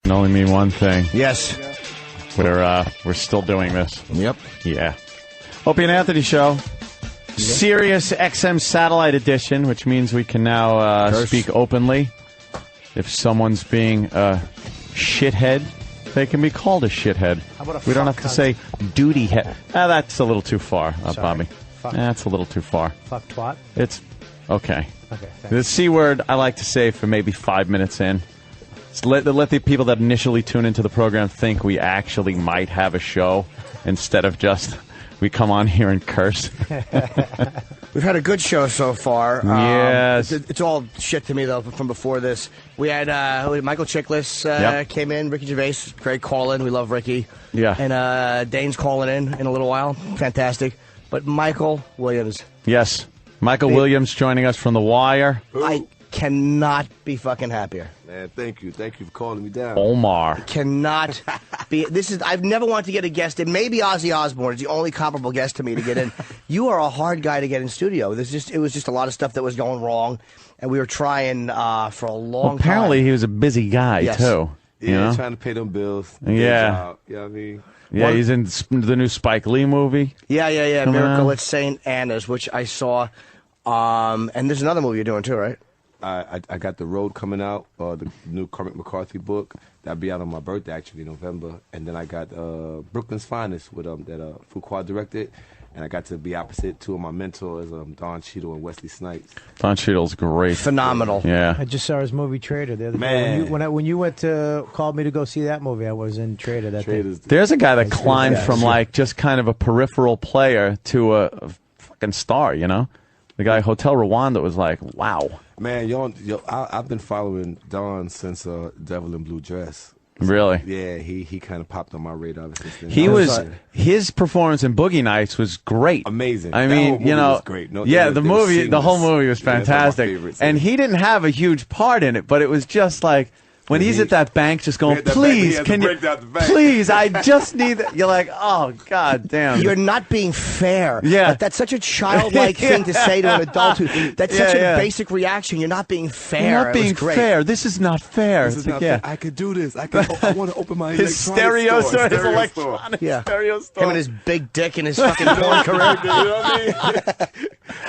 can only mean one thing. Yes. We're still doing this. Yep. Yeah. Opie and Anthony show. Sirius XM Satellite Edition, which means we can now speak openly. If someone's being a shithead, they can be called a shithead. We don't have to say duty head. That's a little too far, Bobby. That's a little too far. Fuck twat. It's okay. Okay. The C word I like to say for maybe 5 minutes in. Let the people that initially tune into the program think we actually might have a show instead of just we come on here and curse. We've had a good show so far. Yes. It's all shit to me, though, from before this. We had Michael Chiklis came in, Ricky Gervais, great call-in. We love Ricky. Yeah. And Dane's calling in a little while. Fantastic. But Michael Williams. Yes. Michael Williams joining us from The Wire. I cannot be fucking happier. Man, thank you. Thank you for calling me down. Omar. Cannot be. I've never wanted to get a guest in. Maybe Ozzy Osbourne is the only comparable guest to me to get in. You are a hard guy to get in studio. It was just a lot of stuff that was going wrong, and we were trying for a long time. Apparently, he was a busy guy, too. Yeah, you know? trying to pay them bills. Yeah. You know what I mean? Yeah, he's in the new Spike Lee movie. Yeah. Miracle at St. Anna's, which I saw. And there's another movie you're doing, too, right? I got The Road coming out, the new Cormac McCarthy book. That'll be out on my birthday, actually, November. And then I got Brooklyn's Finest with that Fuqua directed. And I got to be opposite two of my mentors, Don Cheadle and Wesley Snipes. Don Cheadle's great. Phenomenal. Yeah. I just saw his movie Trader the other Man. day. When you went to called me to go see that movie, I was in Trader that day. There's a guy that climbed from like just kind of a peripheral player to a fucking star, you know? The guy Hotel Rwanda was like, wow. Man, I've been following Don since Devil in Blue Dress. Really? Yeah, he kind of popped on my radar since then. His performance in Boogie Nights was great. Amazing. I That mean, whole movie was great. The whole movie was fantastic. And he didn't have a huge part in it, but it was just like, when he's at that bank just going, please, can you, please, I just need that. You're like, oh, God damn. You're not being fair. Yeah. Like, that's such a childlike thing to say to an adult. That's such a basic reaction. You're not being fair. You're not being fair. This is not fair. This is not fair. I could do this. I want to open my his stereo store. His electronic stereo store. Him and his big dick and his fucking porn career. You know what I mean?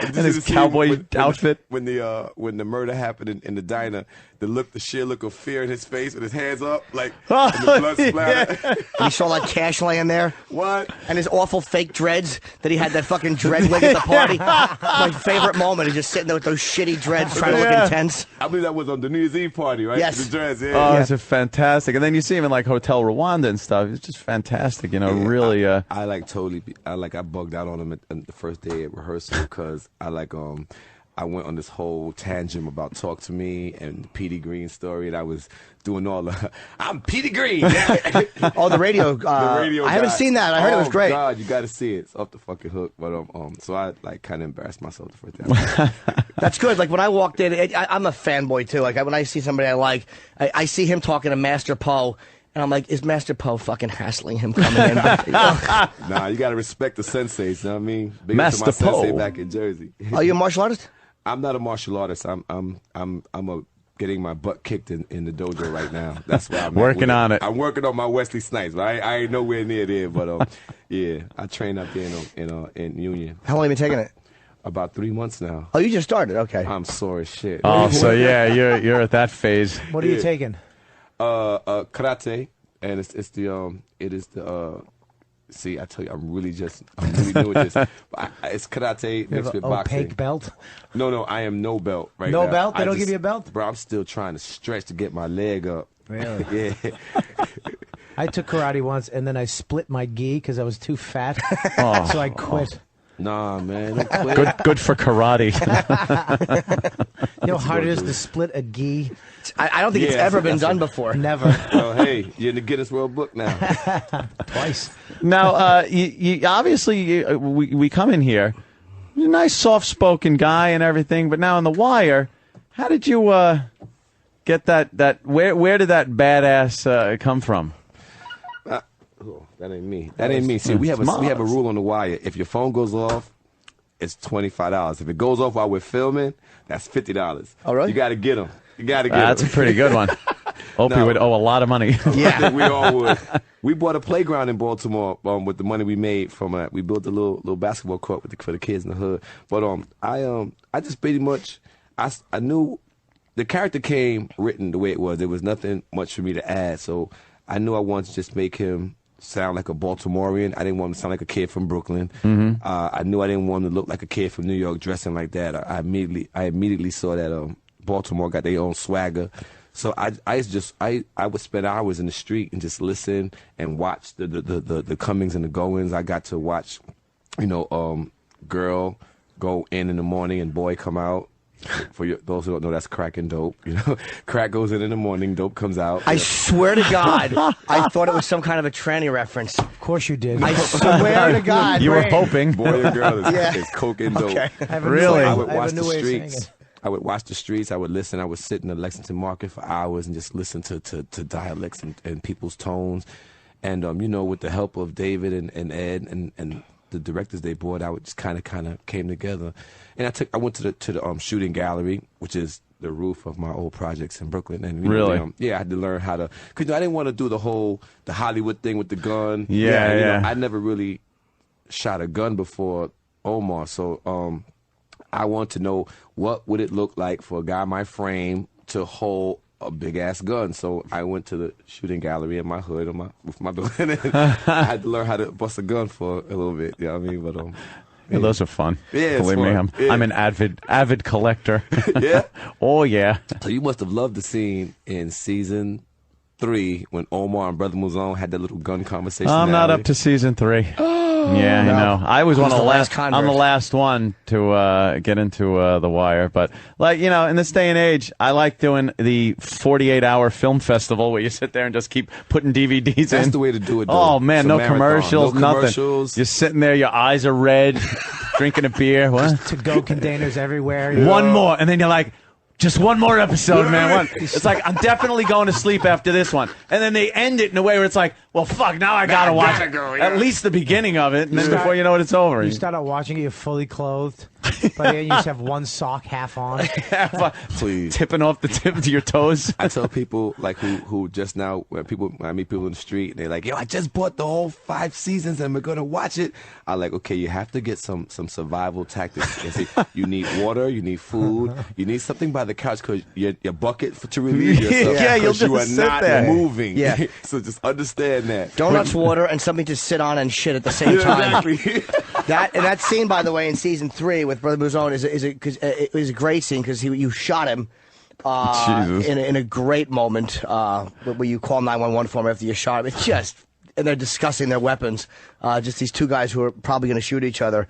And his cowboy outfit. When the murder happened in the diner, the sheer look of fear in his face with his hands up, like and the blood splatter. And you saw that cash laying there? What? And his awful fake dreads that he had that fucking dread wig at the party. My favorite moment is just sitting there with those shitty dreads trying to look intense. I believe that was on the New Year's Eve party, right? Yes. The dreads, It's fantastic. And then you see him in like Hotel Rwanda and stuff. It's just fantastic, you know, really. I bugged out on him at the first day at rehearsal because I went on this whole tangent about Talk to Me and the Petey Green story, and I was doing all the, I'm Petey Green. The radio. I haven't seen that. I heard it was great. God, you got to see it. It's off the fucking hook. But so I kind of embarrassed myself the first time. That's good. Like when I walked in, I'm a fanboy too. Like when I see somebody I like, I see him talking to Master Poe. And I'm like, is Master Poe fucking hassling him coming in? Nah, you got to respect the senseis. You know what I mean? Big Master Poe sensei back in Jersey. Are you a martial artist? I'm not a martial artist. I'm getting my butt kicked in the dojo right now. That's why I'm working on it. I'm working on my Wesley Snipes. But I ain't nowhere near there. But yeah, I train up there in Union. How long have you been taking it? About 3 months now. Oh, you just started. Okay. I'm sore as shit. Oh, so yeah, you're at that phase. What are you taking? Karate, and it is the. See, I tell you, I'm really new at this. It's karate mixed with boxing. Opaque belt? No, I am no belt right now. No belt? They don't give you a belt? Bro, I'm still trying to stretch to get my leg up. Really? Yeah. I took karate once, and then I split my gi because I was too fat, so I quit. Nah, man, don't quit. Good for karate. You know how hard it is to split a gi? I don't think it's ever been done before. Never. Oh, hey, you're in the Guinness World Book now. Twice. Now, you obviously, we come in here, you're a nice, soft-spoken guy and everything, but now on The Wire, how did you get that where did that badass come from? Oh, that ain't me. That ain't me. See, we have a rule on The Wire. If your phone goes off, it's $25. If it goes off while we're filming, that's $50. Oh, really? You got to get them. You got to get them. That's a pretty good one. Opie would owe a lot of money. Yeah, I think we all would. We bought a playground in Baltimore with the money we made from it. We built a little basketball court for the kids in the hood. But I just pretty much I knew the character came written the way it was. There was nothing much for me to add, so I knew I wanted to just make him sound like a Baltimorean. I didn't want him to sound like a kid from Brooklyn. I knew I didn't want him to look like a kid from New York dressing like that. I immediately saw that Baltimore got their own swagger. So I would spend hours in the street and just listen and watch the comings and the goings. I got to watch, girl go in the morning and boy come out. For those who don't know, that's crack and dope. Crack goes in the morning, dope comes out. I swear to God, I thought it was some kind of a tranny reference. Of course you did. I swear to God. You were hoping. Boy or girl is coke and dope. Okay. Really? I would watch the streets. I would watch the streets. I would listen. I would sit in the Lexington Market for hours and just listen to dialects and people's tones. And with the help of David and Ed and the directors they brought, I would just kind of came together. And I went to the shooting gallery, which is the roof of my old projects in Brooklyn. And really, I had to learn how to, because I didn't want to do the Hollywood thing with the gun. Yeah. I never really shot a gun before Omar, so I want to know what would it look like for a guy my frame to hold a big ass gun. So I went to the shooting gallery in my hood with my building. And I had to learn how to bust a gun for a little bit. You know what I mean? But yeah, those are fun. Yeah, believe me, I'm an avid collector. Yeah. Oh yeah. So you must have loved the scene in season 3 when Omar and Brother Muzon had that little gun conversation. I'm not up to season 3. Yeah, no. I know. I was one of the last. convert. I'm the last one to get into The Wire, but in this day and age, I like doing the 48-hour film festival where you sit there and just keep putting DVDs in. That's the way to do it. Oh man, no commercials, nothing. Commercials. You're sitting there, your eyes are red, drinking a beer. What? To-go containers everywhere. One more, and then you're like, just one more episode, man. It's like, I'm definitely going to sleep after this one. And then they end it in a way where it's like, well, fuck, now I gotta watch at least the beginning of it, and then before you know it, it's over. You start out watching it, you're fully clothed, but then you just have one sock half on. Please. Tipping off the tip of your toes. I tell people who just now, when I meet people in the street, and they're like, yo, I just bought the whole 5 seasons and we're gonna watch it. I'm like, okay, you have to get some survival tactics. And say, you need water, you need food, you need something by the couch because your bucket to relieve yourself. Yeah, you'll you are just sit not there. moving. Yeah. So just understand that. Donuts, water, and something to sit on and shit at the same time. Exactly. That scene, by the way, in season 3 with Brother Muzon is a great scene because you shot him in a great moment where you call 911 for him after you shot him. It's just, and they're discussing their weapons. Just these 2 guys who are probably going to shoot each other.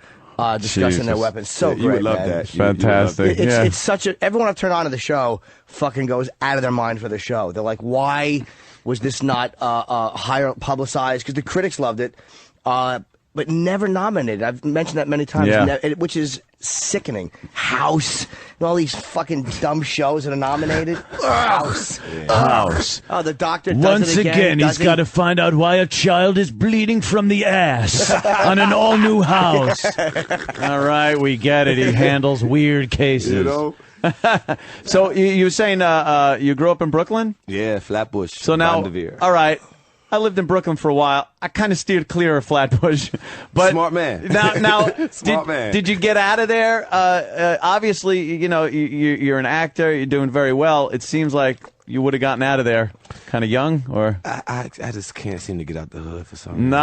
Discussing their weapons. So great, you would love man. that. Fantastic. It's such a. Everyone I've turned on to the show fucking goes out of their mind for the show. They're like, why was this not higher publicized? Because the critics loved it, but never nominated. I've mentioned that many times, which is sickening. House and all these fucking dumb shows that are nominated. House. House. Oh, the doctor does Once it again, he's got to find out why a child is bleeding from the ass on an all-new house. All right, we get it. He handles weird cases. So you were saying you grew up in Brooklyn? Yeah, Flatbush. So now, all right. I lived in Brooklyn for a while. I kind of steered clear of Flatbush, but smart man. Now, Smart man. Did you get out of there? Obviously, you're an actor. You're doing very well. It seems like you would have gotten out of there kind of young, or I just can't seem to get out the hood for some reason. No,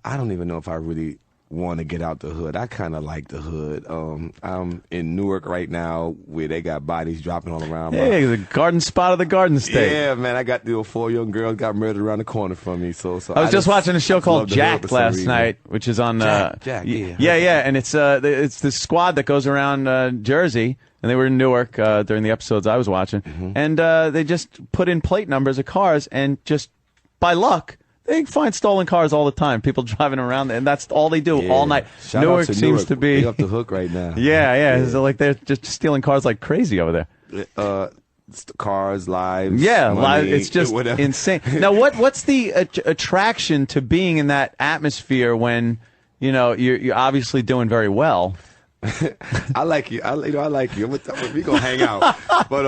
I don't even know if I really want to get out the hood. I kind of like the hood. I'm in Newark right now where they got bodies dropping all around. Hey, the garden spot of the Garden State. Yeah, man, I got the 4 young girls got murdered around the corner from me. So I was just watching a show called Jack last night, which is on Jack, yeah, and it's this squad that goes around Jersey. And they were in Newark during the episodes I was watching, and they just put in plate numbers of cars, and just by luck, they find stolen cars all the time. People driving around, and that's all they do all night. Shout Newark out to seems to be up the hook right now. Yeah. So like they're just stealing cars like crazy over there. Cars, lives. Yeah, money, it's just whatever. insane. Now, what's the attraction to being in that atmosphere when you're obviously doing very well? I like you. I like you. We gonna hang out. But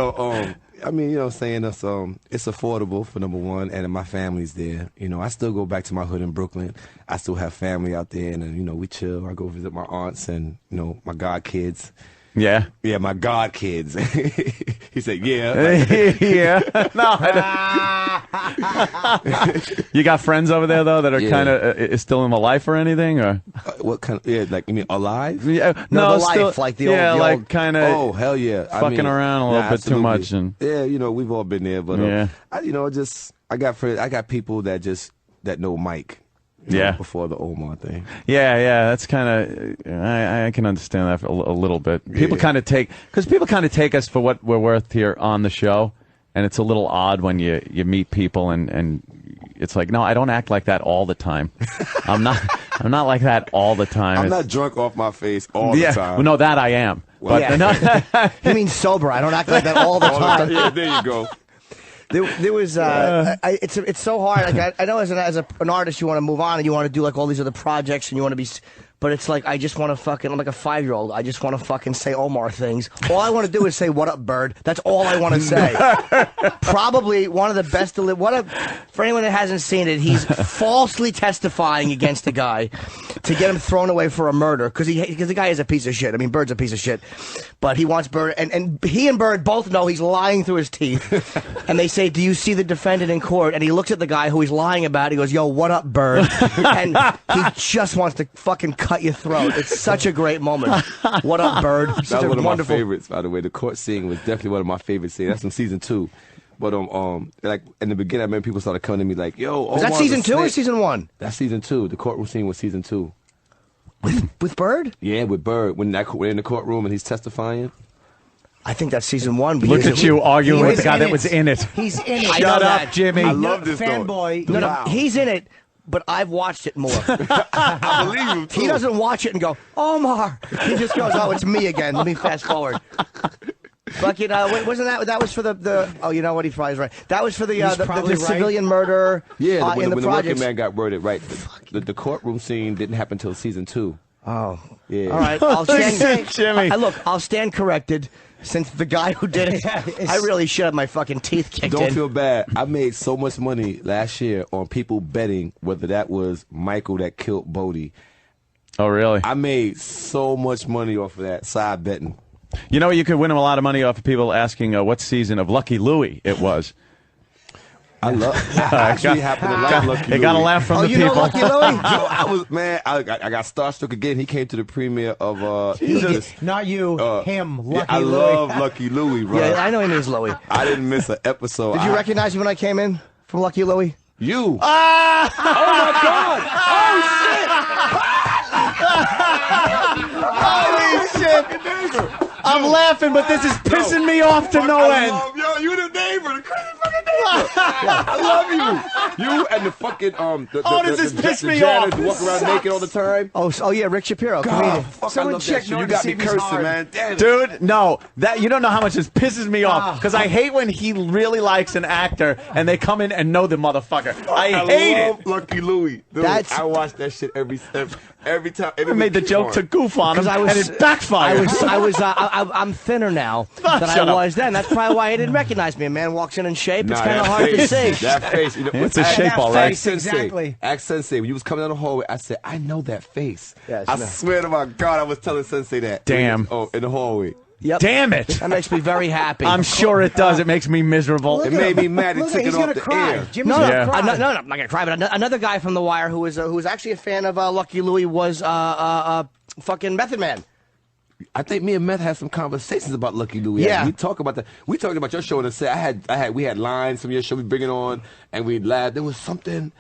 I mean, you know what I'm saying? It's affordable for number one, and my family's there. You know, I still go back to my hood in Brooklyn. I still have family out there, and you know, we chill. I go visit my aunts and, you know, my god kids. Yeah. Yeah, my god kids. He said, yeah. Yeah. No. You got friends over there, though, that are kind of still in the life or anything? Or what kind of, yeah, like, you mean alive? Yeah, no, the still, life, like the yeah, old, like kind of. Oh, hell yeah. Fucking around a little bit absolutely. too much. And yeah, you know, we've all been there. But, yeah. I got friends, I got people that know Mike. Yeah. Before the Omar thing. Yeah, that's kind of. I can understand that a little bit. People kind of take us for what we're worth here on the show, and it's a little odd when you meet people and it's like, no, I don't act like that all the time. I'm not like that all the time. I'm not drunk off my face all the time. Well, no, that I am. Well, but He means sober. I don't act like that all the time. Yeah, there you go. There was it's so hard. Like I know as an artist you want to move on and you want to do like all these other projects and you want to be, but it's like I just want to fucking, I'm like a 5-year-old. I just want to fucking say Omar things. All I want to do is say what up, bird. That's all I want to say. Probably one of the best for anyone that hasn't seen it, he's falsely testifying against a guy to get him thrown away for a murder because the guy is a piece of shit. I mean, Bird's a piece of shit, but he wants Bird and he and Bird both know he's lying through his teeth. And they say, "Do you see the defendant in court?" And he looks at the guy who he's lying about. He goes, "Yo, what up, Bird?" And he just wants to fucking cut your throat. It's such a great moment. What up, Bird? That was one of my favorites, by the way. The court scene was definitely one of my favorite scenes. That's from season 2. But like in the beginning, I remember people started coming to me like, "Yo, was that season 2 or season 1?" That's season 2. The courtroom scene was season 2. With Bird? Yeah, with Bird. When we're in the courtroom and he's testifying. I think that's season 1. Look at you arguing with the guy that was in it. He's in it. Shut up, Jimmy. I love this fanboy. No, he's in it. But I've watched it more. I believe him too. He doesn't watch it and go, Omar. He just goes, oh, it's me again. Let me fast forward. Fucking, wasn't that was for the oh, you know what, he probably is right. That was for the civilian murder yeah, in the when project. The working man got murdered, right. The courtroom scene didn't happen until season 2. Oh. Yeah. All right, I'll stand, Jimmy. Look, I'll stand corrected. Since the guy who did it, I really should have my fucking teeth kicked in. Don't feel bad. I made so much money last year on people betting whether that was Michael that killed Bodie. Oh, really? I made so much money off of that side betting. You know, you could win a lot of money off of people asking what season of Lucky Louie it was. I love. I actually happen to like Lucky Louie. They got a laugh from the you people. know Lucky Louie? I was I got starstruck again. He came to the premiere of Not you, him. Lucky yeah, I Louie. love Lucky Louie, bro. Yeah, I know he means Louie. I didn't miss an episode. Did you recognize me when I came in from Lucky Louie? You? Ah! Oh my God! Holy shit! I'm laughing, but this is pissing me off to no end. Yo, you the neighbor, the crazy fucking neighbor. I love you. You and the fucking this is pissing me janitor off. Walk around naked all the time. Oh yeah, Rick Shapiro, comedian. Fuck, I love that shit. You got me cursing, man. Damn it. Dude, no, you don't know how much this pisses me off because I hate when he really likes an actor and they come in and know the motherfucker. I hate love it. Lucky Louie. Dude, I watch that shit every time. I made the joke to goof on him, and it backfired. I'm thinner now than I was then. That's probably why he didn't recognize me. A man walks in shape. It's kind of hard to see. That face. You know, it's a shape, all right. Exactly. Ask Sensei. When you was coming down the hallway, I said, I know that face. Yes, I swear to my God, I was telling Sensei that. Damn. Oh, in the hallway. Yep. Damn it. That makes me very happy. I'm sure it does. It makes me miserable. It made me mad. It took it off the air. Jimmy's No, gonna cry. I'm not gonna cry. But another guy from The Wire who was actually a fan of Lucky Louie was fucking Method Man. I think me and Meth had some conversations about Lucky Louie. Yeah, we talk about that. We talked about your show and said we had lines from your show we bring it on and we laughed. There was something,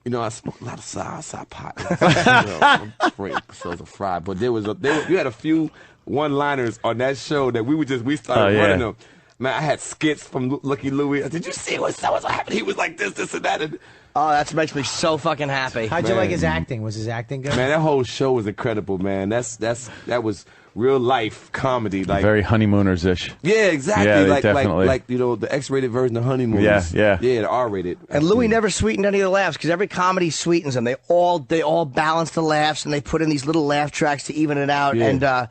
you know. I smoked a lot of side pot. I'm afraid so it's a fry, but you had a few one-liners on that show that we started running them. Man, I had skits from Lucky Louie. Did you see what happened? He was like this, and that. And, oh, that makes me so fucking happy. How'd you like his acting? Was his acting good? Man, that whole show was incredible, man. That was real life comedy, like very honeymooners-ish. Yeah, exactly. Yeah, definitely. Like you know, the X-rated version of Honeymoons. Yeah. The R-rated. And Louis never sweetened any of the laughs because every comedy sweetens them. They all balance the laughs and they put in these little laugh tracks to even it out. Yeah. And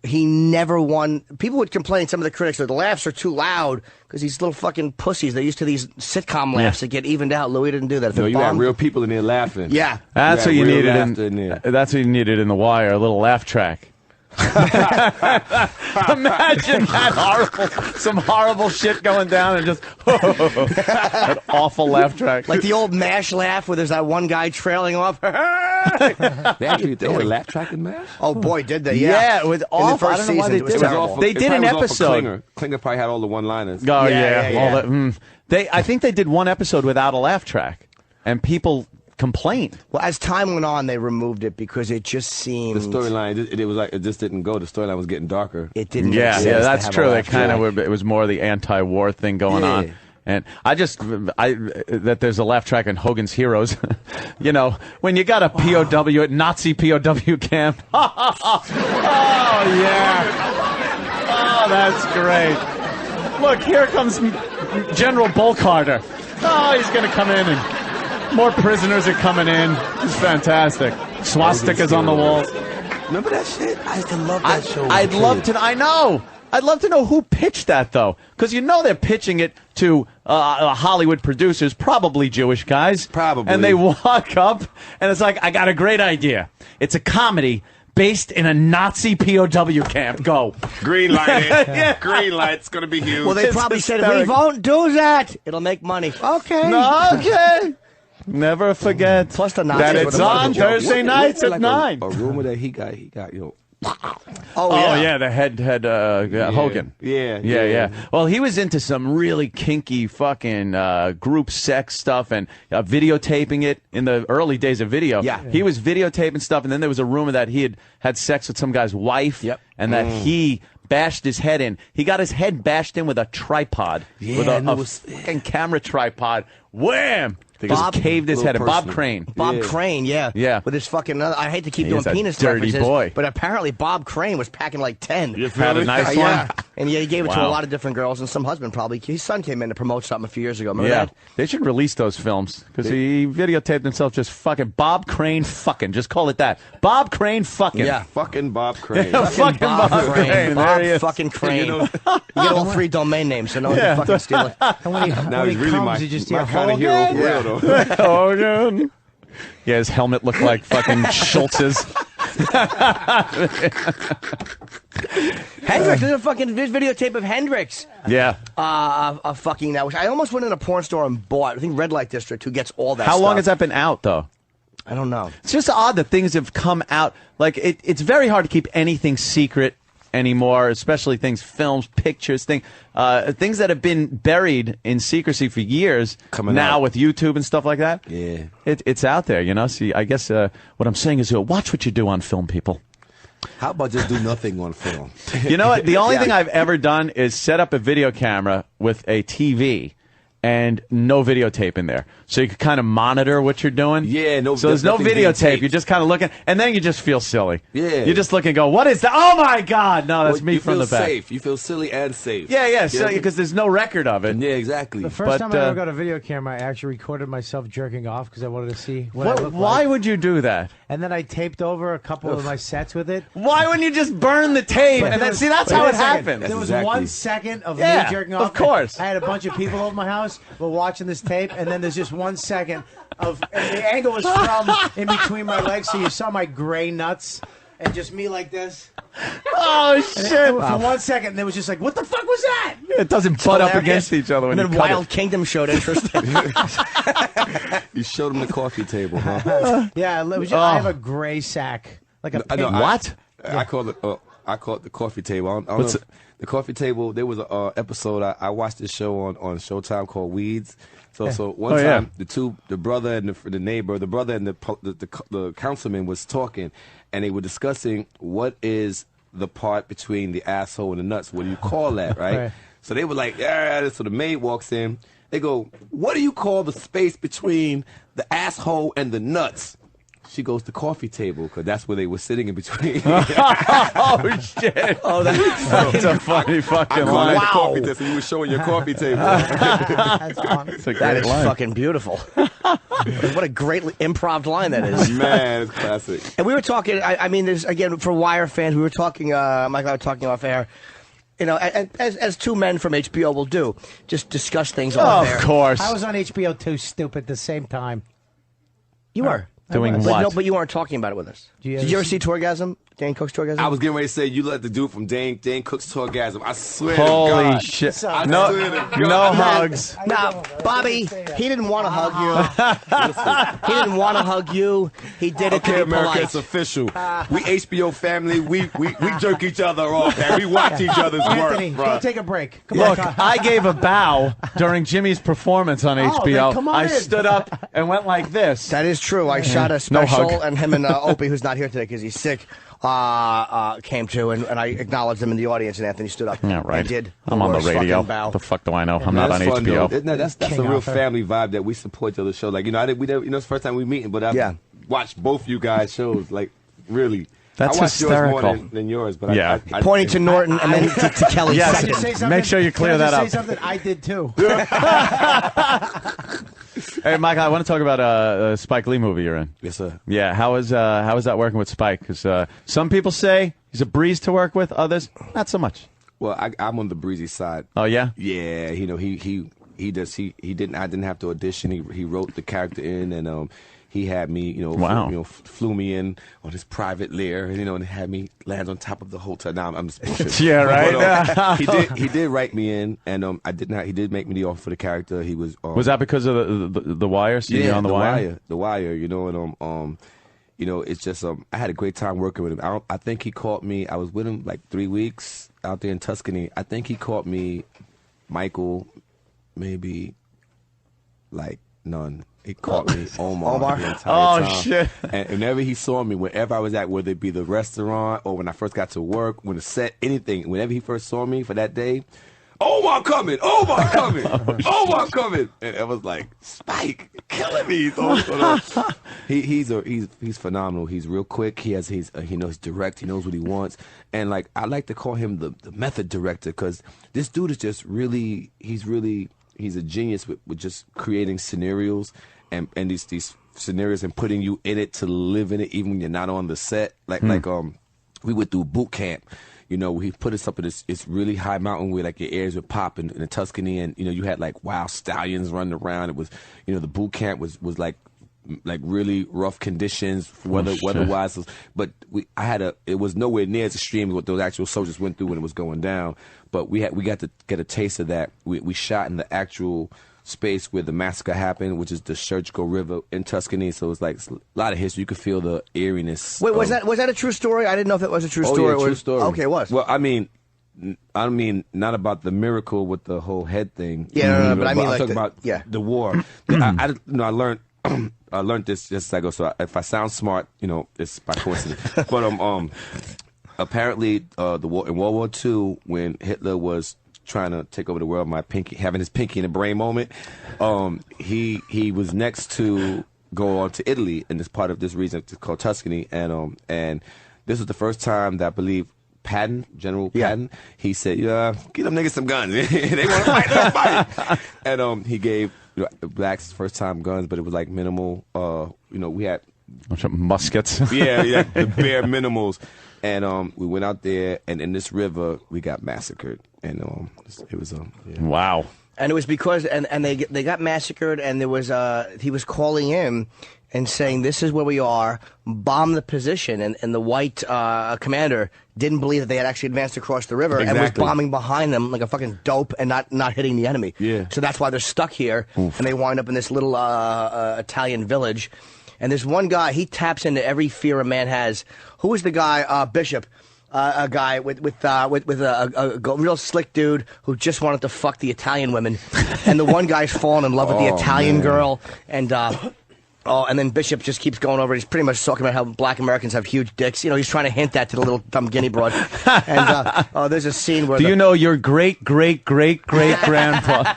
he never won. People would complain, some of the critics, that the laughs are too loud because these little fucking pussies, they're used to these sitcom laughs that get evened out. Louis didn't do that. No, you had real people in there laughing. Yeah. That's what you needed that's what you needed in The Wire, a little laugh track. Imagine that some horrible shit going down and just that awful laugh track. Like the old MASH laugh where there's that one guy trailing off. They actually did a laugh track in MASH? Oh boy, did they? Yeah, it was awful. I don't know why they did it. They did an episode. Klinger probably had all the one-liners. Oh yeah. I think they did one episode without a laugh track, and people complained. Well, as time went on, they removed it because it just seemed the storyline. It was like it just didn't go. The storyline was getting darker. It didn't. Yeah, that's true. They kind of it was more the anti-war thing going on. And that there's a laugh track in Hogan's Heroes. You know, when you got a POW at Nazi POW camp. Oh yeah. Oh, that's great. Look, here comes General Bull Carter. Oh, he's going to come in and more prisoners are coming in. It's fantastic. Swastikas on the walls. Remember that shit? I used to love that show. I'd love to. I know. I'd love to know who pitched that, though, because you know they're pitching it to Hollywood producers, probably Jewish guys. Probably. And they walk up, and it's like, I got a great idea. It's a comedy based in a Nazi POW camp. Go. Green light it. Yeah. Green light. It's going to be huge. Well, they probably said, we won't do that. It'll make money. Okay. No, okay. Never forget Plus the Nazis that it's on Thursday nights at 9. A rumor that he got, Oh yeah, the head Hogan. Yeah. Well, he was into some really kinky fucking group sex stuff and videotaping it in the early days of video. Yeah. He was videotaping stuff, and then there was a rumor that he had sex with some guy's wife. Yep. And that he bashed his head in. He got his head bashed in with a tripod. Yeah, with a fucking camera tripod. Wham! Bob caved his head in. Bob Crane. Bob Crane, yeah. Yeah. With his fucking, I hate to keep He's doing a penis dirty references, boy. but apparently Bob Crane was packing like 10. Had a nice one. Yeah. And he gave it to a Wow. lot of different girls, and some husband probably. His son came in to promote something a few years ago. Remember Yeah, that? they should release those films because he videotaped himself just fucking Bob Crane fucking. Just call it that. Bob Crane fucking. Yeah. Fucking Bob Crane. Fucking Bob Crane. There Bob he is. fucking Crane. You get all 3 domain names, so no one can fucking steal it. And when he, Now when he's he really comes, my you just kind of hear hero for real, though. Hogan. Yeah, his helmet looked like fucking Schultz's. Hendrix, there's a fucking videotape of Hendrix. Yeah. Fucking that. Which I almost went in a porn store and bought. I think Red Light District, who gets all that How stuff. long has that been out, though? I don't know. It's just odd that things have come out. Like, it's very hard to keep anything secret anymore, especially films, pictures, things that have been buried in secrecy for years. Coming now out. with YouTube and stuff like that. Yeah. It's out there, you know. See, I guess what I'm saying is, watch what you do on film, people. How about just do nothing on film? You know what? The only thing I've ever done is set up a video camera with a TV and no videotape in there. So you can kind of monitor what you're doing. Yeah, no. So there's no nothing's being videotape. taped. You're just kind of looking, and then you just feel silly. Yeah. You just look and go, what is that? Oh, my God. No, that's me from the back. Safe. You feel silly and safe. Yeah, so because there's no record of it. Yeah, exactly. The first time I ever got a video camera, I actually recorded myself jerking off because I wanted to see what I looked Why like. would you do that? And then I taped over a couple of my sets with it. Why wouldn't you just burn the tape? And then, see, that's how it happens. There was Exactly. 1 second of me Yeah, jerking off. of course. I had a bunch of people over my house. We're watching this tape, and then there's just 1 second of, and the angle was from in between my legs, so you saw my gray nuts. And just me like this. Oh, And shit. for 1 second, there was just like, what the fuck was that? It doesn't butt up hilarious. against each other when And then you cut Wild it. Kingdom showed interest. You showed him the coffee table, huh? Yeah, it was just, I have a gray sack. Like a I know, pink. What? I call it. I call it the coffee table. I don't know if- the coffee table. There was a episode I watched this show on Showtime called Weeds. So one time the brother and the neighbor, the brother and the councilman was talking, and they were discussing what is the part between the asshole and the nuts. What do you call that, right? Right. So they were like, yeah. So the maid walks in. They go, what do you call the space between the asshole and the nuts? she goes to coffee table because that's where they were sitting in between. Oh shit! Oh, That's a funny fucking line. Wow. Coffee table. So you were showing your coffee table. That's funny. It's a that great is line. fucking beautiful. What a great improv line that is. Man, it's classic. And we were talking. I mean, there's again for Wire fans. We were talking. Michael and I were talking off air. You know, as two men from HBO will do, just discuss things off air. Of course. I was on HBO too, stupid, at the same time. You were Doing but what? No, but you weren't talking about it with us. Did you ever see Tourgasm? Dane Cook's Tourgasm? I was getting ready to say you let the dude from Dane Cook's Tourgasm. I swear Holy to God. shit! I No, swear to God. no hugs. Nah, Bobby, he didn't want to hug you. He didn't want to hug you. He did it to Okay, be America, polite. it's official. We HBO family. We jerk each other off, man. We watch each other's Anthony, work, go bro. take a break. Come Look, on. I gave a bow during Jimmy's performance on HBO. then come on I in. stood up and went like this. That is true. I shot a No special, hug. and him and Opie, who's not here today because he's sick, came to, and I acknowledged them in the audience, and Anthony stood up. Yeah, right. I did. I'm on the worst radio. fucking bow. The fuck do I know? I'm not on That's fun, HBO. though. No, that's King a real Arthur. family vibe that we support each other's show. Like, you know, it's the first time we meeting, but I've Yeah. watched both you guys' shows. Like, really. That's I watched yours more hysterical. than yours, but Yeah. I Pointing to Norton and then to Kelly Yes. Can I just say second. something? Make sure you clear Can I that just up. say something? I did too. Hey, Michael, I want to talk about a Spike Lee movie you're in. Yes, sir. Yeah, how is that working with Spike? Because some people say he's a breeze to work with, others not so much. Well, I'm on the breezy side. Oh yeah, Yeah, you know, he didn't. I didn't have to audition. He wrote the character in, and he had me, Wow. flew me in on his private lair, and had me land on top of the hotel. Now I'm just bullshit. Yeah, right. But, he did write me in, and he did make me the offer for the character. He was was that because of the Wire? Seeing you on the Wire? The Wire, and it's just I had a great time working with him. I think he caught me. I was with him like 3 weeks out there in Tuscany. I think he caught me, Michael, maybe like none. He caught me Omar the entire time. Shit. And whenever he saw me, wherever I was at, whether it be the restaurant or when I first got to work, when the set, anything, whenever he first saw me for that day, Omar coming, Omar coming, Omar coming. And I was like, Spike, you're killing me. He's phenomenal. He's real quick. He knows direct. He knows what he wants. And like I like to call him the method director because this dude is just really he's a genius with just creating scenarios and these scenarios and putting you in it to live in it even when you're not on the set. Like we went through boot camp. He put us up in this really high mountain where like your ears would pop in the Tuscany, and you had like wild stallions running around. It was the boot camp was like really rough conditions weather-wise, but it was nowhere near as extreme as what those actual soldiers went through when it was going down. But we got to get a taste of that. We shot in the actual space where the massacre happened, which is the Churchill River in Tuscany. So it's like a lot of history. You could feel the eeriness. Wait, was that a true story? I didn't know if it was a true story. Yeah, true story. Okay, it was. Well, I mean, not about the miracle with the whole head thing. Yeah, no, but I mean, I'm like talking about the war. I learned. I learned this just as I go. So if I sound smart, it's by coincidence. But apparently, the war in World War II, when Hitler was trying to take over the world, having his pinky in the brain moment, he was next to go on to Italy in this part of this region called Tuscany, and this was the first time that I believe General Patton, he said, give them niggas some guns. They want to fight, let's fight. And he gave blacks first time guns, but it was like minimal. We had muskets. yeah, the bare minimals. And we went out there, and in this river, we got massacred. And it was Wow. And it was because and they got massacred, and there was he was calling in and saying, "This is where we are. Bomb the position." And the white commander didn't believe that they had actually advanced across the river and was Exactly. bombing behind them like a fucking dope and not hitting the enemy. Yeah. So that's why they're stuck here, and they wind up in this little Italian village. And there's one guy, he taps into every fear a man has. Who was the guy? Bishop. A guy with a real slick dude who just wanted to fuck the Italian women, and the one guy's fallen in love with the Italian girl, and Oh, and then Bishop just keeps going over. He's pretty much talking about how black Americans have huge dicks. You know, he's trying to hint that to the little dumb guinea broad. And there's a scene where... Do you know your great-great-great-great-grandpa?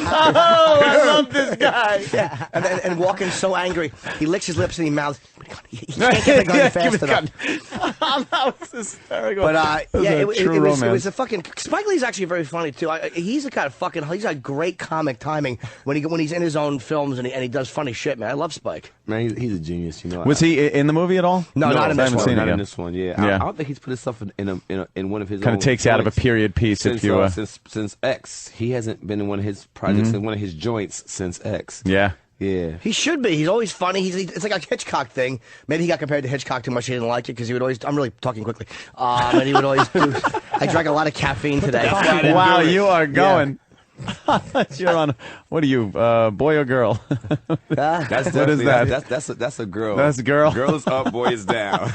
Oh, I love this guy. Yeah. And walking so angry, he licks his lips and he mouths... He can't get the gun fast enough. That was hysterical. But, it was a fucking... Spike Lee's actually very funny, too. He's a kind of fucking... He's got great comic timing when he's in his own films and he does funny shit, man. I love Spike. Man, he's a genius, you know. Was he in the movie at all? No, not in this one. Not in this one, yeah. I don't think he's put himself in one of his kind of takes you out of a period piece, since, if you since X. He hasn't been in one of his projects, in one of his joints since X. Yeah. Yeah. He should be. He's always funny. It's like a Hitchcock thing. Maybe he got compared to Hitchcock too much. He didn't like it because he would always... I'm really talking quickly. And he would always do... I drank a lot of caffeine today. Wow, you are going... Yeah. You're on. What are you, boy or girl? That's what is that? That's a girl. That's a girl. Girl is up, boy is down.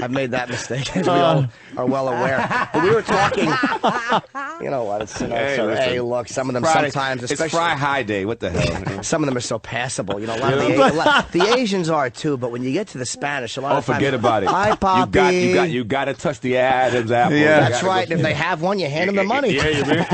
I've made that mistake, as we all are well aware. But we were talking. You know what? Hey, look, some of them sometimes, especially it's Fry High Day. What the hell? Some of them are so passable. You know, a lot of the Asians are too. But when you get to the Spanish, a lot of times, forget about it. Hi, Poppy. You got to touch the Adam's apple. Yeah, that's right. And if they have one, you hand them the money. Yeah, you mean.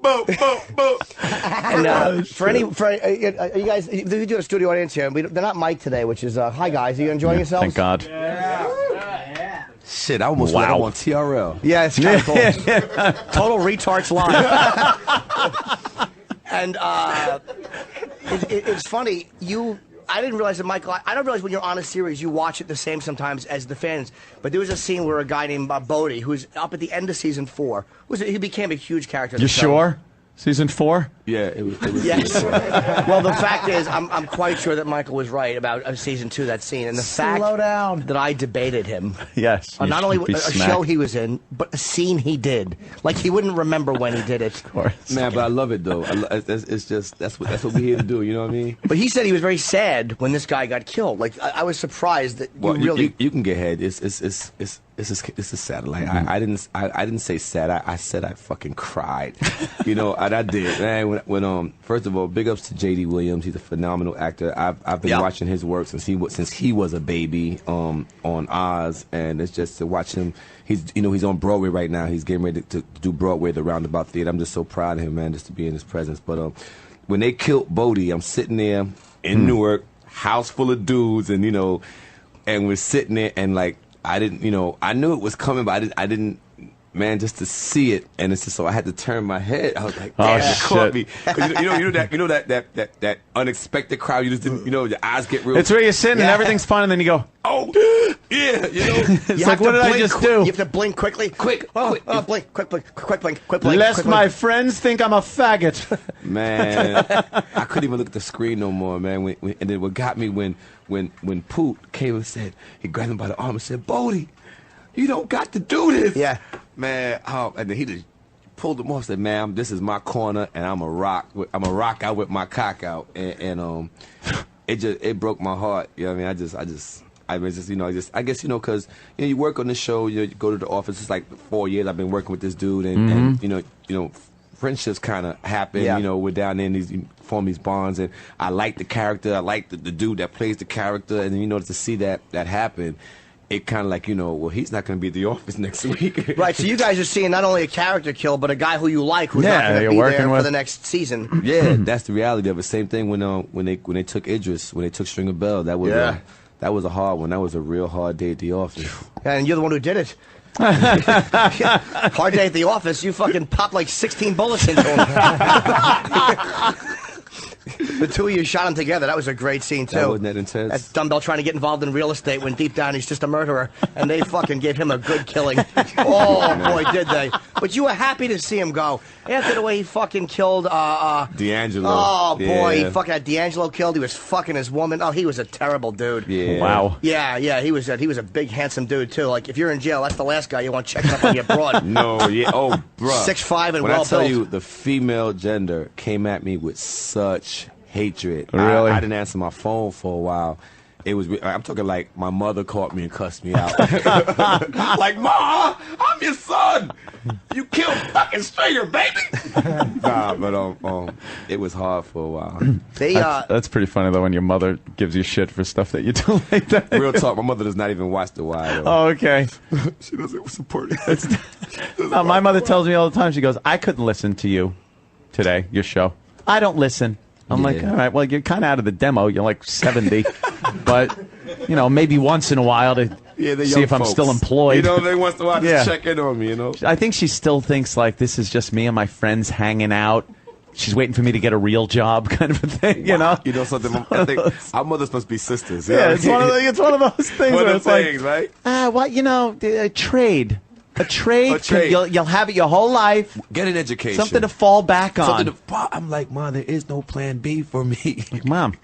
Boom, boom, boom. And for you guys, we do a studio audience here. They're not mic'd today, which is hi guys. Are you enjoying yourselves? Thank God. Yeah. Shit, I almost went on TRL. Yeah, it's kind of cool. Total retards line. And it's funny. I didn't realize that, Michael. I don't realize when you're on a series, you watch it the same sometimes as the fans. But there was a scene where a guy named Bodie, who's up at the end of season 4, he became a huge character. You sure? Season 4? Yeah, it was yes. Well, the fact is, I'm quite sure that Michael was right about season 2, that scene, and the fact that I debated him. Yes. On not only a show he was in, but a scene he did. Like he wouldn't remember when he did it. Of course. Man, but I love it though. It's just that's what we're here to do. You know what I mean? But he said he was very sad when this guy got killed. Like I was surprised that you can get head. It's a satellite. I didn't say sad. I said I fucking cried. You know, I did. Man, when first of all, big ups to J.D. Williams. He's a phenomenal actor. I've been watching his work since he was a baby on Oz, and it's just to watch him. He's on Broadway right now. He's getting ready to do Broadway, the Roundabout Theater. I'm just so proud of him, man, just to be in his presence. But when they killed Bodie, I'm sitting there in Newark, house full of dudes, and and we're sitting there and like. I knew it was coming, but I didn't, man, just to see it, and it's just so I had to turn my head. I was like, damn, it caught me. That unexpected crowd. You just didn't, your eyes get real. It's where you're sitting and everything's fine, and then you go, oh, yeah, It's like, what did I just do? You have to blink quickly. Quick, blink, quick blink. Lest my friends think I'm a faggot. Man, I couldn't even look at the screen no more, man. And then what got me when Poot came and said, he grabbed him by the arm and said, Bodie, you don't got to do this. Yeah. Man, and then he just pulled him off and said, man, this is my corner, and I'm a rock out with my cock out. And it broke my heart. You know what I mean? I guess, because, you work on the show, you go to the office. It's like 4 years I've been working with this dude, and friendships kind of happen. Yeah. We're down there and form these bonds, and I like the character. I like the dude that plays the character, and to see that happen, it kind of like well, he's not going to be at the office next week. Right. So you guys are seeing not only a character kill, but a guy who you like who's not going to be there for the next season. Yeah, that's the reality of it. Same thing when they took Idris, when they took Stringer Bell. That was a hard one. That was a real hard day at the office. And you're the one who did it. Hard day at the office. You fucking popped like 16 bullets into him. The two of you shot him together. That was a great scene, too. That wasn't that intense. That dumbbell trying to get involved in real estate when deep down he's just a murderer. And they fucking gave him a good killing. Oh, boy, did they. But you were happy to see him go. After the way he fucking killed... D'Angelo. Oh, boy. He fucking had D'Angelo killed. He was fucking his woman. Oh, he was a terrible dude. Yeah. Wow. Yeah. He was a big, handsome dude, too. Like, if you're in jail, that's the last guy you want checking up on your broad. No, yeah. Oh, bruh. 6'5" and when well I tell built. you, the female gender came at me with such hatred. Really? I didn't answer my phone for a while. I'm talking like my mother caught me and cussed me out. Like, Ma, I'm your son. You killed fucking Stringer, baby. Nah, but it was hard for a while. That's pretty funny though when your mother gives you shit for stuff that you do like that. Real talk, my mother does not even watch The Wire. Oh, okay. She doesn't support it. No, my mother tells me all the time. She goes, "I couldn't listen to you today, your show. I don't listen." I'm like, all right, well, you're kind of out of the demo. You're like 70, but maybe once in a while to see if I'm still employed. They once in a while just check in on me. I think she still thinks like this is just me and my friends hanging out. She's waiting for me to get a real job, kind of a thing. You know something. I think our mothers must be sisters. Yeah, it's one of those things. One where of the things, like, a trade. A trade. You'll have it your whole life. Get an education. Something to fall back on. I'm like, Mom, there is no plan B for me. Like, Mom,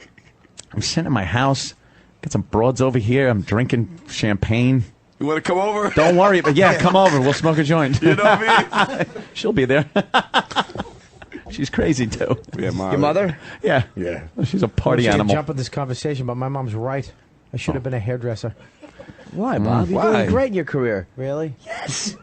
I'm sitting in my house. Got some broads over here. I'm drinking champagne. You want to come over? Don't worry. But come over. We'll smoke a joint. You know what I mean? She'll be there. She's crazy, too. Yeah, Your mother? Yeah. Yeah. She's a party animal. Jump at this conversation, but my mom's right. I should have been a hairdresser. Why, Bob? You're doing great in your career. Really? Yes.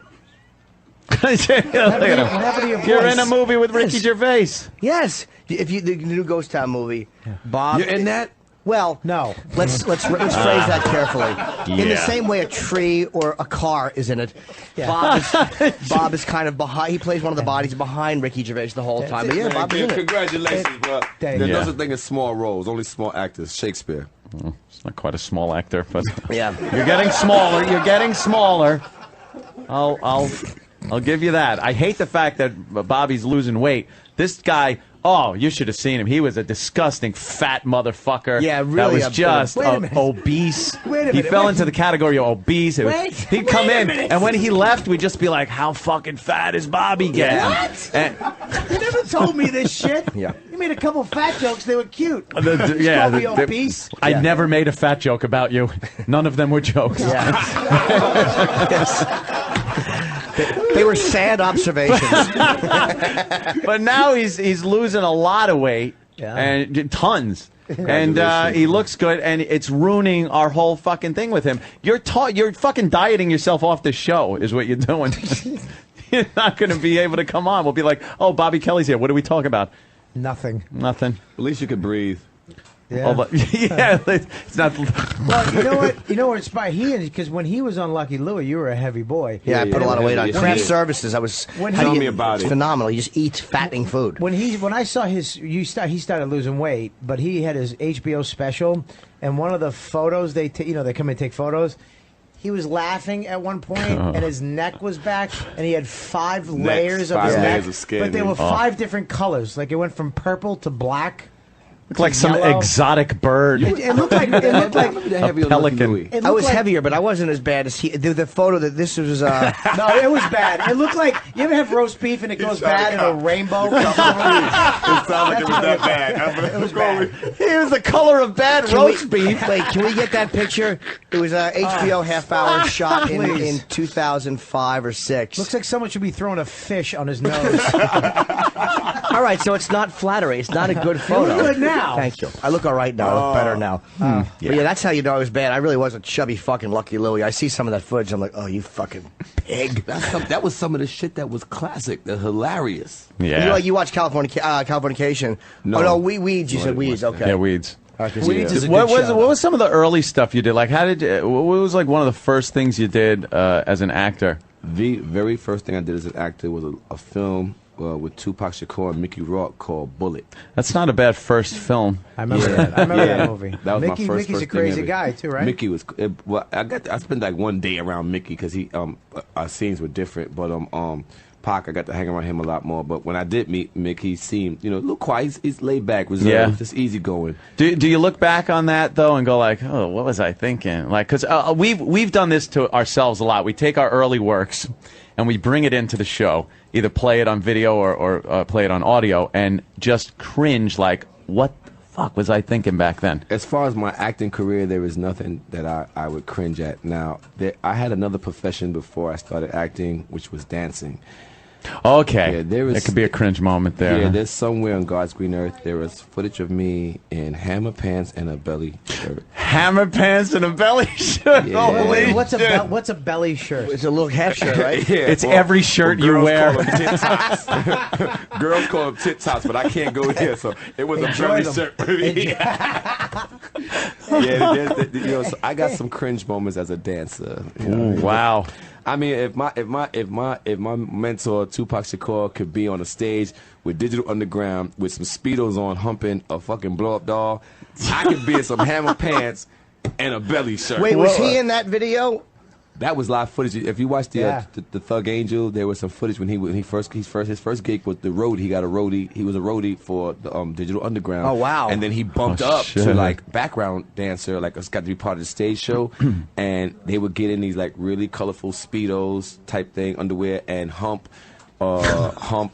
What happened to your voice? You're in a movie with Ricky Gervais. Yes. If the new Ghost Town movie, Bob. You're in that? Well, no. Let's phrase that carefully. In the same way a tree or a car is in it, Bob is kind of behind. He plays one of the bodies behind Ricky Gervais the whole time. But Man, Bob is in it. congratulations, bro. There's no such thing as small roles, only small actors. Shakespeare. It's not quite a small actor, but Yeah. you're getting smaller. You're getting smaller. I'll give you that. I hate the fact that Bobby's losing weight. This guy. Oh, you should have seen him. He was a disgusting fat motherfucker. Yeah, really. That was just obese. He fell into the category of obese. He'd come in, and when he left, we'd just be like, "How fucking fat is Bobby getting?" What? And, You never told me this shit. Yeah. You made a couple fat jokes. They were cute. called me obese. I never made a fat joke about you. None of them were jokes. Yes. They were sad observations. But now he's losing a lot of weight, and tons. And he looks good, and it's ruining our whole fucking thing with him. You're fucking dieting yourself off the show, is what you're doing. You're not going to be able to come on. We'll be like, "Oh, Bobby Kelly's here. What do we talk about?" Nothing. Nothing. At least you could breathe. Yeah. It's not. Well, you know what? You know where it's by because when he was on Lucky Louie, you were a heavy boy. Yeah, I put a lot of weight on. Yeah. Craft services. I was. Tell me about it's it. phenomenal. You just eat fattening food. When I saw he started losing weight, but he had his HBO special, and one of the photos they come in and take photos. He was laughing at one point, and his neck was back, and he had 5 layers of his neck, of skin, but they were 5 different colors. Like it went from purple to black. Looked like some exotic bird. It looked like a pelican. I was heavier, but I wasn't as bad as he. The photo that this was. No, it was bad. It looked like you ever have roast beef and it goes bad in a rainbow. It sounded like it was that bad. It was bad. He was the color of bad roast beef. Wait, can we get that picture? It was a HBO half-hour shot in Please. 2005 or 6. Looks like someone should be throwing a fish on his nose. All right, so it's not flattery. It's not a good photo. You look good now. Thank you. I look all right now. I look better now. But yeah, that's how you know I was bad. I really was a chubby fucking Lucky Louie. I see some of that footage. I'm like, oh, you fucking pig. That was some of the shit that was classic. They're hilarious. Yeah. You watch Californication. No. Oh, no, Weeds. You said Weeds. Okay. Yeah, Weeds. Weeds is a What good show. was some of the early stuff you did? Like, what was like one of the first things you did as an actor? The very first thing I did as an actor was a film with Tupac Shakur and Mickey Rourke called Bullet. That's not a bad first film. I remember that. I remember that movie. That was Mickey's my first a crazy thing guy too, right? Mickey was I spent like one day around Mickey because our scenes were different, but Pac, I got to hang around him a lot more. But when I did meet Mick, he seemed, a little quiet. He's laid back, reserved, just easygoing. Do you look back on that though and go like, oh, what was I thinking? Like, because we've done this to ourselves a lot. We take our early works and we bring it into the show, either play it on video or play it on audio, and just cringe like, what the fuck was I thinking back then? As far as my acting career, there is nothing that I would cringe at. Now, I had another profession before I started acting, which was dancing. Okay. Yeah, there was- it could be a cringe moment there. Yeah, huh? there's somewhere on God's green earth there was footage of me in hammer pants and a belly shirt. Hammer pants and a belly shirt. Yeah. Holy What's shit. what's a belly shirt? It's a little half shirt, right? Yeah, It's every shirt you wear. Girls call them tit tops. Girls call them tit tops, but I can't go there, so it was Enjoy a belly them. shirt for me. Yeah, so I got some cringe moments as a dancer. You know? Ooh, wow. I mean, if my mentor Tupac Shakur could be on a stage with Digital Underground with some Speedos on, humping a fucking blow up doll, I could be in some hammer pants and a belly shirt. Wait, was he in that video? That was live footage. If you watch the Yeah. the Thug Angel, there was some footage when his first gig was the roadie. He got a roadie. He was a roadie for the Digital Underground. Oh, wow. And then he bumped Oh, up shit. to like background dancer, like it's got to be part of the stage show. And they would get in these like really colorful Speedos type thing, underwear, and hump on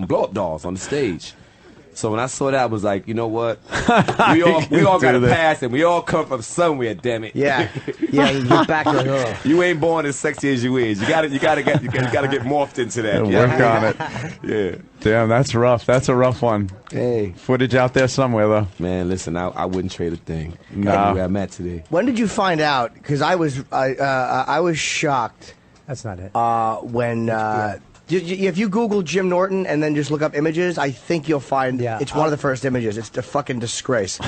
blow up dolls on the stage. So when I saw that, I was like, you know what? We all got a pass, and we all come from somewhere. Damn it! Yeah, yeah. You get back like, oh. You ain't born as sexy as you is. You gotta get morphed into that. Work on it. Yeah. Damn, that's rough. That's a rough one. Hey, Footage out there somewhere, though. man, listen, I wouldn't trade a thing. No. Got me where I'm at today. When did you find out? Because I was shocked That's not it. when. If you Google Jim Norton and then just look up images, I think you'll find it's one of the first images. It's a fucking disgrace.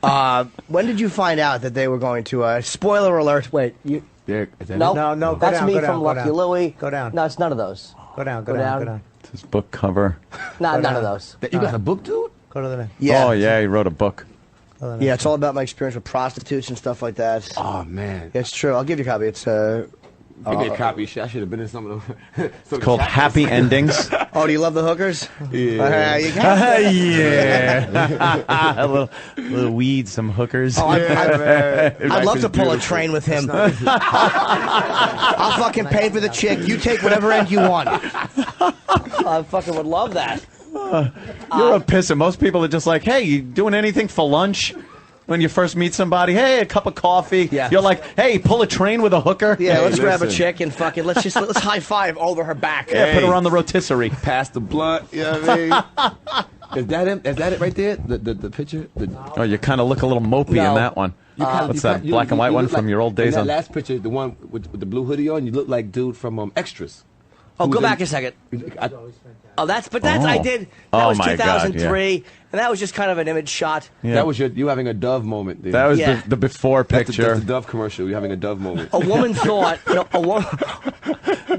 When did you find out that they were going to? Spoiler alert! Wait, you. Derek, is that No, No, go that's down, me go down, from go Lucky down. Louie. Go down. No, it's none of those. Go down. Go Go down. down. It's his book cover. No, none down. of those. it? You got a book, dude? Go to the next. Yeah. Oh, yeah, he wrote a book. Yeah, it's all about my experience with prostitutes and stuff like that. Oh man, It's true. I'll give you a copy. It's give me a copy. Shit, I should have been in some of them. It's called Happy Endings. Oh, do you love the hookers? Yeah. You got to. Yeah. a little weed, some hookers. Oh, I'd love to pull a train with him. I'll fucking pay for the chick. You take whatever end you want. I fucking would love that. You're a pisser. Most people are just like, hey, you doing anything for lunch? When you first meet somebody, hey, a cup of coffee. Yeah. You're like, hey, pull a train with a hooker. Yeah, Hey, let's grab a listen. chick and fucking let's high five over her back. Yeah, put Hey. her on the rotisserie. Pass the blunt. You know what I mean? Is that it? Is that it right there? The picture? Oh, you kind of look a little mopey No. in that one. What's that, black and white one from your old days in on? that last picture, the one with the blue hoodie on, you look like dude from Extras. Oh, Who go was back in- a second. I- That's Oh. I did. That Oh, was my God, 2003, and that was just kind of an image shot. Yeah. That was you having a Dove moment. Dude. That was Yeah. the before That's picture. the Dove commercial. You're having a Dove moment. A woman thought,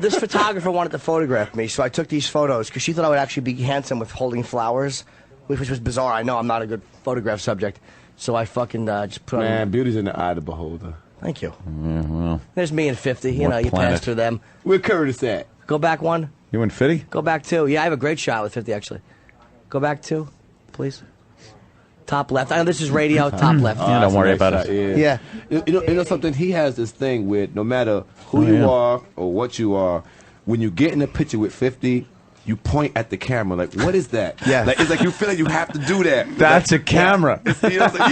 this photographer wanted to photograph me, so I took these photos because she thought I would actually be handsome with holding flowers, which was bizarre. I know I'm not a good photograph subject, so I fucking just put Man, on. beauty's in the eye of the beholder. Thank you. well, There's me and 50. You What know, you planet? pass through them. Where Curtis at? Go back one. you and Fitty? Go back two. Yeah, I have a great shot with 50 actually. Go back two, please. Top left. I know this is radio. Top left. Yeah, don't worry about it. it. Yeah. You know something? He has this thing with no matter who you yeah. are or what you are, when you get in a picture with 50, you point at the camera. Like, what is that? Yeah. Like, it's like you feel like you have to do that. That's a camera. You know, it's like,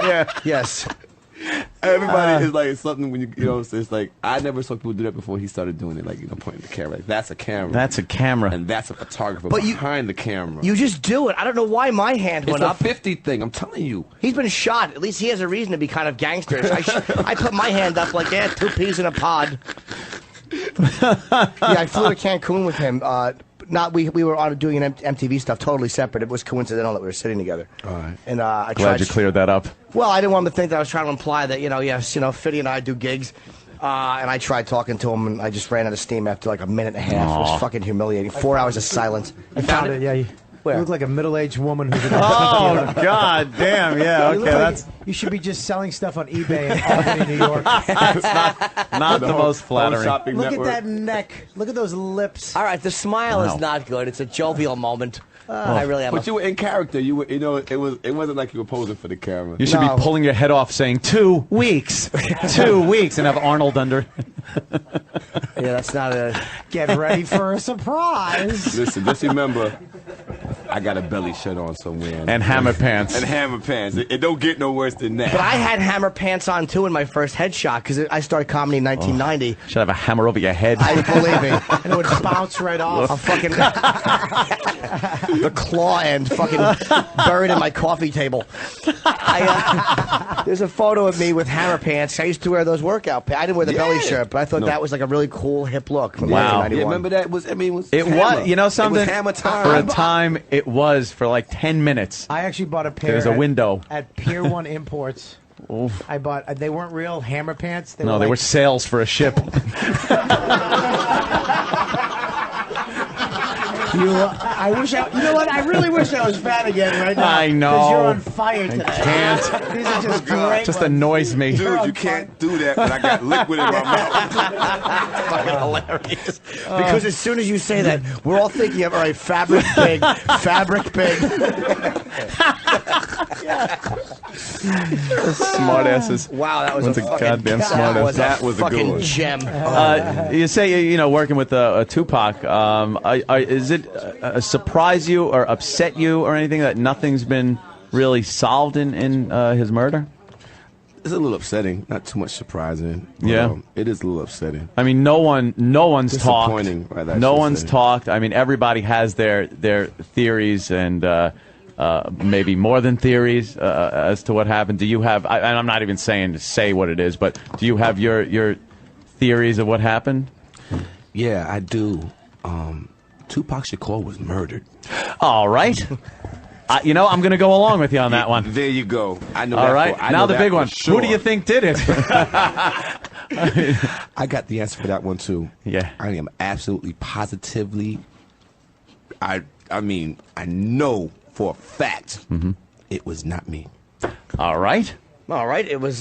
yeah. Yes. Everybody is like, it's something when you know, so it's like, I never saw people do that before he started doing it. Like, pointing the camera. Like, that's a camera. That's a camera. And that's a photographer But you- behind the camera. You just do it. I don't know why my hand it's went a up. 50 thing. I'm telling you. He's been shot. At least he has a reason to be kind of gangsterish. I put my hand up like, yeah, two peas in a pod. Yeah, I flew to Cancun with him. We were on doing an MTV stuff, totally separate. It was coincidental that we were sitting together. All right. And I Glad tried. you cleared that up. Well, I didn't want him to think that I was trying to imply that yes, Fitty and I do gigs. And I tried talking to him, and I just ran out of steam after like a minute and a half. It was fucking humiliating. 4 hours of silence. You Found it. Yeah. You Where? look like a middle-aged woman who's. Oh, God damn. Yeah, You okay. look like That's you should be just selling stuff on eBay in Albany, New York. not the most flattering. Shopping Look network. at that neck. Look at those lips. All right, the smile Wow. is not good. It's a jovial moment. I really am. But you were in character. You were, it wasn't like you were posing for the camera. You should No. be pulling your head off saying 2 weeks. 2 weeks and have Arnold under. Yeah, that's not a. Get ready for a surprise. Listen, just remember, I got a belly shirt on somewhere. And hammer pants. And hammer pants. It don't get no worse than that. But I had hammer pants on too in my first headshot because I started comedy in 1990. Should have a hammer over your head. I believe me. And it would bounce right off. A fucking the claw end fucking buried in my coffee table. There's a photo of me with hammer pants. I used to wear those workout pants. I didn't wear the belly shirt, but I thought that was like a really cool hip look. From Wow. 1991. Yeah, remember that? It was, you know something? It was hammer time. For a time, it was for like 10 minutes. I actually bought a pair. There's a window. At Pier 1 Imports. Oof. I bought. They weren't real hammer pants. They were sales for a ship. I wish. You know what? I really wish I was fat again right now. I know. Because you're on fire today. I can't. These are just God. great. Just ones. annoys me. Dude, you can't do that when I got liquid in my mouth. Fucking hilarious. Because as soon as you say that, we're all thinking of, all right, fabric big, fabric big. Smartasses. Wow, that was One's a a fucking goddamn that smartass. was That a was a good fucking one. gem. You say, you know, working with Tupac. Is it surprise you or upset you or anything that nothing's been really solved in his murder? It's a little upsetting, not too much surprising. But, Yeah. it is a little upsetting. I mean, no one's talked. Disappointing, right, I No should one's say. talked. I mean, everybody has their theories and maybe more than theories as to what happened. Do you have? And I'm not even saying to say what it is, but do you have your theories of what happened? Yeah, I do. Tupac Shakur was murdered. All right. You know, I'm going to go along with you on that one. There you go. I know. All that right. for- I Now know the that big for one. Sure. Who do you think did it? I got the answer for that one too. Yeah. I am absolutely positively. I mean, I know for a fact it was not me. All right. All right, it was.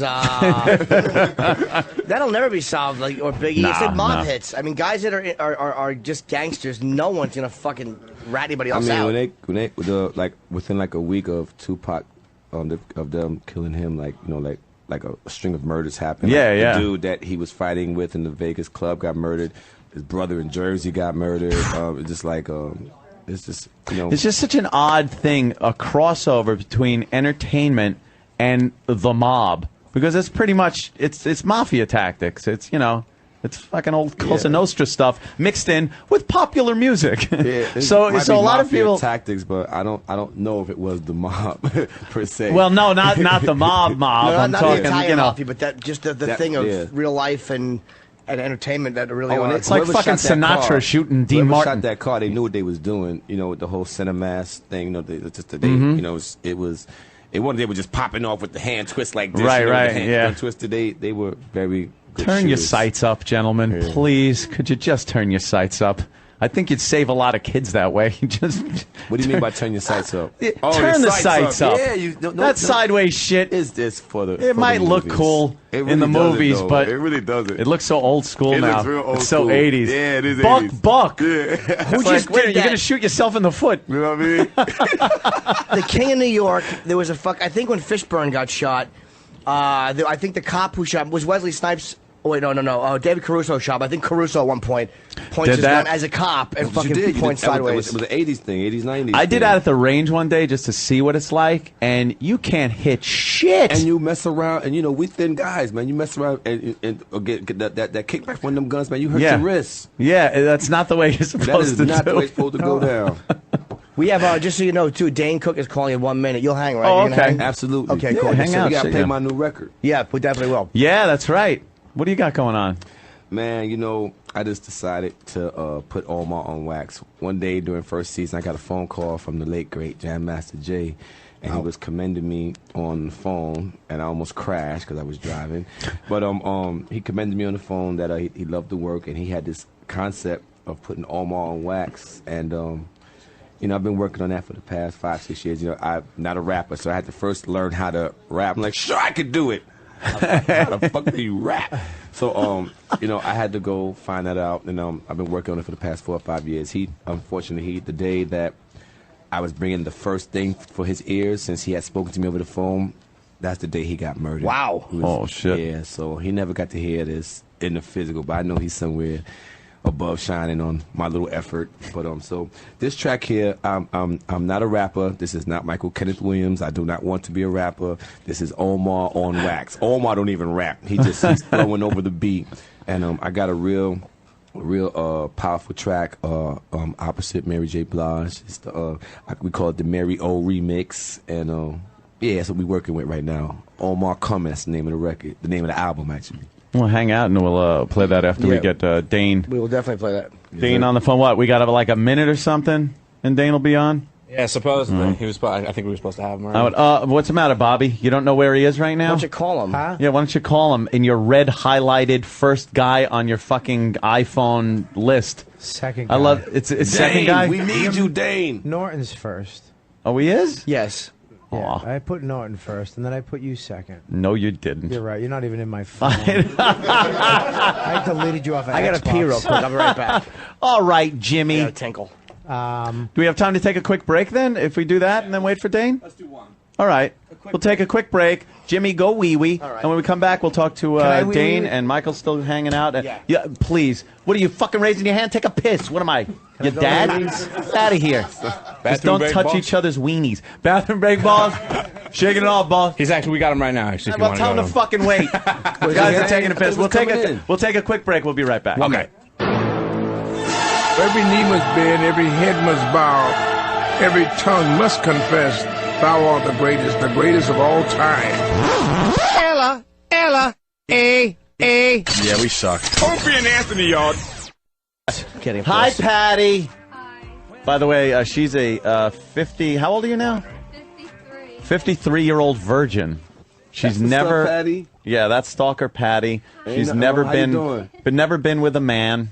That'll never be solved. Like or Biggie, Nah, it's like mob nah. hits. I mean, guys that are just gangsters. No one's gonna fucking rat anybody I else mean, out. when they like within like a week of Tupac, of them killing him, like you know, like a string of murders happened. Yeah, like, yeah. The dude that he was fighting with in the Vegas club got murdered. His brother in Jersey got murdered. It's just like it's just you know. It's just such an odd thing, a crossover between entertainment and the mob, because it's pretty much it's mafia tactics. It's it's fucking old Cosa Nostra stuff mixed in with popular music. Yeah, so it might a be lot of mafia people. tactics, but I don't know if it was the mob per se. Well, no, not the mob. no, I'm not talking, the Italian you know, mafia, but that just the thing of yeah. real life and entertainment that really Oh, and are. it's like whoever fucking shot that Sinatra car- shooting Dean whoever Martin. shot that car, they knew what they was doing. You know, with the whole Cinemass thing. You know, they Mm-hmm. you know, it was. It wasn't they were just popping off with the hand twist like this. Right, you know, right, the hand yeah. twisted. They were very good Turn your shooters. sights up, gentlemen, Yeah. please. Could you just turn your sights up? I think you'd save a lot of kids that way. Just What do you mean by turn your sights up? Yeah, Oh, turn your the sights up. Yeah, that sideways shit. is this for the. It for might the look movies. cool It in really the doesn't, movies, though. but it really doesn't. It looks so old school It now. looks real old It's so school. 80s. Yeah, it is Buck, 80s. Buck. Yeah. Who just just wait, did you're that? gonna shoot yourself in the foot. You know what I mean? The King of New York. There was I think when Fishburne got shot, I think the cop who shot was Wesley Snipes. Oh, wait, no. David Caruso shot. I think Caruso at one point points Did his that? gun as a cop and You fucking did. points That sideways. It was an 80s thing, 80s, 90s. I did thing. that at the range one day just to see what it's like, and you can't hit shit. And you mess around, and you know we thin guys, man. You mess around and or get that kickback from them guns, man. You hurt Yeah. your wrists. Yeah, that's not the way you're That supposed is to not do. the way it's supposed to go down. We have just so you know too. Dane Cook is calling in 1 minute. You'll hang, right? Oh, You're gonna okay. hang? Absolutely. Okay, Yeah, cool. hang so out, we gotta shit, play yeah. my new record, Yeah, we definitely will. Yeah, that's right. What do you got going on? man. You know, I just decided to put Omar on wax. One day during first season, I got a phone call from the late great Jam Master Jay. And he was commending me on the phone, and I almost crashed because I was driving. But he commended me on the phone that he loved the work, and he had this concept of putting Omar on wax. And you know, I've been working on that for the past 5-6 years. You know, I'm not a rapper, so I had to first learn how to rap. I'm like, sure, I could do it. How the fuck do you rap? So you know, I had to go find that out, and I've been working on it for the past 4 or 5 years. Unfortunately, the day that I was bringing the first thing for his ears, since he had spoken to me over the phone, that's the day he got murdered. Wow. Oh, shit. Yeah, so he never got to hear this in the physical, but I know he's somewhere above shining on my little effort. But so this track here, I'm not a rapper. This is not Michael Kenneth Williams. I do not want to be a rapper. This is Omar on wax. Omar don't even rap. He's throwing over the beat. And I got a real powerful track opposite Mary J. Blige. It's we call it the Mary O remix. And yeah, that's what we're working with right now. Omar Coming, that's the name of the record, the name of the album actually. We'll hang out and we'll play that after we get Dane. We will definitely play that. Dane on the phone. What? We got like a minute or something, and Dane will be on. Yeah, supposedly. He was. I think we were supposed to have him. Right? What's the matter, Bobby? You don't know where he is right now? Why don't you call him? Huh? Yeah, why don't you call him in your red highlighted first guy on your fucking iPhone list? Second guy. I love it's Dane, second guy. we need you, Dane. Norton's first. Oh, he is? Yes. Yeah, Aw. I put Norton first, and then I put you second. No, you didn't. You're right. You're not even in my phone. I deleted you off of I got to pee real quick. I'll be right back. All right, Jimmy. Yeah, tinkle. Do we have time to take a quick break then? If we do that and then wait for Dane? Let's do one. All right. We'll take a quick break. Jimmy, go wee-wee. All right. And when we come back, we'll talk to Can I wee-wee? Dane, and Michael's still hanging out. Yeah. Please. What are you, fucking raising your hand? Take a piss. What am I? Your go dad? wee-wee? Get out of here. Just don't break touch balls? each other's weenies. Bathroom break balls? Shaking it off, boss. He's actually. We got him right now. Actually, if you Well, want tell him to go. fucking wait. Guys are taking a piss. We'll take a quick break. We'll be right back. Okay. Every knee must bend, every head must bow, every tongue must confess, thou art the greatest of all time. Ella, A. Yeah, we suck. Opie and Anthony, y'all. Kidding. of Hi, course. Patty. Hi. By the way, she's a 50. How old are you now? 53. 53-year-old virgin. She's never. What's up, Patty? Yeah, that's stalker Patty. She's nothing never wrong. How you been, doing? never been with a man.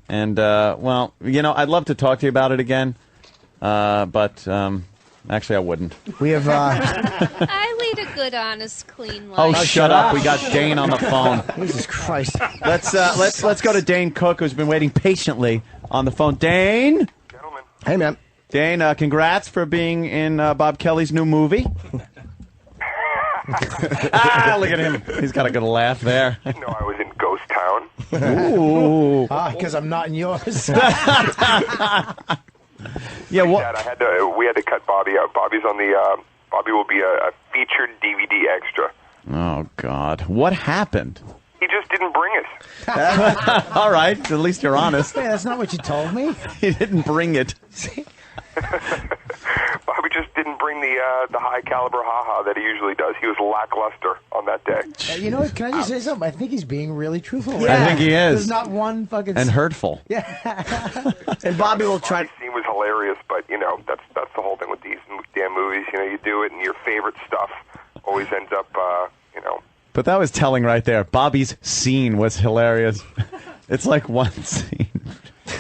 And well, I'd love to talk to you about it again, but actually, I wouldn't. We have. I lead a good, honest, clean life. Oh, shut up! We got Dane on the phone. Jesus Christ. Let's go to Dane Cook, who's been waiting patiently on the phone. Dane, Hey, man. Dane, congrats for being in Bob Kelly's new movie. Look at him. He's got a good laugh there. No, I was in Ghost Town. Ooh. Because I'm not in yours. Yeah, what? Dad, we had to cut Bobby out. Bobby's on the. Bobby will be a featured DVD extra. Oh, God. What happened? He just didn't bring it. All right. At least you're honest. Hey, that's not what you told me. He didn't bring it. Bobby just didn't bring the high caliber haha that he usually does. He was lackluster on that day. You know what? Can I just say something? I think he's being really truthful. I think he is. There's not one fucking. And hurtful. And Bobby will try. The scene was hilarious, but that's the whole thing with these damn movies. You do it, and your favorite stuff always ends up, But that was telling right there. Bobby's scene was hilarious. It's like one scene.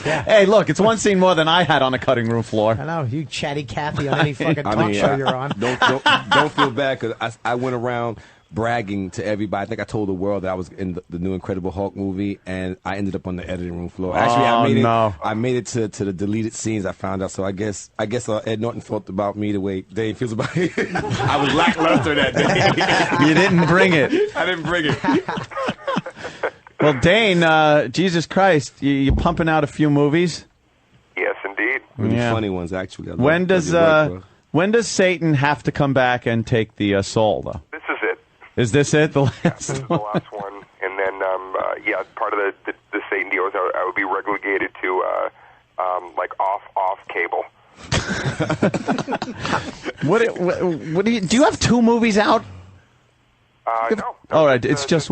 Yeah. Hey, look, it's one scene more than I had on the cutting room floor. I know, you chatty Cathy on any fucking I talk mean, show you're on. Don't feel bad because I went around bragging to everybody. I think I told the world that I was in the new Incredible Hulk movie, and I ended up on the editing room floor. Actually, I made it to the deleted scenes. I found out. So I guess Ed Norton felt about me the way Dave feels about it. I was lackluster that day. You didn't bring it. I didn't bring it. Well, Dane, Jesus Christ, you're pumping out a few movies. yes, indeed. Really Yeah. funny ones, actually. I When love does your work, bro. when does Satan have to come back and take the soul, though? This is it. Is this it? The This last is the one? last one, and then part of the Satan deal is I would be relegated to like off cable. What do you have two movies out? No. All right, it's just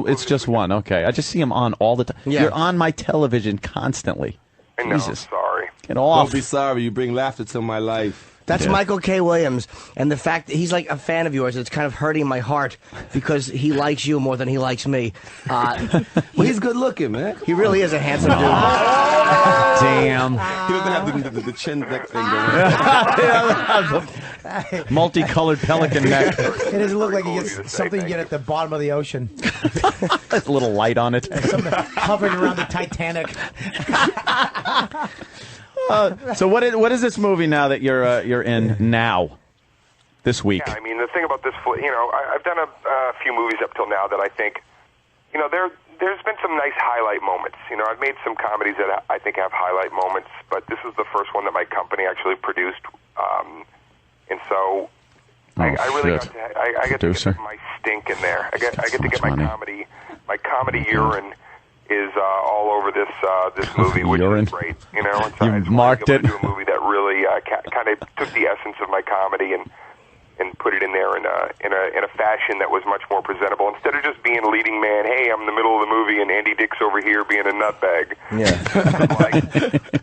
one. Okay, I just see him on all the time. Yeah. You're on my television constantly. I know, Jesus, sorry. get off. Don't be sorry. You bring laughter to my life. That's Yeah. Michael K. Williams, and the fact that he's like a fan of yours, it's kind of hurting my heart because he likes you more than he likes me. Well, he's good looking, man. He really is a handsome dude. Damn. He doesn't have the chin neck thing going. Multicolored pelican neck. It doesn't look like he Cool of you to gets say something you thank get you. at the bottom of the ocean. There's a little light on it. Hovering around the Titanic. So what is this movie now that you're in now? This week. Yeah, I mean, the thing about this, I've done a few movies up till now that I think, they're there's been some nice highlight moments. I've made some comedies that I think have highlight moments, but this is the first one that my company actually produced, and so I really got to, I get to get my stink in there. I get to get my comedy urine is all over this movie, which is great. And so you marked it. To do a movie that really kind of took the essence of my comedy and put it in there in a fashion that was much more presentable. Instead of just being a leading man, hey, I'm in the middle of the movie and Andy Dick's over here being a nutbag. Yeah.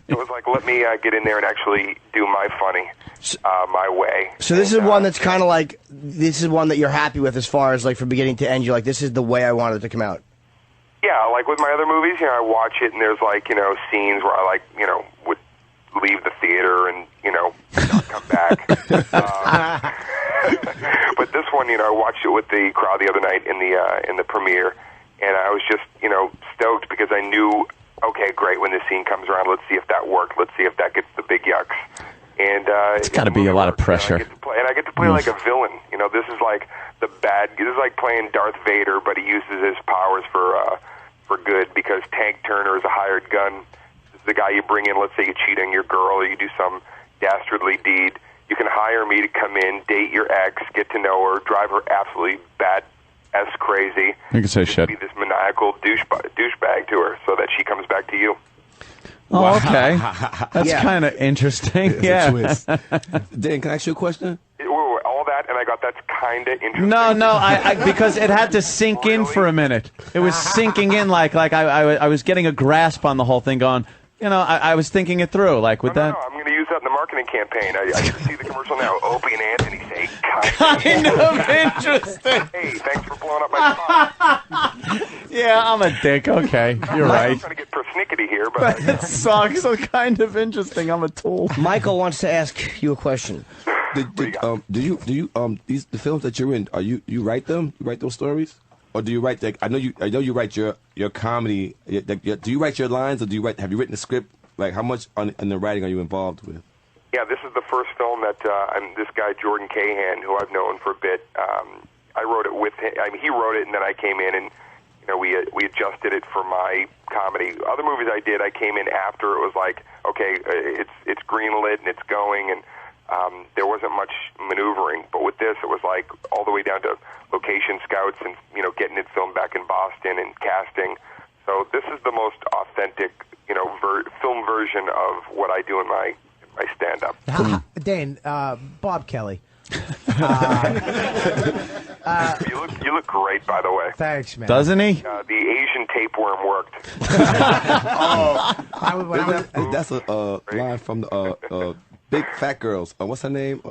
It was like, let me get in there and actually do my funny my way. So this is one that's kind of like, this is one that you're happy with as far as like from beginning to end. You're like, this is the way I wanted it to come out. Yeah, like with my other movies, I watch it and there's like, scenes where I would leave the theater and, not come back. But this one, I watched it with the crowd the other night in the premiere, and I was just, stoked because I knew, okay, great, when this scene comes around, let's see if that worked. Let's see if that gets the big yucks. And it's got to be a lot of pressure. I get to play like a villain. This is like this is like playing Darth Vader, but he uses his powers for good because Tank Turner is a hired gun. This is the guy you bring in. Let's say you cheat on your girl or you do some dastardly deed. You can hire me to come in, date your ex, get to know her, drive her absolutely bat-ass crazy. You can say shit. Be this maniacal douchebag to her so that she comes back to you. Oh, wow. Okay. That's kind of interesting. Yeah. Dan, can I ask you a question? All that, and I got that's kind of interesting. No, because it had to sink in for a minute. It was sinking in like I was getting a grasp on the whole thing going, I was thinking it through. Like with that. No, I'm going to use that in the marketing campaign. I get to see the commercial now. Opie and Anthony say kind of interesting. Hey, thanks for blowing up my spot. Yeah, I'm a dick. Okay, you're right. I'm trying to get persnickety here, but it sucks. So kind of interesting. I'm a tool. Michael wants to ask you a question. Do you the films that you're in, you write them? You write those stories? Or do you write I know you write your comedy. Do you write your lines, or have you written a script? Like, how much in the writing are you involved with? Yeah, this is the first film that this guy Jordan Cahan, who I've known for a bit. I wrote it with him. I mean, he wrote it, and then I came in and we adjusted it for my comedy. Other movies I did, I came in after it was like, okay, it's greenlit and it's going, and there wasn't much maneuvering. But with this, it was like all the way down to location scouts and getting it filmed back in Boston and casting. So this is the most authentic film version of what I do in my stand-up. Dane, Bob Kelly. You look great, by the way. Thanks, man. Doesn't he? The Asian tapeworm worked. That's a line from the Big Fat Girls. What's her name?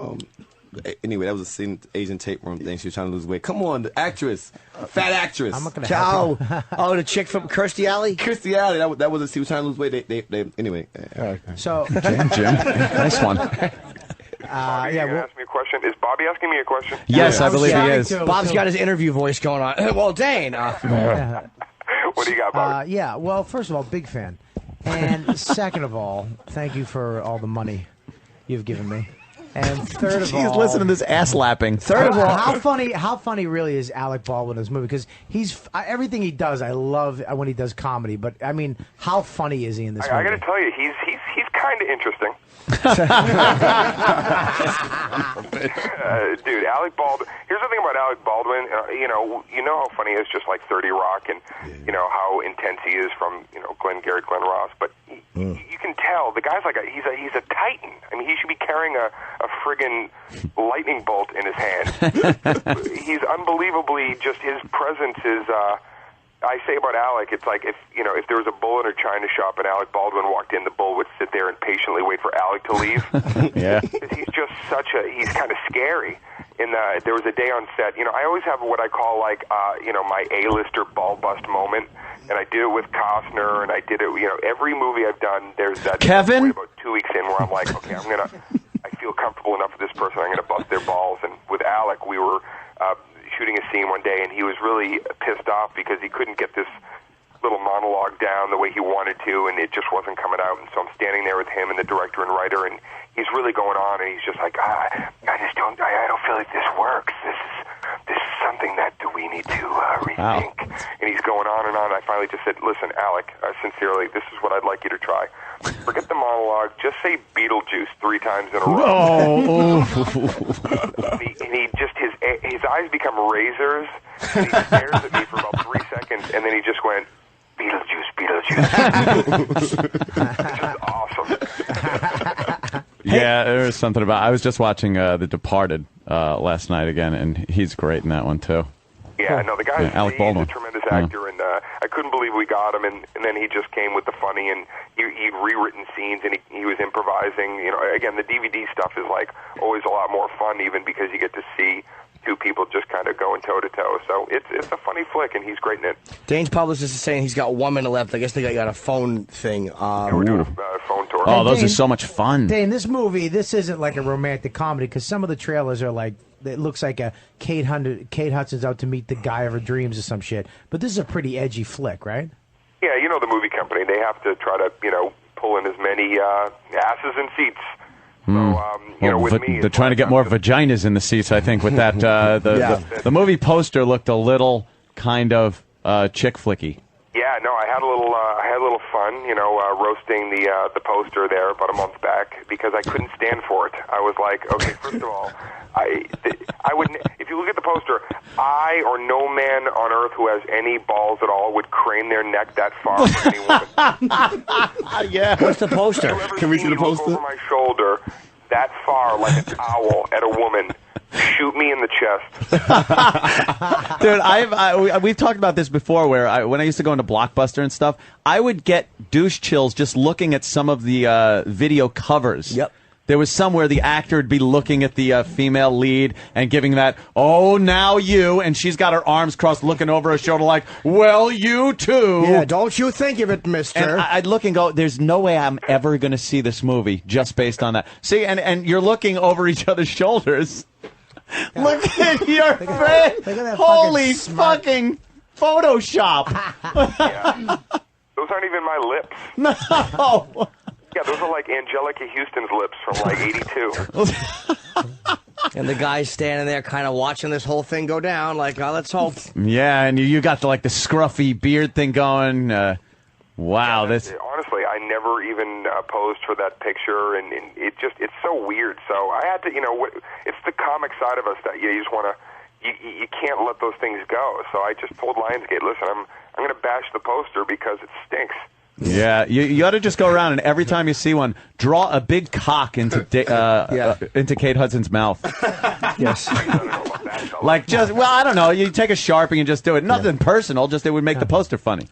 Anyway, that was a scene, Asian tapeworm thing. She was trying to lose weight. Come on, the actress, fat actress. I'm not gonna help you. Oh, the chick from Kirstie Alley. Kirstie Alley. That was she was trying to lose weight. They anyway. Okay. So Jim, nice one. Bobby, you ask me a question. Is Bobby asking me a question? Yes, I believe he is. Bob's got his interview voice going on. Well, Dane. What do you got, Bobby? Yeah. Well, first of all, big fan, and second of all, thank you for all the money you've given me. And third of all, listen to this ass lapping. Third of all, how funny really is Alec Baldwin in this movie? Because he's everything he does, I love when he does comedy. But I mean, how funny is he in this movie? I got to tell you, he's kind of interesting. Dude, Alec Baldwin. Here's the thing about Alec Baldwin. You know how funny he is, just like 30 Rock, and you know how intense he is from Glenn Ross. But you can tell the guy's like he's a titan. I mean, he should be carrying a friggin' lightning bolt in his hand. He's unbelievably just his presence is. I say about Alec, it's like if there was a bull in a china shop and Alec Baldwin walked in, the bull would sit there and patiently wait for Alec to leave. Yeah, he's just he's kind of scary. There was a day on set. I always have what I call like my A-lister ball bust moment, and I did it with Costner, and I did it. Every movie I've done, there's that Kevin about 2 weeks in where I'm like, okay, I feel comfortable enough with this person, I'm gonna bust their balls. And with Alec, we were shooting a scene one day, and he was really pissed off because he couldn't get this little monologue down the way he wanted to, and it just wasn't coming out. And so I'm standing there with him and the director and writer, and he's really going on, and he's just like, I don't feel like this works. This is something that we need to rethink. And he's going on and on. I finally just said, listen, Alec, sincerely, this is what I'd like you to try. Forget the monologue. Just say Beetlejuice 3 times in a row. And he just, his eyes become razors, and he stares at me for about 3 seconds, and then he just went, Beetlejuice, which is awesome. Yeah, there was something about. I was just watching The Departed last night again, and he's great in that one too. Yeah, no, the guy's Alec Baldwin. a tremendous actor, and I couldn't believe we got him. And then he just came with the funny, and he'd rewritten scenes, and he was improvising. You know, again, the DVD stuff is like always a lot more fun, even because you get to see 2 people just kind of going toe to toe. So it's a funny flick, and he's great in it. Dane's publicist is saying he's got 1 minute left. I guess they got a phone thing. Yeah, we're doing a phone tour. Oh, those are so much fun. Dane, this movie, this isn't like a romantic comedy because some of the trailers are like, it looks like a Kate Hudson's out to meet the guy of her dreams or some shit. But this is a pretty edgy flick, right? Yeah, you know the movie company. They have to try to, pull in as many asses in seats. So, with me... They're trying to get more vaginas in the seats, I think, with that. The movie poster looked a little kind of chick flicky. Yeah, no, I had a little fun, roasting the poster there about a month back because I couldn't stand for it. I was like, okay, first of all, I wouldn't. If you look at the poster, I or no man on earth who has any balls at all would crane their neck that far for any woman. Yeah. What's the poster? Can we see the poster? Look over my shoulder that far, like an owl at a woman. Shoot me in the chest. Dude, we've talked about this before where when I used to go into Blockbuster and stuff, I would get douche chills just looking at some of the video covers. Yep. There was some where the actor would be looking at the female lead and giving that, oh, now you, and she's got her arms crossed looking over her shoulder like, well, you too. Yeah, don't you think of it, mister. And I'd look and go, there's no way I'm ever going to see this movie just based on that. See, and you're looking over each other's shoulders. Look at your face! Holy fucking Photoshop! Yeah. Those aren't even my lips. No! Yeah, those are like Angelica Houston's lips from like '82. And the guy's standing there kind of watching this whole thing go down like, oh, let's hope. Yeah, and you got the scruffy beard thing going. Wow, this... Honestly, I never even posed for that picture, and it's so weird. So I had to, it's the comic side of us that you just want to, you can't let those things go. So I just told Lionsgate, listen, I'm going to bash the poster because it stinks. Yeah, you ought to just go around and every time you see one, draw a big cock into Kate Hudson's mouth. Yes. Like just, well, I don't know. You take a Sharpie and just do it. Nothing personal. Just it would make the poster funny.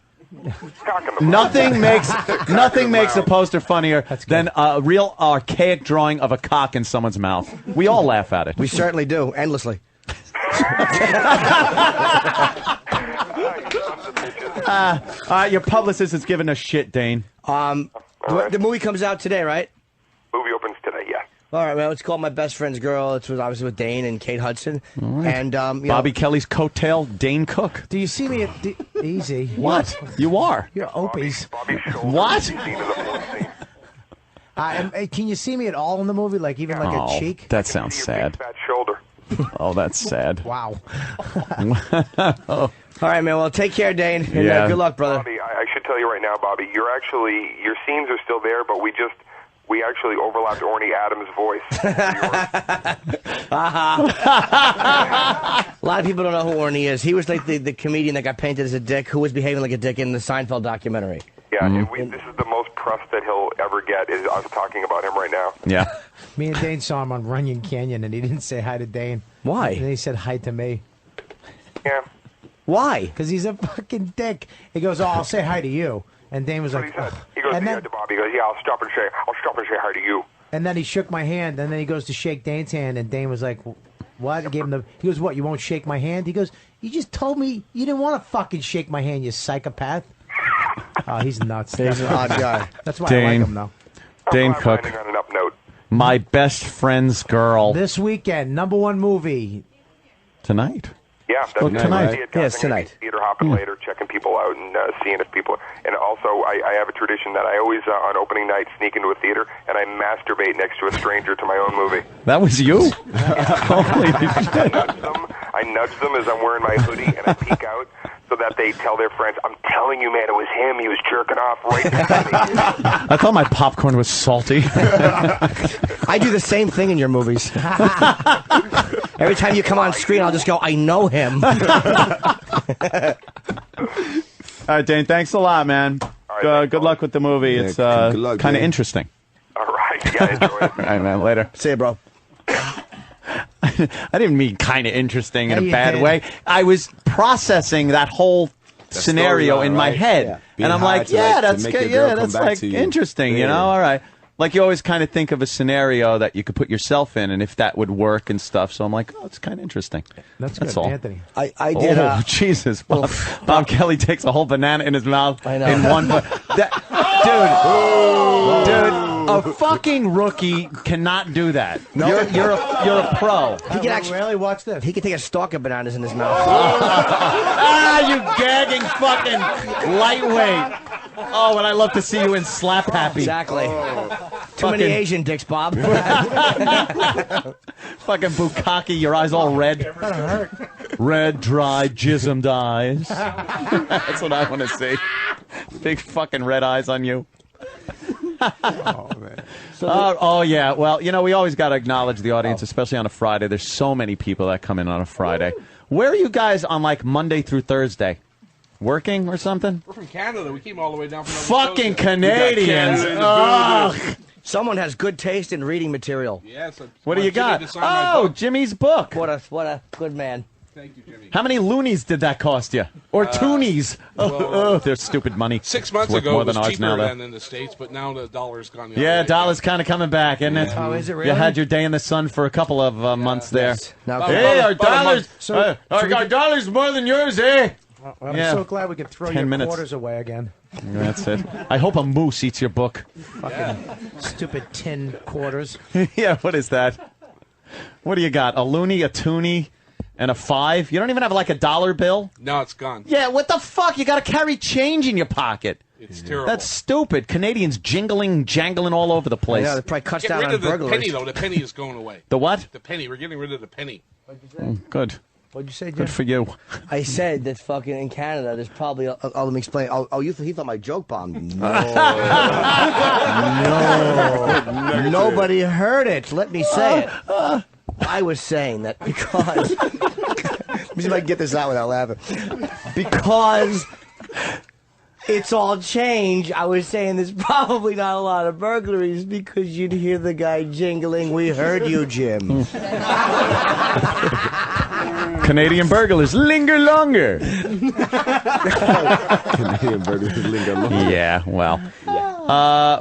Nothing makes the poster funnier than a real archaic drawing of a cock in someone's mouth. We all laugh at it. We certainly do, endlessly. Your publicist is giving us shit, Dane. The movie comes out today, right? Movie opens today, yeah. All right, well, it's called My Best Friend's Girl. It was obviously with Dane and Kate Hudson. Right. And Bobby Kelly's coattail, Dane Cook. Do you see me at Easy? What? You are. You're Opie's. What? Can you see me at all in the movie? Like even like a cheek? That sounds sad. Fat shoulder. Oh, that's sad. Wow. All right, man. Well, take care, Dane. And good luck, brother. Bobby, I should tell you right now, Bobby, your scenes are still there, but we actually overlapped Orny Adams' voice. A lot of people don't know who Orny is. He was like the comedian that got painted as a dick who was behaving like a dick in the Seinfeld documentary. Yeah, and this is the most press that he'll ever get is us talking about him right now. Yeah. Me and Dane saw him on Runyon Canyon, and he didn't say hi to Dane. Why? And he said hi to me. Yeah. Why? Because he's a fucking dick. He goes, oh, I'll say hi to you. And Dane was like, oh. He goes to Bobby. He goes, yeah, I'll stop and say hi to you. And then he shook my hand, and then he goes to shake Dane's hand, and Dane was like, what? He goes, what, you won't shake my hand? He goes, you just told me you didn't want to fucking shake my hand, you psychopath. Oh, he's nuts. He's an odd guy. That's why I like him, though. Dane Cook. On an up note. My Best Friend's Girl. This weekend, #1 movie. Tonight. Yeah, that's tonight. Right? Yes, tonight. Theater hopping later, checking people out and seeing if people. And also, I have a tradition that I always on opening night sneak into a theater and I masturbate next to a stranger to my own movie. That was you. Holy shit! I nudge them as I'm wearing my hoodie, and I peek out so that they tell their friends, I'm telling you, man, it was him. He was jerking off right next to me. I thought my popcorn was salty. I do the same thing in your movies. Every time you come on screen, I'll just go, I know him. All right, Dane, thanks a lot, man. Right, good luck with the movie. Yeah, It's good luck, kind of Dane. interesting. All right, yeah, enjoy it. All right, man, later. See you, bro. I didn't mean kind of interesting in Yeah, a you bad did. way. I was processing that whole scenario in my right? head, Yeah. and I'm Being like, high to, yeah, like, to that's make good. your girl Yeah, come that's back like to you. interesting. You Yeah. know, all right. Like you always kind of think of a scenario that you could put yourself in, and if that would work and stuff. So I'm like, oh, it's kind of interesting. That's good, all. Anthony. I did. Oh, Jesus. Bob Kelly takes a whole banana in his mouth I know. in one. Dude, a fucking rookie cannot do that. No. You're a pro. He can actually. Really, watch this. He can take a stalk of bananas in his mouth. You gagging fucking lightweight. Oh, and I love to see you in Slap Happy. Exactly. Too many Fucking- Asian dicks, Bob. Fucking bukkake, your eyes all red. Red, dry, jismed eyes. That's what I want to see. Big fucking red eyes on you. Oh, man. Oh, yeah. Well, you know, we always got to acknowledge the audience, especially on a Friday. There's so many people that come in on a Friday. Where are you guys on, like, Monday through Thursday? Working or something? We're from Canada. We came all the way down from Nova Fucking Scotia. Canadians. Canada in the Ugh. Someone has good taste in reading material. Yes. What do you got? Oh, Jimmy's book. What a good man. Thank you, Jimmy. How many loonies did that cost you? Or toonies? well, They're stupid money. 6 months It's worth ago, more it was than ours cheaper now, though. than in the States, but now the dollar's gone the other Yeah, way. dollar's kind of coming back, isn't it? Oh, is it really? You had your day in the sun for a couple of months there. Now, Hey, our About a dollars, month. our dollars more than yours, eh? I'm Yeah. so glad we could throw 10 your minutes. quarters away again. That's it. I hope a moose eats your book. Stupid tin quarters. Yeah, what is that? What do you got? A loony, a toonie, and a 5? You don't even have like a dollar bill? Now it's gone. Yeah, what the fuck? You got to carry change in your pocket. It's terrible. That's stupid. Canadians jangling all over the place. yeah, they probably cuts Getting down rid on of the burglaries. penny, though. The penny is going away. The what? The penny. We're getting rid of the penny. Good. What'd you say, Jim? Good for you. I said that fucking in Canada, there's probably. Let me explain. He thought my joke bombed. No. No. Nobody heard it. Let me say it. I was saying that because. Let me see if I can get this out without laughing. Because. It's all change. I was saying there's probably not a lot of burglaries because you'd hear the guy jingling. We heard you, Jim. Canadian burglars linger longer. Canadian burgers linger long. Yeah, well.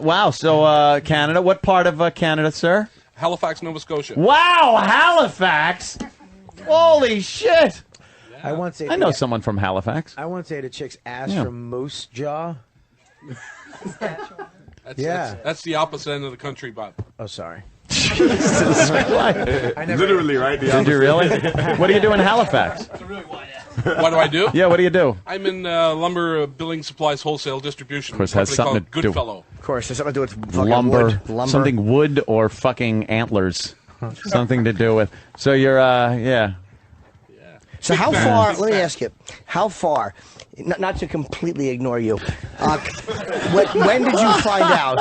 Wow, so Canada. What part of Canada, sir? Halifax, Nova Scotia. Wow, Halifax. Holy shit. I once ate I know the- someone from Halifax. I once ate a chick's ass Yeah. from moose jaw. That's the opposite end of the country, Bob. Oh, sorry. Jesus Christ. I never. Literally, right? Did you really? What do you do in Halifax? What do I do? Yeah, what do you do? I'm in lumber building supplies wholesale distribution. Of course, has company something called to do- Goodfellow. Of course, there's something to do with fucking Lumber. wood. Lumber. Something wood or fucking antlers. Something to do with. So you're, yeah. So how far? Let me ask you, how far? Not to completely ignore you. When did you find out?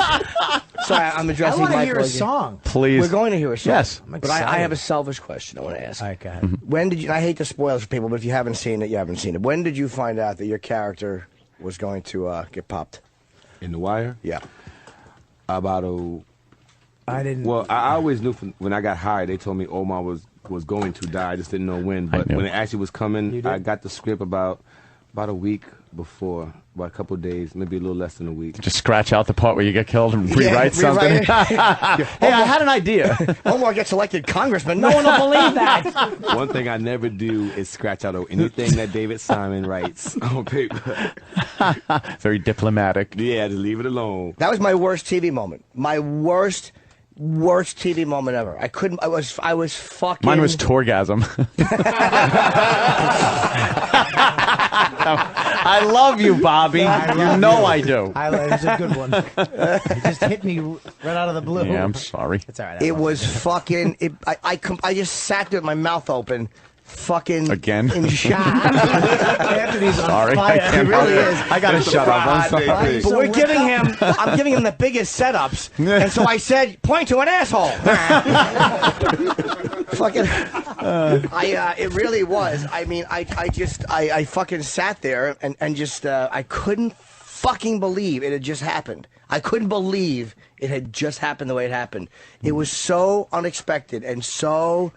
Sorry, I'm I addressing want to Michael hear a again. song. Please. We're going to hear a song. Yes. But I have a selfish question I want to ask. All right, go ahead. When did you? I hate to spoil it for people, but if you haven't seen it, you haven't seen it. When did you find out that your character was going to get popped? In The Wire? Yeah. About I didn't. Well, I always knew when I got hired, they told me Omar was going to die. I just didn't know when. But knew. when it actually was You coming, did? I got the script about a week before, about a couple of days, maybe a little less than a week. Just scratch out the part where you get killed and rewrite something. rewrite Hey, I had an idea. Omar gets elected congressman. No one will believe that. One thing I never do is scratch out anything that David Simon writes on paper. Very diplomatic. Yeah, just leave it alone. That was my worst TV moment. My worst TV moment ever. I couldn't. I was fucking. Mine was Torgasm. I love you, Bobby. You know I do. It was a good one. It just hit me right out of the blue. Yeah, I'm sorry. It's all right. It was fucking. I just sat there with my mouth open, fucking Again? in shock. Anthony's on Sorry, fire. It really is. I gotta shut up. I'm sorry. But we're giving him. I'm giving him the biggest setups, and so I said, "Point to an asshole." Fucking. It really was. I mean, I fucking sat there and just I couldn't fucking believe it had just happened. I couldn't believe it had just happened the way it happened. It was so unexpected and so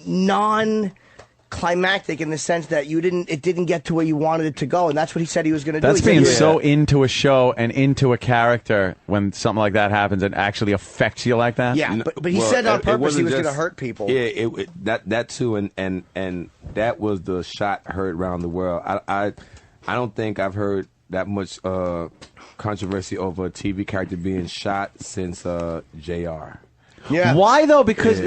non-climactic in the sense that it didn't get to where you wanted it to go, and that's what he said he was going to do. That's being so into a show and into a character when something like that happens and actually affects you like that. Yeah, but he said on purpose he was going to hurt people. Yeah, that too, and that was the shot heard around the world. I don't think I've heard that much controversy over a TV character being shot since JR. Yeah. Why though? Because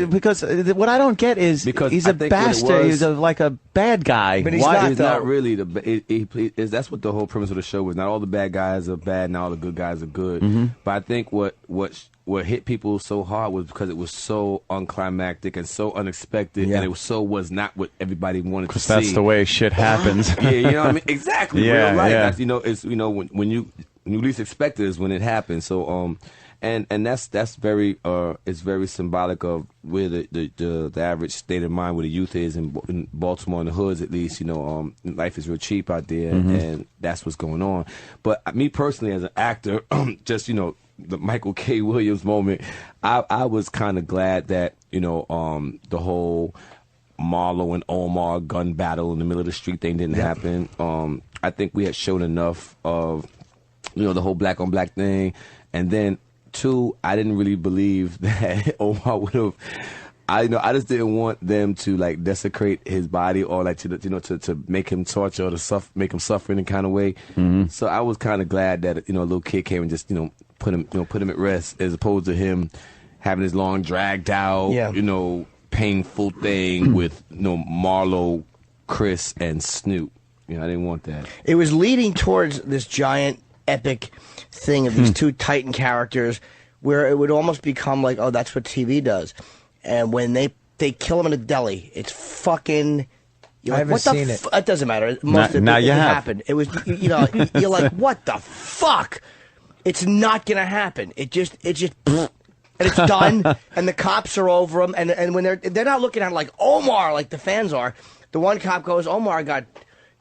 what I don't get is because he's a bastard. He's like a bad guy. But he's Why? not really that's what the whole premise of the show was. Not all the bad guys are bad, and all the good guys are good. Mm-hmm. But I think what hit people so hard was because it was so unclimactic and so unexpected, and it was not what everybody wanted to see. That's the way shit happens. Yeah, you know what I mean? Exactly. Yeah, real life. yeah. That's, it's when you least expect it is when it happens. So and that's very it's very symbolic of where the average state of mind where the youth is in Baltimore, in the hoods at least. Life is real cheap out there, and that's what's going on. But me personally, as an actor, just the Michael K. Williams moment, I was kind of glad that the whole Marlo and Omar gun battle in the middle of the street thing didn't happen. I think we had shown enough of the whole black on black thing, and then. Two, I didn't really believe that Omar would have. I just didn't want them to like desecrate his body or like to make him torture or to make him suffer in a kind of way. Mm-hmm. So I was kind of glad that a little kid came and just put him at rest as opposed to him having his long dragged out painful thing with Marlo, Chris, and Snoop. I didn't want that. It was leading towards this giant epic thing of these two Titan characters where it would almost become like, oh, that's what TV does. And when they kill him in a deli, it's fucking... I haven't seen it. It doesn't matter. Most of now it you have. happened. It was, you're like, what the fuck? It's not going to happen. It just... and it's done, and the cops are over them, and when they're not looking at it like Omar, like the fans are. The one cop goes, Omar got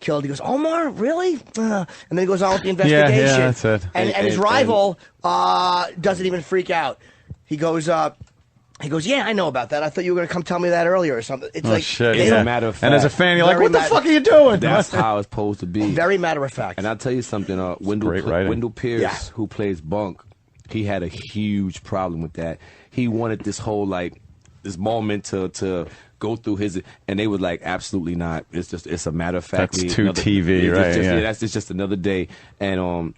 killed. He goes, Omar, really? And then he goes on with the investigation. Yeah, that's it. And his rival doesn't even freak out. He goes, yeah, I know about that. I thought you were going to come tell me that earlier or something. It's like, shit. It's a matter of fact. And as a fan, you're like, what the fuck are you doing? That's how it's supposed to be. Very matter of fact. And I'll tell you something, Wendell Pierce, who plays Bunk, he had a huge problem with that. He wanted this whole, this moment to go through his, and they were like, absolutely not. It's a matter of fact. That's too TV, right? That's just another day. And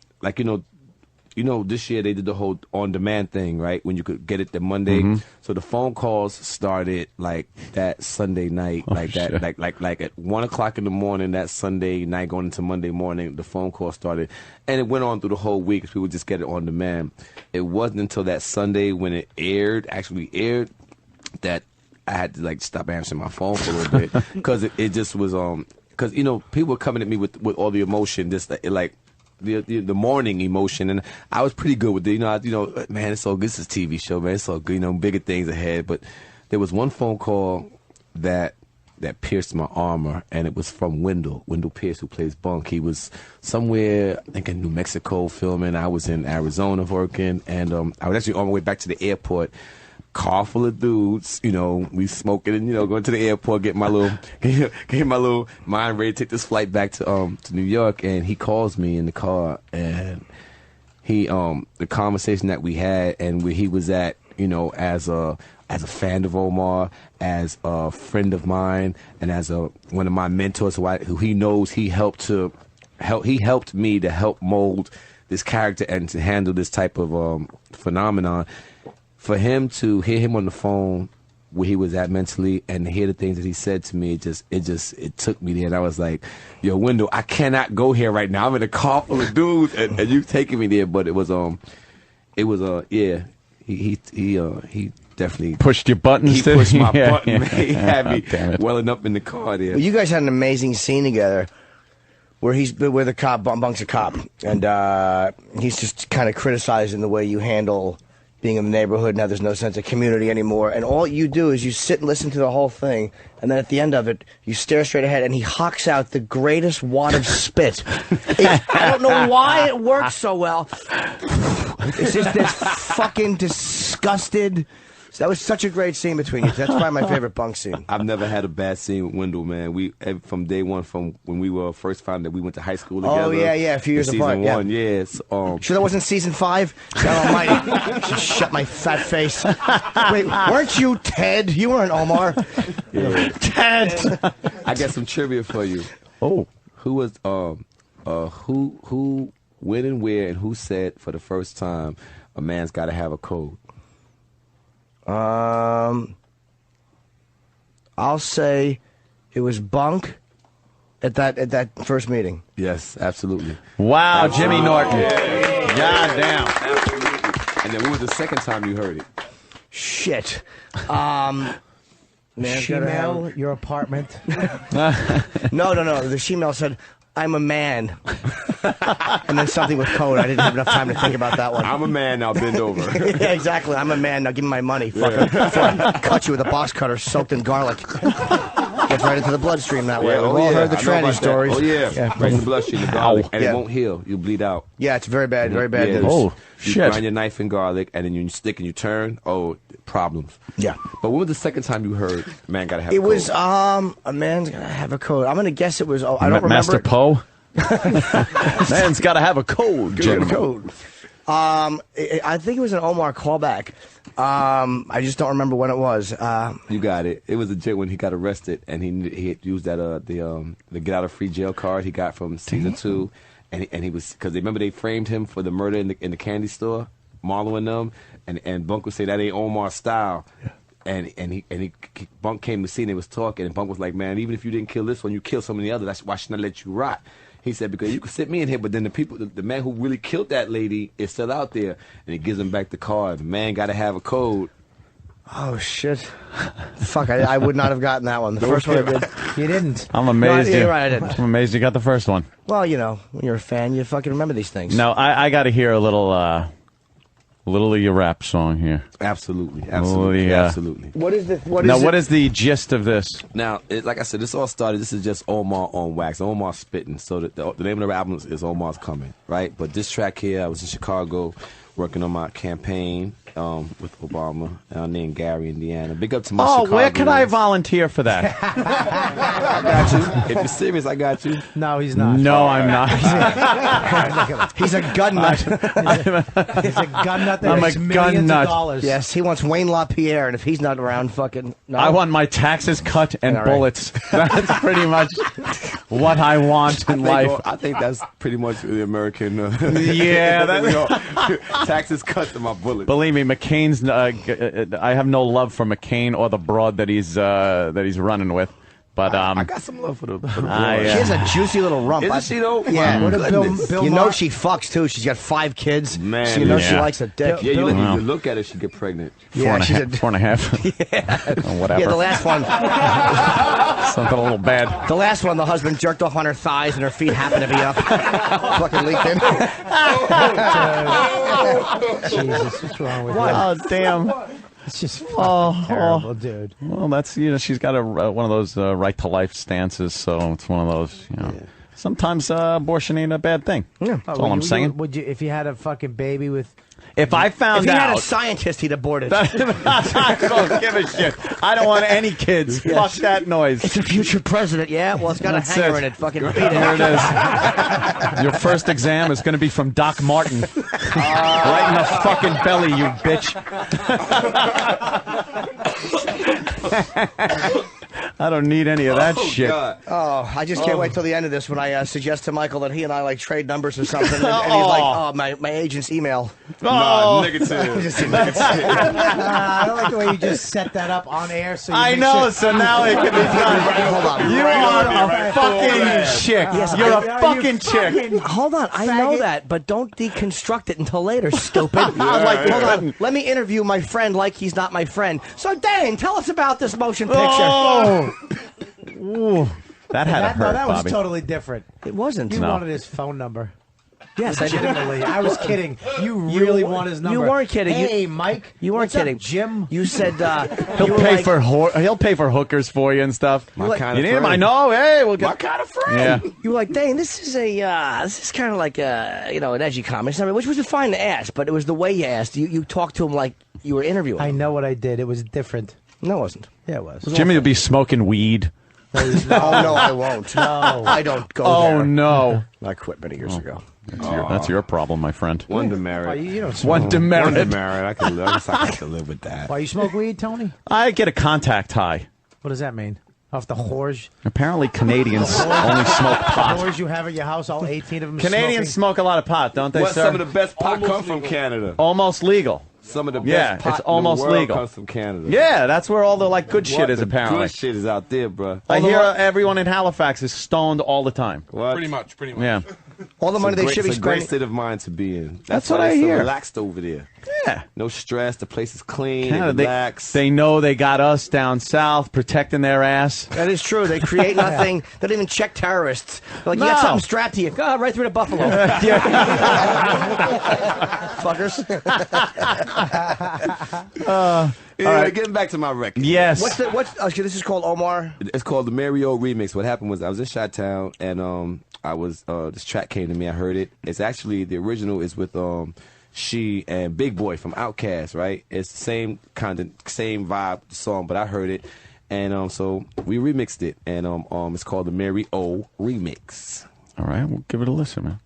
this year they did the whole on-demand thing, right? When you could get it the Monday. Mm-hmm. So the phone calls started like that Sunday night, like at 1 o'clock in the morning that Sunday night going into Monday morning. The phone call started, and it went on through the whole week. People just get it on demand. It wasn't until that Sunday when it actually aired, that I had to stop answering my phone for a little bit because it just was because people were coming at me with all the emotion, just the morning emotion, and I was pretty good with it. Man, it's so good. This is a TV show, man. It's so good. Bigger things ahead. But there was one phone call that pierced my armor, and it was from Wendell Pierce, who plays Bunk. He was somewhere, I think in New Mexico filming. I was in Arizona working, and I was actually on my way back to the airport. Car full of dudes, we smoking and going to the airport, getting my little mind ready to take this flight back to New York. And he calls me in the car, and he the conversation that we had and where he was at, as a fan of Omar, as a friend of mine, and as one of my mentors who he knows he helped me to help mold this character and to handle this type of phenomenon. For him to hear him on the phone where he was at mentally and hear the things that he said to me, it took me there. And I was like, yo, Wendell, I cannot go here right now. I'm in a car full of dudes and you taking me there. But it was he definitely pushed your buttons. He pushed my Yeah, button. yeah. Man. He had me Damn it. welling up in the car there. Well, you guys had an amazing scene together where the cop Bunk's a cop, and he's just kind of criticizing the way you handle being in the neighborhood. Now there's no sense of community anymore, and all you do is you sit and listen to the whole thing, and then at the end of it, you stare straight ahead, and he hawks out the greatest wad of spit. I don't know why it works so well. It's just this fucking disgusted. That was such a great scene between you. That's probably my favorite Bunk scene. I've never had a bad scene with Wendell, man. We from day one, from when we were first found that we went to high school together. Oh yeah, a few years apart. Season 1, yes. Sure that wasn't season 5? God almighty. Should shut my fat face. Wait, weren't you Ted? You weren't Omar. Yeah. Ted. I got some trivia for you. Oh, who was who when and where and who said for the first time a man's got to have a code? I'll say it was Bunk at that first meeting. Yes, absolutely. Wow, Absolutely. Jimmy Norton. Yeah. God damn. Absolutely. And then when was the second time you heard it? Shit. Man, Shemale, your apartment. No. The shemale said, "I'm a man," and then something with code. I didn't have enough time to think about that one. I'm a man, now bend over. Yeah, exactly. I'm a man, now give me my money. Fucker. Before I cut you with a box cutter soaked in garlic. Gets right into the bloodstream that way. Yeah, We've all heard the I know about tranny that. stories. Oh yeah, right in the bloodstream, the garlic, and Yeah. it won't heal. You'll bleed out. Yeah, it's very bad, very bad Yeah, news. Oh, you shit. grind your knife in garlic, and then you stick and you turn. Oh, problems. Yeah. But when was the second time you heard man gotta have? It a code? was a man's gotta have a code. I'm gonna guess it was. I don't remember. Master it. Poe. Man's got to have a code, Jim. Code. I think it was an Omar callback. I just don't remember when it was. You got it. It was a jit when he got arrested, and he had used that the get out of free jail card he got from season 2, and he was, because they remember they framed him for the murder in the candy store, Marlo and them, and Bunk would say that ain't Omar's style. And Bunk came to see and they was talking, and Bunk was like, man, even if you didn't kill this one, you killed some of the other. That's why shouldn't I let you rot? He said, because you could sit me in here, but then the man who really killed that lady is still out there. And he gives him back the card. The man got to have a code. Oh shit! Fuck! I would not have gotten that one. The first one I did. You didn't. I'm amazed. No, you're right, I didn't. I'm amazed you got the first one. Well, when you're a fan, you fucking remember these things. No, I got to hear a little of your rap song here. Absolutely. What is the? What is the gist of this? Now, like I said, this all started. This is just Omar on wax. Omar spitting. So the name of the album is Omar's Coming, right? But this track here, I was in Chicago working on my campaign with Obama. Named Gary, Indiana. Big up to my Chicago. Where can I volunteer for that? I got you. If you're serious, I got you. No, he's not. No, I'm not. He's a gun nut. He's a gun nut that I'm makes a gun millions nut. of dollars. Yes, he wants Wayne LaPierre, and if he's not around, fucking. No. I want my taxes cut and All right. bullets. That's pretty much what I want in life. I think that's pretty much the American. Yeah, taxes cut to my bullet. Believe me, McCain's. I have no love for McCain or the broad that he's running with. But I got some love for the broad. She has a juicy little rump. Isn't she though? Yeah. My What if goodness. Bill You Maher- know she fucks too. She's got 5 kids. Man, so you know she yeah. likes a dick. Yeah, you Wow. look at her, she get pregnant. Yeah, she's a. 4.5. Or whatever. Yeah, the last one. Something a little bad. The last one, the husband jerked off on her thighs and her feet happened to be up. Fucking leaked in. Jesus, what's wrong with Oh damn. It's just fucking terrible, dude. Well, that's she's got one of those right to life stances, so it's one of those. Sometimes abortion ain't a bad thing. Yeah. That's all I'm saying. Would you, if you had a fucking baby with? If I found If he had a out, scientist, he'd abort it. I don't give a shit. I don't want any kids. Fuck that noise. It's a future president, yeah? Well, it's got That's a hanger it. in it. Fucking beat There it. it is. Your first exam is going to be from Doc Martin. Right in the fucking belly, you bitch. I don't need any of that shit. God. Oh, I just can't wait till the end of this when I suggest to Michael that he and I like trade numbers or something, and he's like, "Oh, my agent's email." Nah, negative. I don't like the way you just set that up on air. So I know, so now it can be done. Hold on. You are a fucking chick. You're a fucking chick. Hold on, I know that, but don't deconstruct it until later, stupid. Hold on, let me interview my friend like he's not my friend. So, Dane, tell us about this motion picture. Oh. Ooh. That had to hurt, that was Bobby. totally different. It wasn't. You wanted his phone number. Yes, I did. Legitimately. I was kidding. You really want his number. You weren't kidding. Hey, Mike. You weren't what's up, kidding. Jim. You said he'll pay for hookers for you and stuff. My kind of You need him? friend. I know. Hey, we'll get My kind of friend. Yeah. You were like, Dane, this is kind of like an edgy comment, which was fine to ask, but it was the way you asked. You talked to him like you were interviewing him. I know what I did. It was different. No, it wasn't. Yeah, it was. Jimmy will be smoking weed. Oh, no, I won't. No. I don't go there. Oh, no. I quit many years ago. That's your problem, my friend. One demerit. You don't smoke. One demerit. One demerit. I can live with that. Why, you smoke weed, Tony? I get a contact high. What does that mean? Off the whores? Apparently Canadians only smoke pot. Whores you have at your house, all 18 of them Canadians smoke a lot of pot, don't they, What? sir? Some of the best pot come from Canada. Almost legal. Some of the Yeah, best pot it's almost in the world legal. comes from Canada. Yeah, that's where all the good shit is, The apparently. good shit is out there, bro. I hear everyone in Halifax is stoned all the time. What? Pretty much. Yeah. All the money they should be It's a great spending. state of mind to be in. That's why what I they're so hear. relaxed over there. Yeah. No stress. The place is clean. Canada, They relax. they know they got us down south protecting their ass. That is true. They create nothing. They don't even check terrorists. They're like, you got No. something strapped to you. Go right through the buffalo. Fuckers. Yeah, all right. getting back to my record. Yes. This is called Omar. It's called the Mario Remix. What happened was I was in Chi-Town and I was this track came to me. I heard it. It's actually the original is with She and Big Boy from Outkast, right? It's the same same vibe song, but I heard it and so we remixed it and it's called the Mary O Remix. All right, we'll give it a listen, man.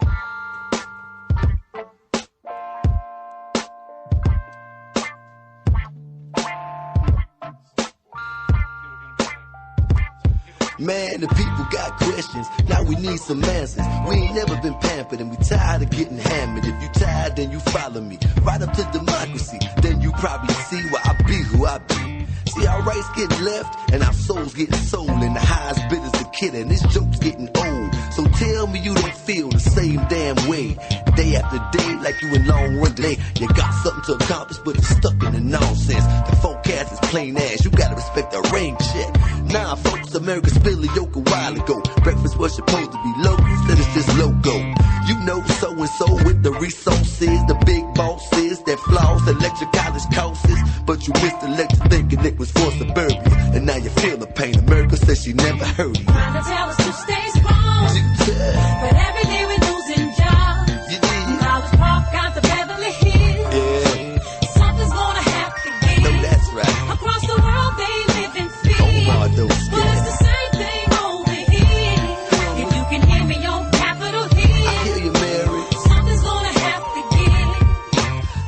Man, the people got questions. Now we need some answers. We ain't never been pampered and we tired of getting hammered. If you tired, then you follow me. Right up to democracy. Then you probably see why I be who I be. See, our rights getting left and our souls getting sold. And the highs bid is the kid and this joke's getting old. So tell me you don't feel the same damn way. Day after day, like you in long run delay. You got something to accomplish, but you're stuck in the nonsense. The forecast is plain ass. You gotta respect the rain check. Nah, folks, America spilled a yoke a while ago. Breakfast was supposed to be local, instead it's just logo. You know so-and-so with the resources, the big bosses that flaws electric college courses. But you missed the lecture thinking it was for suburbia. And now you feel the pain. America says she never heard of you. Trying to tell us to stay strong, but every day we're losing jobs. College Park got to Beverly Hills. Yeah. Something's gonna have to give. No, that's right. Across the world they live in fear. But it's the same thing over here. If you can hear me on Capitol Hill, I hear you, Mary. something's gonna have to give.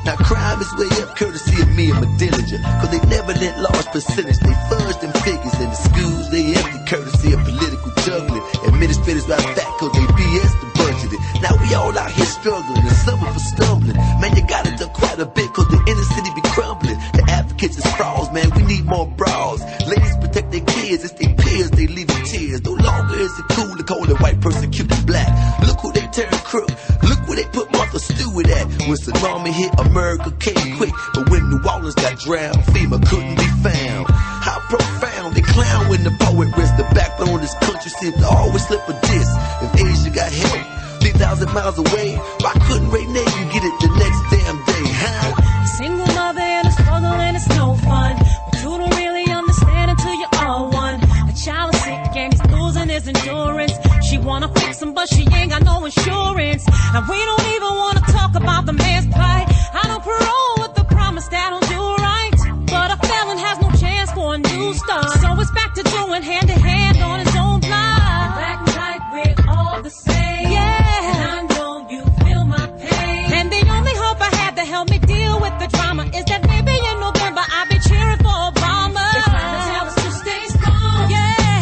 Now crime is way up courtesy of me and my Dillinger. Cause they never lent large percentage. They fudged them figures in the schools. They empty courtesy of political juggling. Administrators right back cause they BS the budgeted. Now we all out here struggling and some of us stumbling. Man, you gotta do quite a bit cause the inner city be crumbling. The advocates is frauds, man. We need more bras. Ladies protect their kids. It's their peers. They leave in tears. No longer is it cool to call a white person cute and black. Look who they turn crook. Look where they put Martha Stewart at. When tsunami hit, America came quick. But when New Orleans got drowned, FEMA couldn't be found. How profound they clown when the poet rests. The backbone of this country seems to always slip a diss. If Asia got help 3,000 miles away, why couldn't Ray Nagin get it the next damn day, huh? Single mother and a struggle and it's no fun. But you don't really understand until you're all one. A child is sick and he's losing his endurance. She wanna fix him but she ain't got no insurance. And we don't even wanna talk about the man's plight. I don't parole with the promise that I'll do right. But a felon has no chance for a new start. So it's back to doing hand to hand on his own block. Black and white, we're all the same. Yeah. And I know you feel my pain. And the only hope I have to help me deal with the drama is that maybe in November I'll be cheering for Obama. They're trying to tell us to stay strong. Yeah.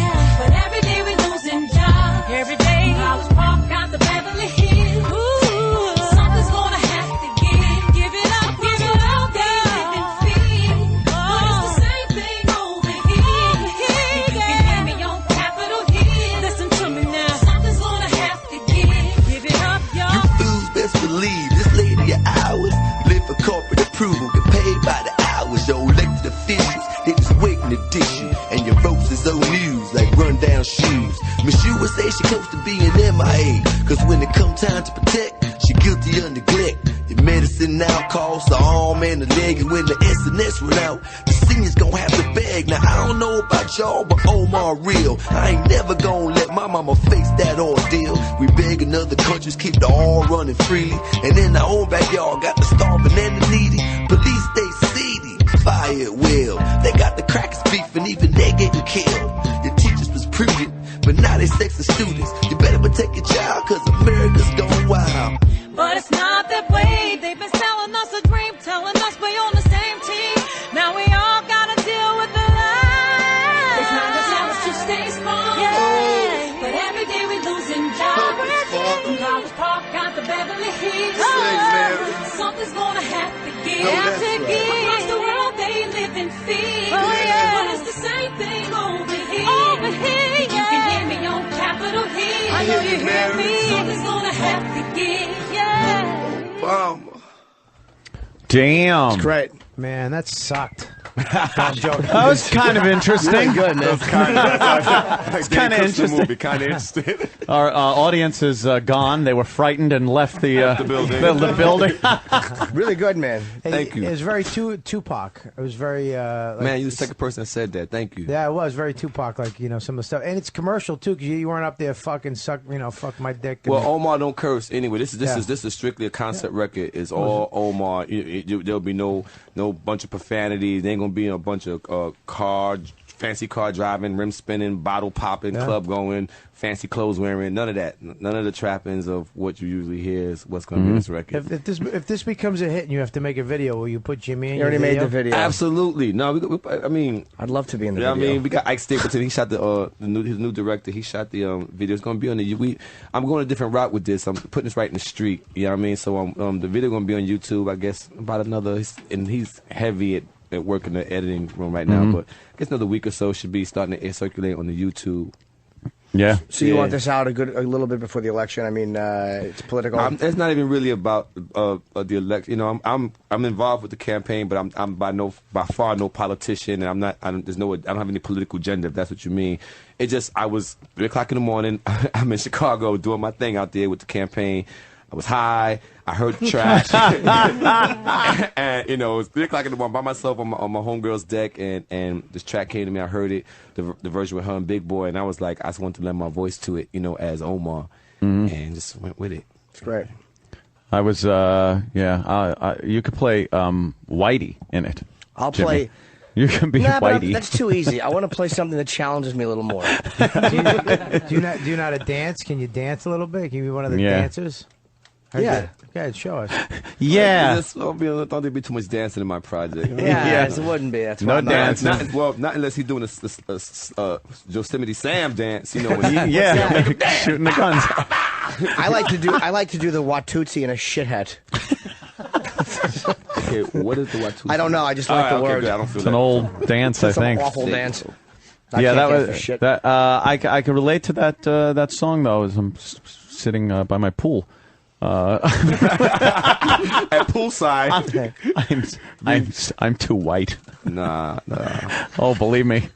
officials, they just waiting to dish you. And your folks is old news, like rundown shoes. Miss you would say she close to being MIA. Cause when it come time to protect, she guilty of neglect. Your medicine now costs the arm and the leg. And when the SNS run out, the seniors gon' have to beg. Now I don't know about y'all, but Omar real. I ain't never gon' let my mama face that ordeal. We begging other countries keep the all running freely. And in our own backyard got the starving and the needy. Police stay seedy, fire at will. They got the crackers beefing, even they getting killed. Your teachers was prudent, but now they sexing students. You better protect your child, cause America's going wild. But it's not that way. They've been selling us a dream, telling us we're on the same team. Now we all gotta deal with the lies. It's not to tell us to stay strong. Yeah. But every day we losing jobs. From College Park out to Beverly Hills. Something's gonna have to give. Across the world they live in fear. But it's the same thing over here. You can hear me on Capitol Hill. I know you hear me. Something's gonna have to give. Damn. It's great. Man, that sucked. That was kind of interesting. Really good, man. It's kind of interesting. Kind of interesting. Our audience is gone. They were frightened and left the building. The building. Really good, man. Thank you. It was very Tupac. It was very man, you're the second person that said that. Thank you. Yeah, it was very Tupac, like, you know, some of the stuff, and it's commercial too, because you weren't up there fucking fuck my dick. Well, Omar don't curse anyway. This is strictly a concept record. It's all Omar. There'll be no bunch of profanity. There ain't gonna be a bunch of fancy car driving, rim spinning, bottle popping, club going, fancy clothes wearing. None of that. None of the trappings of what you usually hear is what's gonna be in this record. If this becomes a hit and you have to make a video, will you put Jimmy in? You already made the video. Absolutely. No, I mean, I'd love to be in the video. video. I mean, we got Ike Stapleton. He shot his new director. He shot the video. It's gonna be on the. I'm going a different route with this. I'm putting this right in the street. You know what I mean? So the video gonna be on YouTube. I guess about another. And he's heavy at work in the editing room right now, but I guess another week or so should be starting to circulate on the YouTube. Yeah. So you want this out a little bit before the election? I mean, it's political. It's not even really about the election. You know, I'm involved with the campaign, but I'm by far no politician, and I'm not. I don't have any political agenda. If that's what you mean. It just I was 3 o'clock in the morning. I'm in Chicago doing my thing out there with the campaign. I was high. I heard the trash. And, you know, it was 3 o'clock in the morning by myself on my homegirl's deck, and this track came to me. I heard it, the version with her and Big Boy, and I was like, I just wanted to lend my voice to it, you know, as Omar, and just went with it. It's great. I was, you could play Whitey in it. I'll Jimmy. play. You can be Whitey. But that's too easy. I want to play something that challenges me a little more. do you know how to dance? Can you dance a little bit? Can you be one of the dancers? Yeah. Okay, show us. Yeah. I thought there'd be too much dancing in my project. Yeah, it wouldn't be. That's no dancing. Not unless he's doing a Yosemite Sam dance. You know, when shooting the guns. I like to do the Watusi in a shit hat. Okay, what is the Watusi? I don't know. I just like the word. It's an old dance, I think. An awful dance. That was that. I can relate to that song though, as I'm sitting by my pool. At poolside. I'm too white. Nah. Oh, believe me,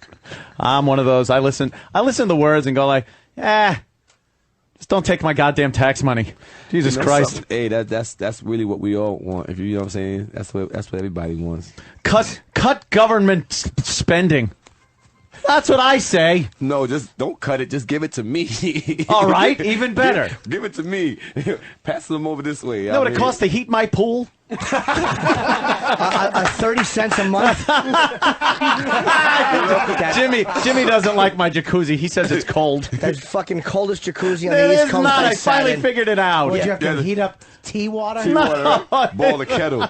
I'm one of those. I listen to the words and go like, just don't take my goddamn tax money. Jesus Christ. Hey, that's really what we all want. If you know what I'm saying, that's what everybody wants. Cut government spending. That's what I say. No, just don't cut it. Just give it to me. All right, even better. Give it to me. Pass them over this way. You know what it costs to heat my pool? 30 cents a month. Jimmy doesn't like my jacuzzi. He says it's cold. That's fucking coldest jacuzzi on It the East is Coast. not. I finally figured it out. Would you have to heat up tea water? Boil the kettle.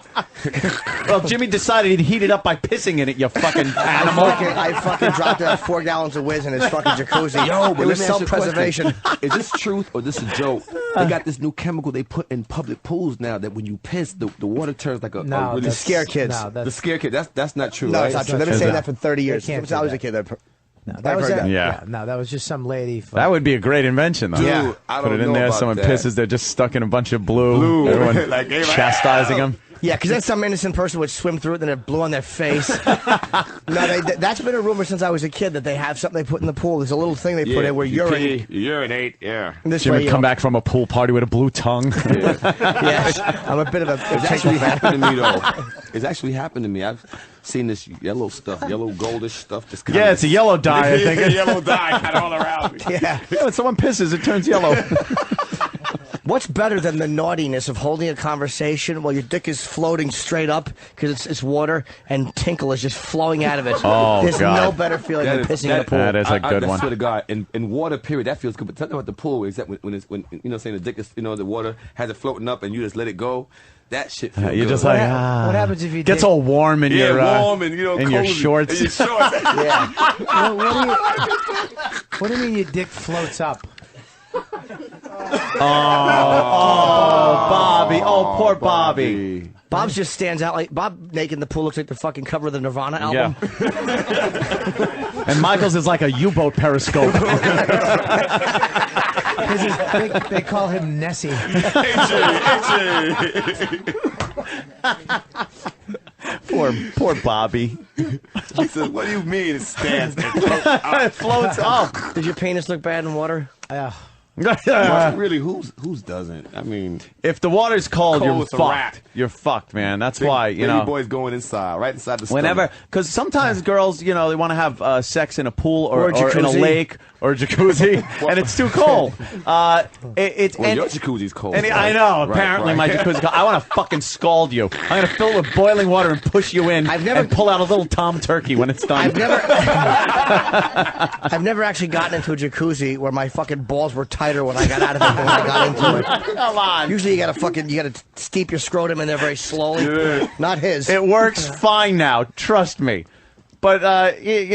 Well, Jimmy decided he'd heat it up by pissing in it, you fucking animal. I fucking dropped 4 gallons of whiz in his fucking jacuzzi. Yo, but it was let me ask you a self-preservation. question. Is this truth or this a joke? They got this new chemical they put in public pools now that when you piss, the water turns like a really scare kids. The scare kid. That's not true. No, right? it's not true. They've been saying that for 30 years. Since I was a kid. That was that was just some lady. That would be a great invention, though. Dude, I put don't it in know there. about Someone that. pisses. They're just stuck in a bunch of blue. Everyone like, chastising them. Yeah, because then some innocent person would swim through it, then it blew on their face. No, that's been a rumor since I was a kid that they have something they put in the pool. There's a little thing they put in where you urinate. Yeah. This Jim way, would come back from a pool party with a blue tongue. Yes, I'm a bit of a. It's actually happened to me though. It's actually happened to me. I've seen this yellow stuff, yellow goldish stuff. Just yeah, it's a yellow dye. I think yellow dye kind of all around me. Yeah. When someone pisses, it turns yellow. What's better than the naughtiness of holding a conversation while your dick is floating straight up because it's water and tinkle is just flowing out of it? Oh, There's God. no better feeling than pissing in a pool. That is a good I one. swear to God, in water, period, that feels good. But talking about the pool, except when you know, saying the dick is, you know, the water has it floating up and you just let it go. That shit feels You're good. just like, What happens if you gets dig- all warm in your warm and, you know, in your cozy. shorts. In your shorts. Yeah. What do you mean your dick floats up? Bobby. Oh, poor Bobby. Bob's just stands out like Bob naked in the pool looks like the fucking cover of the Nirvana album. Yeah. And Michael's is like a U-boat periscope. They call him Nessie. Poor Bobby. He said, "What do you mean it stands?" It floats up. Does your penis look bad in water? Well, really, whose doesn't? I mean, if the water's cold, Cold you're as a rat. fucked. You're fucked, man. That's why, you know. baby boys going inside, right inside the Whenever, stomach. because sometimes girls, you know, they want to have sex in a pool or Or a in a jacuzzi. lake or a jacuzzi, and it's too cold. Well, your jacuzzi's cold. And right? I know. Right, Apparently, right. my jacuzzi. I want to fucking scald you. I'm gonna fill it with boiling water and push you in, and pull out a little Tom Turkey when it's done. I've never actually gotten into a jacuzzi where my fucking balls were tighter when I got out of it than when I got into it. Come on. Usually you gotta steep your scrotum in there very slowly. Not his. It works fine now. Trust me. But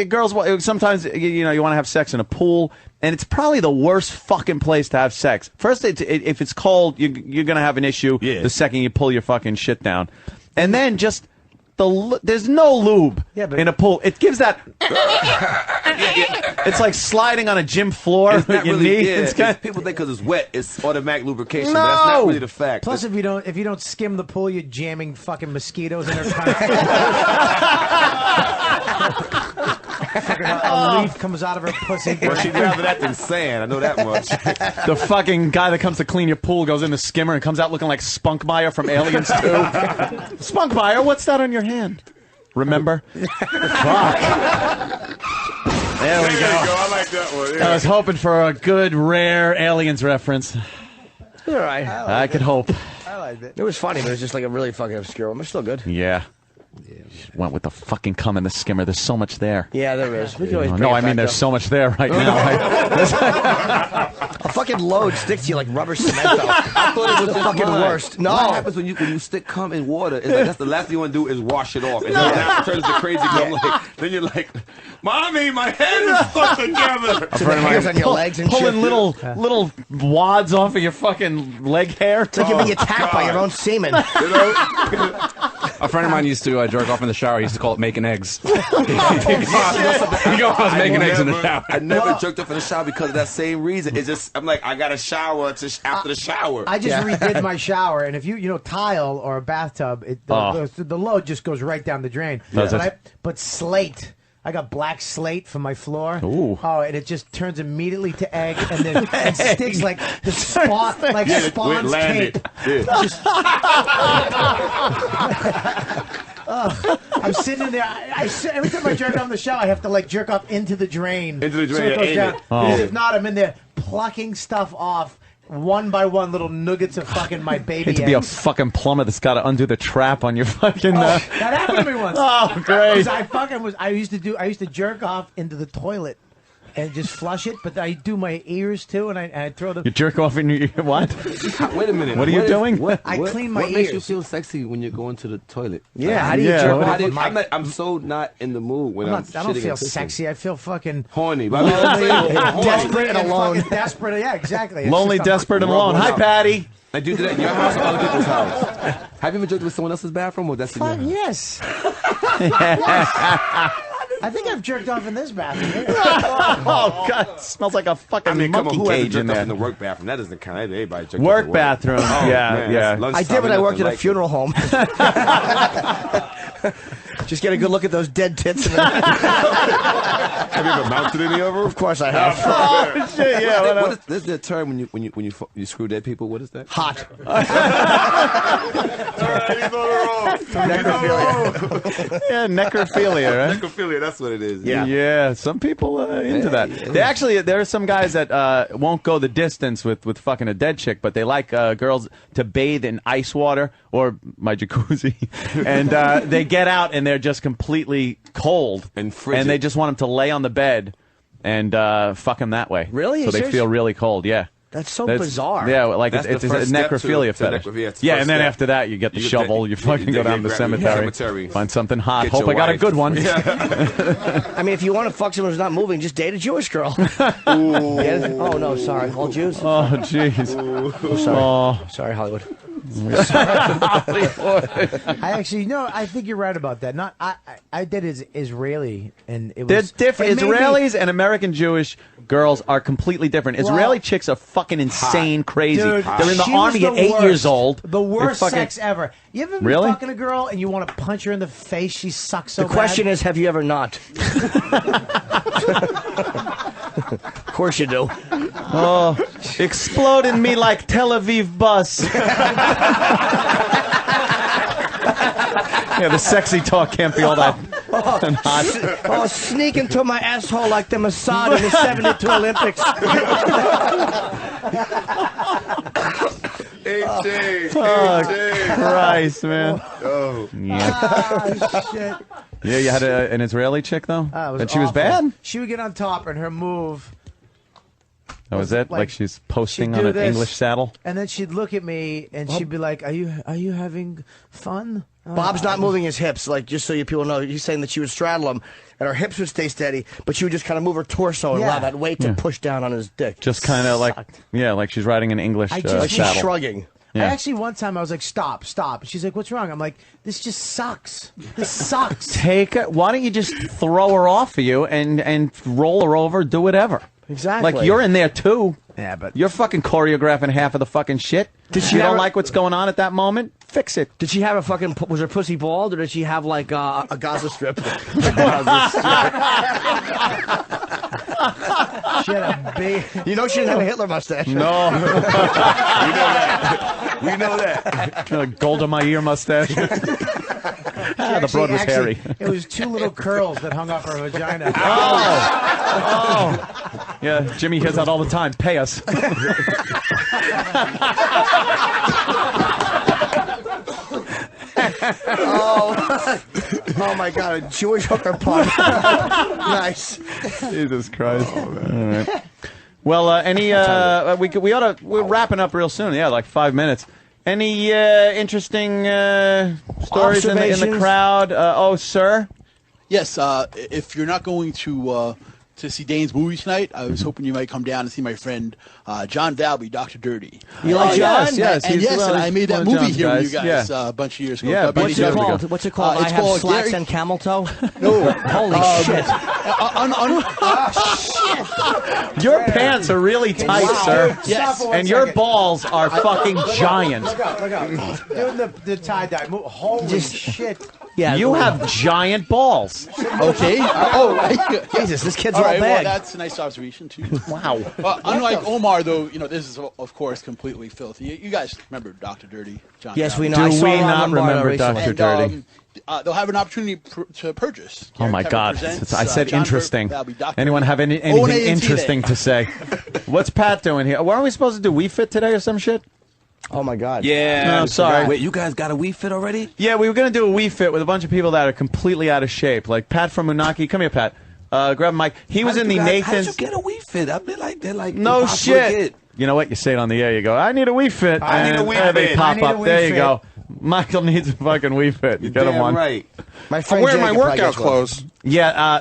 girls, sometimes you know you want to have sex in a pool, and it's probably the worst fucking place to have sex. First, if it's cold, you're gonna have an issue. Yeah. The second you pull your fucking shit down, and then just there's no lube in a pool. It gives that. It's like sliding on a gym floor It's with not your really, knee. yeah, It's kinda, people think because it's wet, it's automatic lubrication. No! But that's not really the fact. Plus, if you don't skim the pool, you're jamming fucking mosquitoes in her fucking a leaf comes out of her pussy. Well, she'd rather that than sand. I know that much. the fucking guy that comes to clean your pool goes in the skimmer and comes out looking like Spunkmeyer from Aliens 2. Spunkmeyer, what's that on your hand? Remember? Fuck. There we go. I like that one. Yeah. I was hoping for a good, rare Aliens reference. All right. I could hope. I like it. It was funny, but it was just like a really fucking obscure one. It's still good. Yeah. Went with the fucking cum in the skimmer. There's so much there. Yeah, there is. We can always bring No, it I mean back there's up. so much there right now. A fucking load sticks to you like rubber cement, though. I thought it was the fucking worst. No. What happens when you stick cum in water? It's like that's the last thing you want to do is wash it off. And then that turns to crazy cum. Like, then you're like, "Mommy, my head is stuck together." So the hairs on your legs and pulling shit. little wads off of your fucking leg hair. It's like you're being attacked by your own semen. You know? A friend of mine used to jerk off in the shower. He used to call it making eggs. He goes, I was making eggs in the shower. I never jerked off in the shower because of that same reason. It's just I'm like I got to shower after the shower. I just redid my shower, and if you tile or a bathtub, the load just goes right down the drain. Does it? But slate. I got black slate for my floor. Ooh. Oh, and it just turns immediately to egg, and then it sticks like the spawn, like Spawn's cape. Yeah. Just, I'm sitting in there. Every time I jerk off in the shower, I have to like jerk off into the drain. Into the drain, so it goes in down. it. Because if not, I'm in there plucking stuff off. One by one, little nuggets of fucking my baby Hate to be a eggs. fucking plumber that's got to undo the trap on your fucking. That happened to me once. Oh, great! I used to jerk off into the toilet and just flush it, but I do my ears too, and I throw the. You jerk off in your what? Wait a minute. What are you doing? I clean my What makes you ears. feel sexy when you're going to the toilet? Yeah, how do you Yeah, jerk what off? I'm so not in the mood when I'm I don't shitting feel and pissing. sexy. I feel fucking Horny. But I mean, horny. Desperate and alone. fucking desperate. Yeah, exactly. It's Lonely, just desperate, and Rub alone. one Hi, out. Patty. I do that in your house or other people's house. Have you ever jerked with someone else's bathroom or that's in your house? Yes. I think I've jerked off in this bathroom. Oh God, it smells like a fucking come on, monkey who hasn't cage in jerked off there. in the work bathroom? That doesn't count. Everybody jerked off Work at bathroom. Oh, Yeah, man, yeah. that's I did when I worked at a lunchtime, funeral home. Just get a good look at those dead tits. Have you ever mounted any of them? Of course I have. Oh shit! Yeah. What is there's that term when you screw dead people? What is that? Hot. Necrophilia. Yeah, necrophilia, right? Necrophilia, that's what it is. Yeah. Some people into that. There are some guys that won't go the distance with fucking a dead chick, but they like girls to bathe in ice water or my jacuzzi, and they get out and they're just completely cold and frigid. and they just want them to lay on the bed and fuck them that way. Really? So they feel really cold. Yeah. That's so bizarre. Yeah, like That's it's the a first step necrophilia to fetish. it's the Yeah, first and then step. after that, you get the You shovel. You fucking go down to the cemetery, find something hot. Get Hope your I got a wife. good one. I mean, if you want to fuck someone who's not moving, just date a Jewish girl. Oh, no, sorry. All Jews? Oh, jeez. Sorry. Sorry, Hollywood. I actually I think you're right about that. Not I did Israeli, and it They're was different. it made me- Israelis and American Jewish girls are completely different. Israeli chicks are fucking insane, crazy. Dude, They're in the she was army at the 8 years worst. old. The They're worst fucking- sex ever. You ever been Really? fucking a girl and you want to punch her in the face? She sucks so The question bad. is, have you ever not? Of course you do. Oh, explode in me like Tel Aviv bus. Yeah, the sexy talk can't be all that hot. Oh, sneak into my asshole like the Mossad in the 72 Olympics. Oh, Christ, man. Oh. Yeah. Yeah, you had an Israeli chick, though? Ah, it was And she was awful. bad? She would get on top, and her move. That was it? Like she's posting she'd on do an this, English saddle? and then she'd look at me, and she'd be like, "Are you having fun?" Bob's not moving his hips, like, just so you people know. He's saying that she would straddle him, and her hips would stay steady, but she would just kind of move her torso and allow that weight to push down on his dick. Just kind of like, like she's riding an English I just- Like she's saddle. shrugging. Yeah. I actually one time I was like, "Stop, stop!" She's like, "What's wrong?" I'm like, "This just sucks. This sucks." Why don't you just throw her off of you and roll her over, do whatever? Exactly. Like, you're in there, too. Yeah, but You're fucking choreographing half of the fucking shit. Did she you don't ever- like what's going on at that moment? Fix it. Did she have a fucking? Was her pussy bald, or did she have like a Gaza strip? she had a big. You know she didn't have a Hitler mustache. No. We know that. Gold on my ear mustache. The broad was hairy. It was two little curls that hung off her vagina. Oh. Yeah, Jimmy hears that all the time. Pay us. Oh my God! A Jewish hooker pun. Nice. Jesus Christ. All right. Well, we're wrapping up real soon. Yeah, like 5 minutes. Any interesting stories in the Observations? crowd? Oh, sir? Yes, if you're not going to see Dane's movie tonight, I was hoping you might come down and see my friend John Valby, Dr. Dirty. You like John? Yes. And He's I made that one of movie John's here with you guys. guys a bunch of years ago. Yeah, What's it called? What's it called? I it's have called slats Gary- and camel toe. No. Holy shit! Your pants are really tight, sir. Yes. And your balls are fucking giant. Look out! Doing the tie dye. Holy shit! Yeah, You have giant balls. Okay. Jesus, this kid's All all right, well, bag. that's a nice observation, too. Wow. Unlike Omar, though, this is, of course, completely filthy. You guys remember Dr. Dirty, John Yes, Valby. we know. Do I saw we Ron not Lombardo remember recently. Dr. Dirty? They'll have an opportunity to purchase. Oh my Kevin God! presents, I said John interesting. Valby, Dr. Anyone have anything O-N-A-N-T interesting Day. to say? What's Pat doing here? What are we supposed to do? We Fit today or some shit? Oh my God! Yeah. No, sorry. Wait, you guys got a Wii Fit already? Yeah, we were going to do a We Fit with a bunch of people that are completely out of shape. Like Pat from Unaki. Come here, Pat. Grab a mic. He was in the How Nathan's. did you get a Wii Fit? I mean, they're like No impossible to shit. get. You know what? You say it on the air. You go, I need a Wii Fit. I need a And Wii there They Fit. pop I need a up. Wii There you Fit. go. Michael needs a fucking Wii Fit. You get him Damn one. right. My friend I'm wearing my Jake probably workout gets one. clothes. Yeah,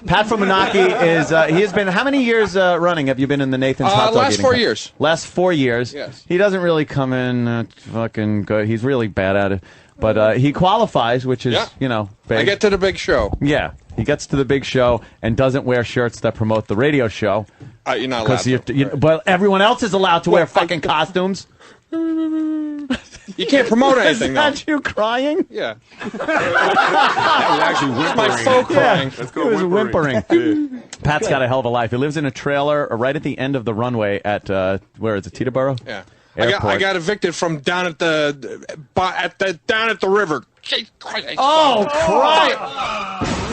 Pat from Menaki is. He has been. How many years running have you been in the Nathan's hot dog Last eating 4 contest? years. Last 4 years. Yes. He doesn't really come in fucking good. He's really bad at it. But he qualifies, which is, big. I get to the big show. Yeah, he gets to the big show and doesn't wear shirts that promote the radio show. You're not allowed to. But everyone else is allowed to wear fucking costumes. You can't promote anything. Is that you crying? Yeah. That was actually whimpering. My faux crying. Let's He go was whimpering. Yeah. Pat's got a hell of a life. He lives in a trailer right at the end of the runway at, where is it, Teterboro? Yeah. Airport. I got evicted from down at the river. Jesus Christ, Oh, Christ!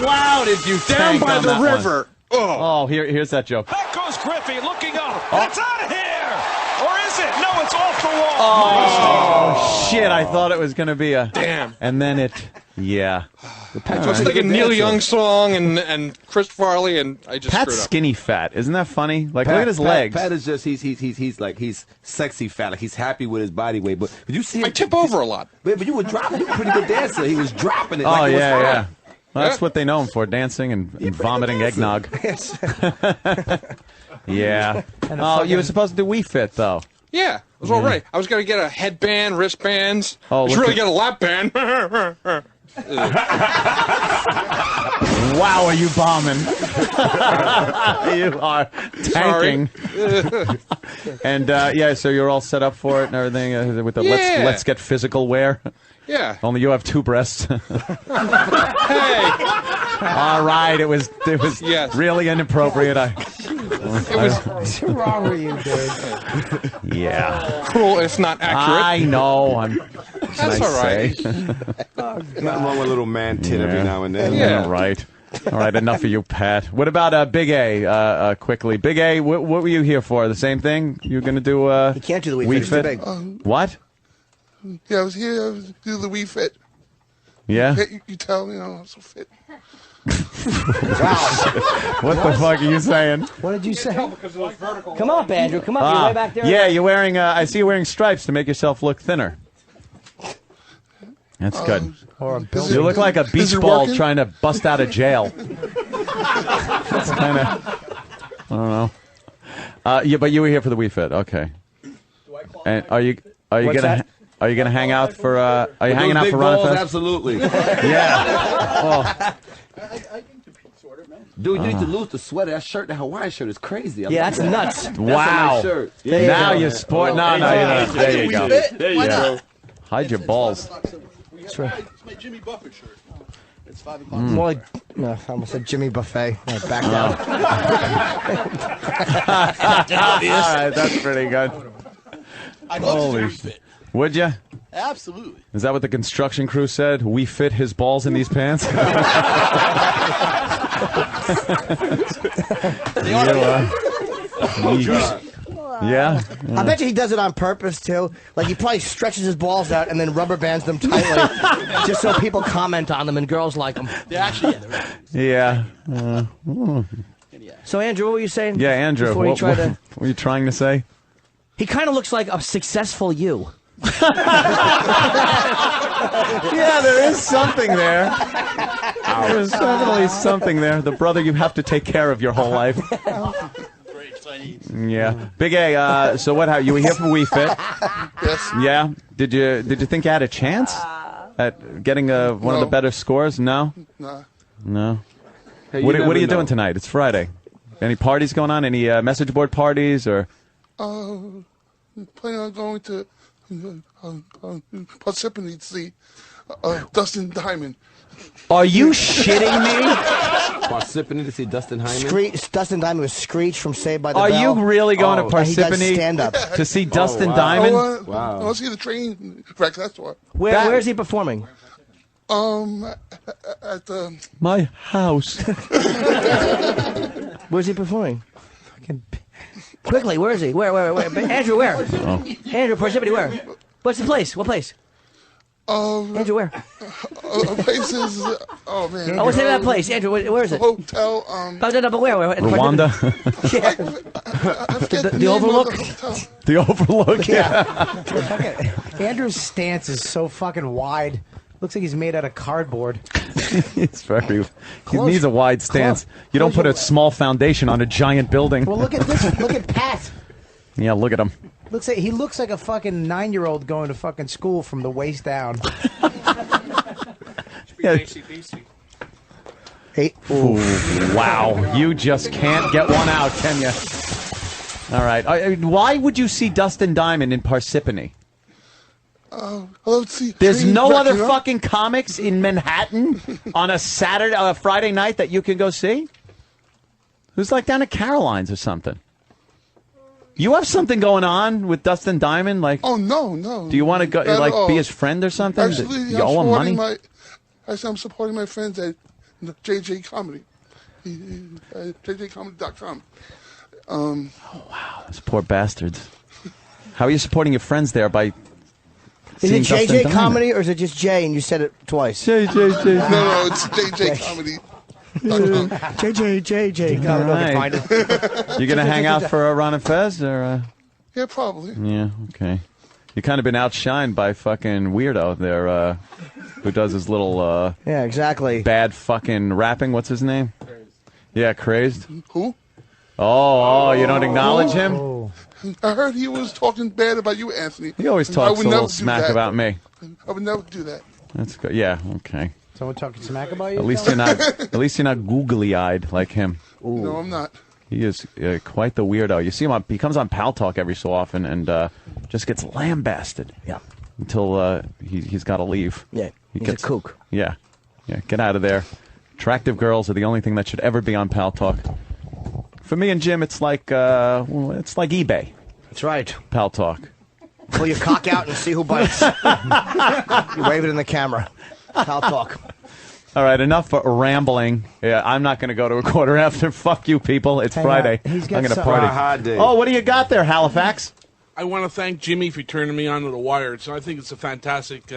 Wow, did you down tank by on the that one. river? Oh, here's that joke. Back goes Griffey, looking up. It's out of here! Or is it? No, it's off the wall. Oh, shit, I thought it was going to be a... Damn. And then it... Yeah. I was thinking Neil Young song and Chris Farley, and I just Pat's screwed up. skinny fat. Isn't that funny? Like, look at his legs. Pat is just he's sexy fat. Like he's happy with his body weight. But did you see him? I tip over a lot. But you were dropping. You were a pretty good dancer. He was dropping it. Oh, like it was yeah, fun. yeah. Well, that's what they know him for, dancing and vomiting eggnog. Yeah. Oh, you were supposed to do Wii Fit, though. Yeah, it was all right. I was going to get a headband, wristbands. Oh, I was look really get a lap band. Wow, are you bombing? You are tanking. And so you're all set up for it and everything with the let's get physical wear. Yeah. Only you have two breasts. Hey. All right, it was really inappropriate. What's wrong with you, dude? Yeah. Cruel if not accurate. I know. That's all right. Nothing wrong with a little man tit every now and then. Yeah. All right. All right, enough of you, Pat. What about Big A, quickly? Big A, what were you here for? The same thing? You're going to do He can't do the Wii Fit. It's too big. What? Yeah, I was here to do the Wii Fit. Yeah? You tell me I'm so fit. What the fuck are you saying? What did you say? Come up, Andrew. Come up. You're way back there. Yeah, you're wearing, I see you wearing stripes to make yourself look thinner. That's good. You look like a beach ball trying to bust out of jail. That's kind of, I don't know. Yeah, but you were here for the Wii Fit. Okay. And are you gonna hang out for? Are you hanging out for Ronfest? Absolutely. Yeah. Oh. I can compete, sort of, man. Dude, you need to lose the sweater. That shirt, that Hawaiian shirt is crazy. Yeah, that's nuts. That's Wow. a nice shirt. Yeah, now you sport. No, you don't. There you go. There you go. Hide your balls. That's right. It's my Jimmy Buffett shirt. It's 5 o'clock. More like, no, I almost said Jimmy Buffet. I backed out. All right, that's pretty good. I'd love Holy to do fit. Would you? Absolutely. Is that what the construction crew said? We fit his balls in these pants? Yeah. I bet you he does it on purpose too. Like he probably stretches his balls out and then rubber bands them tightly, just so people comment on them and girls like them. They're actually, Yeah. So Andrew, what were you saying? Yeah, Andrew. Before you What were you trying to say? He kind of looks like a successful you. Yeah, there is something there. There's definitely something there. The brother you have to take care of your whole life. Yeah. Big A, so what happened? You were here for Wii Fit? Yes. Yeah. Did you think you had a chance at getting one of the better scores? No? Nah. No. Hey, What are you know. doing tonight? It's Friday. Any parties going on? Any message board parties or? Planning on going to Parsippany to see Dustin Diamond. Are you shitting me? Parsippany to see Dustin Hyman. Dustin Diamond was Screech from Saved by the Are Bell. you really going to He does Parsippany stand-up. to see Dustin wow. Diamond? I want to see the train wreck. That's why. Where is he performing? At My house. Where's he performing? Quickly, where is he? Where? Andrew, where? Andrew, Parsippany, where? What's the place? What place? Andrew, where? Places. Oh man. Oh, what's the name of that place? Andrew, where is it? Hotel. But where? Rwanda. Yeah. The Overlook? The Overlook. Yeah. Andrew's stance is so fucking wide. Looks like he's made out of cardboard. It's very. He needs a wide stance. You don't put a small foundation on a giant building. Well, look at this. Look at Pat. Yeah, look at him. He looks like a fucking 9-year-old going to fucking school from the waist down. Yeah. AC/DC. Hey. Wow, you just can't get one out, can you? All right. Why would you see Dustin Diamond in Parsippany? Let's see. There's Train no wreck, other you know? fucking comics in Manhattan on a Friday night that you can go see? Who's like down at Caroline's or something? You have something going on with Dustin Diamond? Like, Oh, no. do you want to go, Not at like, all. be his friend or something? Actually, You owe him money? I'm supporting my friends at JJ Comedy. JJComedy.com. Those poor bastards. How are you supporting your friends there by Is seeing it Dustin JJ Diamond? Comedy or is it just J and you said it twice? No, it's JJ Comedy. JJ Comedy. All I can right. find it. You going to hang out for Ron and Fez? Or, Yeah, probably. Yeah, okay. You kind of been outshined by fucking Weirdo there, who does his little Yeah, exactly. bad fucking rapping. What's his name? Yeah, Crazed. Who? Oh, you don't acknowledge him? I heard he was talking bad about you, Anthony. He always I talks would a little never do smack that. about me. I would never do that. That's good. Yeah, okay. Someone talking smack about you? At least you're not googly-eyed like him. No, I'm not. He is quite the weirdo. You see him he comes on Pal Talk every so often and just gets lambasted. Yeah. Until he's got to leave. Yeah, he's a kook. Yeah, get out of there. Attractive girls are the only thing that should ever be on Pal Talk. For me and Jim, it's like eBay. That's right. Pal Talk. Pull your cock out and see who bites. You wave it in the camera. Pal Talk. All right, enough rambling. Yeah, I'm not going to go to a quarter after. Fuck you, people. It's Hang Friday. on. He's I'm got going to some- party. Hot day. Oh, what do you got there, Halifax? I want to thank Jimmy for turning me on to The Wire. So I think it's a fantastic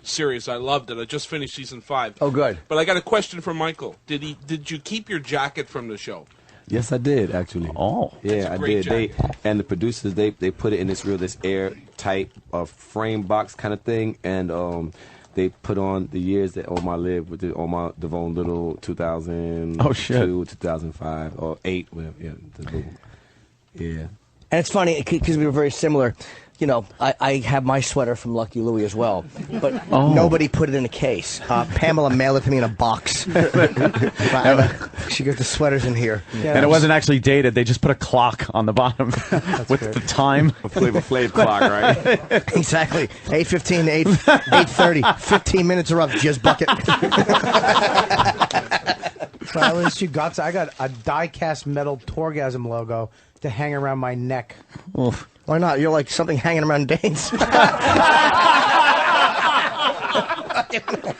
series. I loved it. I just finished season 5. Oh, good. But I got a question for Michael. Did you keep your jacket from the show? Yes, I did actually. Oh, yeah, I great did. And the producers they put it in this airtight frame box kind of thing, and they put on the years that Omar lived with the Omar Devon Little 2002, Oh, shit. 2005 or 8, whatever. Yeah. And it's funny because we were very similar. You know, I have my sweater from Lucky Louie as well, but nobody put it in a case. Pamela mailed it to me in a box. She got the sweaters in here. And it wasn't actually dated. They just put a clock on the bottom with the time. A Flavor Flav clock, right? Exactly. 8:15 to 8:30. 15 minutes are up. Jizz bucket. So at least you got. I got a die-cast metal Torgasm logo to hang around my neck. Oof. Why not? You're like something hanging around Dane's.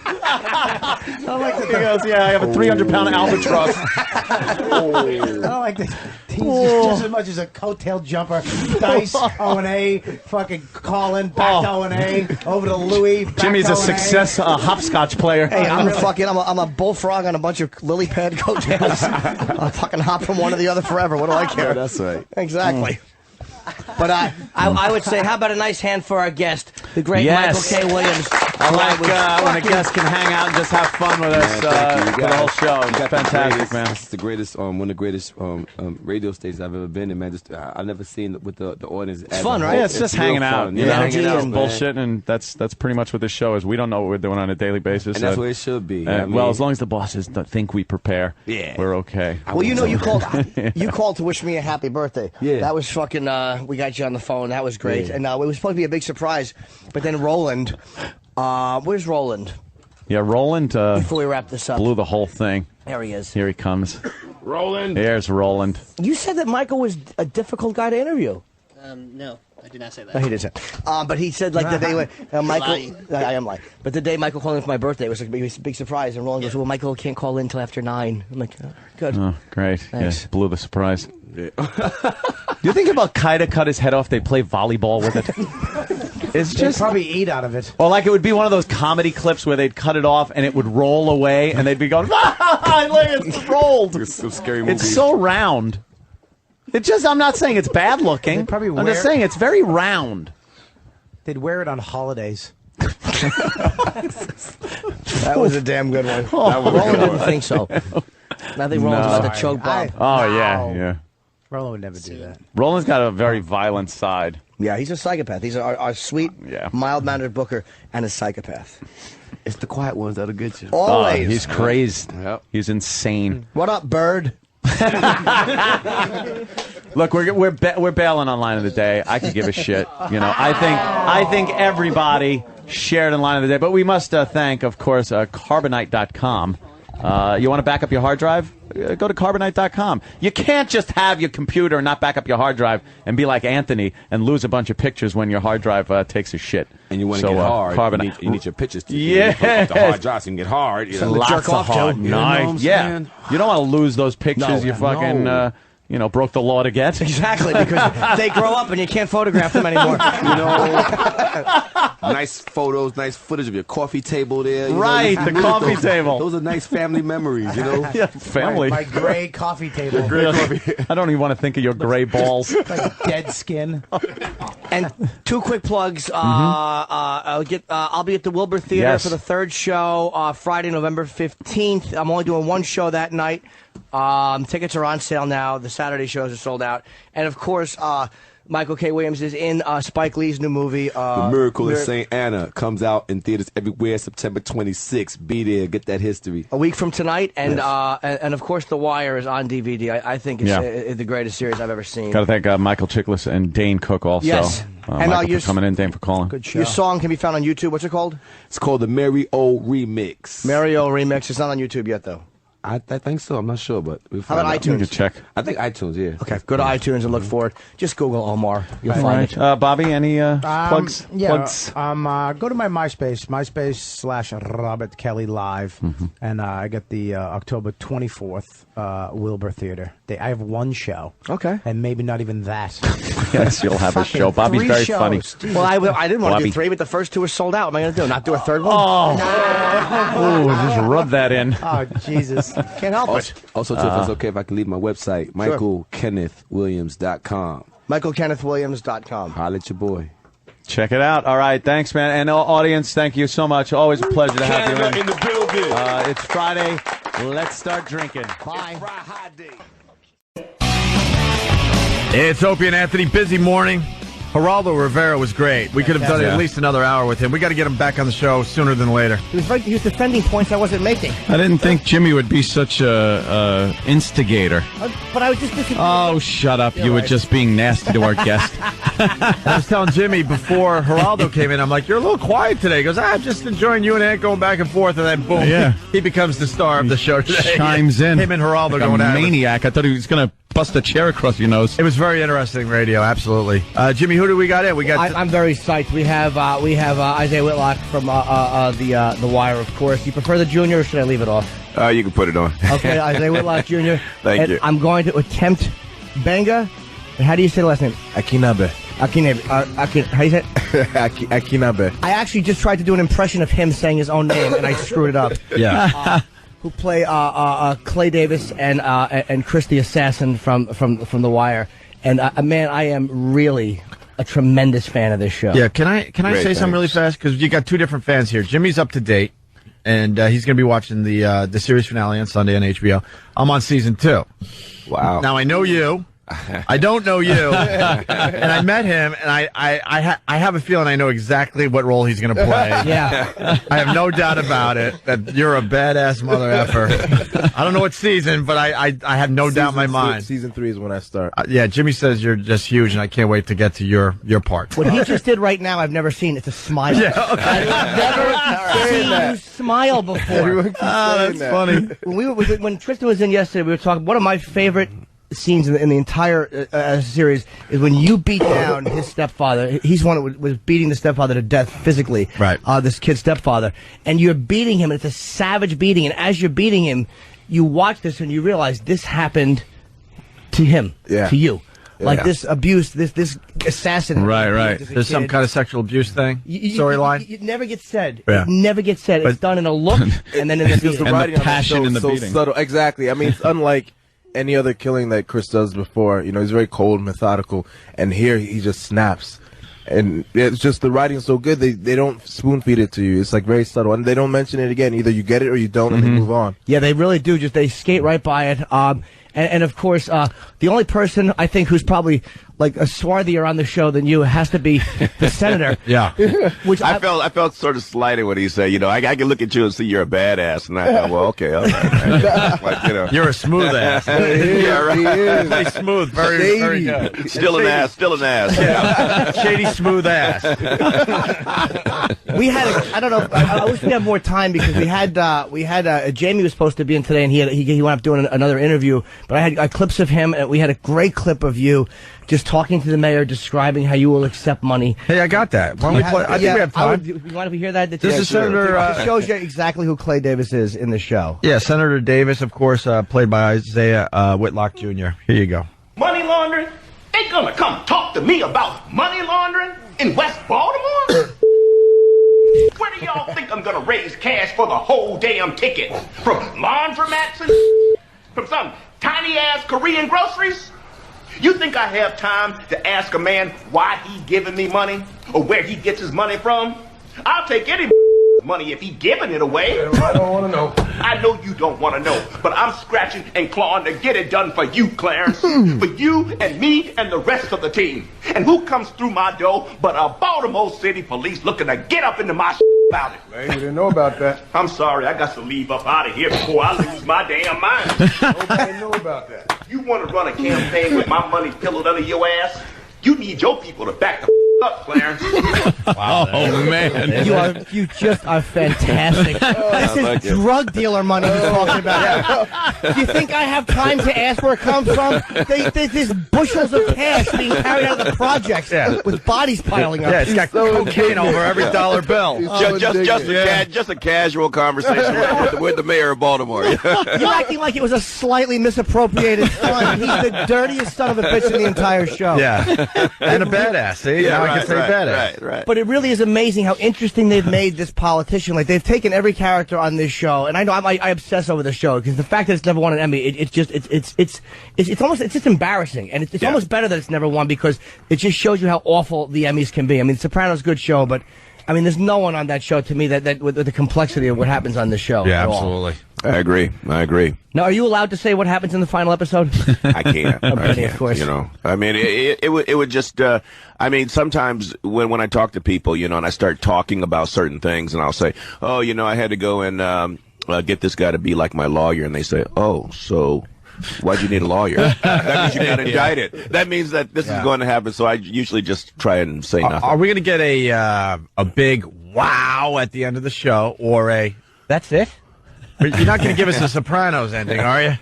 I like that. He goes, yeah, I have a 300-pound albatross. I don't like that. He's just as much as a coattail jumper. Dice, O&A, fucking Colin, back to O&A, over to Louis. Back Jimmy's to a O&A. success hopscotch player. Hey, I'm a bullfrog on a bunch of lily pad coattails. I'll fucking hop from one to the other forever. What do I care? That's right. Exactly. But I would say, how about a nice hand for our guest, the great Yes. Michael K. Williams. I like when a guest can hang out and just have fun with us for the whole show. You got Fantastic, man. It's the greatest, one of the greatest radio stations I've ever been in, man. Just I've never seen with the audience. It's fun, right? Yeah, it's just hanging out. Fun. You Yeah, know, hanging out, just bullshit, and that's pretty much what this show is. We don't know what we're doing on a daily basis. And that's what it should be. Well, as long as the bosses think we prepare, Yeah. we're okay. Well, you know, you called to wish me a happy birthday. Yeah. That was fucking. We got you on the phone. That was great. Yeah. And it was supposed to be a big surprise, but then Roland. Where's Roland? Yeah, Roland Before we wrap this up, blew the whole thing. there he is. Here he comes. Roland. There's Roland. You said that Michael was a difficult guy to interview. No, I did not say that. No, he did say. But he said like the day when Michael. Lying. I am lying. But the day Michael called in for my birthday, it was a big surprise. And Roland goes, "Well, Michael can't call in until after 9." I'm like, "Good." Oh, great. Thanks. Yeah, blew the surprise. Do you think if Al-Qaeda cut his head off, they'd play volleyball with it? It's They'd just probably eat out of it. Or like it would be one of those comedy clips where they'd cut it off and it would roll away and they'd be going, ah, look, it's rolled. It's a scary movie. It's so round. I'm not saying it's bad looking. They'd probably I'm just saying it's very round. They'd wear it on holidays. That was a damn good one. Roland didn't think so. I think Roland's about to choke Bob. Yeah. Roland would never do that. Roland's got a very violent side. Yeah, he's a psychopath. He's our sweet, mild-mannered booker and a psychopath. It's the quiet ones that'll get you. Always. He's crazed. Yep. He's insane. What up, Bird? Look, we're bailing on line of the day. I could give a shit. You know, I think everybody shared in line of the day. But we must thank, of course, Carbonite.com. You want to back up your hard drive? Go to Carbonite.com. You can't just have your computer and not back up your hard drive and be like Anthony and lose a bunch of pictures when your hard drive takes a shit. And you want to get hard. Carbonite. You need your pictures to yeah. the hard drive so you can get hard. You know. Lots of hard. Nice. Yeah. You don't want to lose those pictures. You fucking... broke the law to get. Exactly, because they grow up and you can't photograph them anymore. Nice photos, nice footage of your coffee table there. Right, the coffee table. Those are nice family memories, Yeah, family. My gray coffee table. I don't even want to think of your gray balls. Like dead skin. And two quick plugs. I'll be at the Wilbur Theater for the third show Friday, November 15th. I'm only doing one show that night. Tickets are on sale now. The Saturday shows are sold out. And, of course, Michael K. Williams is in Spike Lee's new movie. The Miracle in St. Anna comes out in theaters everywhere September 26th. Be there. Get that history. A week from tonight. And, and of course, The Wire is on DVD. I think it's the greatest series I've ever seen. Got to thank Michael Chiklis and Dane Cook also. Yes. And Michael for coming in, Dane for calling. Good show. Your song can be found on YouTube. What's it called? It's called the Mary O Remix. Mary O Remix. It's not on YouTube yet, though. I think so. I'm not sure, but we'll how about iTunes? You can check. I think iTunes, yeah. Okay, go to iTunes and look for it. Just Google Omar. You'll find it. Bobby, any plugs? Yeah, Plugs? go to my MySpace, MySpace/Robert Kelly Live, and I get the October 24th Wilbur Theater. I have one show. Okay. And maybe not even that. Yes, you'll have a show. Bobby's very funny. Well, I didn't want to do three, but the first two were sold out. What am I going to do? Not do a third one? Oh, just rub that in. Oh, Jesus. Can't help it. Also, too, if it's okay if I can leave my website, MichaelKennethWilliams.com. MichaelKennethWilliams.com. Holla at your boy. Check it out. All right. Thanks, man. And audience, thank you so much. Always a pleasure to have you in the building. It's Friday. Let's start drinking. Bye. It's Opie and Anthony. Busy morning. Geraldo Rivera was great. We could have done at least another hour with him. We got to get him back on the show sooner than later. He was defending points I wasn't making. I didn't think Jimmy would be such a instigator. But I was just disagreeing. Oh, shut up. You were just being nasty to our guest. I was telling Jimmy before Geraldo came in, I'm like, you're a little quiet today. He goes, I'm just enjoying you and Ant going back and forth, and then boom, he becomes the star of the show today. Chimes in. Him and Geraldo like going at it. Maniac. I thought he was going to bust a chair across your nose. It was very interesting radio, absolutely. Jimmy, who do we got in? We got. I'm very psyched. We have Isaiah Whitlock from the Wire, of course. You prefer the Junior, or should I leave it off? You can put it on. Okay, Isaiah Whitlock Jr. Thank you. I'm going to attempt Benga. How do you say the last name? Akinabe. How do you say it? Akinabe. I actually just tried to do an impression of him saying his own name, and I screwed it up. Yeah. Who play Clay Davis and Chris the Assassin from The Wire. And man, I am really a tremendous fan of this show. Yeah, can I say something really fast? Because you got two different fans here. Jimmy's up to date, and he's going to be watching the series finale on Sunday on HBO. I'm on season 2. Wow. Now I know you. I don't know you, and I met him, and I have a feeling I know exactly what role he's going to play. Yeah, I have no doubt about it that you're a badass mother effer. I don't know what season, but I have no doubt in my mind. Season 3 is when I start. Yeah, Jimmy says you're just huge, and I can't wait to get to your part. What he just did right now, I've never seen. It's a smile. Yeah, okay. I've never seen you smile before. That's funny. When Tristan was in yesterday, we were talking. One of my favorite scenes in the entire series is when you beat down his stepfather. He's one that was beating the stepfather to death physically. Right. This kid's stepfather. And you're beating him, and it's a savage beating. And as you're beating him, you watch this and you realize this happened to him, to you. Like this abuse, this assassin. Right. There's some kind of sexual abuse thing, storyline. It never gets said. Yeah. It never gets said. It's done in a look and then in the beating. The writing the passion on in the so beating. subtle. Exactly. I mean, it's unlike any other killing that Chris does before. You know, he's very cold, methodical, and here he just snaps. And it's just the writing's so good, they don't spoon feed it to you. It's like very subtle, and they don't mention it again. Either you get it or you don't, and they move on. Yeah, they really do. Just they skate right by it. And of course, the only person I think who's probably like a swarthier on the show than you has to be the senator. Yeah. Which I felt sort of slighted when he said, I can look at you and see you're a badass, and I thought, well, okay, all right. Like, You're a smooth ass. Yeah, right. Very smooth, very good. Still an ass. Yeah. Shady smooth ass. We had I don't know. I wish we had more time because we had Jamie was supposed to be in today, and he wound up doing another interview. But I had clips of him, and we had a great clip of you just talking to the mayor, describing how you will accept money. Hey, I got that. Why don't we play? I think we have time. You mind if we hear that? This is Senator. It shows you exactly who Clay Davis is in the show. Yeah, Senator Davis, of course, played by Isaiah Whitlock Jr. Here you go. Money laundering? They gonna come talk to me about money laundering in West Baltimore? Where do y'all think I'm gonna raise cash for the whole damn ticket? From laundromats and from some tiny-ass Korean groceries? You think I have time to ask a man why he giving me money or where he gets his money from? I'll take any money if he giving it away. I don't want to know. I know you don't want to know, but I'm scratching and clawing to get it done for you, Clarence. For you and me and the rest of the team. And who comes through my door but a Baltimore City police looking to get up into my about it? Man, you didn't know about that. I'm sorry, I got to leave up out of here before I lose my damn mind. Nobody know about that. You want to run a campaign with my money pillowed under your ass? You need your people to back the up, Clarence. Wow. Oh, man. You just are fantastic. This is drug dealer money he's talking about. Do you think I have time to ask where it comes from? There's bushels of cash being carried out of the projects with bodies piling up. Yeah, it's got cocaine over every dollar bill. Just a casual conversation with the mayor of Baltimore. You're acting like it was a slightly misappropriated fund. He's the dirtiest son of a bitch in the entire show. Yeah. And a badass. See? Yeah, now I can say badass. Right. But it really is amazing how interesting they've made this politician. Like, they've taken every character on this show, and I know I obsess over the show because the fact that it's never won an Emmy, it's just embarrassing, and it's almost better that it's never won because it just shows you how awful the Emmys can be. I mean, Sopranos, good show, but I mean, there's no one on that show to me that with the complexity of what happens on this show. Yeah, absolutely. I agree. Now, are you allowed to say what happens in the final episode? I can't. Of course. I mean, it would just. I mean, sometimes when I talk to people, and I start talking about certain things, and I'll say, "Oh, I had to go and get this guy to be like my lawyer," and they say, "Oh, so." Why'd you need a lawyer? That means you got indicted. That means that this is going to happen. So I usually just try and say nothing. Are we going to get a big wow at the end of the show, or a? That's it. You're not going to give us a Sopranos ending, are you?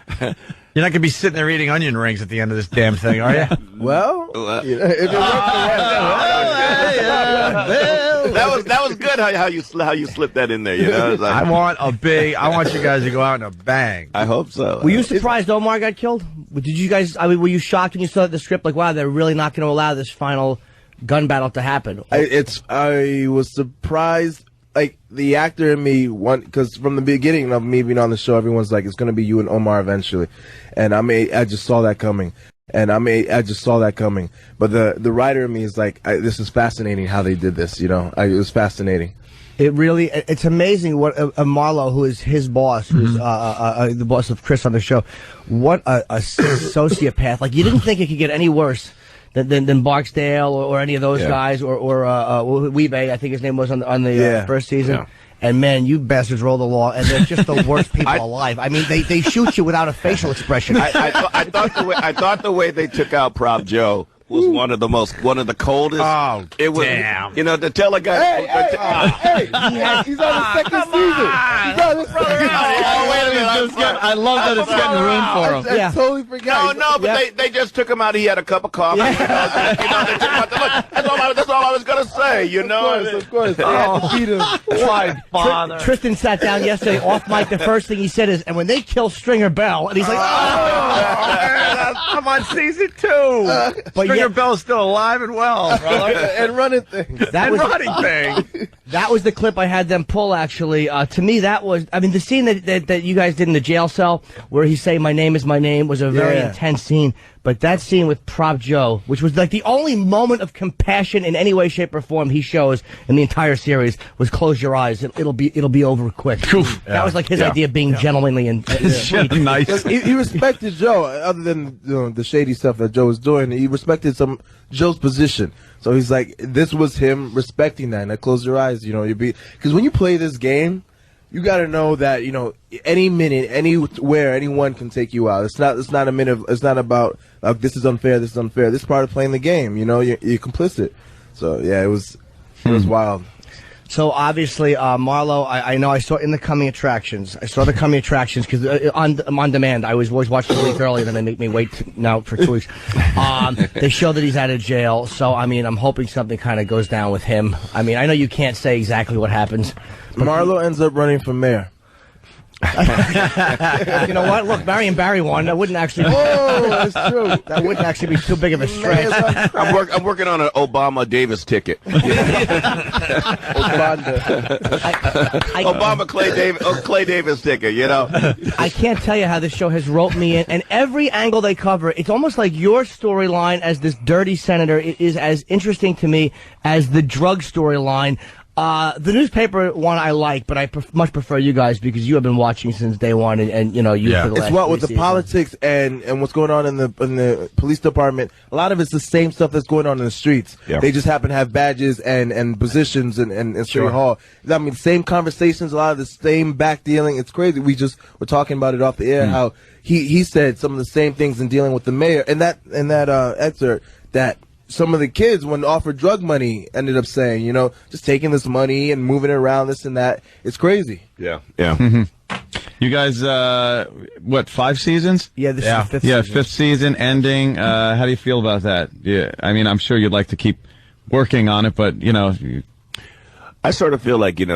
You're not going to be sitting there eating onion rings at the end of this damn thing, are you? Well, if it that was good how you slipped that in there. Like, I want you guys to go out in a bang. I hope so. Were you surprised Omar got killed? Did you guys? I mean, were you shocked when you saw the script? Like, wow, they're really not going to allow this final gun battle to happen. I was surprised. Like, the actor in me, because from the beginning of me being on the show, everyone's like, it's going to be you and Omar eventually. And I just saw that coming. But the writer in me is like, this is fascinating how they did this, it was fascinating. It's amazing what Marlo, who is his boss, who's the boss of Chris on the show, what a sociopath. Like, you didn't think it could get any worse than Barksdale or any of those guys or Weebay, I think his name was on the first season. Yeah. And man, you bastards roll the law, and they're just the worst people alive. I mean, they shoot you without a facial expression. I thought the way they took out Prop Joe was one of the coldest. Oh, it was, damn! To tell a guy. He's on the second season. Wait a minute! I love that it's getting room for him. I totally forgot. No, but they just took him out. He had a cup of coffee. They took him out. That's all I was gonna say. Of course. They had to beat him. My father. Tristan sat down yesterday off mic. The first thing he said is, "And when they kill Stringer Bell," and he's like, I'm on season 2. But Stringer Bell's still alive and well, brother. and running things. Running things. That was the clip I had them pull, actually. To me, that was, I mean, the scene that you guys did in the jail cell where he say, "My name is my name," was a very intense scene. But that scene with Prop Joe, which was like the only moment of compassion in any way, shape, or form he shows in the entire series, was "Close your eyes. It'll be over quick." That was like his idea of being gentlemanly and sweet. Nice. He respected Joe, other than the shady stuff that Joe was doing. He respected Joe's position. So he's like, this was him respecting that. And close your eyes, because when you play this game, you got to know that any minute, anywhere, anyone can take you out. It's not a minute. It's not about this is unfair. This is unfair. This is part of playing the game. You're complicit. So yeah, it was wild. So obviously, Marlo, I know I saw in the coming attractions. I saw the coming attractions because on demand. I was always watching a week early, and then they make me wait now for 2 weeks. They show that he's out of jail. So I mean, I'm hoping something kind of goes down with him. I mean, I know you can't say exactly what happens. Marlo ends up running for mayor. You know what? Look, Barry and Barry won. That wouldn't actually. That's true. That wouldn't actually be too big of a stretch. I'm working on an Obama Davis ticket. Obama Clay Davis ticket. I can't tell you how this show has roped me in, and every angle they cover, it's almost like your storyline as this dirty senator is as interesting to me as the drug storyline. The newspaper one I like, but I much prefer you guys because you have been watching since day one, and you for the last it's what with the seasons. politics and what's going on in the police department. A lot of it's the same stuff that's going on in the streets. Yeah. They just happen to have badges and positions and City Hall. I mean, same conversations, a lot of the same back dealing. It's crazy. We're talking about it off the air. How he said some of the same things in dealing with the mayor, and that excerpt that. Some of the kids, when offered drug money, ended up saying, just taking this money and moving it around, this and that. It's crazy. Yeah. You guys, 5 seasons? Yeah, this is the 5th season. Yeah, 5th season ending. How do you feel about that? Yeah, I mean, I'm sure you'd like to keep working on it, but, I sort of feel like, you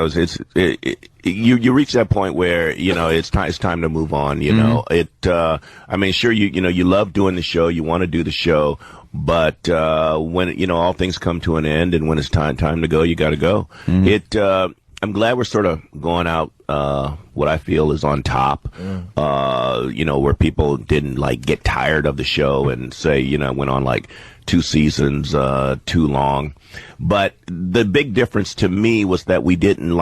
reach that point where, it's time to move on, I mean, sure, you love doing the show, you want to do the show, but when all things come to an end and when it's time to go, you got to go. I'm glad we're sort of going out what I feel is on top, where people didn't get tired of the show and say, went on 2 seasons too long. But the big difference to me was that we didn't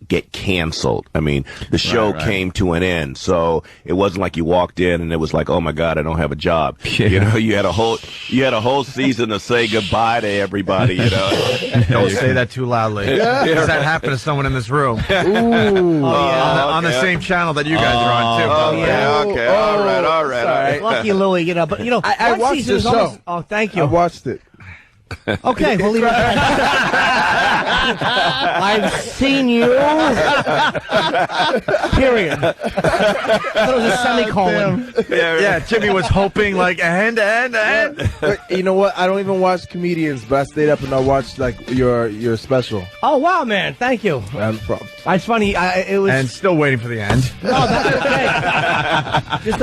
get canceled. I mean, the show came to an end, so it wasn't like you walked in and it was like, oh my God, I don't have a job. You had a whole season to say goodbye to everybody. Don't say that too loudly. Because that happened to someone in this room. Ooh. On the same channel that you guys are on too. Okay. All right. Lucky Louie, but I watched the show. Oh, thank you. I watched it. Okay, we'll leave it at that. I've seen you. Period. I thought it was a semicolon. Yeah, Jimmy was hoping and. But you know what? I don't even watch comedians, but I stayed up and I watched your special. Oh wow, man! Thank you. No problem. It's funny. It was and still waiting for the end. No, that's okay. Just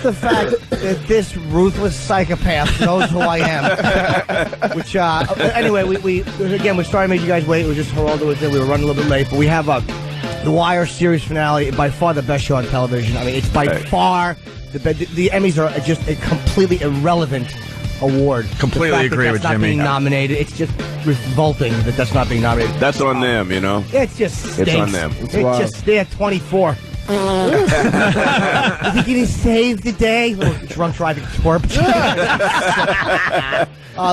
the fact that this ruthless psychopath knows who I am. Which anyway, we we're sorry to make you guys wait. It was just Geraldo was there. We were running a little bit late, but we have the Wire series finale, by far the best show on television. I mean, it's by far the Emmys are just a completely irrelevant award. Completely agree with Jimmy. Not being nominated. It's just revolting that that's not being nominated. That's on them, It just stinks. It's on them. They're 24. You think he didn't save the day? Little drunk driving twerp.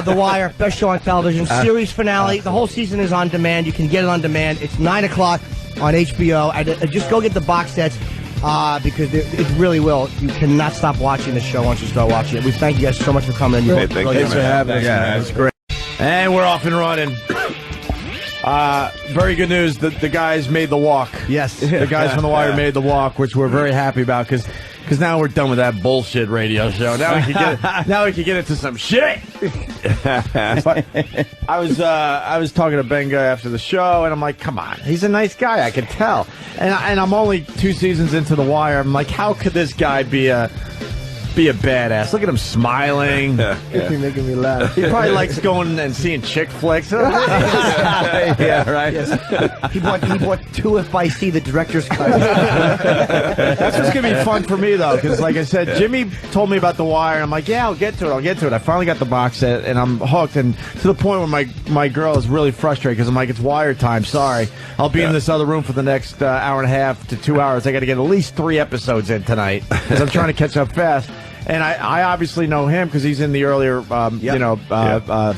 The Wire, best show on television, series finale. The whole season is on demand. You can get it on demand. It's 9 o'clock on HBO. Just go get the box sets because it really will. You cannot stop watching the show once you start watching it. We thank you guys so much for coming. Thanks for having us. Yeah, that's great. And we're off and running. Very good news. The guys made the walk. Yes. The guys from The Wire made the walk, which we're very happy about because now we're done with that bullshit radio show. Now we can get into some shit. I was talking to Benga after the show, and I'm like, come on, he's a nice guy. I could tell. And I'm only 2 seasons into The Wire. I'm like, how could this guy be a be a badass. Look at him smiling. You're making me laugh. He probably likes going and seeing chick flicks. Yeah, right. Yes. He bought 2 FIC, the director's cut. That's what's gonna be fun for me though, because like I said, Jimmy told me about The Wire, and I'm like, yeah, I'll get to it. I finally got the box set, and I'm hooked, and to the point where my girl is really frustrated because I'm like, it's Wire time. Sorry, I'll be in this other room for the next hour and a half to 2 hours. I got to get at least 3 episodes in tonight because I'm trying to catch up fast. And I obviously know him because he's in the earlier,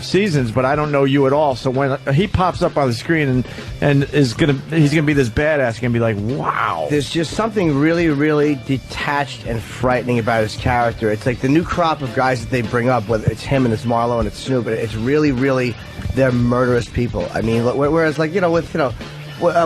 seasons, but I don't know you at all. So when he pops up on the screen and he's gonna be this badass, he's gonna be like, wow. There's just something really, really detached and frightening about his character. It's like the new crop of guys that they bring up, whether it's him and it's Marlo and it's Snoop, it's really, really, they're murderous people. I mean, whereas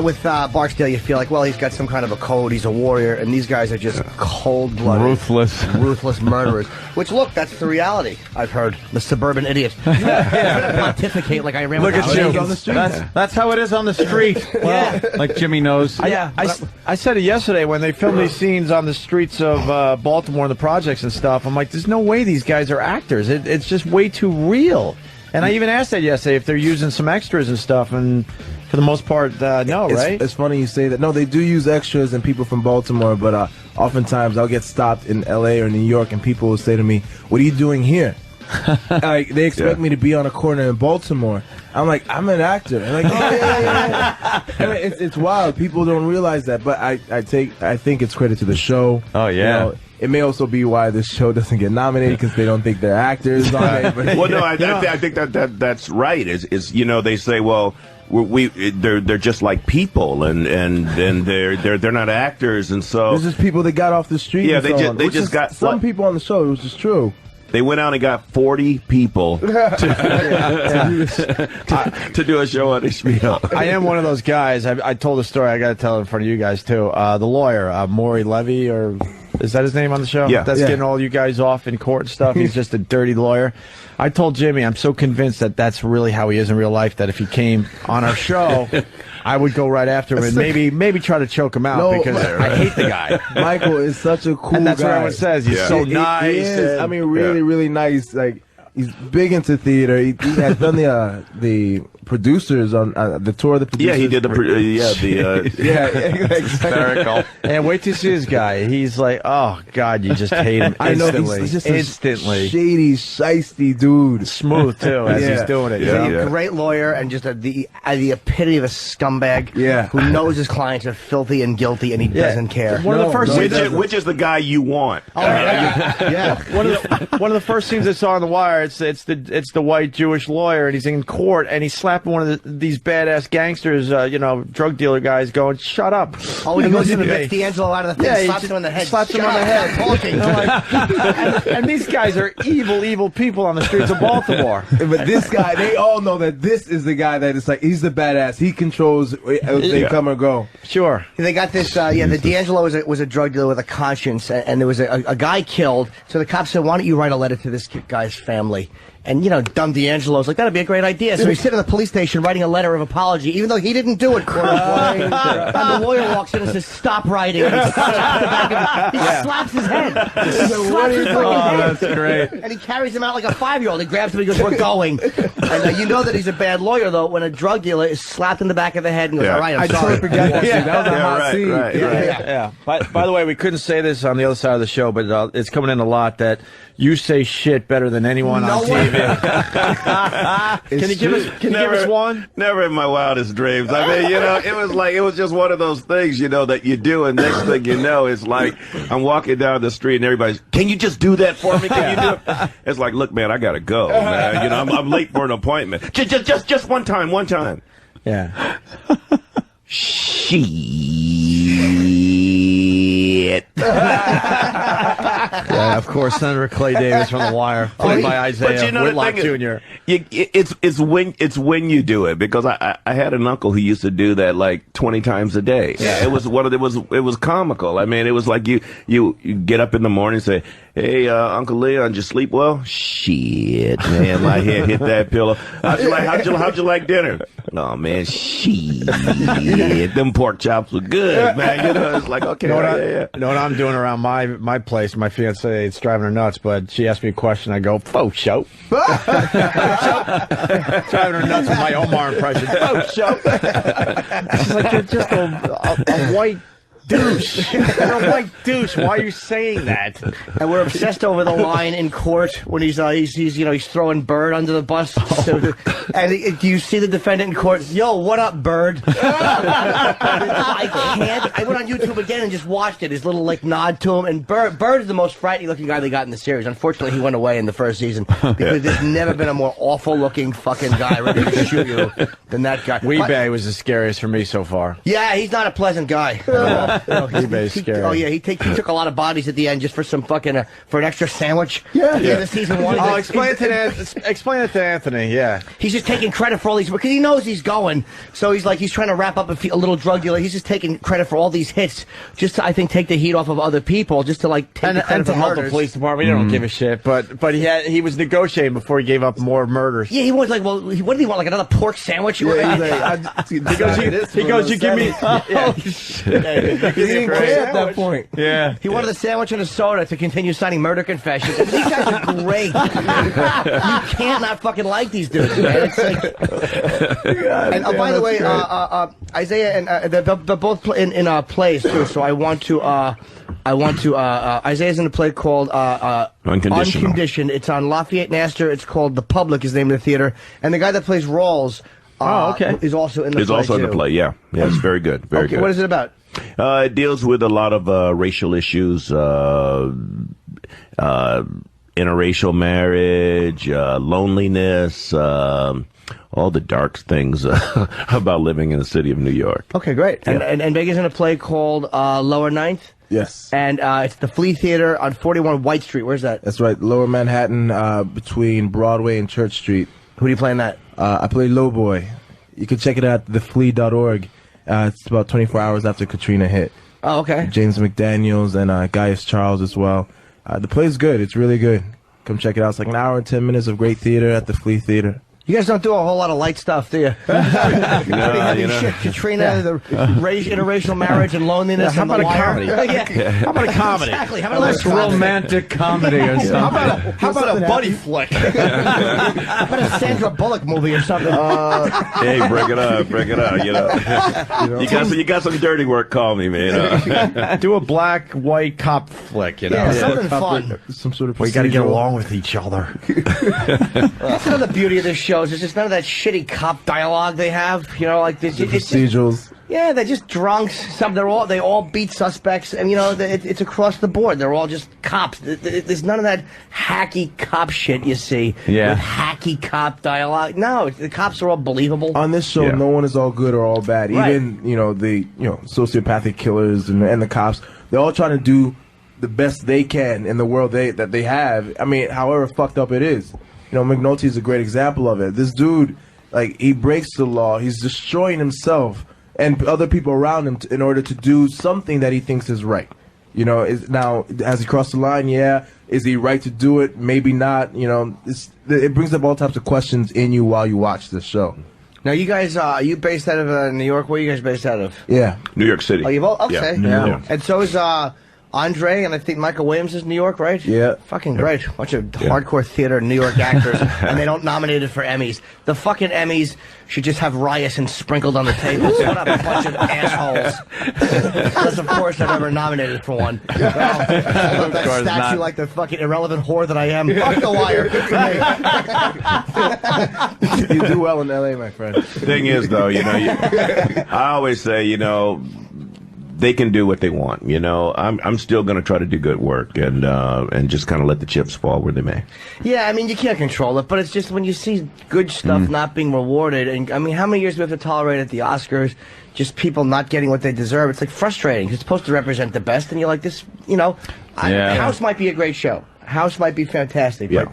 with Barksdale, you feel like, well, he's got some kind of a code, he's a warrior, and these guys are just cold-blooded, ruthless murderers. Which, look, that's the reality. I've heard the suburban idiot. Pontificate like I ran. Look with at you on the street. That's how it is on the street. Well, like Jimmy knows. I said it yesterday when they filmed these scenes on the streets of Baltimore and the projects and stuff. I'm like, there's no way these guys are actors. It's just way too real. And I even asked that yesterday if they're using some extras and stuff, and for the most part, no, right? It's funny you say that. No, they do use extras and people from Baltimore, but oftentimes I'll get stopped in L.A. or New York, and people will say to me, "What are you doing here?" Like they expect me to be on a corner in Baltimore. I'm like, I'm an actor. And like, yeah. I mean, it's wild. People don't realize that, but I think it's credit to the show. Oh yeah. You know, it may also be why this show doesn't get nominated because they don't think they're actors on it. But, well, no, I think that's right. Is they say, well, they're just like people, and they're not actors, and so there's just people that got off the street. Yeah, and they just got some people on the show. It was just true. They went out and got 40 people to do a show on HBO. I am one of those guys. I told a story. I got to tell it in front of you guys too. The lawyer, Maury Levy, or is that his name on the show? Yeah. That's getting all you guys off in court and stuff. He's just a dirty lawyer. I told Jimmy, I'm so convinced that that's really how he is in real life, that if he came on our show, I would go right after him and maybe try to choke him out because I hate the guy. Michael is such a cool guy. And that's what everyone says. He's so nice. He is. I mean, really nice. Like, he's big into theater. He has done the producers on the tour of the producers. Yeah, he did hysterical. And wait till you see this guy. He's like, oh God, you just hate him instantly. He's just instantly a shady, shiesty dude. Smooth too as he's doing it. He's a great lawyer and just the epitome of a scumbag. Yeah. Who knows his clients are filthy and guilty and he doesn't care. One of the first which is the guy you want. Oh yeah. One of the first scenes I saw on The Wire. It's the white Jewish lawyer, and he's in court, and he's slapping one of these badass gangsters, drug dealer guys, going, "Shut up!" Oh, he goes in and gets D'Angelo out of the thing, slaps him on the head. Slaps him on the head. Talking. And these guys are evil people on the streets of Baltimore. But this guy, they all know that this is the guy that is like, he's the badass. He controls if they come or go. Sure. They got this. The D'Angelo was a drug dealer with a conscience, and there was a guy killed. So the cops said, "Why don't you write a letter to this guy's family?" And, dumb D'Angelo's like, that'd be a great idea. So he's sitting at the police station writing a letter of apology, even though he didn't do it, quote unquote. And the lawyer walks in and says, "Stop writing." And he slaps his head. That's great. And he carries him out like a 5-year-old. He grabs him and he goes, "We're going." And you know that he's a bad lawyer, though, when a drug dealer is slapped in the back of the head and goes, "All right, I'm sorry." I totally forgot that scene. That was a hot scene. Yeah. By the way, we couldn't say this on the other side of the show, but it's coming in a lot that you say shit better than anyone on TV. Can you give us one? Never in my wildest dreams. I mean, it was just one of those things, that you do, and next thing you know, it's like I'm walking down the street and everybody's, "Can you just do that for me? Can you do it?" It's like, look, man, I gotta go, man. I'm late for an appointment. Just one time. Yeah. Shit. Yeah, of course, Senator Clay Davis from The Wire, played by Isaiah Whitlock Jr. It's when you do it, because I had an uncle who used to do that like 20 times a day. Yeah. It was comical. I mean, it was like you get up in the morning and say, Hey, Uncle Leon, did you sleep well? Shit, man, my head hit that pillow. How'd you like dinner? Oh, man, shit. Them pork chops were good, man. You know, it's like, okay, You yeah. know what I'm doing around my place? My fiance, it's driving her nuts, but she asked me a question. I go, "Faux show." Driving her nuts with my Omar impression. Faux show. She's like, "You're just a white douche. You're a white douche. Why are you saying that?" And we're obsessed over the line in court when he's throwing Bird under the bus. And do you see the defendant in court? Yo, what up, Bird? I can't. I went on YouTube again and just watched it. His little nod to him. And Bird is the most frightening looking guy they got in the series. Unfortunately, he went away in the first season because there's never been a more awful looking fucking guy ready to shoot you than that guy. Weebay was the scariest for me so far. Yeah, he's not a pleasant guy. Weebay's scary. Oh yeah, he took a lot of bodies at the end just for some fucking for an extra sandwich. Yeah. The season 1. Oh, explain it to Anthony. Yeah. He's just taking credit for all these because he knows he's going. So he's trying to wrap up a little drug dealer. He's just taking credit for all these hits, just to, I think, take the heat off of other people, just to take the credit and to for help the murders. police department. He don't give a shit. But he was negotiating before he gave up more murders. Yeah, he was like, well, what did he want? Like another pork sandwich? He goes, you give me. He didn't care at that point. Yeah. He wanted a sandwich and a soda to continue signing murder confessions. These guys are great. You can't not fucking like these dudes, man. It's like, and by the way, Isaiah and they're both in plays too. So I want to Isaiah's in a play called Unconditioned. It's on Lafayette and Astor. It's called The Public is the name of the theater. And the guy that plays Rawls is also in the play. He's also in the too. play, yeah. Yeah, it's very good. Very good. What is it about? It deals with a lot of racial issues, interracial marriage, loneliness, all the dark things about living in the city of New York. Okay, great. Yeah. And Vegas in a play called Lower Ninth? Yes. And it's the Flea Theater on 41 White Street. Where's that? That's right, Lower Manhattan, between Broadway and Church Street. Who do you play in that? I play Lowboy. You can check it out at theflea.org. It's about 24 hours after Katrina hit. Oh, okay. James McDaniels and Gaius Charles as well. The play's good. It's really good. Come check it out. It's like an hour and 10 minutes of great theater at the Flea Theater. You guys don't do a whole lot of light stuff, do you? Pretty heavy shit. Katrina, the interracial marriage and loneliness. How about a comedy? How about a comedy? Exactly. How A about less romantic comedy or something. How about a buddy flick? How about a Sandra Bullock movie or something? Hey, bring it up. You know, you got some dirty work. Call me, man. Do a black-white cop flick. You know, Yeah, something fun. Some sort of. We got to get procedural. along with each other. That's another beauty of this show. It's just none of that shitty cop dialogue they have. You know, like this. The procedurals. Yeah, they're just drunks. They all beat suspects, and it's across the board. They're all just cops. There's none of that hacky cop shit you see. Yeah. With hacky cop dialogue. No, the cops are all believable. On this show, no one is all good or all bad. Right. Even the sociopathic killers and the cops. They're all trying to do the best they can in the world that they have. I mean, however fucked up it is. McNulty is a great example of it. This dude, he breaks the law. He's destroying himself and other people around him in order to do something that he thinks is right. Now, has he crossed the line? Yeah. Is he right to do it? Maybe not. It brings up all types of questions in you while you watch this show. Now, you guys, are you based out of New York? Where are you guys based out of? Yeah. New York City. Oh, you've all, okay. Yeah. And so is Andre, and I think Michael Williams is New York, right? Yeah. Fucking great. Bunch of hardcore theater New York actors, and they don't nominate it for Emmys. The fucking Emmys should just have ryerson sprinkled on the tables. What a bunch of assholes. Unless, of course, I've ever nominated for one. Well, I love that statue not. like the fucking irrelevant whore that I am. Fuck The Wire. Good for me. You do well in L.A., my friend. Thing is, though, I always say, they can do what they want. I'm still going to try to do good work and just kind of let the chips fall where they may. Yeah, I mean, you can't control it, but it's just when you see good stuff not being rewarded, and I mean, how many years do we have to tolerate at the Oscars, just people not getting what they deserve? It's frustrating. It's supposed to represent the best, and you're like, this, House might be a great show. House might be fantastic, but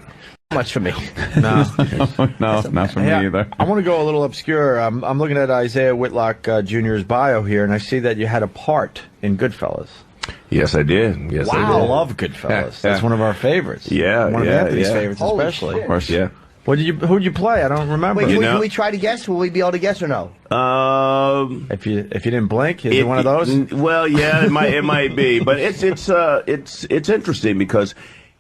much for me. No, not for me either. I want to go a little obscure. I'm looking at Isaiah Whitlock Jr.'s bio here, and I see that you had a part in Goodfellas. Yes, I did. Yes, I I did. love Goodfellas. Yeah, That's yeah. one of our favorites. Yeah, one of yeah, Anthony's yeah. favorites, Holy especially. shit. Of course, yeah. Who'd you play? I don't remember. Wait, can we try to guess? Will we be able to guess or no? If you didn't blink, is it one of those? Well, yeah, it might be, but it's interesting because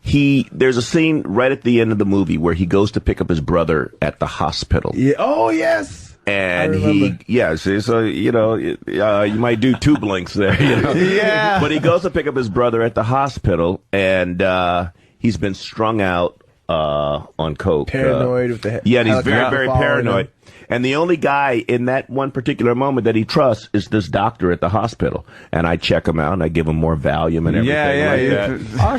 there's a scene right at the end of the movie where he goes to pick up his brother at the hospital. Yeah. Oh yes. And so you might do 2 blinks there, Yeah. But he goes to pick up his brother at the hospital, and he's been strung out on coke. Paranoid with the and he's very, helicopter very following paranoid. him. And the only guy in that one particular moment that he trusts is this doctor at the hospital. And I check him out, and I give him more Valium and everything like that. Oh,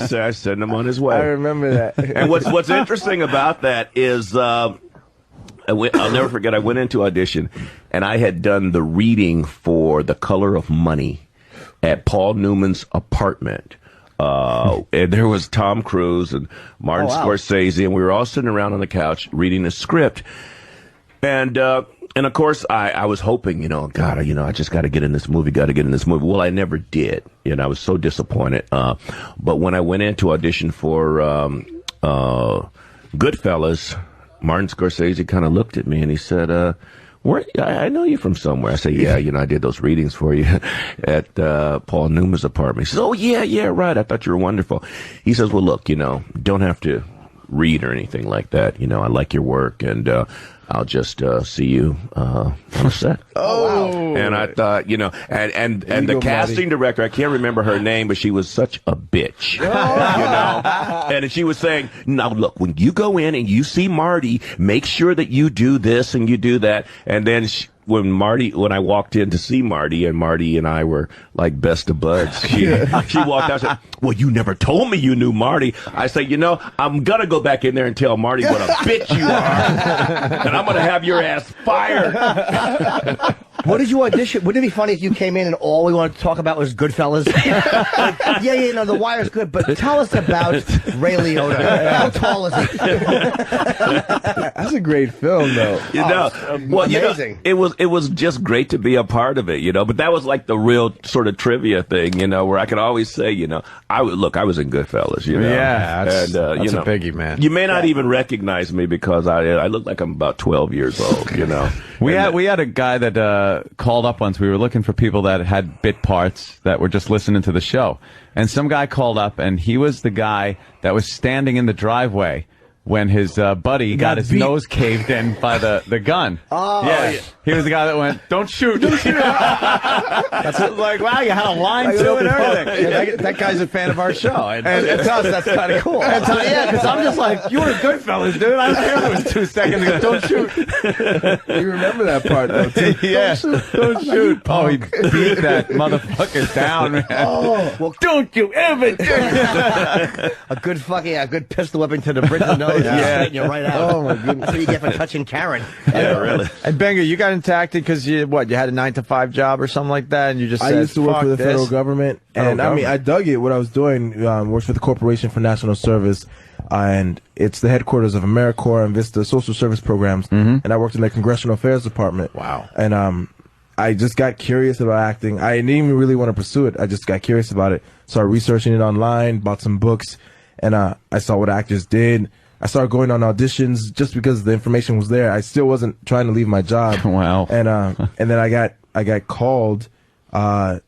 shit. I send him on his way. I remember that. And what's interesting about that is I'll never forget, I went into audition, and I had done the reading for The Color of Money at Paul Newman's apartment. And there was Tom Cruise and Martin Scorsese, and we were all sitting around on the couch reading the script. And of course, I was hoping, God, I just got to get in this movie, Well, I never did. I was so disappointed. But when I went in to audition for Goodfellas, Martin Scorsese kind of looked at me and he said, I know you from somewhere. I say, yeah, I did those readings for you at Paul Newman's apartment. He says, oh, yeah, right. I thought you were wonderful. He says, well, look, don't have to read or anything like that. I like your work, and I'll just see you on a set. Oh, and I thought, and the casting director, I can't remember her name, but she was such a bitch, and she was saying, now look, when you go in and you see Marty, make sure that you do this and you do that. And then when I walked in to see Marty, and Marty and I were like best of buds, she walked out and said, well, you never told me you knew Marty. I said, I'm going to go back in there and tell Marty what a bitch you are, and I'm going to have your ass fired. What did you audition? Wouldn't it be funny if you came in and all we wanted to talk about was Goodfellas? The Wire's good, but tell us about Ray Liotta. How tall is he? That's a great film, though. Amazing. It was just great to be a part of it, But that was like the real sort of trivia thing, where I could always say, I was in Goodfellas, Yeah, that's a biggie, man. You may not even recognize me because I look like I'm about 12 years old, We had a guy that called up once. We were looking for people that had bit parts that were just listening to the show. And some guy called up, and he was the guy that was standing in the driveway when his buddy got his nose caved in by the gun. Oh, yeah. He was the guy that went, don't shoot. Don't shoot. That's like, wow, you had a line to it and everything. That guy's a fan of our show. And to us, that's kind of cool. Because I'm just like, you were Goodfellas, dude. I don't care if it was 2 seconds ago. Don't shoot. You remember that part, though, too. Yeah. Don't shoot. Oh, he beat that motherfucker down, man. Oh, well, don't you ever do a good pistol whipping to the bridge of the nose. Straighten you right out. Oh, my goodness. That's what you get for touching Karen. Yeah, really. And Benga, you got into acting because you had a 9-to-5 job or something like that, and you just said, I used to work for the federal government, and I dug it. What I was doing, worked for the Corporation for National Service, and it's the headquarters of AmeriCorps and Vista Social Service Programs, and I worked in the Congressional Affairs Department. Wow. And I just got curious about acting. I didn't even really want to pursue it. I just got curious about it. Started researching it online, bought some books, and I saw what actors did. I started going on auditions just because the information was there. I still wasn't trying to leave my job. Wow. And then I got called. I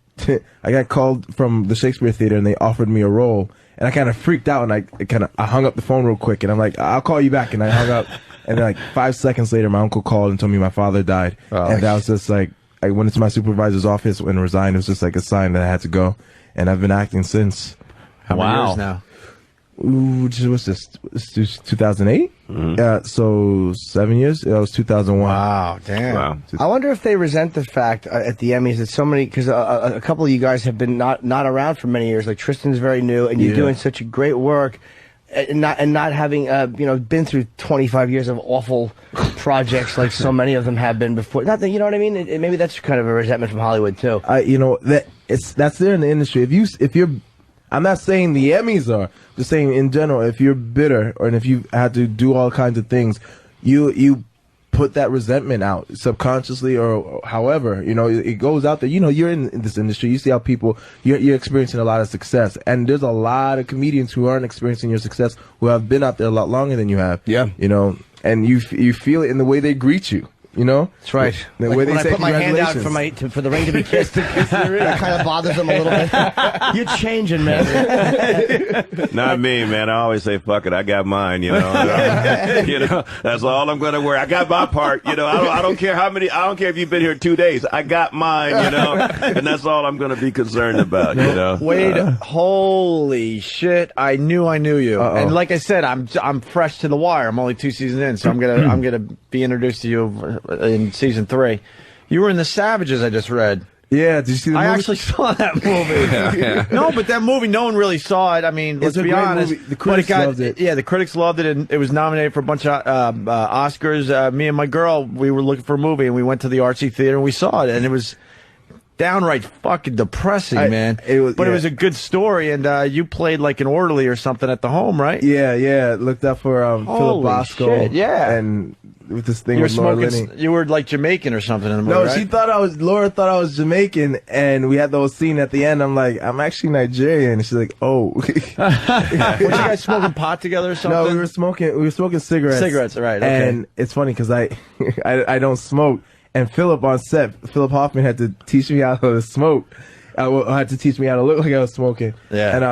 got called from the Shakespeare Theater, and they offered me a role. And I kind of freaked out, and I hung up the phone real quick, and I'm like, I'll call you back. And I hung up, and then like 5 seconds later, my uncle called and told me my father died. And that was just like, I went into my supervisor's office and resigned. It was just like a sign that I had to go. And I've been acting since. How many years now? Ooh, what's this? 2008? So 7 years? It was 2001. Wow, damn. Wow. I wonder if they resent the fact at the Emmys that so many, because a couple of you guys have been not around for many years. Like Tristan's very new, and you're doing such a great work, and not having been through 25 years of awful projects like so many of them have been before. Not that, you know what I mean? Maybe that's kind of a resentment from Hollywood too. That's there in the industry. If you're I'm not saying the Emmys are, just saying in general, if you're bitter or if you had to do all kinds of things, you put that resentment out subconsciously or however, you know, it goes out there. You know, you're in this industry. You see how people, you're experiencing a lot of success. And there's a lot of comedians who aren't experiencing your success who have been out there a lot longer than you have. Yeah. You know, and you feel it in the way they greet you. You know, that's right. The like way they when say I put my hand out congratulations. for the ring to be kissed, that kind of bothers them a little bit. You're changing, man. Not me, man. I always say, "Fuck it, I got mine." You know, you know, that's all I'm gonna wear. I got my part. You know, I don't care how many. I don't care if you've been here 2 days. I got mine. You know, and that's all I'm gonna be concerned about. You know, Wade, holy shit! I knew you, and like I said, I'm fresh to the wire. I'm only 2 seasons in, so I'm gonna be introduced to you in season 3. You were in The Savages, I just read. Yeah, did you see the movie? I actually saw that movie. No, but that movie, no one really saw it. I mean, let's be honest. Movie. The critics loved it. Yeah, the critics loved it, and it was nominated for a bunch of Oscars. Me and my girl, we were looking for a movie, and we went to the Artsy Theater, and we saw it, and it was downright fucking depressing, man. It was a good story, and you played like an orderly or something at the home, right? Yeah. Looked up for Philip Bosco. Shit, yeah. And with this thing you were with Laura smoking. Linney. You were like Jamaican or something in the movie, No, right? she thought Laura thought I was Jamaican, and we had the whole scene at the end. I'm like, I'm actually Nigerian. And she's like, oh. Were you guys smoking pot together or something? No, we were smoking cigarettes. Cigarettes, right? Okay. And it's funny because I don't smoke. And Philip on set, Philip Hoffman had to teach me how to smoke. Had to teach me how to look like I was smoking. Yeah. And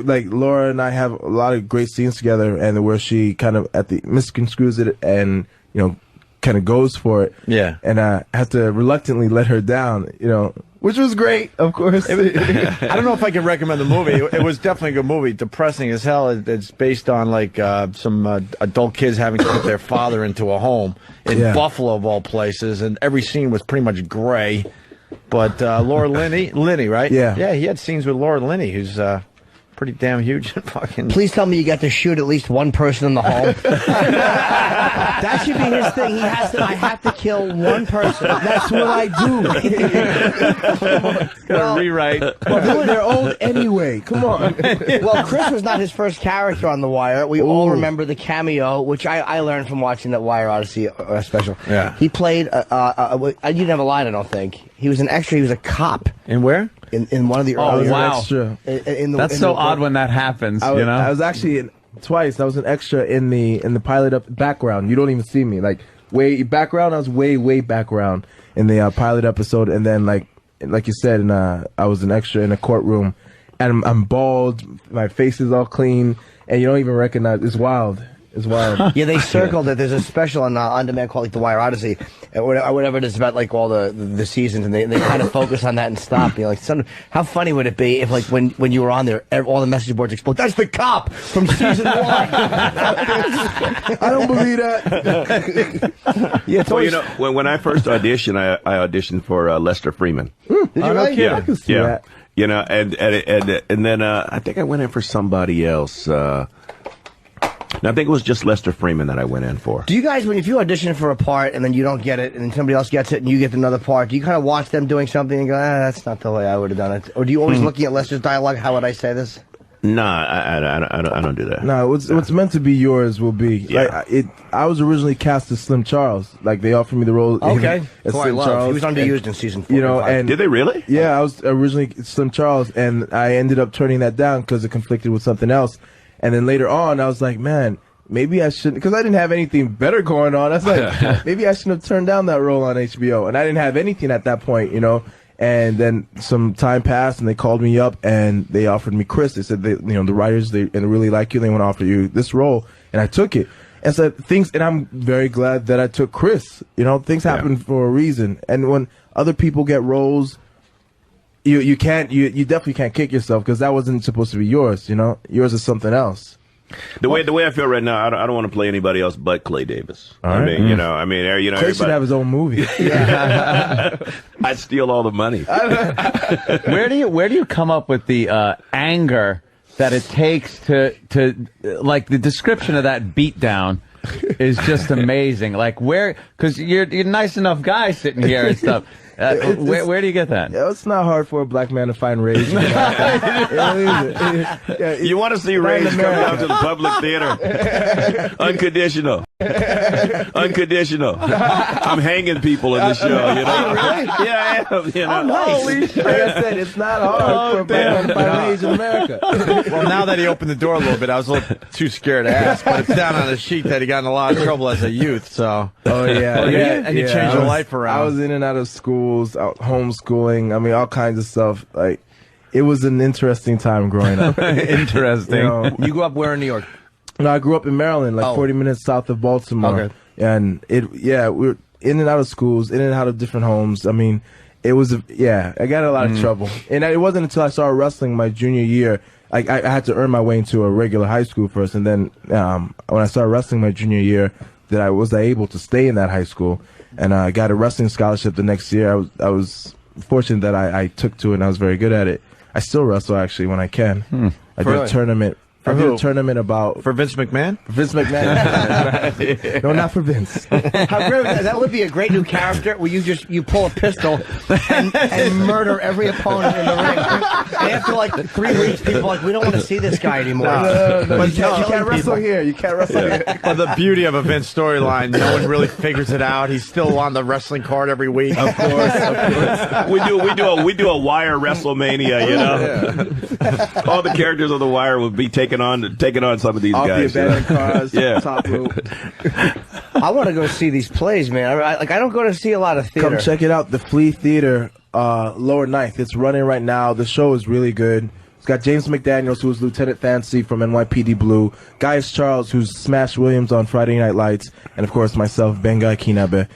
like Laura and I have a lot of great scenes together, and where she kind of misconstrues it and, you know, kind of goes for it. Yeah. And I had to reluctantly let her down, you know, which was great, of course. I don't know if I can recommend the movie. It was definitely a good movie. Depressing as hell. It's based on like some adult kids having to put their father into a home in Buffalo, of all places, and every scene was pretty much gray. But Laura Linney, right? Yeah, he had scenes with Laura Linney, who's pretty damn huge. Fucking. Please tell me you got to shoot at least one person in the home. That should be his thing. I have to kill one person. That's what I do. Gotta rewrite. Well, they're old anyway. Come on. Well, Chris was not his first character on The Wire. We all remember the cameo, which I learned from watching that Wire Odyssey special. Yeah. He played. You didn't have a line, I don't think. He was an extra. He was a cop. In where? In one of the earlier. Oh, wow. Extra. That's so odd when that happens. You know, I was actually twice. I was an extra in the pilot background. You don't even see me. Like way background. I was way background in the pilot episode, and then like you said, I was an extra in a courtroom, and I'm bald. My face is all clean, and you don't even recognize. It's wild. It's wild. Yeah, they circled it. There's a special on demand called like The Wire Odyssey, or whatever it is, about like all the seasons, and they kind of focus on that and stop. You're like, how funny would it be if like when you were on there, all the message boards explode? That's the cop from season 1. I don't believe that. Yeah, well, you know, when I first auditioned, I auditioned for Lester Freeman. Did you really? Yeah, I can see that. You know, and then I think I went in for somebody else. I think it was just Lester Freeman that I went in for. Do you guys, if you audition for a part and then you don't get it, and then somebody else gets it and you get another part, do you kind of watch them doing something and go, that's not the way I would have done it? Or do you always looking at Lester's dialogue, how would I say this? No, I don't do that. No, what's meant to be yours will be. Yeah. Like, I was originally cast as Slim Charles. Like they offered me the role. Okay, as Slim Charles. He was underused in season 4. You know, and did they really? Yeah, I was originally Slim Charles, and I ended up turning that down because it conflicted with something else. And then later on, I was like, man, maybe I shouldn't, because I didn't have anything better going on. I was like, maybe I shouldn't have turned down that role on HBO. And I didn't have anything at that point, you know. And then some time passed, and they called me up, and they offered me Chris. They said, the writers, they really like you. They want to offer you this role, and I took it. And so and I'm very glad that I took Chris. You know, things happen for a reason. And when other people get roles, you definitely can't kick yourself because that wasn't supposed to be yours. You know, yours is something else. The way I feel right now, I don't want to play anybody else but Clay Davis. I mean, Clay should have his own movie. I'd steal all the money. Where do you come up with the anger that it takes to like the description of that beatdown is just amazing. Like because you're a nice enough guy sitting here and stuff. Where do you get that? It's not hard for a black man to find Rage. You want to see Rage come down to the public theater? Unconditional. Unconditional. I'm hanging people in the show, you know? Really? Yeah, I am, you know? Oh, nice. Like I said, it's not hard for a black man to find Rage in America. Well, now that he opened the door a little bit, I was a little too scared to ask, but it's down on the sheet that he got in a lot of trouble as a youth, so. Oh, yeah. And you changed your life around. I was in and out of schools, homeschooling, I mean, all kinds of stuff. Like, it was an interesting time growing up. Interesting. You grew up where in New York? No, I grew up in Maryland, like 40 minutes south of Baltimore. Okay. And we were in and out of schools, in and out of different homes. I mean, it was, I got in a lot of trouble. And it wasn't until I started wrestling my junior year, I had to earn my way into a regular high school first. And then when I started wrestling my junior year, that I was able to stay in that high school. And I got a wrestling scholarship the next year. I was fortunate that I took to it and I was very good at it. I still wrestle, actually, when I can. I did a tournament. I did a tournament for Vince McMahon? For Vince McMahon. No, not for Vince. How great would that would be a great new character where you pull a pistol and murder every opponent in the ring. And after like 3 weeks, people are like, we don't want to see this guy anymore. No. But you can't wrestle here. You can't wrestle here. Well, the beauty of a Vince storyline, no one really figures it out. He's still on the wrestling card every week. Of course. We do a Wire WrestleMania, you know. Yeah. All the characters on the Wire will be taking on some of these guys. The abandoned cars, top rope. I want to go see these plays, man. I don't go to see a lot of theater. Come check it out, the Flea Theater, Lower 9th. It's running right now. The show is really good. It's got James McDaniels, who was Lieutenant Fancy from NYPD Blue, Gaius Charles, who's Smash Williams on Friday Night Lights, and of course myself, Bengai Kinabe.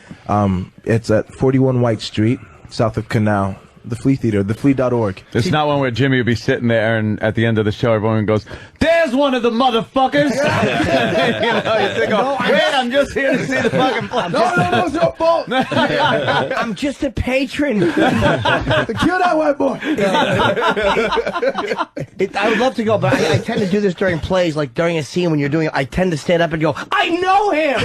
It's at 41 White Street, south of Canal. The Flea Theater, theflea.org. It's not one where Jimmy would be sitting there and at the end of the show everyone goes, "There's one of the motherfuckers!" I'm just here to see the fucking play. No, it's your fault. I'm just a patron. Kill that white boy. I would love to go, but I tend to do this during plays, like during a scene when you're doing it, I tend to stand up and go, I know him!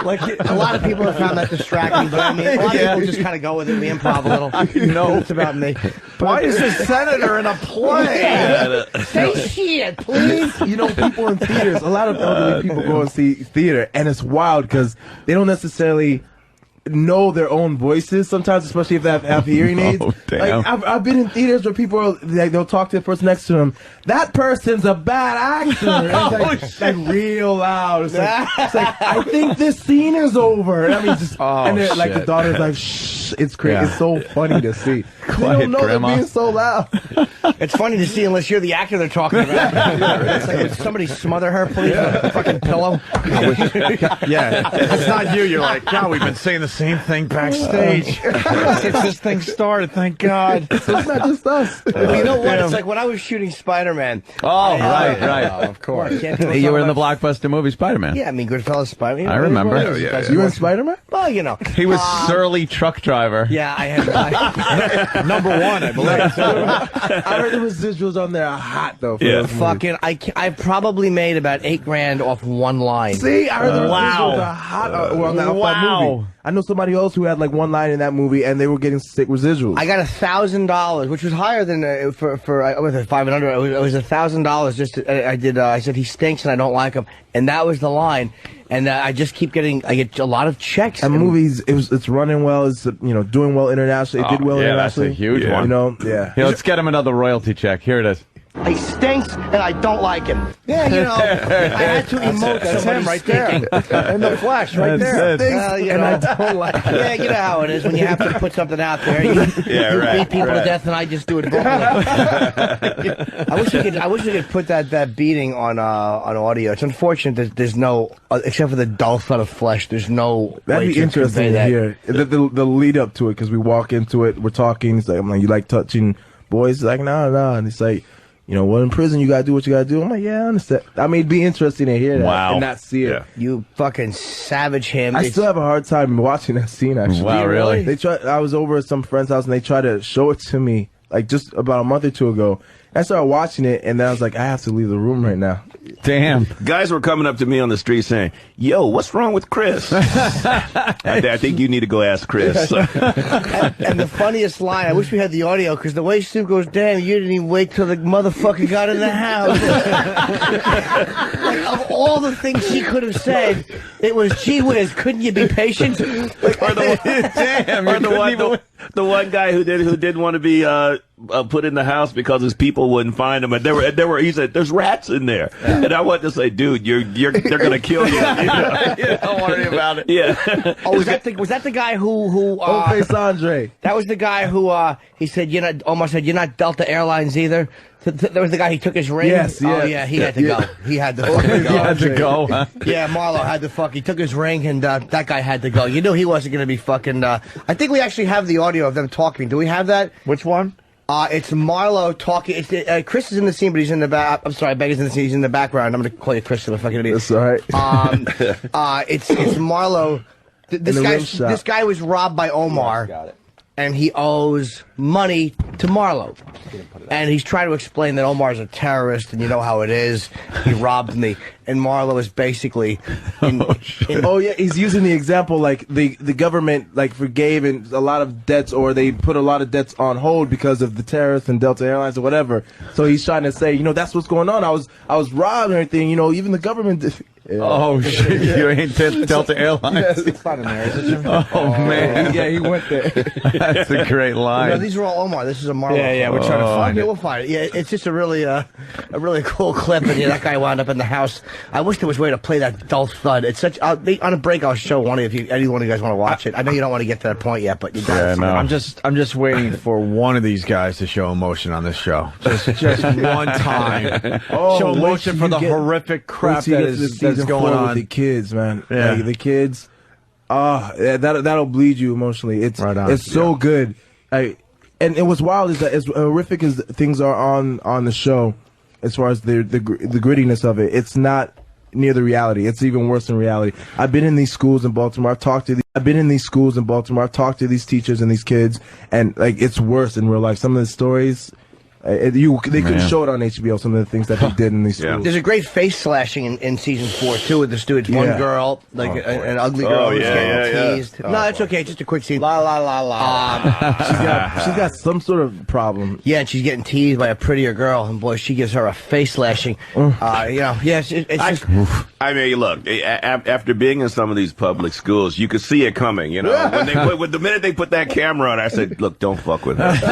Like, a lot of people have found that distracting, but I mean, a lot of people just kind of go with it, we improv a little. It's about me. Why is the senator in a play? Say shit, please. You know, people in theaters, a lot of elderly people go and see theater, and it's wild because they don't necessarily know their own voices sometimes, especially if they have hearing aids. Damn. Like, I've been in theaters where people are, like, they'll talk to the person next to them. That person's a bad actor. It's like real loud. It's like, I think this scene is over. And I mean, just and then, like, the daughter's like, shh. It's crazy. Yeah. It's so funny to see. They don't know they're being so loud. It's funny to see unless you're the actor they're talking about. It's like, would somebody smother her, please, with a fucking pillow? Yeah, it's not you. You're like, God, we've been saying the same thing backstage since this thing started. Thank God. So it's not just us. You know what? It's like when I was shooting Spider-Man. Oh, right. Of course. You were in the blockbuster movie Spider-Man. Yeah, I mean, Goodfellas, Spider-Man. I remember. You were in Spider-Man? Well, you know. He was surly truck driver. Yeah, I had number 1, I believe. I heard the residuals on there are hot, though. Fucking, I probably made about $8,000 off one line. See, I heard the residuals are hot on that movie. I know somebody else who had like one line in that movie, and they were getting sick residuals. I got $1,000, which was higher than for was it $500? It was $1,000. Just I said he stinks and I don't like him, and that was the line. And I just keep getting, I get a lot of checks. And movies, it's running well. It's doing well internationally. It did well internationally. That's a huge one. Yeah. Let's get him another royalty check. Here it is. He stinks, and I don't like him. Yeah, I had to emote somebody right stinking in the flesh, right there. And I don't like him. Yeah, you know how it is when you have to put something out there. You beat people to death, and I just do it vocally. I wish we could put that beating on audio. It's unfortunate that there's no, except for the dull thud of flesh. There's no. That'd be interesting to hear the lead up to it, because we walk into it, we're talking. It's like, I'm like, you like touching boys? It's like, no, and it's like, well, in prison, you gotta do what you gotta do. I'm like, yeah, I understand. I mean, it'd be interesting to hear that and not see it. Yeah. You fucking savage him. I still have a hard time watching that scene, actually. Wow, really? I was over at some friend's house, and they tried to show it to me, like, just about a month or two ago. I started watching it, and then I was like, I have to leave the room right now. Damn. Guys were coming up to me on the street saying, "Yo, what's wrong with Chris?" I think you need to go ask Chris. And the funniest line, I wish we had the audio, because the way Stu goes, "Damn, you didn't even wait till the motherfucker got in the house." Like, of all the things she could have said, it was, "Gee whiz, couldn't you be patient?" Like, or the one guy who didn't want to be put in the house because his people wouldn't find him, and he said, "There's rats in there," and I wanted to say, "Dude, they're gonna kill you." Don't worry about it. Yeah. Oh, was that the guy who Face Andre? That was the guy who he said almost said, "You're not Delta Airlines either." That was the guy. He took his ring. Yes, Oh yeah, he had to go. He had to fucking go. He had to go. Huh? Yeah, Marlo had to fuck. He took his ring, and that guy had to go. You knew he wasn't going to be fucking. I think we actually have the audio of them talking. Do we have that? Which one? It's Marlo talking. It's Chris is in the scene, but he's in the back. I'm sorry, Becca's in the scene. He's in the background. I'm going to call you Chris, if I can be. That's all right. It's Marlo. This guy was robbed by Omar. Got it. And he owes money to Marlo. And he's trying to explain that Omar's a terrorist, and you know how it is. He robbed me. And Marlo is basically... he's using the example, like, the government, like, forgave a lot of debts, or they put a lot of debts on hold because of the terrorists and Delta Airlines or whatever. So he's trying to say, that's what's going on. I was robbed and everything, even the government... Yeah. Oh, shit. You ain't Delta Airlines. Yes, it's not in there, is it? Oh, man. Yeah, he went there. That's a great line. No, these are all Omar. This is a Marlo. Yeah, we're trying to find it. We'll find it. Yeah, it's just a really cool clip, and that guy wound up in the house. I wish there was a way to play that dull thud. It's such. On a break, I'll show one of you. Any one of you guys want to watch it? I know you don't want to get to that point yet, but you got no. I'm just waiting for one of these guys to show emotion on this show. Just one time. Show emotion for the horrific crap that's going on. With the kids, man. Yeah. Like, the kids. That'll bleed you emotionally. It's right on. It's so good. And it was wild is that as horrific as things are on the show, as far as the grittiness of it, it's not near the reality. It's even worse than reality. I've been in these schools in Baltimore. I've talked to these teachers and these kids, and like it's worse in real life. Some of the stories. They couldn't show it on HBO, some of the things that they did in these schools. There's a great face slashing in season 4 too with the students. One girl, like an ugly girl, who's getting teased. No, it's okay. Just a quick scene. La la la la. She's got some sort of problem. Yeah, and she's getting teased by a prettier girl, and boy, she gives her a face slashing. It's just. I mean, look. After being in some of these public schools, you could see it coming. When the minute they put that camera on, I said, "Look, don't fuck with her. Please.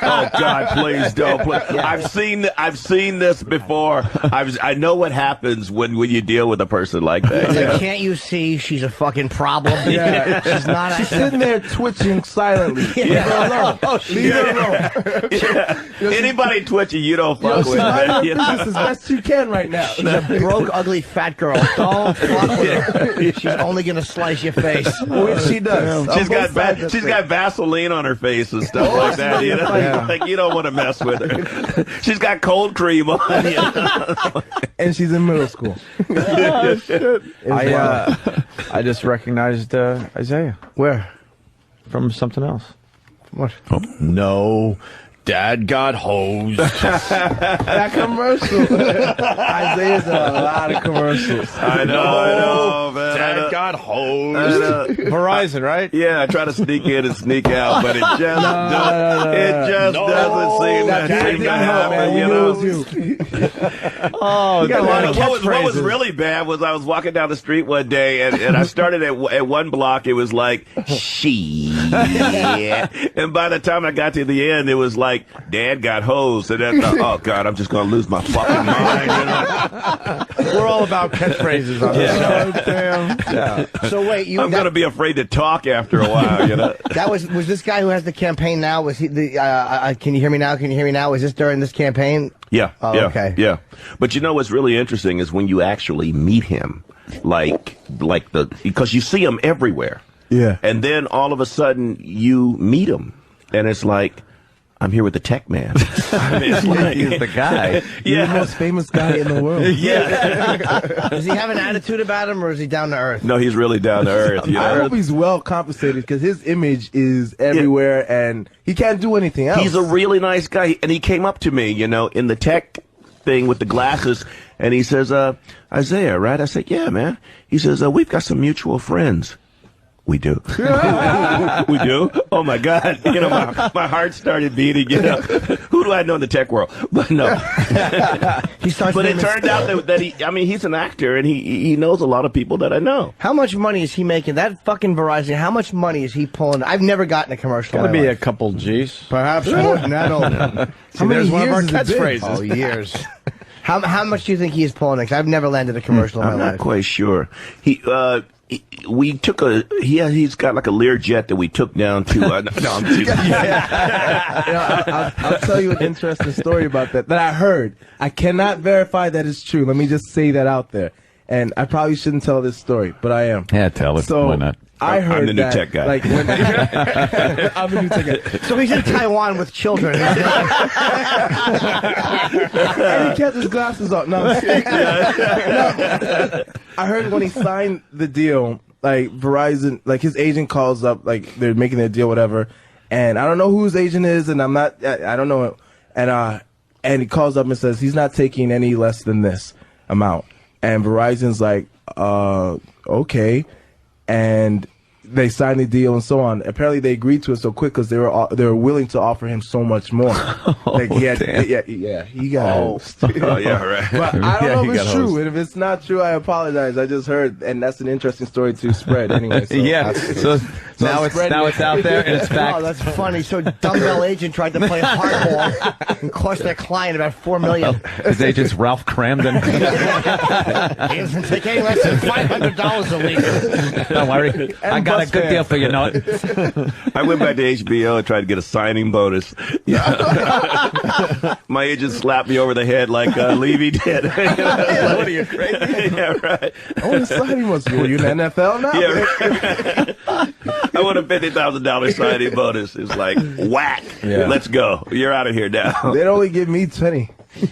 Oh God, please don't." I've seen this before. I know what happens when you deal with a person like that. Like, can't you see she's a fucking problem? Yeah. She's not. She's sitting there twitching silently. Leave her alone. Leave her alone. Yeah. Anybody twitching, you don't fuck with. This as best she can right now. She's a broke, ugly, fat girl. Don't fuck with her. She's only gonna slice your face. Which she does. She's got Vaseline on her face and stuff like that. Like you don't want to mess with her. She's got cold cream on. And she's in middle school. Oh, shit. I just recognized Isaiah. Where? From something else. What? Oh, no. Dad got hosed. That commercial. Isaiah's in a lot of commercials. I know, man. Dad got hosed. Verizon, right? Yeah, I try to sneak in and sneak out, but it just doesn't seem to happen. Oh, got a lot of what was really bad was I was walking down the street one day, and I started at one block. It was like, she. And by the time I got to the end, it was like, Dad got hosed, and then oh God, I'm just gonna lose my fucking mind. We're all about catchphrases on this show. Damn. Yeah. So wait, I'm gonna be afraid to talk after a while. That was this guy who has the campaign now? Was he the? Can you hear me now? Can you hear me now? Was this during this campaign? Yeah. Oh, yeah. Okay. Yeah. But what's really interesting is when you actually meet him, because you see him everywhere. Yeah. And then all of a sudden you meet him, and it's like, I'm here with the tech man. I mean, he's the guy. You're the most famous guy in the world. Yeah. Does he have an attitude about him, or is he down to earth? No, he's really down to earth. I hope he's well compensated because his image is everywhere and he can't do anything else. He's a really nice guy, and he came up to me, in the tech thing with the glasses, and he says, Isaiah, right? I said, yeah, man. He says, we've got some mutual friends. We do. We do? Oh, my God. You know, my heart started beating, you know. Who do I know in the tech world? But no. But it turned out that he's an actor, and he knows a lot of people that I know. How much money is he making? That fucking Verizon, how much money is he pulling? I've never gotten a commercial. It's going to be a couple G's. Perhaps more than that. See, there's one of our catchphrases. Oh, years. How much do you think he is pulling? Because I've never landed a commercial in my I'm life. not quite sure. He's got like a Learjet that we took down to. No, I'm teasing. I'll tell you an interesting story about that I heard. I cannot verify that it's true. Let me just say that out there. And I probably shouldn't tell this story, but I am. Yeah, tell it. So why not? I heard I'm the new that, tech guy. Like, when, I'm the new tech guy. So he's in Taiwan with children. And he kept his glasses on. No, I'm kidding. No. I heard when he signed the deal, like Verizon, like his agent calls up, like they're making their deal, whatever. And I don't know who his agent is, and I don't know. And he calls up and says he's not taking any less than this amount. And Verizon's like, okay. And they signed the deal and so on. Apparently, they agreed to it so quick because they were willing to offer him so much more. Like he got. Oh, yeah, right. But I don't know if it's true. And if it's not true, I apologize. I just heard, and that's an interesting story to spread anyway. So So now it's out there and it's fact. Oh, that's funny. So dumbbell agent tried to play hardball and cost their client about $4 million. His agent's Ralph Cramden. He doesn't take any less than $500 a week. Don't worry, I got a good deal for you, Norton. I went back to HBO and tried to get a signing bonus. My agent slapped me over the head like Levy did. What are you, crazy? Yeah, right. I want a signing bonus. Are you in the NFL now? Yeah, right. I want a $50,000 signing bonus. It's like, whack. Yeah. Let's go. You're out of here now. They'd only give me 20. We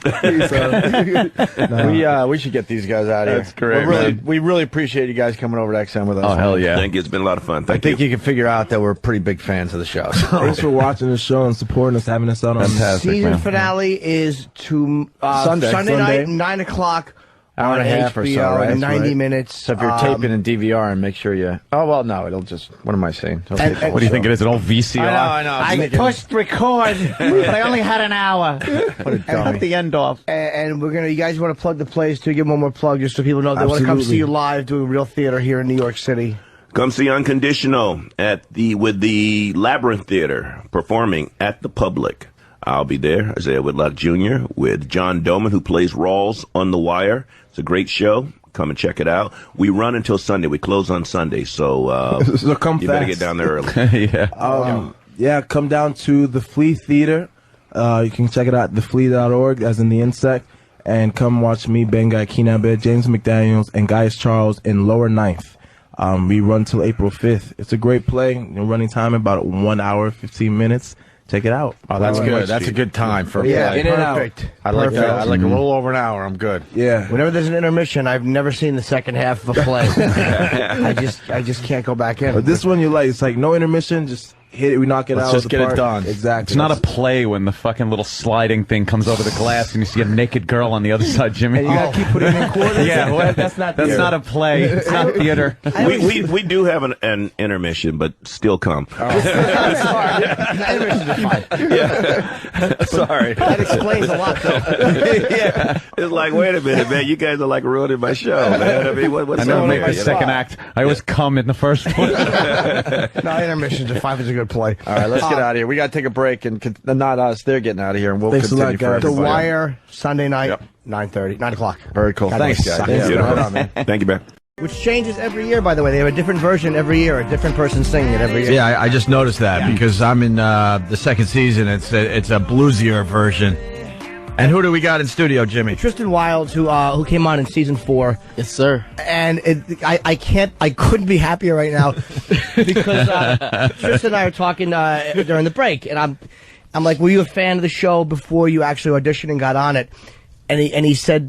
should get these guys out of here. That's correct. We really appreciate you guys coming over to XM with us. Oh, hell yeah. Thank you. It's been a lot of fun. I think you can figure out that we're pretty big fans of the show. Thanks for watching the show and supporting us, having us out on Season finale is Sunday night, 9 o'clock. Hour and a half HBO, or so, right? 90 minutes. So if you're taping in DVR, and make sure you. Oh well, no, it'll just. What am I saying? What do you think it is? An old VCR? I know. I pushed record, but I only had an hour. What a dummy. Cut the end off. And we're gonna. You guys want to plug the place too? Give one more plug, just so people know they want to come see you live doing real theater here in New York City. Come see Unconditional with the Labyrinth Theater performing at the Public. I'll be there, Isaiah Whitlock Jr., with John Doman, who plays Rawls on The Wire. It's a great show. Come and check it out. We run until Sunday. We close on Sunday, so, so come you fast. better get down there early. Yeah, come down to the Flea Theater. You can check it out, theflea.org, as in the insect. And come watch me, Ben Guy Keenabed, James McDaniels, and Gaius Charles in Lower Ninth. We run till April 5th. It's a great play. Running time about 1 hour, 15 minutes. Check it out. Oh, that's good. That's a good time for in and perfect. Out. I like that. I like a little over an hour. I'm good. Yeah. Whenever there's an intermission, I've never seen the second half of a play. I just can't go back in. But this one you like. It's like no intermission. Just hit it. We knock it out. Let's just get it done. Exactly. It's not a play when the fucking little sliding thing comes over the glass and you see a naked girl on the other side, Jimmy. And you gotta keep putting in quarters. Yeah, well, that's not a play. It's not theater. We do have an intermission, but still come. Yeah. Sorry. That explains a lot, though. Yeah. It's like, wait a minute, man. You guys are like ruining my show, man. I mean, what's I never on make here? my second act. I always come in the first one. No, intermission to 5 is a good play. All right, let's get out of here. We got to take a break, and not us. They're getting out of here, and we'll Thanks continue a lot, guys. for The everybody. Wire, Sunday night, 9:30, 9 o'clock. Very cool. God Thanks, bless. guys. Yeah. Hold on, man. Thank you, man. Which changes every year, by the way. They have a different version every year, a different person singing it every year. Yeah, I just noticed that because I'm in the second season. It's a bluesier version. And who do we got in studio, Jimmy? Tristan Wilds, who came on in season 4. Yes, sir. And I couldn't be happier right now because Tristan and I are talking during the break, and I'm like, were you a fan of the show before you actually auditioned and got on it? And he said,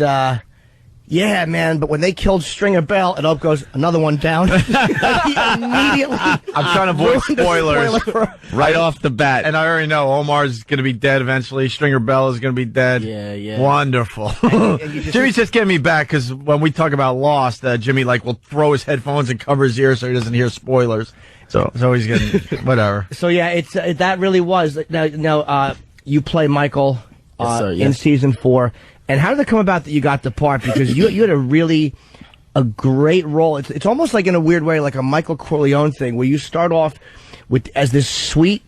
Yeah, man, but when they killed Stringer Bell, and up goes another one down. He immediately. I'm trying to avoid ruined the spoilers spoiler right off the bat. And I already know Omar's going to be dead eventually. Stringer Bell is going to be dead. Yeah. Wonderful. Jimmy's just getting me back because when we talk about Lost, Jimmy will throw his headphones and cover his ears so he doesn't hear spoilers. So he's getting whatever. So yeah, it's that really was. Now, you play Michael Yes, sir, in season 4. And how did it come about that you got the part? Because you had a great role. It's almost like in a weird way, like a Michael Corleone thing, where you start off as this sweet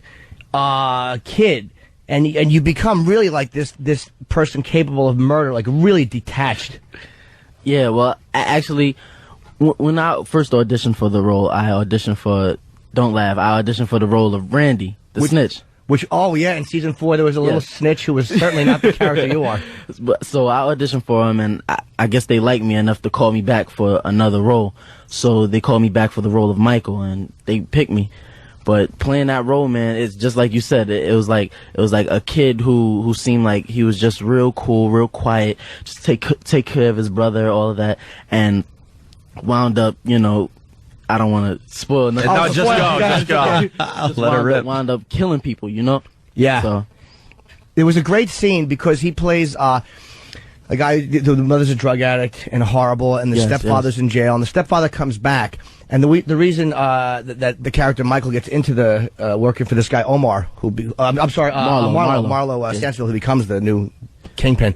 kid, and you become really like this person capable of murder, like really detached. Yeah, well, actually, when I first auditioned for the role, I auditioned for, don't laugh, I auditioned for the role of Randy, the snitch. Which, in season 4, there was a little snitch who was certainly not the character you are. So I auditioned for him, and I guess they liked me enough to call me back for another role. So they called me back for the role of Michael, and they picked me. But playing that role, man, it's just like you said. It was like a kid who seemed like he was just real cool, real quiet, just take care of his brother, all of that, and wound up, I don't want to spoil nothing. No, just go. I'll let it rip. Wound up killing people, Yeah. So it was a great scene because he plays a guy. The mother's a drug addict and horrible, and the stepfather's in jail, and the stepfather comes back. And the reason that the character Michael gets into the working for this guy Omar, Marlo Stansfield, who becomes the new kingpin,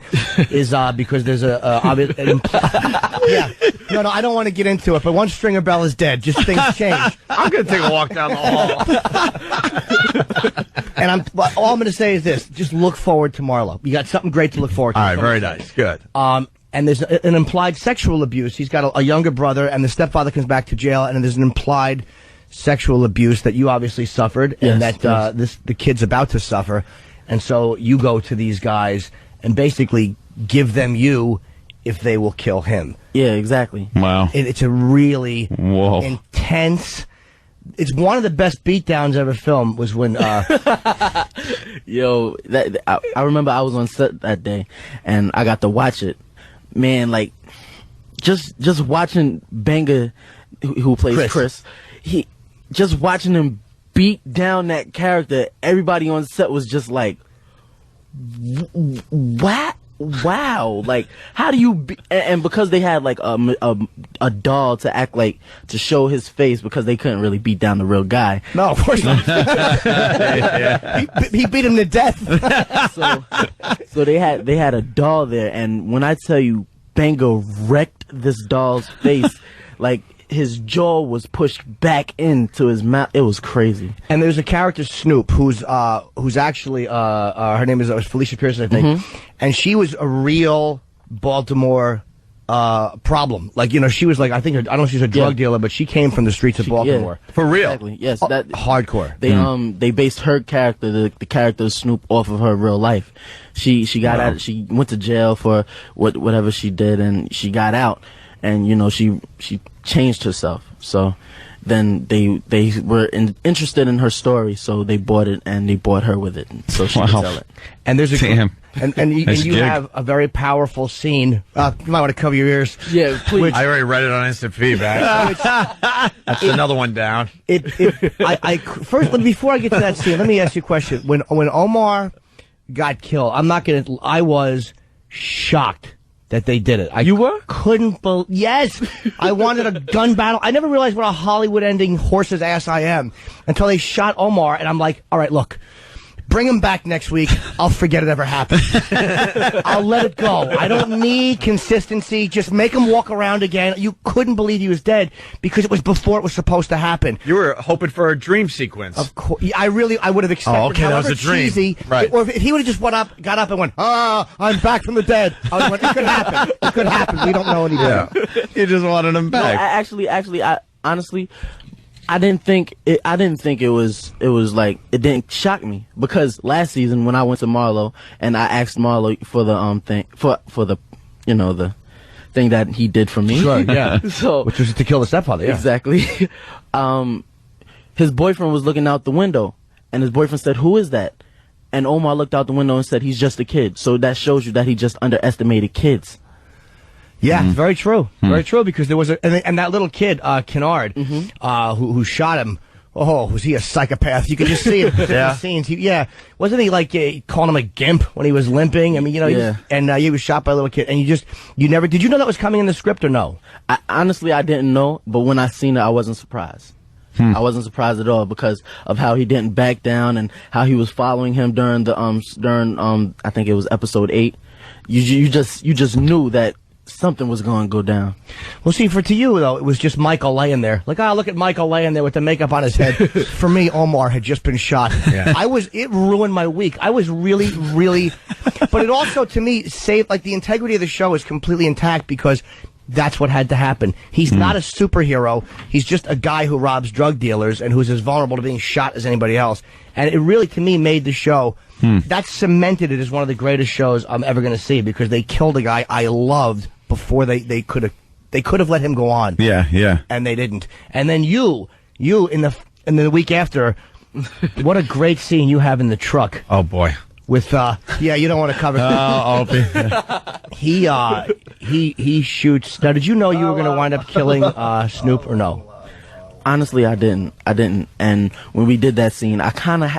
is because there's No, I don't want to get into it, but once Stringer Bell is dead, just things change. I'm going to take a walk down the hall. And all I'm going to say is this: just look forward to Marlo. You got something great to look forward to. All right, very nice, good. And there's an implied sexual abuse. He's got a younger brother, and the stepfather comes back to jail, and there's an implied sexual abuse that you obviously suffered, and that the kid's about to suffer. And so you go to these guys and basically give them you if they will kill him. Yeah, exactly. Wow. It's a really intense. It's one of the best beatdowns ever filmed. Was when yo, I remember I was on set that day and I got to watch it. Man, like just watching Benga, who plays Chris, he just watching him beat down that character. Everybody on set was just like, what? Wow, like how do you and because they had like a doll to act like to show his face because they couldn't really beat down the real guy. No, of course not. He beat him to death. so they had a doll there, and when I tell you Bango wrecked this doll's face, like his jaw was pushed back into his mouth. It was crazy. And there's a character Snoop who's actually her name is Felicia Pearson, I think, and she was a real Baltimore problem. Like she was like I don't know if she's a drug dealer, but she came from the streets of Baltimore for real. Exactly. Yes, hardcore. They based her character, the character of Snoop, off of her real life. She got out. She went to jail for whatever she did, and she got out. And she changed herself. So then they were interested in her story, so they bought it and they bought her with it, so she could tell it. And there's Damn. And you have a very powerful scene. You might want to cover your ears. Yeah, please. I already read it on instant feedback. That's another one down. First, before I get to that scene, let me ask you a question. When Omar got killed, I was shocked that they did it. You were? Couldn't believe. Yes, I wanted a gun battle. I never realized what a Hollywood ending horse's ass I am until they shot Omar, and I'm like, all right, look. Bring him back next week. I'll forget it ever happened. I'll let it go. I don't need consistency. Just make him walk around again. You couldn't believe he was dead because it was before it was supposed to happen. You were hoping for a dream sequence. Of course. I would have expected. Oh, okay, that was a dream. Cheesy, right. Or if he would have just got up and went, I'm back from the dead. I was like, it could happen. It could happen. We don't know anything. Yeah. You just wanted him back. No, actually, honestly, I didn't think it was like, it didn't shock me because last season when I went to Marlo and I asked Marlo for the thing for the the thing that he did for me. Sure, yeah. So which was to kill the stepfather, yeah. Exactly. His boyfriend was looking out the window and his boyfriend said, "Who is that?" And Omar looked out the window and said, "He's just a kid." So that shows you that he just underestimated kids. Yeah, very true. Very true, because there was and that little kid, Kennard, who shot him. Oh, was he a psychopath? You could just see it in the scenes. Wasn't he like calling him a gimp when he was limping? I mean, he was shot by a little kid, and you never did you know that was coming in the script or no? Honestly, I didn't know, but when I seen it, I wasn't surprised. I wasn't surprised at all because of how he didn't back down and how he was following him during the I think it was episode 8. You just knew that something was going to go down. Well, see, to you though, it was just Michael laying there. Like, look at Michael laying there with the makeup on his head. For me, Omar had just been shot. Yeah. It ruined my week. I was really, really, but it also to me saved, like, the integrity of the show is completely intact because that's what had to happen. He's not a superhero. He's just a guy who robs drug dealers and who's as vulnerable to being shot as anybody else. And it really, to me, made the show. That cemented it as one of the greatest shows I'm ever going to see because they killed a guy I loved before they could have let him go on. Yeah. And they didn't. And then you in the week after, what a great scene you have in the truck. Oh boy. With you don't want to cover. He shoots. Now, did you know you were going to wind up killing Snoop or no? Honestly, I didn't. And when we did that scene, I kind of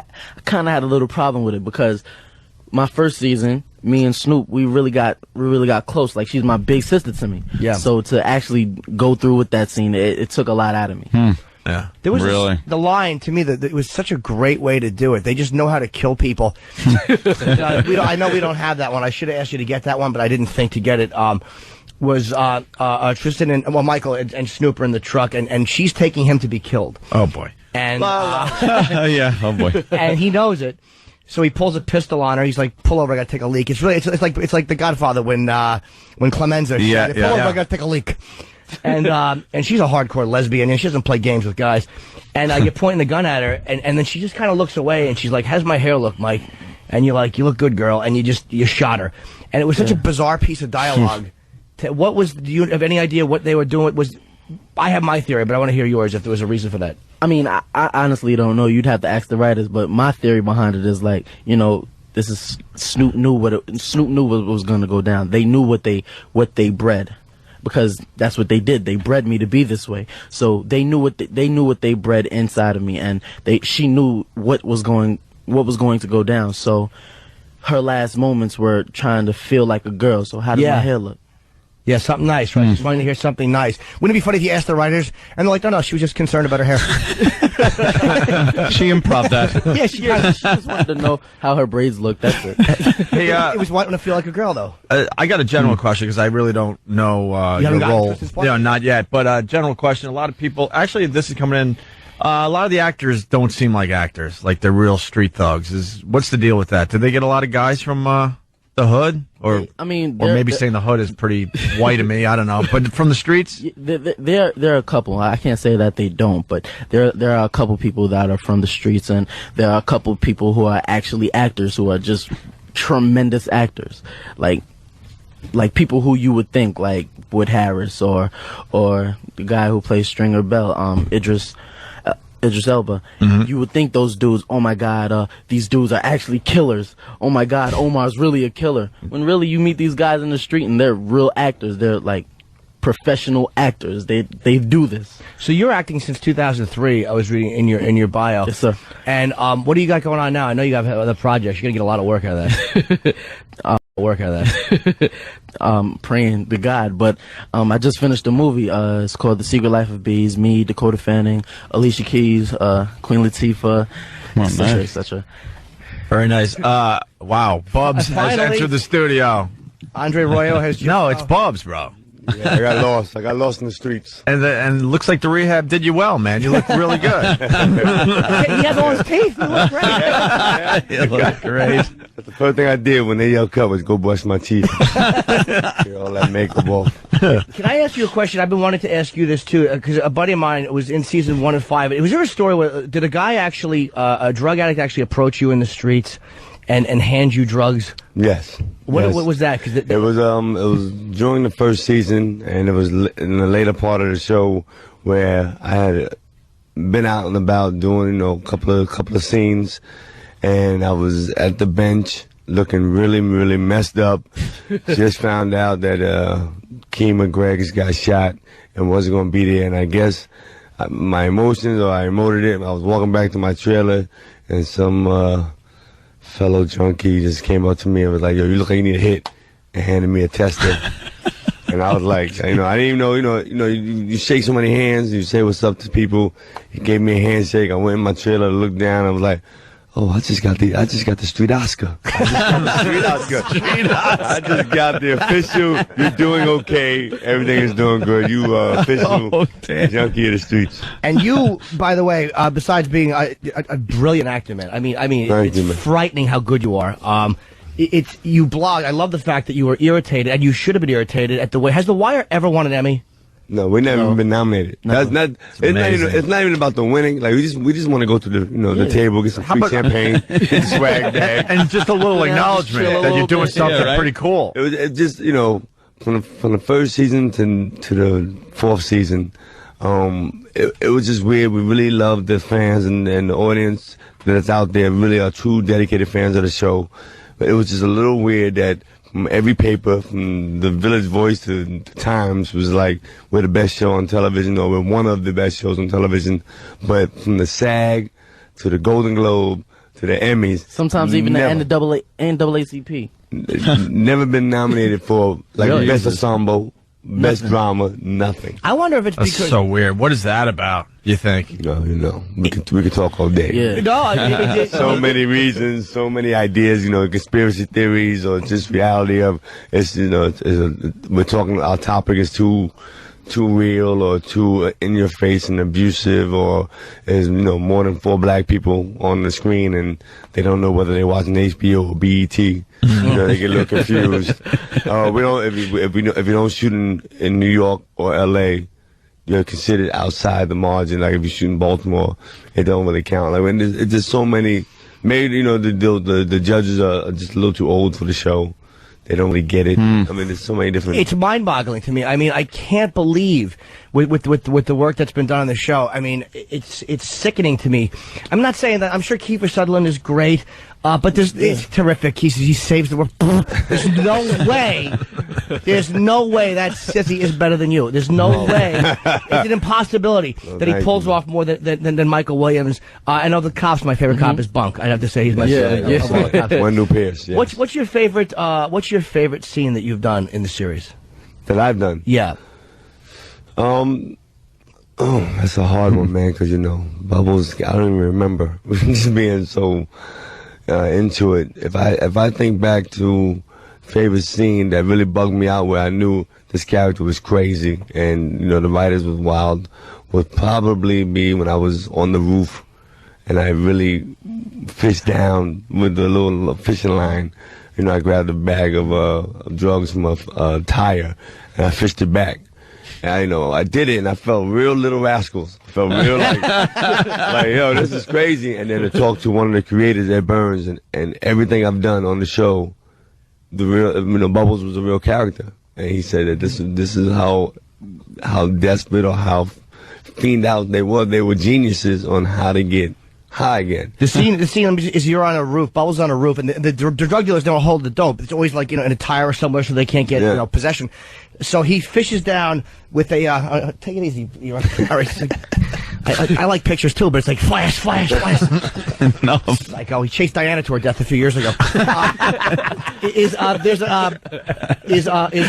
had a little problem with it because my first season, me and Snoop, we really got close. Like, she's my big sister to me. Yeah. So to actually go through with that scene, it took a lot out of me. Yeah. There was the line to me that it was such a great way to do it. They just know how to kill people. I know we don't have that one. I should have asked you to get that one, but I didn't think to get it. Was Tristan and Michael and Snoop are in the truck, and she's taking him to be killed. Oh boy. And oh boy. And he knows it. So he pulls a pistol on her. He's like, "Pull over, I gotta take a leak." It's like The Godfather when Clemenza said, "Pull over, I gotta take a leak." And she's a hardcore lesbian and she doesn't play games with guys. And you're pointing the gun at her, and then she just kind of looks away and she's like, "How's my hair look, Mike?" And you're like, "You look good, girl." And you shot her. And it was such a bizarre piece of dialogue. Do you have any idea what they were doing? I have my theory, but I want to hear yours if there was a reason for that. I mean, I honestly don't know. You'd have to ask the writers, but my theory behind it is like, this is Snoop knew what was going to go down. They knew what they bred, because that's what they did. They bred me to be this way. So they knew what they bred inside of me, and she knew what was going to go down. So her last moments were trying to feel like a girl. So how does my hair look? Yeah, something nice, right? Just wanting to hear something nice. Wouldn't it be funny if you asked the writers and they're like, no, she was just concerned about her hair. She improv that. Yeah, she just wanted to know how her braids looked. That's it. Hey, it was wanting to feel like a girl, though. I got a general question because I really don't know your role. Yeah, not yet. But general question. A lot of people, actually, this is coming in. A lot of the actors don't seem like actors, like they're real street thugs. What's the deal with that? Did they get a lot of guys from the hood, or maybe saying the hood is pretty white to me. I don't know, but from the streets, there are a couple. I can't say that they don't, but there are a couple people that are from the streets, and there are a couple people who are actually actors who are just tremendous actors, like people who you would think like Wood Harris or the guy who plays Stringer Bell, Idris Elba. You would think those dudes, oh my God, these dudes are actually killers. Oh my God, Omar's really a killer. When really you meet these guys in the street and they're real actors. They're like professional actors. They do this. So you're acting since 2003. I was reading in your bio. Yes, sir. And what do you got going on now? I know you got other projects. You're gonna get a lot of work out of that. Praying to God, but I just finished a movie. It's called The Secret Life of Bees. Me, Dakota Fanning, Alicia Keys, Queen Latifah, etc. Very nice. Wow, Bubs has entered the studio. Andre Royo has. No, it's Bubs, bro. Yeah, I got lost. I got lost in the streets. And looks like the rehab did you well, man. You look really good. He has all his teeth. You look great. You look great. That's the first thing I did when they yelled cut was go brush my teeth. Get all that makeup off. Can I ask you a question? I've been wanting to ask you this too, because a buddy of mine was in season 1 and 5. Was there a story where did a guy actually, a drug addict actually approach you in the streets and hand you drugs? Yes. What was that? Cause it was during the first season, and it was in the later part of the show where I had been out and about doing a couple of scenes, and I was at the bench, looking really, really messed up. Just found out that Keem McGregor's got shot and wasn't going to be there. And I guess my emotions, or I emoted it. I was walking back to my trailer, and some fellow junkie just came up to me and was like, "Yo, you look like you need a hit," and handed me a tester. And I was like, I didn't even know, you shake so many hands, you say what's up to people. He gave me a handshake. I went in my trailer, looked down, I was like, oh, I just got the street Oscar. I just got the official. You're doing okay. Everything is doing good. You official junkie of the streets. And you, by the way, besides being a brilliant actor, man. I mean, it's frightening how good you are. It's you blog. I love the fact that you were irritated, and you should have been irritated at the way. Has The Wire ever won an Emmy? No, we never been nominated. That's not. It's not even about the winning. Like we just want to go to the table, get some free champagne, swag bag, and just a little acknowledgement that you're doing something pretty cool. It was just from the first season to the fourth season, it was just weird. We really loved the fans and the audience that's out there. Really are true dedicated fans of the show. But it was just a little weird that from every paper, from the Village Voice to the Times, was like, we're the best show on television, or we're one of the best shows on television. But from the SAG to the Golden Globe to the Emmys, sometimes even the NAACP, never been nominated for like best ensemble, best drama, nothing. I wonder if it's That's because so weird. What is that about? You think? We could talk all day. Yeah. No, so many reasons, so many ideas. Conspiracy theories, or just reality of it's. We're talking. Our topic is too real, or too in your face and abusive, or is more than 4 black people on the screen and they don't know whether they're watching HBO or BET. They get a little confused. We don't. If you don't shoot in New York or LA, you're considered outside the margin. Like if you shoot in Baltimore, it don't really count. Like when it's just so many. Maybe the judges are just a little too old for the show. They don't really get it. I mean, there's so many different. It's mind-boggling to me. I mean, I can't believe with the work that's been done on the show. I mean, it's sickening to me. I'm not saying that. I'm sure Kiefer Sutherland is great, but it's terrific. He saves the world. There's no way. There's no way that sissy is better than you. There's no way. It's an impossibility that he pulls off more than Michael Williams. I know the cop's my favorite cop is Bunk. I'd have to say he's my favorite. Wendell Pierce. Yes. What's your favorite? What's your favorite scene that you've done in the series? That I've done? Yeah. That's a hard one, man, because Bubbles. I don't even remember just being so into it. If I think back to favorite scene that really bugged me out, where I knew this character was crazy and the writers was wild, would probably be when I was on the roof and I really fished down with the little fishing line. I grabbed a bag of drugs from a tire and I fished it back. And I did it, and I felt real Little Rascals. I felt real like yo, this is crazy. And then to talk to one of the creators, Ed Burns, and everything I've done on the show, the real, Bubbles was a real character, and he said that this is how desperate or how fiend out they were. They were geniuses on how to get high again. The scene is you're on a roof, Bubbles on a roof, and the drug dealers don't hold the dope. It's always like in a tire or somewhere, so they can't get possession. So he fishes down with a take it easy. I like pictures too, but it's like flash. No, like he chased Diana to her death a few years ago. Is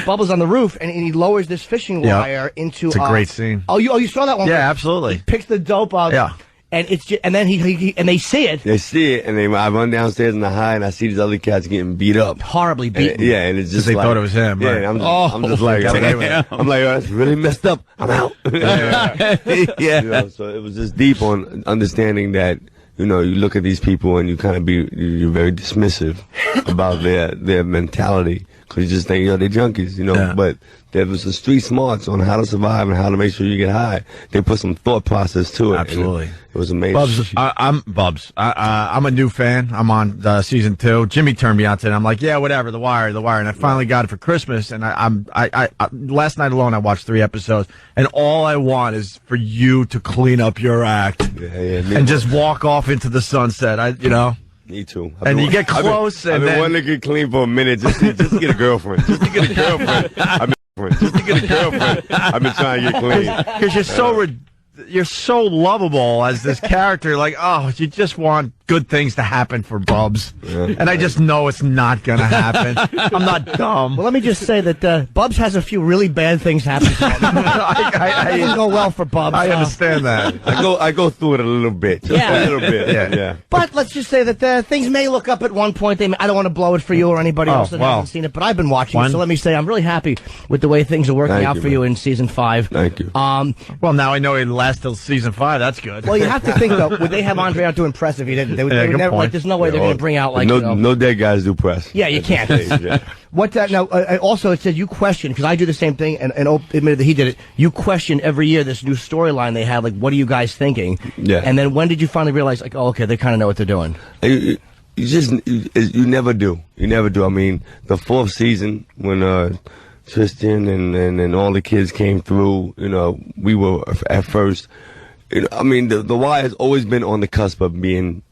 Bubbles on the roof and he lowers this fishing wire into? It's a great scene. Oh, you saw that one? Yeah, absolutely. He picks the dope up. Yeah. And it's just, and then and they see it. They see it, and I run downstairs in the high, and I see these other cats getting beat up, horribly beaten. And it's just they thought it was him. Yeah, right? I'm just like, I'm like, oh, that's really messed up. I'm out. So it was just deep on understanding that you look at these people and you're very dismissive about their mentality because you just think they're junkies, but. There was the street smarts on how to survive and how to make sure you get high. They put some thought process to it. Absolutely. It was amazing. Bubs, I'm Bubs. I'm a new fan. I'm on season 2. Jimmy turned me on to it. I'm like, yeah, whatever, The Wire. And I finally got it for Christmas. And I last night alone, I watched 3 episodes. And all I want is for you to clean up your act and just walk off into the sunset. Me too. And you get close, I've and been then wanting to get clean for a minute just to get a girlfriend. Just to get a girlfriend. I've been trying to get clean. Because you're so lovable as this character. Like, oh, you just want good things to happen for Bubs, and I just know it's not going to happen. I'm not dumb. Well, let me just say that Bubs has a few really bad things happen to him. It doesn't go well for Bubs. I understand that. I go through it a little bit. Just a little bit. Yeah. But let's just say that things may look up at one point. I don't want to blow it for you or anybody else that hasn't seen it, but I've been watching it, so let me say I'm really happy with the way things are working out for you in season 5. Thank you. Well, now I know it lasts till season 5. That's good. Well, you have to think, though, would they have Andre out to impress if he didn't? They would never, like, there's no way they're going to bring out, like, no dead guys do press. Yeah, you can't. What that now? Also, it said you question, because I do the same thing, and Ope admitted that he did it. You question every year this new storyline they have. Like, what are you guys thinking? Yeah. And then when did you finally realize, like, oh, okay, they kind of know what they're doing? You never do. You never do. I mean, the 4th season when Tristan and all the kids came through, we were at first. I mean, the Wire has always been on the cusp of being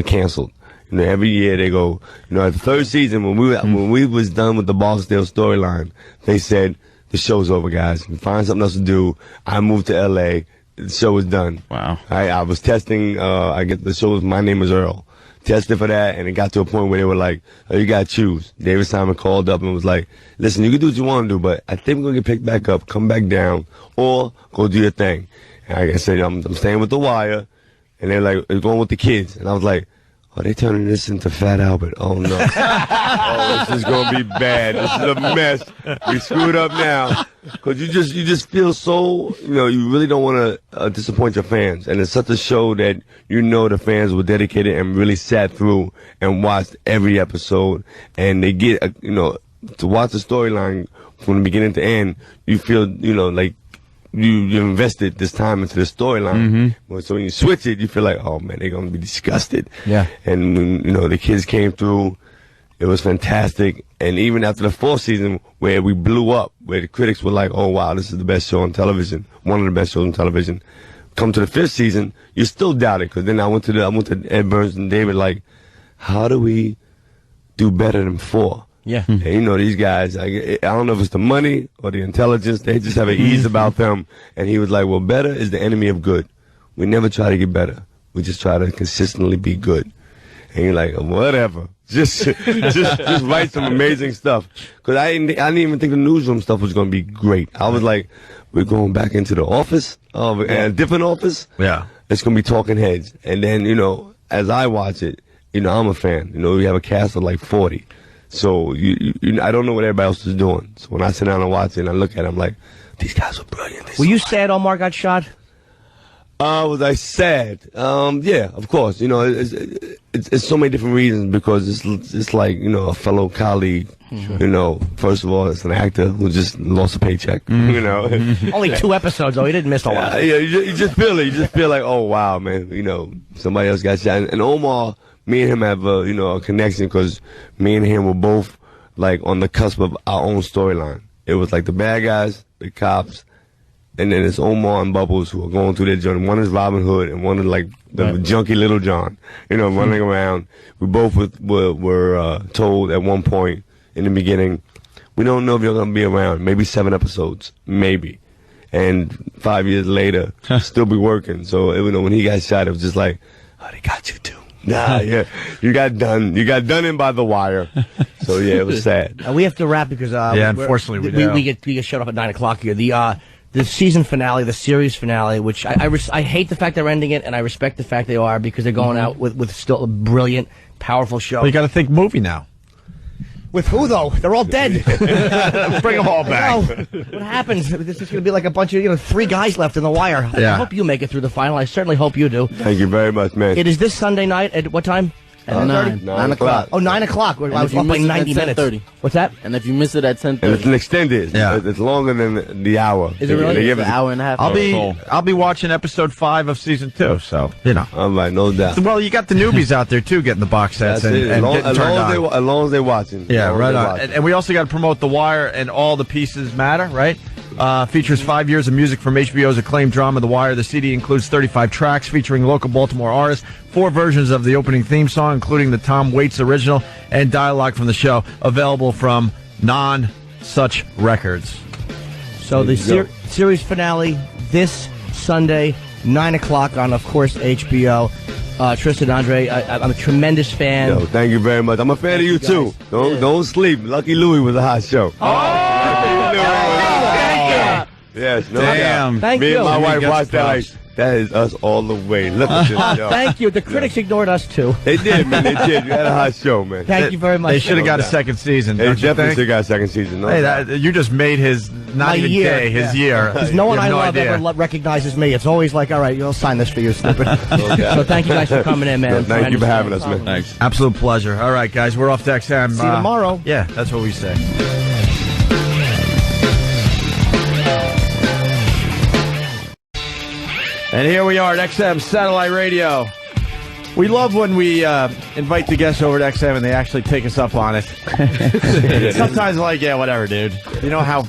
canceled. Every year they go, the 3rd season when we was done with the Barksdale storyline, they said the show's over, guys. We find something else to do. I moved to L.A. The show was done. Wow. I was testing. The show was My Name Is Earl. Tested for that, and it got to a point where they were like, "Oh, you gotta choose." David Simon called up and was like, "Listen, you can do what you want to do, but I think we're gonna get picked back up, come back down, or go do your thing." And like I said, I'm staying with the Wire, and they're like, "We're going with the kids," and I was like, "Oh, they turning this into Fat Albert? Oh no! Oh, this is gonna be bad. This is a mess. We screwed up now." Because you just feel so, you really don't want to disappoint your fans. And it's such a show that the fans were dedicated and really sat through and watched every episode. And they get, to watch the storyline from the beginning to end, you feel, like you invested this time into the storyline. So when you switch it, you feel like, oh man, they're going to be disgusted. Yeah. And when, the kids came through, it was fantastic. And even after the 4th season, where we blew up, where the critics were like, oh, wow, this is the best show on television, one of the best shows on television. Come to the 5th season, you still doubt it. Because then I went to Ed Burns and David, like, how do we do better than 4? Yeah. And these guys, I don't know if it's the money or the intelligence. They just have an ease about them. And he was like, well, better is the enemy of good. We never try to get better. We just try to consistently be good. And you're like, whatever. Just write some amazing stuff. Because I didn't even think the newsroom stuff was going to be great. I was like, we're going back into the office, a different office. Yeah. It's going to be talking heads. And then, as I watch it, I'm a fan. We have a cast of like 40. So I don't know what everybody else is doing. So when I sit down and watch it and I look at it, I'm like, these guys are brilliant. Were you sad Omar got shot? Was I sad? Yeah, of course. It's so many different reasons, because it's like, a fellow colleague. First of all, it's an actor who just lost a paycheck. Only 2 episodes, though. He didn't miss a lot. Yeah, you just feel it. You just feel like, oh wow, man. Somebody else got shot. And Omar, me and him have a connection, because me and him were both like on the cusp of our own storyline. It was like the bad guys, the cops. And then it's Omar and Bubbles who are going through their journey. One is Robin Hood, and one is like the junkie Little John, running around. We both were told at one point in the beginning, we don't know if you're going to be around. Maybe 7 episodes, maybe. And 5 years later, still be working. So when he got shot, it was just like, oh, they got you too. Nah, yeah, you got done in by the Wire. So yeah, it was sad. We have to wrap because unfortunately we get shut off at 9:00 here. The season finale, the series finale, which I hate the fact they're ending it, and I respect the fact they are, because they're going out with still a brilliant, powerful show. Well, you got to think movie now. With who, though? They're all dead. Bring them all back. What happens? This is going to be like a bunch of 3 guys left in the Wire. Yeah. I hope you make it through the final. I certainly hope you do. Thank you very much, man. It is this Sunday night at what time? At 9 o'clock. Oh, 9 o'clock. I was up by 90 minutes. 10:30. What's that? And if you miss it at 10:30. And it's an extended. Yeah. It's longer than the hour. Is it really? It's an hour and a half. I'll be watching episode 5 of season 2, so, All right, no doubt. Well, you got the newbies out there, too, getting the box sets and getting turned on. As long as they're watching. Yeah, right on. And we also got to promote The Wire and All the Pieces Matter, right? Features 5 years of music from HBO's acclaimed drama, The Wire. The CD includes 35 tracks featuring local Baltimore artists, 4 versions of the opening theme song, including the Tom Waits original, and dialogue from the show, available from Non-Such Records. So the series finale this Sunday, 9 o'clock on, of course, HBO. Tristan, Andre, I'm a tremendous fan. Yo, thank you very much. I'm a fan of you too. Don't sleep. Lucky Louie was a hot show. Yes, no Damn. doubt. Thank Me you. and my You wife get watched that like, that is us all the way. Look at this show. Thank you. The critics ignored us, too. They did, man. They did. You had a hot show, man. Thank you very much. They should have got a second season. They Don't you definitely think? should have got a second season. No Hey, doubt. you just made his not My even year. day, his year. Because no one You I have love idea. ever recognizes me. It's always like, all right, you'll sign this for you, stupid. So thank you guys for coming in, man. No, thank you for having us, man. Thanks. Absolute pleasure. All right, guys, we're off to XM. See you tomorrow. Yeah, that's what we say. And here we are at XM Satellite Radio. We love when we invite the guests over to XM and they actually take us up on it. Sometimes like, yeah, whatever, dude. You know how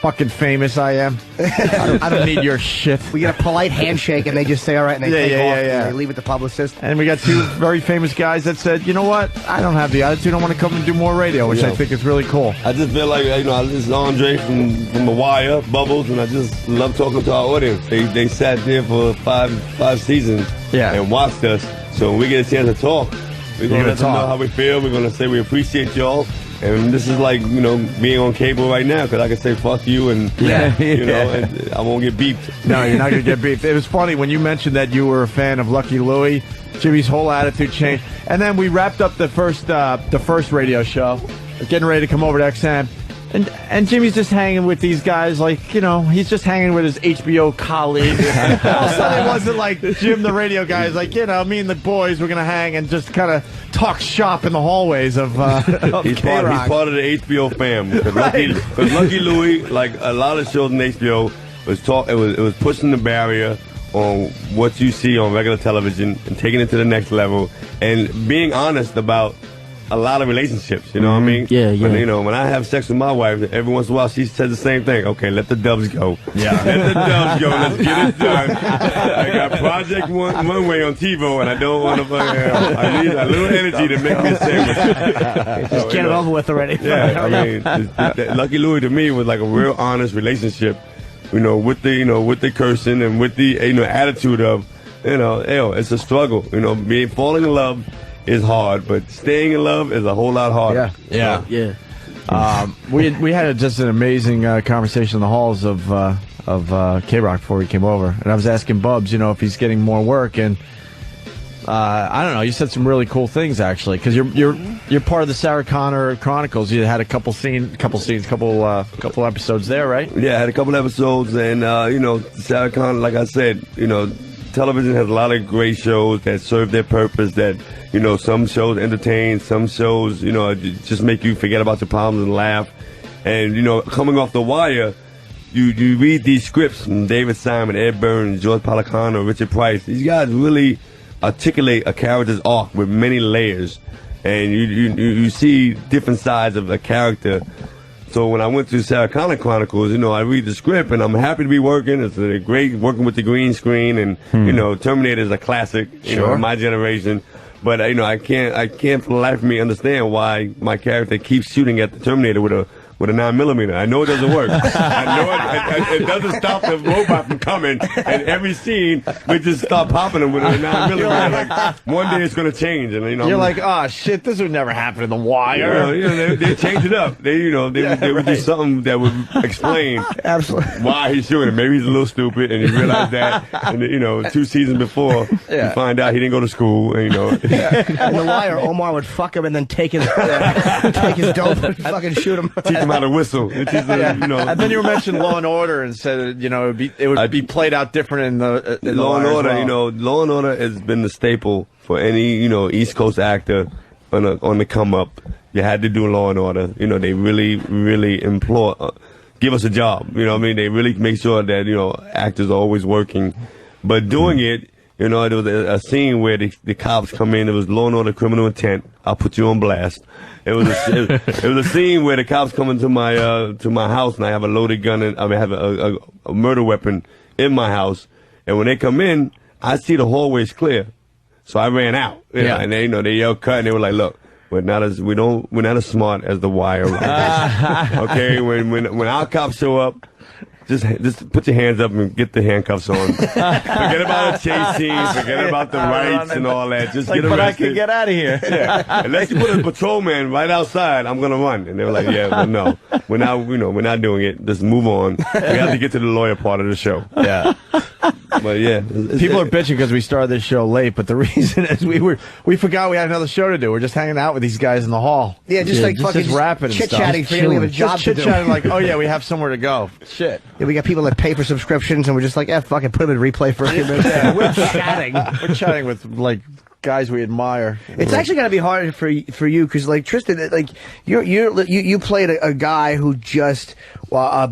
fucking famous I am? I don't need your shit. We get a polite handshake and they just say all right and they take off and they leave it to publicist. And we got 2 very famous guys that said, you know what? I don't have the attitude. I want to come and do more radio, which I think is really cool. I just feel like, you know, this is Andre from The Wire, Bubbles, and I just love talking to our audience. They sat there for five seasons and watched us. So when we get a chance to talk, we're going to let them know how we feel. We're going to say we appreciate y'all. And this is like, you know, being on cable right now because I can say fuck you and, you know, and I won't get beeped. No, you're not going to get beeped. It was funny when you mentioned that you were a fan of Lucky Louie. Jimmy's whole attitude changed. And then we wrapped up the first radio show, getting ready to come over to XM. And Jimmy's just hanging with these guys like, you know, he's just hanging with his HBO colleagues. All of a sudden it wasn't like Jim, the radio guy, is like, you know, me and the boys, we're going to hang and just kind of talk shop in the hallways of he's part of the HBO fam. Because Lucky Louie, like a lot of shows on HBO, it was pushing the barrier on what you see on regular television and taking it to the next level and being honest about a lot of relationships, you know what I mean? Yeah, yeah. When, you know, when I have sex with my wife, every once in a while she says the same thing. Okay, let the dubs go. Yeah. Let the dubs go. Let's get it done. I got Project One Way on TiVo, and I don't want to. I need a little energy to make me a sandwich. Just get it over with already. Yeah, I mean, Lucky Louie to me was like a real honest relationship, you know, with the cursing and with the attitude of, you know, it's a struggle. You know, falling in love is hard, but staying in love is a whole lot harder. Yeah. We had just an amazing conversation in the halls of K-Rock before we came over, and I was asking Bubs, you know, if he's getting more work, and I don't know. You said some really cool things actually, because you're part of the Sarah Connor Chronicles. You had a couple episodes there, right? Yeah, I had a couple episodes, and you know, Sarah Connor, like I said, you know, television has a lot of great shows that serve their purpose. That, you know, some shows entertain, some shows, you know, just make you forget about your problems and laugh. And, you know, coming off The Wire, you read these scripts from David Simon, Ed Burns, George Palacano, Richard Price. These guys really articulate a character's arc with many layers, and you see different sides of a character. So when I went to Sarah Connor Chronicles, you know, I read the script and I'm happy to be working. It's great working with the green screen, and you know, Terminator is a classic, you know, in my generation. But you know, I can't for the life of me understand why my character keeps shooting at the Terminator with a 9mm. I know it doesn't work. I know it doesn't stop the robot from coming. And every scene, we just start popping them with a 9mm. Like, one day it's going to change. And, you know, you're like, oh shit, this would never happen in The Wire. You know, they change it up. They would do something that would explain why he's shooting it. Maybe he's a little stupid, and you realize that. And you know, 2 seasons before, you find out he didn't go to school. And, you know, in The Wire, Omar would fuck him and then take his dope and fucking shoot him. Teach him how to whistle. You know. And then you mentioned Law and Order and said, you know, it would be played out different in the Law and Order. Well. You know, Law and Order has been the staple for any, you know, East Coast actor on the come up. You had to do Law and Order. You know, they really, really implore, give us a job. You know what I mean? They really make sure that, you know, actors are always working. But doing it, You know, there was a scene where the cops come in. It was law and order, criminal intent. I'll put you on blast. It was a scene where the cops come into my house, and I have a loaded gun, and I have a murder weapon in my house. And when they come in, I see the hallways clear, so I ran out. You know, and they yelled cut, and they were like, "Look, we're not as smart as The Wire." Okay, when our cops show up. Just put your hands up and get the handcuffs on. Forget about a chase scene. Forget about the rights and all that. Just get arrested. But I can get out of here. Yeah. Unless you put a patrolman right outside, I'm gonna run. And they were like, "Yeah, but no, we're not doing it. Just move on. We have to get to the lawyer part of the show." Yeah. But yeah, people are bitching because we started this show late. But the reason is we forgot we had another show to do. We're just hanging out with these guys in the hall. Yeah, just rapping and chit chatting. We have a job to do. Chit chatting like, oh yeah, we have somewhere to go. Shit. Yeah, we got people that pay for subscriptions, and we're just like, fucking put them in replay for a few minutes. Yeah, we're chatting. We're chatting with like guys we admire. It's actually going to be hard for you because, like Tristan, like you played a guy who just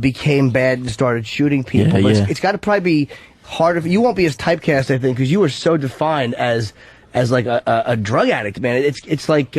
became bad and started shooting people. Yeah, It's got to probably be harder. You won't be as typecast, I think, because you were so defined as like a drug addict, man. It's like.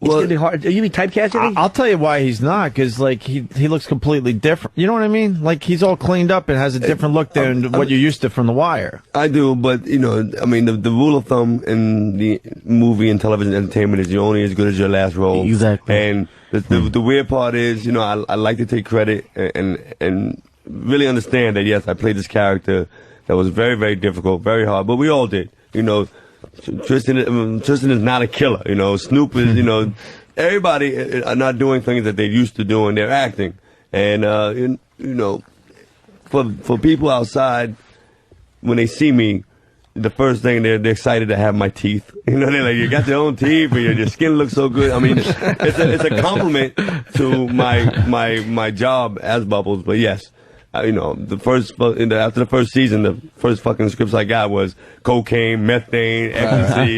It's gonna be hard. Are you be typecasted? I'll tell you why he's not, because like he looks completely different. You know what I mean? Like he's all cleaned up and has a different look than what you're used to from The Wire. I do, but I mean, the rule of thumb in the movie and television entertainment is you're only as good as your last role. Exactly. And the weird part is, I like to take credit and really understand that yes, I played this character that was very, very difficult, very hard, but we all did. Tristan is not a killer. Snoop is, everybody are not doing things that they used to do, and they're acting. And, for people outside, when they see me, the first thing they're excited to have my teeth. They're like, you got your own teeth, and your skin looks so good. I mean, it's a compliment to my job as Bubbles, but yes. After the first season, the first fucking scripts I got was cocaine, methane, ecstasy.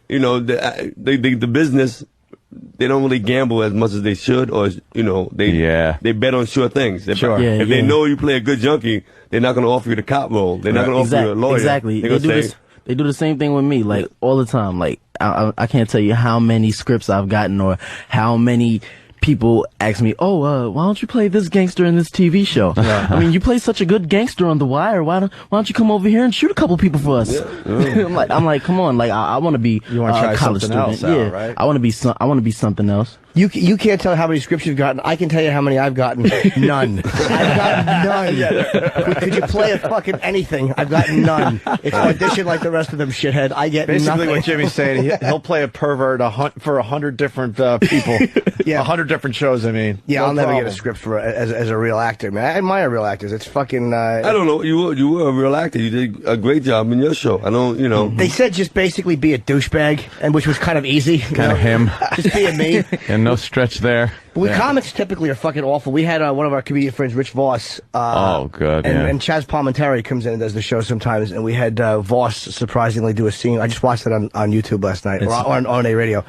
The business, they don't really gamble as much as they should, or they bet on sure things. If they know you play a good junkie, they're not going to offer you the cop role. They're not going to offer you a lawyer. Exactly. They do the same thing with me, like all the time. Like I can't tell you how many scripts I've gotten or how many people ask me, why don't you play this gangster in this TV show? I mean, you play such a good gangster on The Wire. Why don't you come over here and shoot a couple people for us? I'm like, come on, like I want to be you want to try a college something student. Else out, right? I want to be something else. You can't tell how many scripts you've gotten. I can tell you how many I've gotten. None. I've gotten none. Could you play a fucking anything? I've gotten none. It's audition like the rest of them, shithead. I get basically nothing. What Jimmy's saying. He'll play a pervert for 100 different people. 100 different shows. I mean, yeah, no I'll never problem. get a script for as a real actor, man. I admire real actors. It's fucking. I don't know. You were a real actor. You did a great job in your show. I don't. They said just basically be a douchebag, and which was kind of easy. Kind of him. Just being me. And no stretch there. But we comics typically are fucking awful. We had one of our comedian friends, Rich Voss. Good. And Chaz Palminteri comes in and does the show sometimes, and we had Voss surprisingly do a scene. I just watched it on YouTube last night, or on a radio,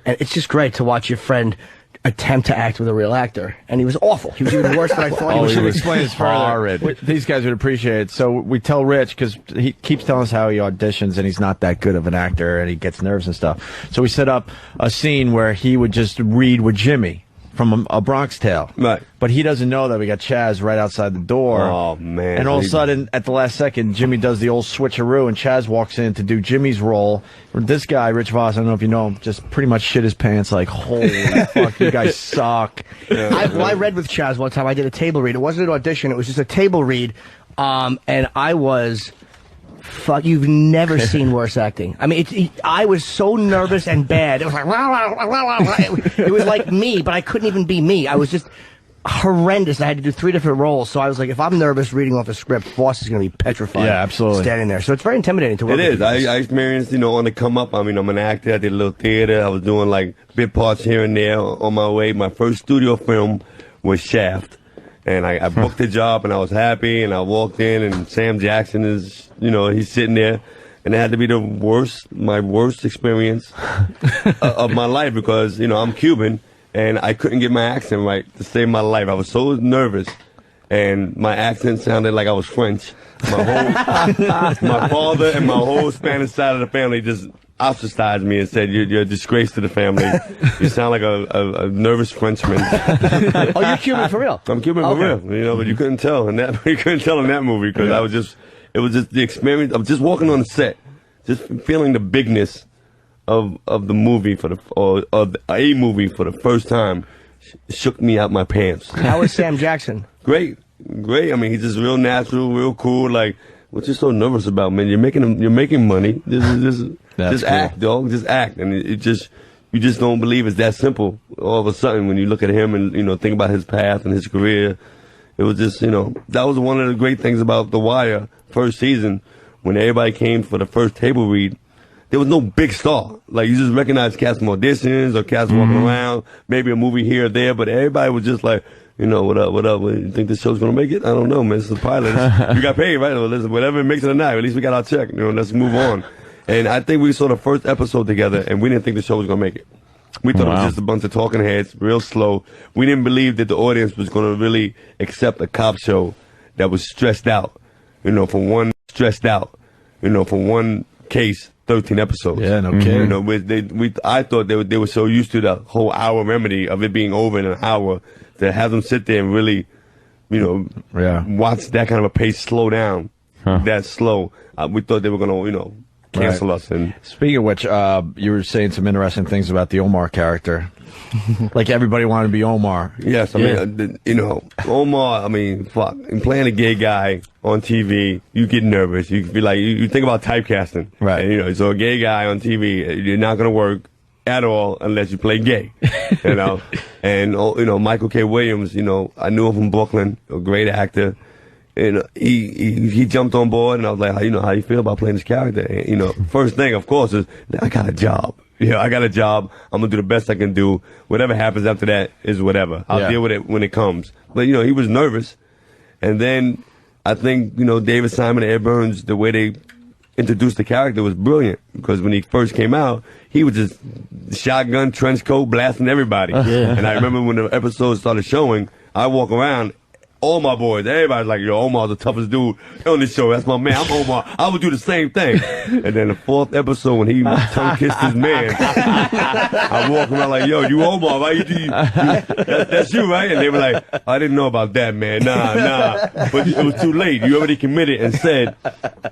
and it's just great to watch your friend attempt to act with a real actor, and he was awful. He was even worse than I thought he was. Should explain this further. These guys would appreciate it. So we tell Rich, because he keeps telling us how he auditions, and he's not that good of an actor, and he gets nerves and stuff. So we set up a scene where he would just read with Jimmy from a Bronx Tale. Right. But he doesn't know that we got Chaz right outside the door. Oh, man. And all of a sudden, at the last second, Jimmy does the old switcheroo, and Chaz walks in to do Jimmy's role. This guy, Rich Voss, I don't know if you know him, just pretty much shit his pants like, holy fuck, you guys suck. I read with Chaz one time. I did a table read. It wasn't an audition. It was just a table read. And I was... Fuck, you've never seen worse acting. I mean, I was so nervous and bad. It was like, it was like me, but I couldn't even be me. I was just horrendous. I had to do 3 different roles. So I was like, if I'm nervous reading off a script, Voss is going to be petrified. Yeah, absolutely. Standing there. So it's very intimidating to work with. It is. I experienced, on the come up. I mean, I'm an actor. I did a little theater. I was doing like bit parts here and there on my way. My first studio film was Shaft. And I booked the job, and I was happy, and I walked in, and Sam Jackson is, he's sitting there, and it had to be my worst experience of my life, because, I'm Cuban, and I couldn't get my accent right to save my life. I was so nervous, and my accent sounded like I was French. My father and my whole Spanish side of the family just ostracized me and said, "You're a disgrace to the family. You sound like a nervous Frenchman." Oh, you're Cuban for real? I'm Cuban for real, but you couldn't tell in that movie because it was just the experience of just walking on the set, just feeling the bigness of the movie of a movie for the first time shook me out my pants. How was Sam Jackson? Great. I mean, he's just real natural, real cool. Like, what you so nervous about, man? You're making money. Just act, dog. Just act, and you just don't believe it's that simple. All of a sudden, when you look at him and think about his path and his career, it was just that was one of the great things about The Wire first season when everybody came for the first table read. There was no big star. Like, you just recognize cast from auditions or cast walking around, maybe a movie here or there, but everybody was just like, what up? You think this show's gonna make it? I don't know, man. It's a pilot. You got paid, right? Well, listen, whatever it makes it or not, at least we got our check. Let's move on. And I think we saw the first episode together, and we didn't think the show was gonna make it. We thought it was just a bunch of talking heads, real slow. We didn't believe that the audience was gonna really accept a cop show that was stressed out. For one case, 13 episodes. Yeah, no kidding. I thought they were so used to the whole hour remedy of it being over in an hour to have them sit there and really, watch that kind of a pace slow down, that slow. We thought they were going to, cancel us. And speaking of which, you were saying some interesting things about the Omar character. Like everybody wanted to be Omar. Yes, I mean, Omar, I mean, fuck. And playing a gay guy on TV, you get nervous. You be like, you think about typecasting. Right. And, so a gay guy on TV, you're not going to work at all unless you play gay. And, Michael K. Williams, I knew him from Brooklyn, a great actor. And he jumped on board, and I was like, how you feel about playing this character? And, first thing, of course, is I got a job. I got a job. I'm going to do the best I can do. Whatever happens after that is whatever. I'll deal with it when it comes. But, he was nervous. And then I think, David Simon and Ed Burns, the way they introduced the character was brilliant. Because when he first came out, he was just shotgun, trench coat, blasting everybody. And I remember when the episodes started showing, I walk around, all my boys, everybody's like, Omar's the toughest dude on this show. That's my man. I'm Omar. I would do the same thing. And then the fourth episode, when he tongue-kissed his man, I walk around like, you Omar, right? That's you, right? And they were like, I didn't know about that, man. Nah. But it was too late. You already committed and said,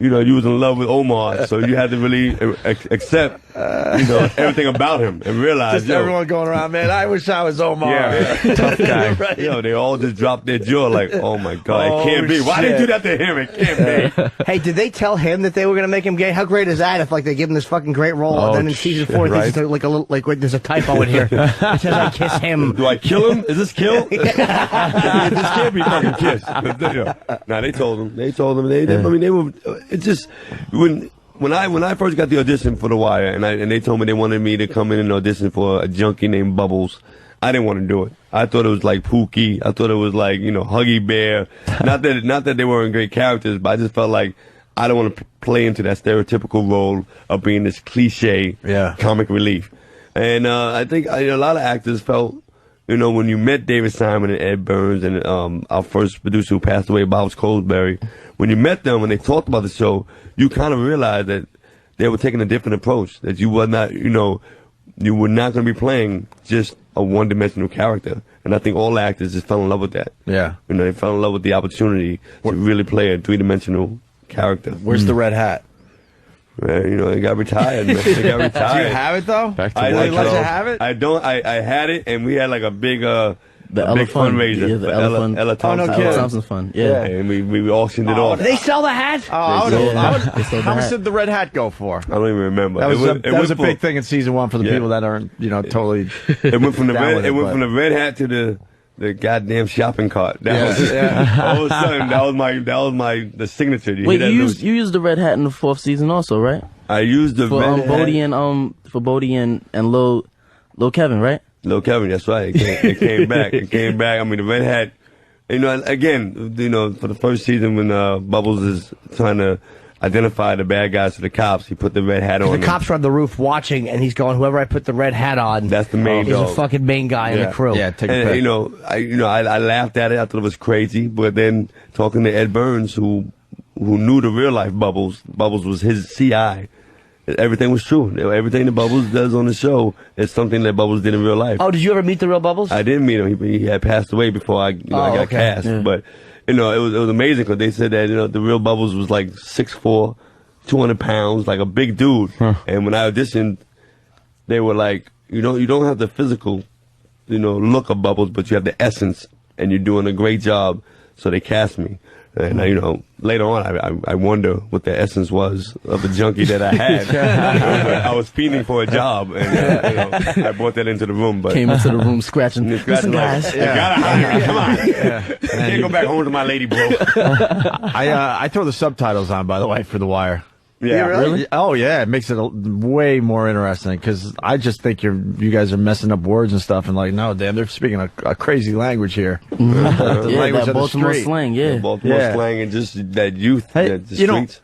you was in love with Omar. So you had to really accept, everything about him and realize, just everyone going around, man, I wish I was Omar. Yeah, tough guy. Right. They all just dropped their jaw like, oh my God, it can't be. Why did they do that to him? It can't be. Hey, did they tell him that they were going to make him gay? How great is that if they give him this fucking great role and then in season 4 there's wait, there's a typo in here. It says I kiss him. Do I kill him? Is this kill? This can't be fucking kiss. Nah, they told him. They were. It's just when I first got the audition for The Wire and they told me they wanted me to come in and audition for a junkie named Bubbles. I didn't want to do it. I thought it was like Pookie. I thought it was like, Huggy Bear. Not that they weren't great characters, but I just felt like I don't want to play into that stereotypical role of being this cliche comic relief. And I think a lot of actors felt, when you met David Simon and Ed Burns and our first producer who passed away, Bob Colesbury, when you met them and they talked about the show, you kind of realized that they were taking a different approach, that you were not, you were not going to be playing just a one-dimensional character. And I think all actors just fell in love with that. Yeah. They fell in love with the opportunity to really play a three-dimensional character. Where's the red hat? Man, they got retired, man. They got retired. Do you have it, though? Back to I let you have it? I don't. I had it, and we had like a big the big fundraiser. Yeah, the Ella Thompson. Oh, no, Ella Thompson Fund. Yeah. And we auctioned it off. Did they sell the hat? How much did the red hat go for? I don't even remember. That was a big thing in season 1 for the people that aren't, totally. It went from the red hat to the goddamn shopping cart. All of a sudden, that was the signature. Wait, you used the red hat in the 4th season also, right? I used the red hat for Bodie and Lil Kevin, right? Lil Kevin, that's right. It came back. It came back. I mean, the red hat. Again, for the first season when Bubbles is trying to identify the bad guys to the cops. He put the red hat on. The cops are on the roof watching, and he's going, "Whoever I put the red hat on, that's the main he's dog. the fucking main guy in the crew." Yeah, and, I laughed at it. I thought it was crazy. But then talking to Ed Burns, who knew the real life Bubbles was his CI. Everything was true. Everything that Bubbles does on the show is something that Bubbles did in real life. Oh, did you ever meet the real Bubbles? I didn't meet him. He had passed away before I got cast. Yeah. But it was amazing because they said that the real Bubbles was like 6'4", 200 pounds, like a big dude. And when I auditioned, they were like, you don't have the physical, look of Bubbles, but you have the essence, and you're doing a great job. So they cast me. And later on, I wonder what the essence was of the junkie that I had. I was fiending for a job, and I brought that into the room. But came into the room scratching. Listen, guys, you gotta hire me. Come on, I can't go back home to my lady, bro. I throw the subtitles on, by the way, for The Wire. Yeah, really? Oh, yeah. It makes it way more interesting because I just think you guys are messing up words and stuff, and like, no, damn, they're speaking a crazy language here. The language that of Baltimore the street. slang, yeah. Baltimore slang and just that youth, the streets.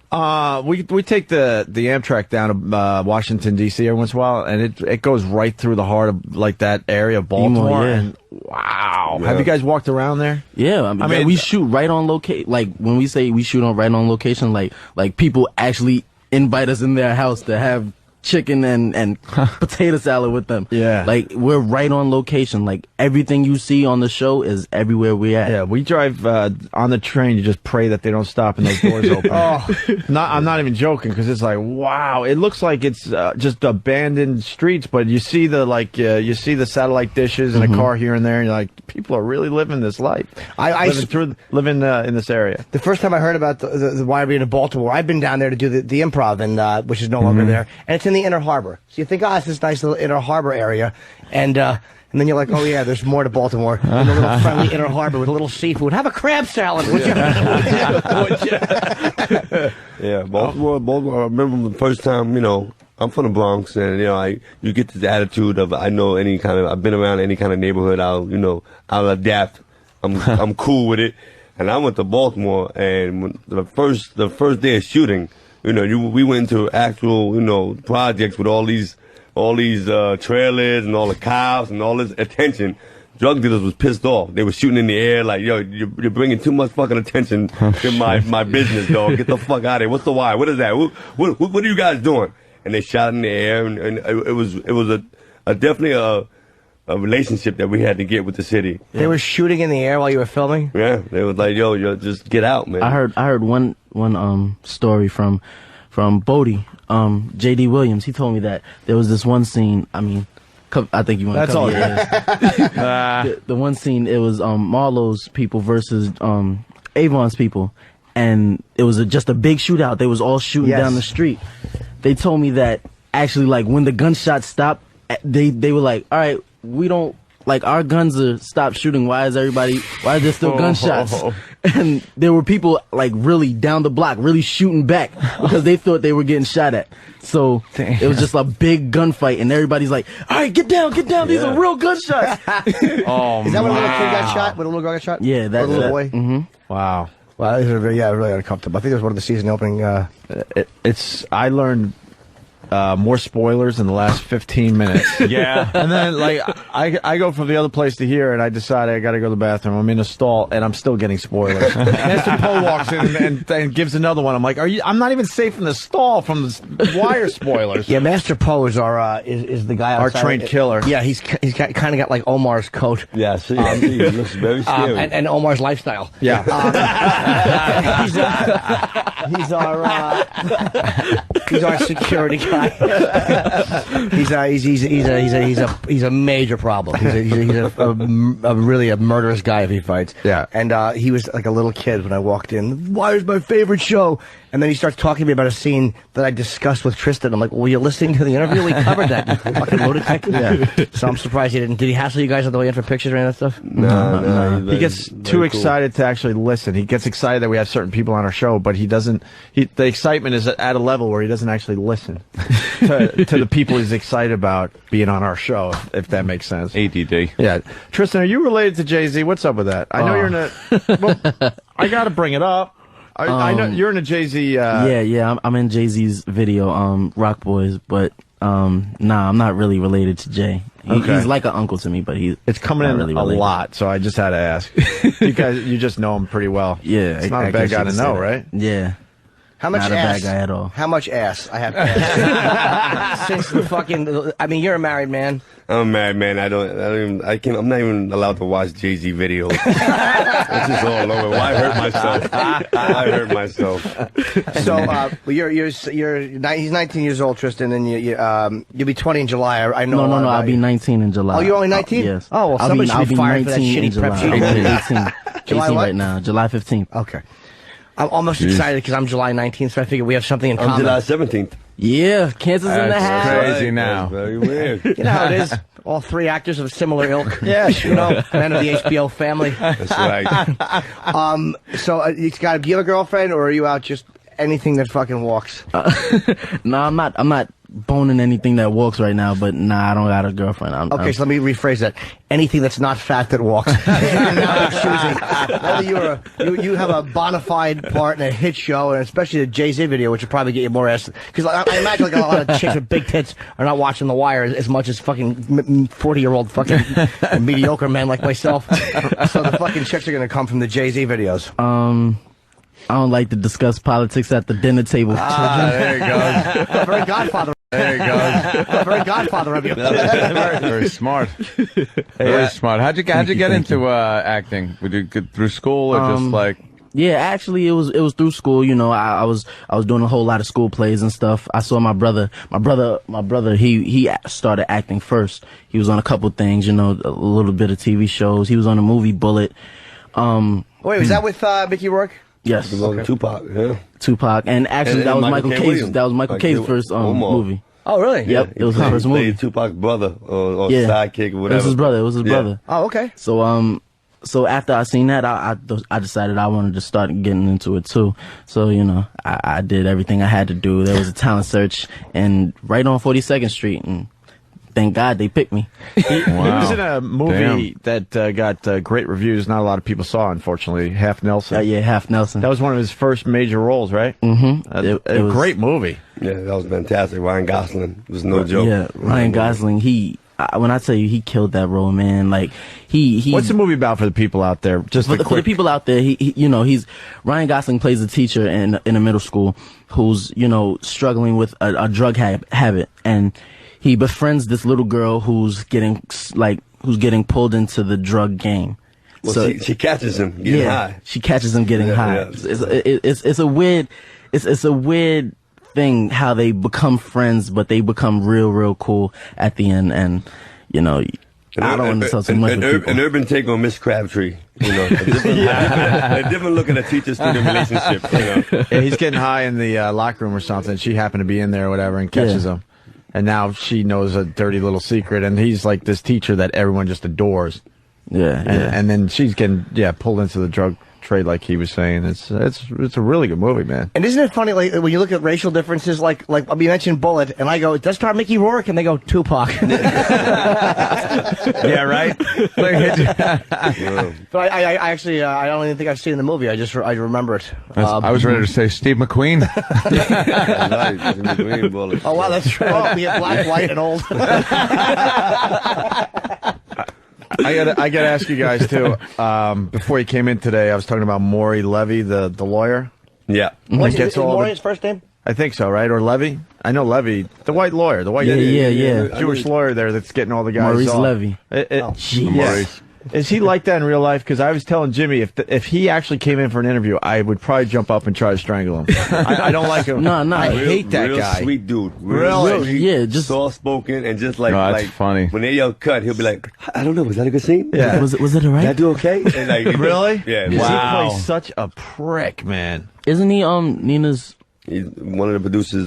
We take the Amtrak down to Washington D.C. every once in a while, and it goes right through the heart of like that area of Baltimore. And wow, have you guys walked around there? Yeah, I mean we shoot right on location. Like when we say we shoot right on location, like people actually invite us in their house to have chicken and potato salad with them. Yeah. Like, we're right on location. Like, everything you see on the show is everywhere we're at. Yeah, we drive on the train. You just pray that they don't stop and those doors open. I'm not even joking because it's like, wow. It looks like it's just abandoned streets, but you see you see the satellite dishes and a car here and there, and you're like, people are really living this life. Living in this area. The first time I heard about the Wire being in Baltimore, I've been down there to do the improv, and which is no longer there, and it's in the Inner Harbor. So you think, it's this nice little Inner Harbor area, and then you're like, oh yeah, there's more to Baltimore. And a little friendly Inner Harbor with a little seafood. Have a crab salad, would you? Yeah, Baltimore. I remember the first time, I'm from the Bronx, and you get this attitude of I've been around any kind of neighborhood. I'll adapt. I'm cool with it. And I went to Baltimore, and when the first day of shooting, we went to actual projects with all these trailers and all the cops and all this attention. Drug dealers was pissed off. They were shooting in the air like, yo, you're bringing too much fucking attention to my business, dog. Get the fuck out of here. What's the why? What is that? What are you guys doing? And they shot in the air, and it was definitely a relationship that we had to get with the city. They were shooting in the air while you were filming? Yeah, they was like, yo, just get out, man. I heard one story from Bodie, J.D. Williams. He told me that there was this one scene. I mean, I think you want to cover it. The one scene, it was Marlowe's people versus Avon's people, and it was just a big shootout. They was all shooting down the street. They told me that actually, like, when the gunshots stopped, they were like, all right, we don't, like, our guns are stopped shooting. Why is there still gunshots? And there were people, like, really down the block, really shooting back because they thought they were getting shot at. So it was just a big gunfight, and everybody's like, all right, get down. These are real gunshots. Is that when a little kid got shot? When a little girl got shot? Yeah, that's a little boy? Mm-hmm. Wow. Well, these are really uncomfortable. I think it was one of the season opening. I learned more spoilers in the last 15 minutes. Yeah. And then, like, I go from the other place to here, and I decide I got to go to the bathroom. I'm in a stall, and I'm still getting spoilers. Mr. Poe walks in and gives another one. I'm like, I'm not even safe in the stall from the Wire spoilers. Yeah, Master Poe is is the guy outside. Our trained killer. Yeah, he's kind of got like Omar's coat. Yeah, see, he looks very scary. And Omar's lifestyle. Yeah. He's our security guy. He's a major problem. He's a really murderous guy if he fights. Yeah. And he was like a little kid when I walked in. Wire's my favorite show. And then he starts talking to me about a scene that I discussed with Tristan. I'm like, well, you're listening to the interview? We covered that. You fucking lunatic. Yeah. So I'm surprised he didn't. Did he hassle you guys on the way in for pictures or any of that stuff? No. He gets too excited to actually listen. He gets excited that we have certain people on our show, but he doesn't. The excitement is at a level where he doesn't actually listen to the people he's excited about being on our show, if that makes sense. ADD. Yeah. Tristan, are you related to Jay-Z? What's up with that? I know you're in a... Well, I got to bring it up. I know you're in a Jay-Z. Yeah. I'm in Jay-Z's video, Rock Boys, but nah, I'm not really related to Jay. He's like an uncle to me, but it's coming in really a related. lot, so I just had to ask. You just know him pretty well. Yeah, it's not a bad guy to know, right? Yeah. How much Not a ass? bad guy at all. How much ass? I have to ask. Since the fucking, I mean, you're a married man. I'm a married man. I'm not even allowed to watch Jay-Z videos. It's just all over. Why hurt myself? I hurt myself. So, he's 19 years old, Tristan, and you'll be 20 in July. I know. No, I'll be 19 in July. Oh, you're only 19? Yes. Oh, well, somebody should be fired for that shitty prep sheet. I'm 18. July 18 what? right now. July 15th. Okay. I'm almost excited because I'm July 19th, so I figure we have something in common. I'm July 17th. Yeah, Kansas in the house. Crazy now. That's very weird. You know how it is. All three actors of similar ilk. Yeah, sure. You know, men of the HBO family. That's right. So do you have a girlfriend, or are you out just anything that fucking walks? No, I'm not boning anything that walks right now, but nah, I don't got a girlfriend. Okay, so let me rephrase that. Anything that's not fat that walks. Now whether you have a bona fide part in a hit show, and especially the Jay-Z video, which would probably get you more ass. Because I imagine like a lot of chicks with big tits are not watching The Wire as much as fucking 40-year-old fucking mediocre men like myself. So the fucking chicks are going to come from the Jay-Z videos. I don't like to discuss politics at the dinner table. There you go. Very Godfather. There you go. Very Godfather of you. Very smart. Very smart. How'd you get into acting? Would you get through school or just like? Yeah, actually, it was through school. You know, I was doing a whole lot of school plays and stuff. I saw my brother. He started acting first. He was on a couple things. You know, a little bit of TV shows. He was on the movie Bullet. Wait, was that with Mickey Rourke? Yes. Okay. Tupac, yeah. Tupac, and actually that was Michael Cage's. That was Michael Cage's first movie. Oh, really? Yep, it was his first movie. Tupac's brother or Yeah. sidekick or whatever. It was his brother. It was his brother. Oh, okay. So after I seen that, I decided I wanted to start getting into it too. So you know, I did everything I had to do. There was a talent search, and right on 42nd Street, and thank God they picked me. He was in a movie that got great reviews. Not a lot of people saw, unfortunately. Half Nelson. Yeah, Half Nelson. That was one of his first major roles, right? Mm-hmm. It was a great movie. Yeah, that was fantastic. Ryan Gosling was no joke. Yeah, Ryan Gosling. When I tell you, he killed that role, man. Like he. What's the movie about for the people out there? Just for the people out there, he's Ryan Gosling plays a teacher in a middle school who's struggling with a drug habit, and he befriends this little girl who's getting pulled into the drug game. Well, So she catches him getting high. She catches him getting high. Yeah. It's a weird thing how they become friends, but they become real cool at the end. And I don't want to tell too much. An urban take on Miss Crabtree. A different look at a teacher-student relationship. Yeah, he's getting high in the locker room or something. She happened to be in there or whatever and catches him. And now she knows a dirty little secret, and he's like this teacher that everyone just adores. And then she's getting pulled into the drug trade, like he was saying. It's a really good movie, man. And isn't it funny, like when you look at racial differences, like you mentioned Bullet, and I go, does star Mickey Rourke, and they go Tupac. Yeah, right. But I actually I don't even think I've seen the movie. I remember it. I was ready to say Steve McQueen. Oh wow, that's true. Oh, we have black, white, and old. I gotta ask you guys too. Before you came in today, I was talking about Maury Levy, the lawyer. Yeah, Is Maury his first name? I think so, right? Or Levy? I know Levy, the white lawyer, Jewish lawyer there that's getting all the guys. Maurice off. Levy. Yes. Is he like that in real life? Because I was telling Jimmy, if he actually came in for an interview, I would probably jump up and try to strangle him. I don't like him. No. I hate that real guy. Sweet dude. Really? Sweet, just soft spoken and just like that's funny. When they yell cut, he'll be like, I don't know, was that a good scene? Yeah. Was it alright? Did I do okay? And like, really? Yeah. He Wow. plays such a prick, man. Isn't he Nina's? He's one of the producers'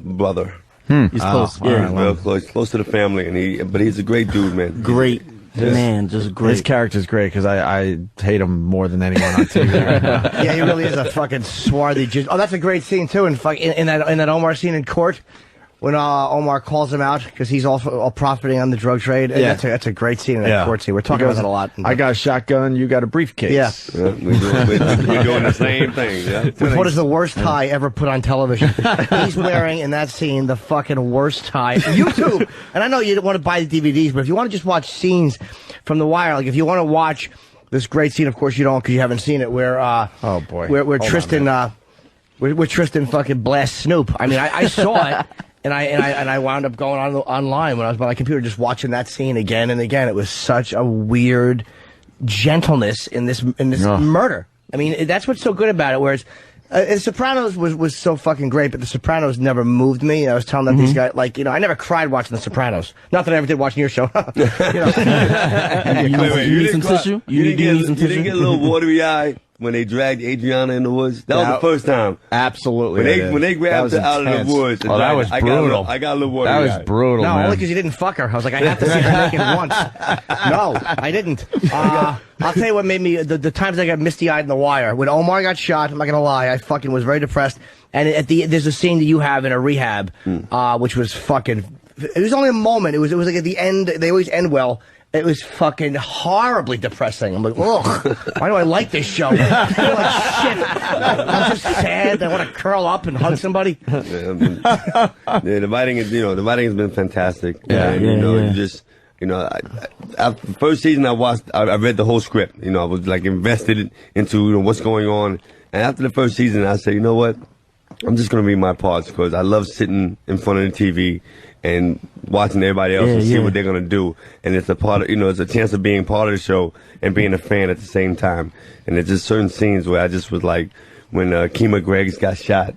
brother. He's close. He's real close to the family, but he's a great dude, man. Great. Man, just great. His character's great because I hate him more than anyone on TV right now. Yeah, he really is a fucking swarthy. Oh, that's a great scene too. In that Omar scene in court, when Omar calls him out because he's also profiting on the drug trade. And that's a great scene in that court scene. We're talking about that a lot. I got a shotgun, you got a briefcase. Yeah. We're doing the same thing. Yeah. What is the worst tie ever put on television? He's wearing, in that scene, the fucking worst tie. YouTube! And I know you don't want to buy the DVDs, but if you want to just watch scenes from The Wire, like if you want to watch this great scene, of course you don't because you haven't seen it, where oh boy, where Tristan where Tristan fucking blasts Snoop. I mean, I saw it. And I wound up going online when I was by my computer just watching that scene again and again. It was such a weird gentleness in this murder. I mean, that's what's so good about it. Whereas The Sopranos was so fucking great, but The Sopranos never moved me. I was telling that these guys, like, I never cried watching The Sopranos. Not that I ever did watching your show. You didn't get a little watery eye when they dragged Adriana in the woods? That was the first time. Absolutely. When they grabbed her out of the woods. Oh, that was brutal. I got a little watery eye. That was brutal, No, man. only because you didn't fuck her. I was like, I have to see her naked once. No, I didn't. I'll tell you what made me, the times I got misty-eyed in The Wire. When Omar got shot, I'm not going to lie, I fucking was very depressed. And there's a scene that you have in a rehab, which was fucking, it was only a moment. It was like at the end, they always end well. It was fucking horribly depressing. I'm like, ugh, why do I like this show? I feel like shit. I'm just sad. I want to curl up and hug somebody. The writing has been fantastic. After the first season I watched, I read the whole script. I was like invested into what's going on. And after the first season, I said, you know what? I'm just going to read my parts because I love sitting in front of the TV and watching everybody else and see what they're going to do. And it's a part of, it's a chance of being part of the show and being a fan at the same time. And there's just certain scenes where I just was like, when Kima Greggs got shot,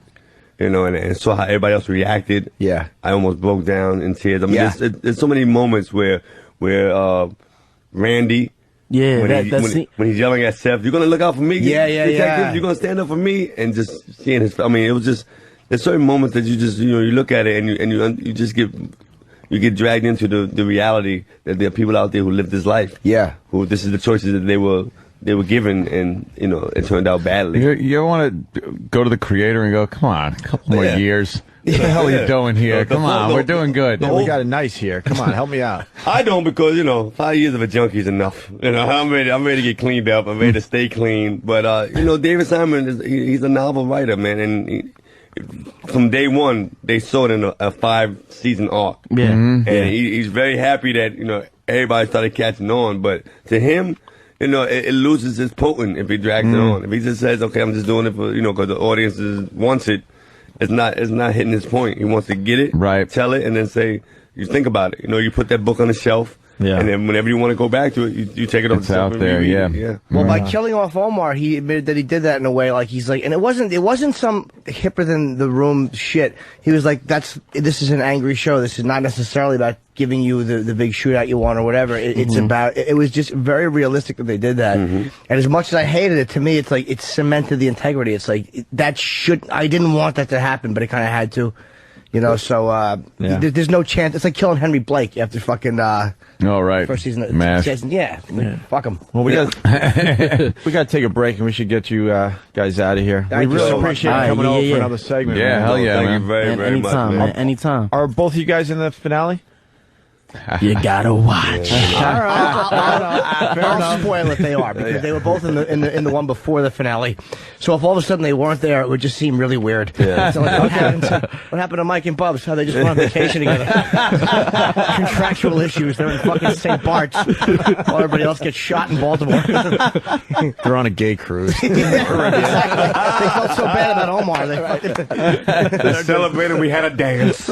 and saw how everybody else reacted. Yeah. I almost broke down in tears. I mean, there's so many moments where Randy, when he's yelling at Seth, you're going to look out for me? Detective, you're going to stand up for me? And just seeing his, I mean, it was just, there's certain moments that you just, you look at it and you just get dragged into the reality that there are people out there who live this life. Yeah. Who this is the choices that they were given, and it turned out badly. You want to go to the creator and go, come on, a couple more years. What the hell are you doing here? Come on, we're doing good. Man, we got it nice here. Come on, help me out. I don't, because 5 years of a junkie is enough. I'm ready to get cleaned up. I'm ready to stay clean. But David Simon he's a novel writer, man, and from day one they saw it in a 5-season arc. Yeah, and he's very happy that everybody started catching on. But to him, it loses its potent if he drags it on. If he just says, okay, I'm just doing it for, because the audience wants it, it's not hitting his point. He wants to get it, right, tell it, and then say, you think about it. You put that book on the shelf, and then whenever you want to go back to it, you take it off the shelf. It's out there, yeah. Well, by killing off Omar, he admitted that he did that in a way, like he's like, and it wasn't some hipper than the room shit. He was like, this is an angry show. This is not necessarily about giving you the big shootout you want or whatever. It's about, it was just very realistic that they did that. And as much as I hated it, to me, it's like, it cemented the integrity. It's like, I didn't want that to happen, but it kind of had to. There's no chance. It's like killing Henry Blake after fucking, first season. Fuck him. Well, we got to take a break, and we should get you guys out of here. We really appreciate you coming over for another segment. Yeah, hell yeah, Thank you very, very much, man. Anytime. Are both of you guys in the finale? You gotta watch. I'll spoil if they are, because they were both in the one before the finale. So if all of a sudden they weren't there, it would just seem really weird. Yeah. So like, what happened to Mike and Bubs? How they just went on vacation together? Contractual issues. They're in fucking St. Bart's while everybody else gets shot in Baltimore. They're on a gay cruise. Exactly. They felt so bad about Omar. They celebrated. We had a dance.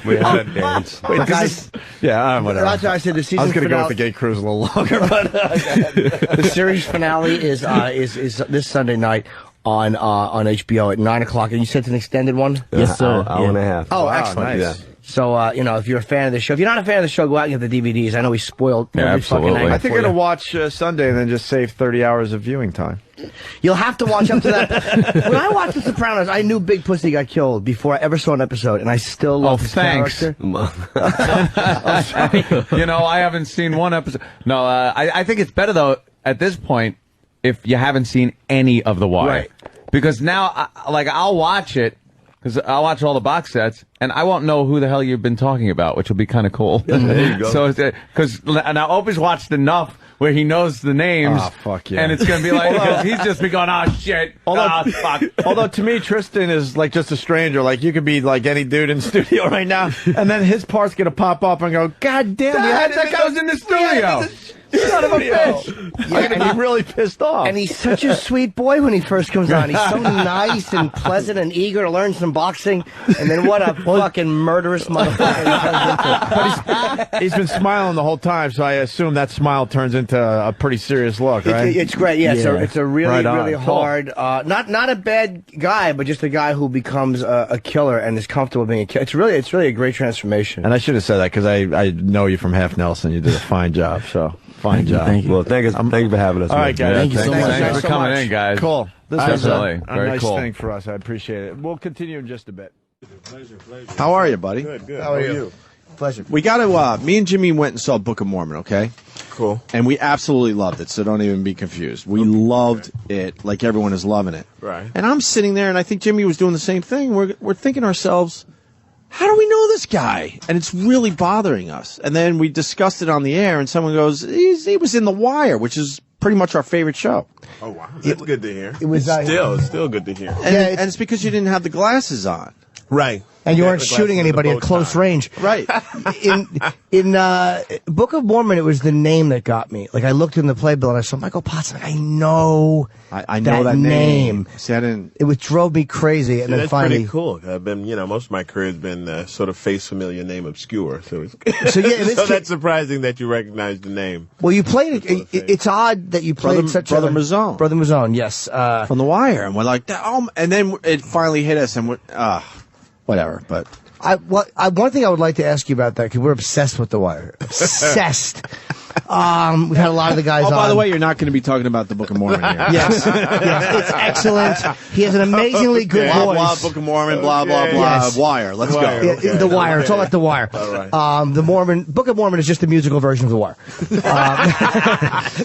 We had a dance. Wait, guys. Whatever. Roger, I said the season I was going to go finale- with the gay cruise a little longer, but the series finale is this Sunday night on HBO at 9 o'clock, and you said it's an extended one. Yes, sir. Hour and a half. Oh, excellent. Nice. Yeah. So, if you're a fan of the show, if you're not a fan of the show, go out and get the DVDs. I know we spoiled every fucking angle I think I'm going to watch Sunday and then just save 30 hours of viewing time. You'll have to watch up to that. When I watched The Sopranos, I knew Big Pussy got killed before I ever saw an episode, and I still love his character. I'm sorry. I haven't seen one episode. No, I think it's better, though, at this point, if you haven't seen any of The Wire. Right. Because now, I'll watch it, because I'll watch all the box sets, and I won't know who the hell you've been talking about, which will be kind of cool. There you go. So, because now Opie's watched enough where he knows the names. Oh, fuck yeah. And it's going to be like, because he's just been going, oh, shit. Fuck. Although to me, Tristan is like just a stranger. Like you could be like any dude in the studio right now, and then his part's gonna pop up and go, God damn, that guy was in the studio. Son of a bitch. Yeah, and he's really pissed off. And he's such a sweet boy when he first comes on. He's so nice and pleasant and eager to learn some boxing. And then what a fucking murderous motherfucker he turns into. But he's been smiling the whole time, so I assume that smile turns into a pretty serious look, right? It's great. Yeah, Yeah. it's a really, Right on. really Cool. hard, not a bad guy, but just a guy who becomes a killer and is comfortable being a killer. It's really a great transformation. And I should have said that because I know you from Half Nelson. You did a fine job, so fine job. Thank you. Well, thank you for having us. All right, man. guys. Thank you so much. Thanks for coming in, guys. Cool. This is Definitely. a Very nice cool. thing for us. I appreciate it. We'll continue in just a bit. How are you, buddy? Good. How are you? Pleasure. We got to, me and Jimmy went and saw Book of Mormon, okay? Cool. And we absolutely loved it, so don't even be confused. We loved it like everyone is loving it. Right. And I'm sitting there, and I think Jimmy was doing the same thing. We're thinking to ourselves, how do we know this guy? And it's really bothering us. And then we discussed it on the air, and someone goes, he was in The Wire, which is pretty much our favorite show. Oh, wow. That's good to hear. It was It's still good to hear. And it's because you didn't have the glasses on. Right. And you weren't the shooting glasses and anybody the at bow close tie. range. Right. In Book of Mormon, it was the name that got me. Like I looked in the playbill and I saw Michael Potts. Like, I know, I know that name. See, I didn't. It drove me crazy, and then That's finally. pretty cool. I've been, most of my career has been sort of face familiar, name obscure. So it's So, yeah, in this so case- that's surprising that you recognize the name. Well, you played it. It's odd that you played Brother Mazzone. Brother Mazzone, yes. From The Wire. And we're like, and then it finally hit us, and we're, whatever, but. One thing I would like to ask you about that, because we're obsessed with The Wire. Obsessed. We've had a lot of the guys on. Oh, by the way, you're not going to be talking about the Book of Mormon here. Yes. Yes, it's excellent. He has an amazingly good blah, voice. blah, Book of Mormon, blah, blah, blah. Yes. Wire. Let's go. Yeah, The Wire. It's all about The Wire. All right. The Book of Mormon is just the musical version of The Wire.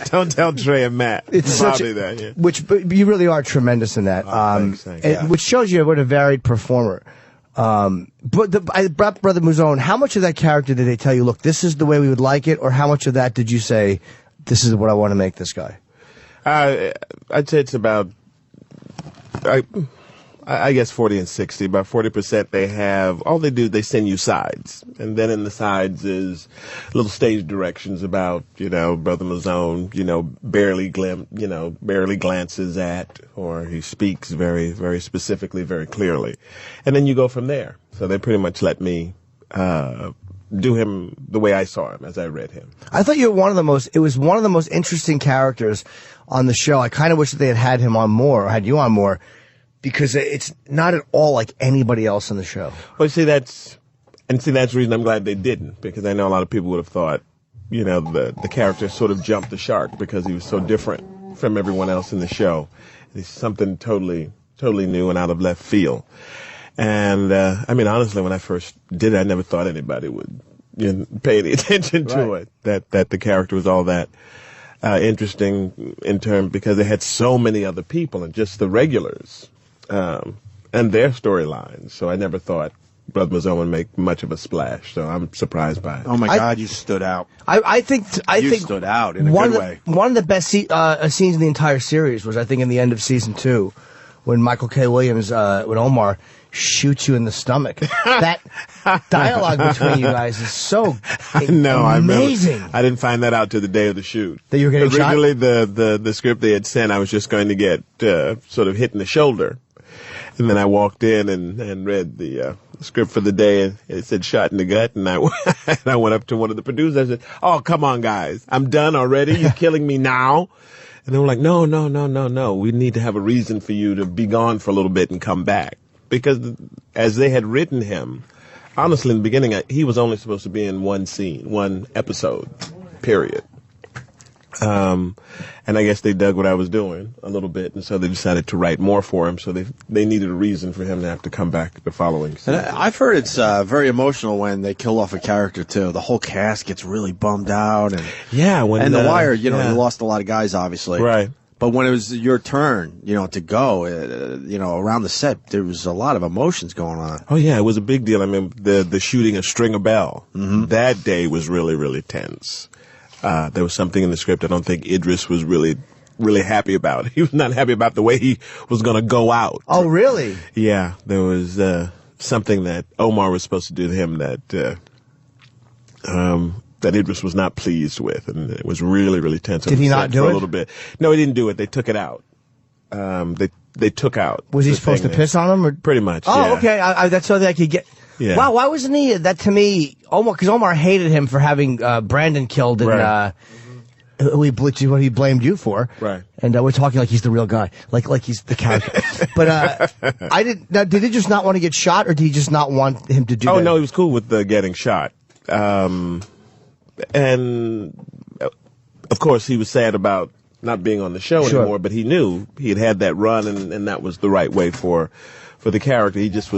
Don't tell Trey and Matt. It's I'll such do that. Yeah. but you really are tremendous in that. Thanks. Yeah. Which shows you what a varied performer. But I brought Brother Mazzone. How much of that character did they tell you? Look, this is the way we would like it, or how much of that did you say, this is what I want to make this guy? I'd say it's about, I guess 40 and 60. About 40% they have, all they do, they send you sides. And then in the sides is little stage directions about, Brother Mazzone, barely glances at, or he speaks very, very specifically, very clearly. And then you go from there. So they pretty much let me, do him the way I saw him as I read him. I thought you were it was one of the most interesting characters on the show. I kind of wish that they had him on more, or had you on more, because it's not at all like anybody else on the show. Well, that's the reason I'm glad they didn't, because I know a lot of people would have thought, the character sort of jumped the shark because he was so different from everyone else in the show. He's something totally new and out of left field. And, honestly, when I first did it, I never thought anybody would pay any attention to it, that the character was all that interesting because they had so many other people and just the regulars and their storylines. So I never thought Brother Mazzone would make much of a splash. So I'm surprised by it. Oh, my God, you stood out. I think you stood out in a good way. One of the best scenes in the entire series was, I think, in the end of season 2, when Michael K. Williams, when Omar shoots you in the stomach. That dialogue between you guys is so amazing. I didn't find that out till the day of the shoot. That you were getting shot? Originally, the script they had sent, I was just going to get sort of hit in the shoulder. And then I walked in and read the script for the day, and it said shot in the gut. And I went up to one of the producers. I said, "Oh, come on, guys. I'm done already. You're killing me now." And they were like, no. We need to have a reason for you to be gone for a little bit and come back. Because as they had written him, honestly, in the beginning, he was only supposed to be in one scene, one episode, period. And I guess they dug what I was doing a little bit, and so they decided to write more for him. So they needed a reason for him to have to come back the following season. And I've heard it's very emotional when they kill off a character too. The whole cast gets really bummed out, and yeah, when The Wire, you lost a lot of guys, obviously, right? But when it was your turn, to go, around the set, there was a lot of emotions going on. Oh yeah, it was a big deal. I mean, the shooting of Stringer Bell, that day was really, really tense. There was something in the script I don't think Idris was really happy about. He was not happy about the way he was going to go out. Oh, really? Yeah, there was something that Omar was supposed to do to him that Idris was not pleased with, and it was really, really tense. Did he not do it? A little bit. No, he didn't do it. They took it out. They took out. Was he supposed to piss on him? Or? Pretty much. Oh, yeah. okay. That's so that I could get. Yeah. Wow, why wasn't he? That to me, Omar, because Omar hated him for having Brandon killed in. Right. What he blamed you for, right? And we're talking like he's the real guy, like he's the character. But I didn't. Now, did he just not want to get shot, or did he just not want him to do? Oh that? no, he was cool with getting shot, and of course he was sad about not being on the show anymore. But he knew he had that run, and that was the right way for the character. He just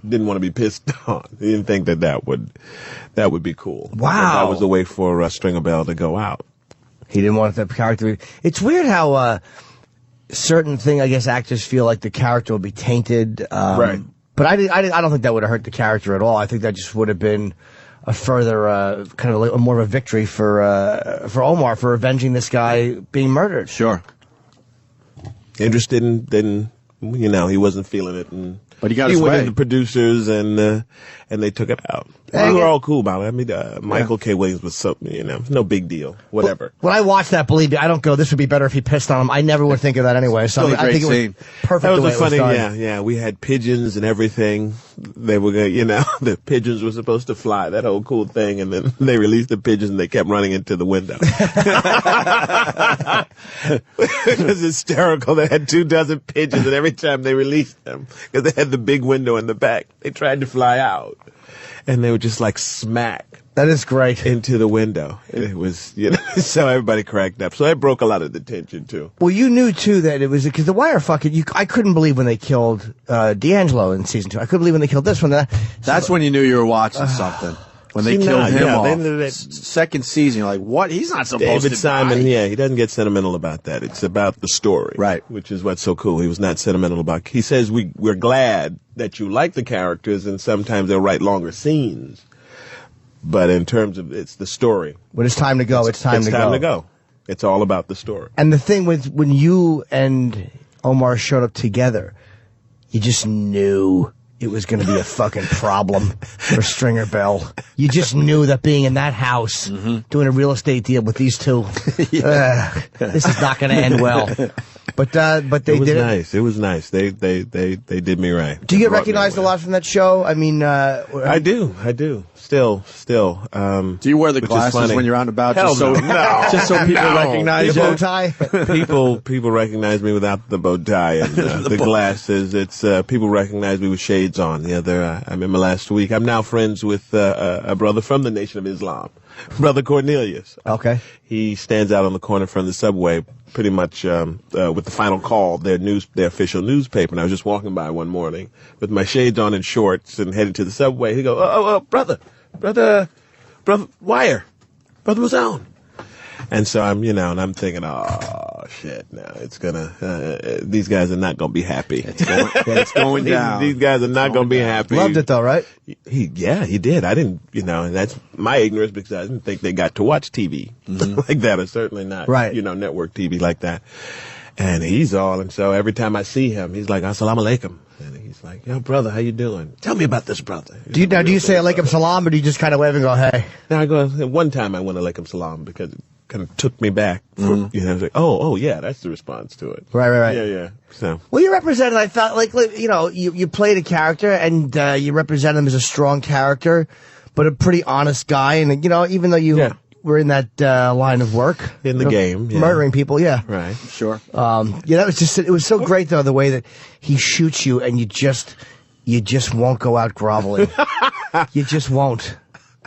didn't want to be pissed on. He didn't think that would be cool. Wow, that was the way for Stringer Bell to go out. He didn't want that character. It's weird how certain thing, I guess, actors feel like the character will be tainted. Right. But I don't think that would have hurt the character at all. I think that just would have been a further kind of like more of a victory for Omar for avenging this guy being murdered. Sure. Idris didn't he wasn't feeling it, but he got he his went way. to the producers and they took it out. We were all cool about it. I mean, Michael K. Williams was no big deal. Whatever. When I watch that, believe me, I don't go, this would be better if he pissed on him. I never would think of that anyway. So I think it was perfect. That was the way a funny, it was done. yeah. We had pigeons and everything. They were going, the pigeons were supposed to fly, that whole cool thing, and then they released the pigeons and they kept running into the window. It was hysterical. They had 24 pigeons, and every time they released them, because they had the big window in the back, they tried to fly out, and they would just like smack. That is great. Into the window. It was, so everybody cracked up. So that broke a lot of the tension, too. Well, you knew, too, that it was, because The Wire, I couldn't believe when they killed D'Angelo in season 2. I couldn't believe when they killed this one. That's when you knew you were watching something. When they killed him off. Second season, you're like, what? He's not supposed David to Simon, die. he doesn't get sentimental about that. It's about the story. Right. Which is what's so cool. He was not sentimental about. He says, we're glad that you like the characters, and sometimes they'll write longer scenes. But in terms of, it's the story. When it's time to go, it's time to go. It's all about the story. And the thing with when you and Omar showed up together, you just knew it was going to be a fucking problem for Stringer Bell. You just knew that being in that house, doing a real estate deal with these two, this is not going to end well. But they did it. Nice. It was nice. They did me right. Do you get recognized a lot from that show? I mean, I do. Still. Do you wear the glasses when you're on about? Hell just so people recognize the you? bow tie. people recognize me without the bow tie and the glasses. It's people recognize me with shades on. I remember last week. I'm now friends with a brother from the Nation of Islam, Brother Cornelius. Okay. He stands out on the corner from the subway, pretty much with the Final Call, their official newspaper. And I was just walking by one morning with my shades on and shorts and headed to the subway. He goes, "Oh, brother Wire, Brother Mazone." And so I'm, and I'm thinking, oh shit, now it's gonna, these guys are not gonna be happy. It's going down. These guys are not gonna be happy. Loved it though, right? He did. I didn't, and that's my ignorance because I didn't think they got to watch TV like that, or certainly not, right? Network TV like that. And he's all, and so every time I see him, he's like, "Assalamu alaikum," and he's like, "Yo, brother, how you doing? Tell me about this brother." Do you say alaikum salam, or do you just kind of wave and go, "Hey"? Now I go. One time I went alaikum salam because it kind of took me back. I was like, oh yeah, that's the response to it. Right. Yeah. So. Well, you represented. I felt like you played a character, and you represent him as a strong character, but a pretty honest guy, and even though you. We're in that line of work. In the game. Yeah. Murdering people, yeah. Right. Sure. That was just, it was so great, though, the way that he shoots you and you just won't go out groveling. You just won't.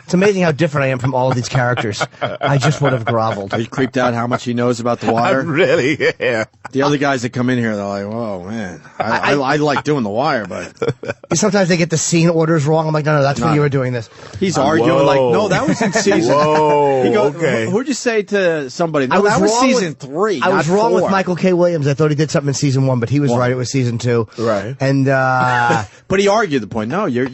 It's amazing how different I am from all of these characters. I just would have groveled. Are you creeped out how much he knows about The Wire? Really? Yeah. The other guys that come in here, they're like, "Whoa, man, I like doing The Wire," but sometimes they get the scene orders wrong. I'm like, no, that's when you were doing this. he's arguing like, "No, that was in season." Whoa, He goes, okay. Who'd you say to somebody? No, I was that was wrong season with, 3. I was not wrong 4. with Michael K. Williams. I thought he did something in season 1, but he was right. It was season 2. Right. And but he argued the point. No, you're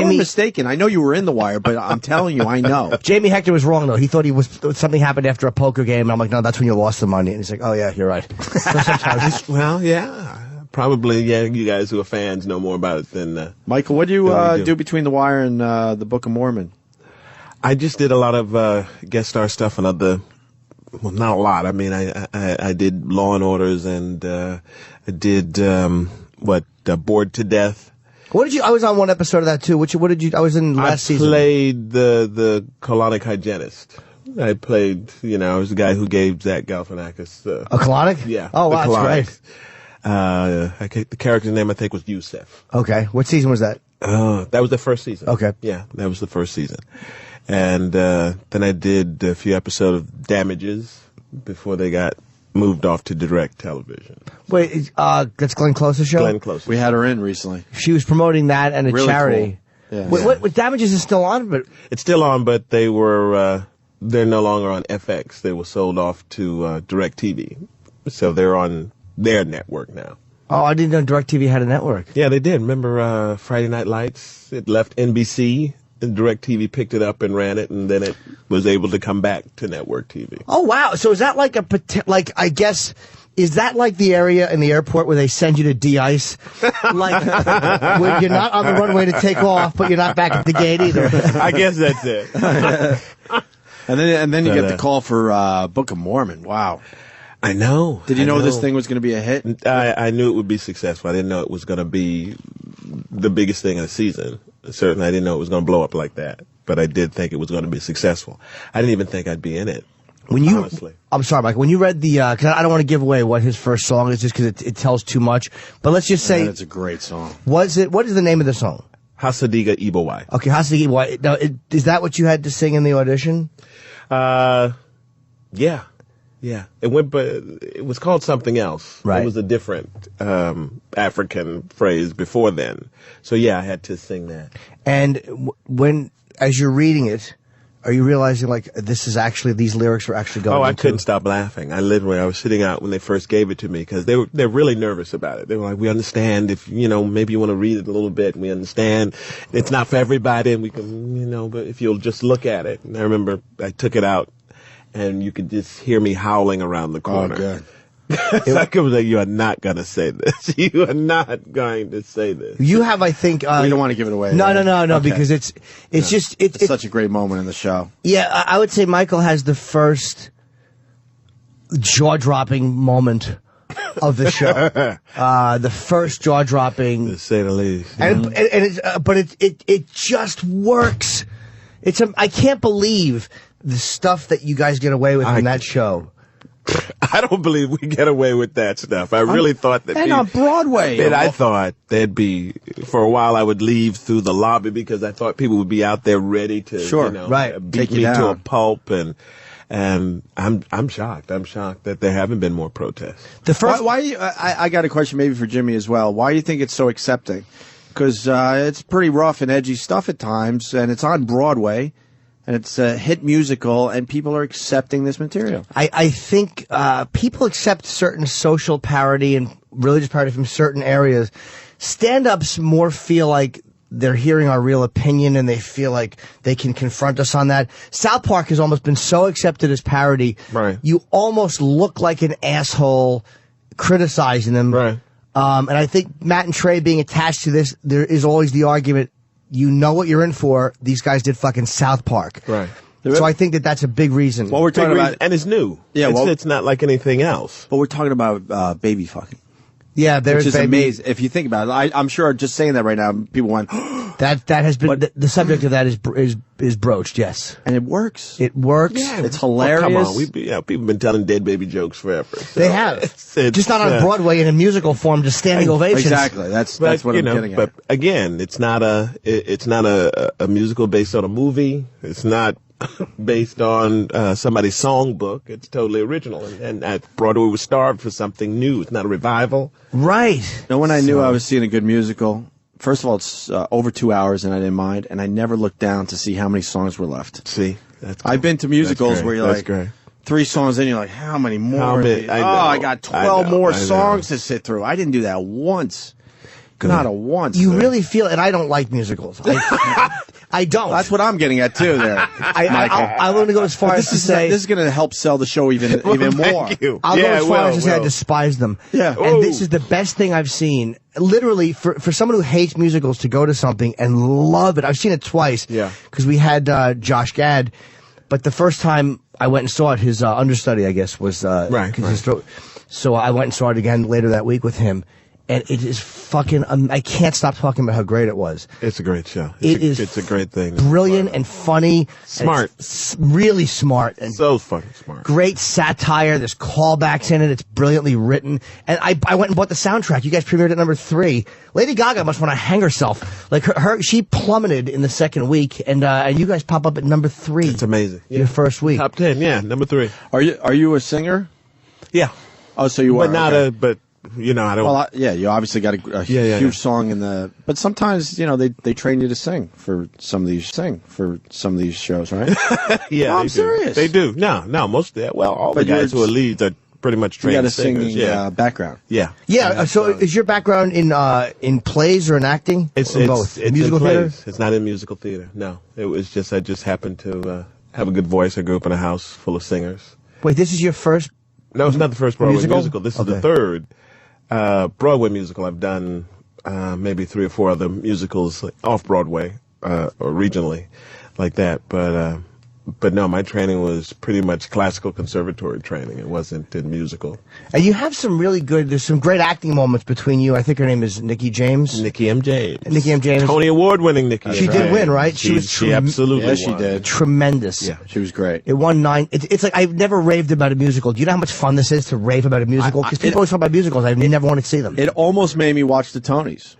mistaken. I know you were in The Wire, but I'm telling you, I know. Jamie Hector was wrong though. He thought something happened after a poker game, and I'm like, no, that's when you lost the money. And he's like, oh yeah, you're right. So sometimes, well, yeah, probably. Yeah, you guys who are fans know more about it than Michael. What do you do between The Wire and the Book of Mormon? I just did a lot of guest star stuff and other. Well, not a lot. I mean, I did Law and Orders, and I did Bored to Death. What did you? I was on one episode of that too. What did you? I was in last season. I played the colonic hygienist. I played, I was the guy who gave Zach Galifianakis a colonic. Yeah. Oh, wow, that's great. The character's name I think was Yusef. Okay. What season was that? That was the first season. Okay. Yeah, that was the first season. And then I did a few episodes of Damages before they got moved off to direct television. Wait, that's Glenn Close's show? Glenn Close. We had her in recently. She was promoting that and a Really charity. cool. Yeah. Wait, what Damages is still on? But it's still on, but they were they're no longer on FX. They were sold off to DirecTV, so they're on their network now. Oh, I didn't know DirecTV had a network. Yeah, they did. Remember Friday Night Lights? It left NBC, and DirecTV picked it up and ran it, and then it was able to come back to network TV. Oh wow! So is that like I guess? Is that like the area in the airport where they send you to de-ice? Like, where you're not on the runway to take off, but you're not back at the gate either. I guess that's it. And then you get the call for Book of Mormon. Wow. I know. Did you know this thing was going to be a hit? I knew it would be successful. I didn't know it was going to be the biggest thing of the season. Certainly, I didn't know it was going to blow up like that. But I did think it was going to be successful. I didn't even think I'd be in it. Honestly. I'm sorry, Mike. When you read the, because I don't want to give away what his first song is, just because it tells too much. But let's just say it's a great song. What is the name of the song? Hasadiga Ibawai. Okay, Hasadiga Ibawai. Now, is that what you had to sing in the audition? Yeah. It went, but it was called something else. Right. It was a different African phrase before then. So yeah, I had to sing that. And as you're reading it, are you realizing like these lyrics were actually going? Oh, I couldn't stop laughing. I was sitting out when they first gave it to me because they're really nervous about it. They were like, "We understand if maybe you want to read it a little bit. We understand it's not for everybody, and we can but if you'll just look at it." And I remember I took it out, and you could just hear me howling around the corner. Oh, good. It's like it was like, you are not going to say this. You are not going to say this. You have, I think. We don't want to give it away. No, right? no, Okay. because it's such a great moment in the show. Yeah, I would say Michael has the first jaw-dropping moment of the show. The first jaw-dropping, to say the least. But it just works. I can't believe the stuff that you guys get away with in that show. I don't believe we get away with that stuff. I really thought that. And on Broadway. And I thought there'd be, for a while I would leave through the lobby because I thought people would be out there ready to, beat me to a pulp. And I'm shocked. I'm shocked that there haven't been more protests. I got a question maybe for Jimmy as well. Why do you think it's so accepting? Because it's pretty rough and edgy stuff at times, and it's on Broadway. And it's a hit musical, and people are accepting this material. I think people accept certain social parody and religious parody from certain areas. Stand-ups more feel like they're hearing our real opinion, and they feel like they can confront us on that. South Park has almost been so accepted as parody. Right. You almost look like an asshole criticizing them. Right. And I think Matt and Trey being attached to this, there is always the argument, you know what you're in for. These guys did fucking South Park. Right. So I think that's a big reason. Well, we're talking about, and it's new. Yeah, it's not like anything else. But we're talking about baby fucking. Yeah, there's which is baby. amazing. If you think about it, I'm sure just saying that right now, people went, That has been the subject of that is broached. Yes, and it works. It works. Yeah, it's hilarious. Come on, people have been telling dead baby jokes forever. So they have, it's just not on Broadway in a musical form, just standing ovations. Exactly. That's what I'm getting at. But again, it's not a musical based on a movie. It's not based on somebody's songbook. It's totally original, and Broadway was starved for something new. It's not a revival. Right. When I knew I was seeing a good musical, first of all, it's over 2 hours, and I didn't mind, and I never looked down to see how many songs were left. See? I've been to musicals where you're like, 3 songs in, you're like, how many more? I got 12 more songs to sit through. I didn't do that once. Not a once. You really feel, and I don't like musicals. I don't. That's what I'm getting at too. There, I want to go as far as to say this is going to help sell the show even more. I'll go as far as to say I despise them. Yeah, and this is the best thing I've seen. Literally, for someone who hates musicals to go to something and love it. I've seen it twice. Yeah, because we had Josh Gad, but the first time I went and saw it, his understudy, I guess, was right. So I went and saw it again later that week with him. And it is fucking, I can't stop talking about how great it was. It's a great show. It's a great thing. Brilliant and funny. Smart. Really smart. And so fucking smart. Great satire. There's callbacks in it. It's brilliantly written. And I went and bought the soundtrack. You guys premiered at number 3. Lady Gaga must want to hang herself. Like she plummeted in the second week, and you guys pop up at number 3. It's amazing. Your first week. Top 10, yeah, number 3. Are you a singer? Yeah. Oh, so you are. But not but you know, I don't. Well, you obviously got a huge song in the. But sometimes, they train you to sing for some of these shows, right? Yeah, no, I'm serious. They do. No, most of that. Well, all the guys who are leads are pretty much trained. You got a singers. singing background. Yeah. Yeah. So is your background in plays or in acting? It's both. It's musical in theater. It's not in musical theater. No, it was just I just happened to have a good voice. I grew up in a house full of singers. Wait, this is your first? No, it's not the first Broadway musical. This is the third. Broadway musical. I've done maybe 3 or 4 other musicals off Broadway or regionally like that, but no, my training was pretty much classical conservatory training. It wasn't in musical. And you have there's some great acting moments between you. I think her name is Nikki James. Nikki M. James. Tony Award-winning Nikki. She did win, right? She absolutely won. She did. Tremendous. Yeah, she was great. It won 9. It's like I've never raved about a musical. Do you know how much fun this is to rave about a musical? Because people always talk about musicals. I've never wanted to see them. It almost made me watch the Tonys.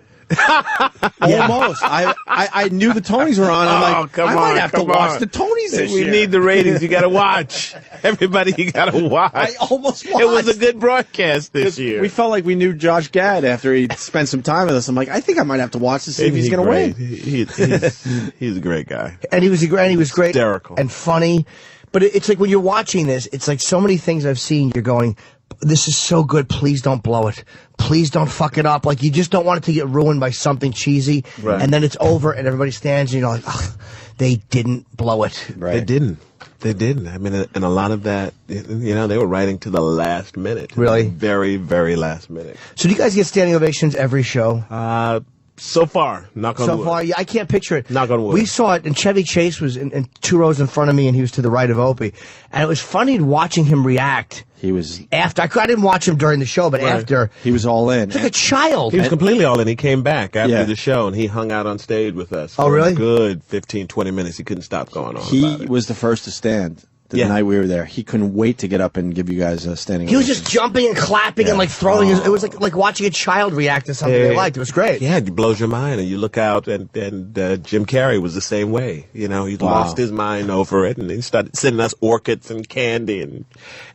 Almost. I knew the Tonys were on. I'm like, I might have to watch the Tonys this year. We need the ratings. You got to watch. Everybody, you got to watch. I almost watched. It was a good broadcast this year. We felt like we knew Josh Gad after he spent some time with us. I'm like, I think I might have to watch to see if he's going to win. He's a great guy. And he was great. Hysterical. And funny. But it's like when you're watching this, it's like so many things I've seen, you're going, this is so good, please don't blow it. Please don't fuck it up. Like, you just don't want it to get ruined by something cheesy. Right. And then it's over and everybody stands and you're like, oh, they didn't blow it. Right. They didn't. I mean, and a lot of that, they were writing to the last minute. Really? Very, very last minute. So do you guys get standing ovations every show? So far, knock on wood. So far, yeah, I can't picture it. Knock on wood. We saw it, and Chevy Chase was in 2 rows in front of me, and he was to the right of Opie. And it was funny watching him react. He was after. I didn't watch him during the show, but after he was all in. Like a child. He was completely all in. He came back after the show, and he hung out on stage with us. Oh, really? A good 15, 20 minutes. He couldn't stop going on. He was the first to stand. The night we were there, he couldn't wait to get up and give you guys a standing ovation. He was ovation. just jumping and clapping and like throwing his. It was like watching a child react to something they liked. It was great. Yeah, it blows your mind, and you look out, and Jim Carrey was the same way. He lost his mind over it, and he started sending us orchids and candy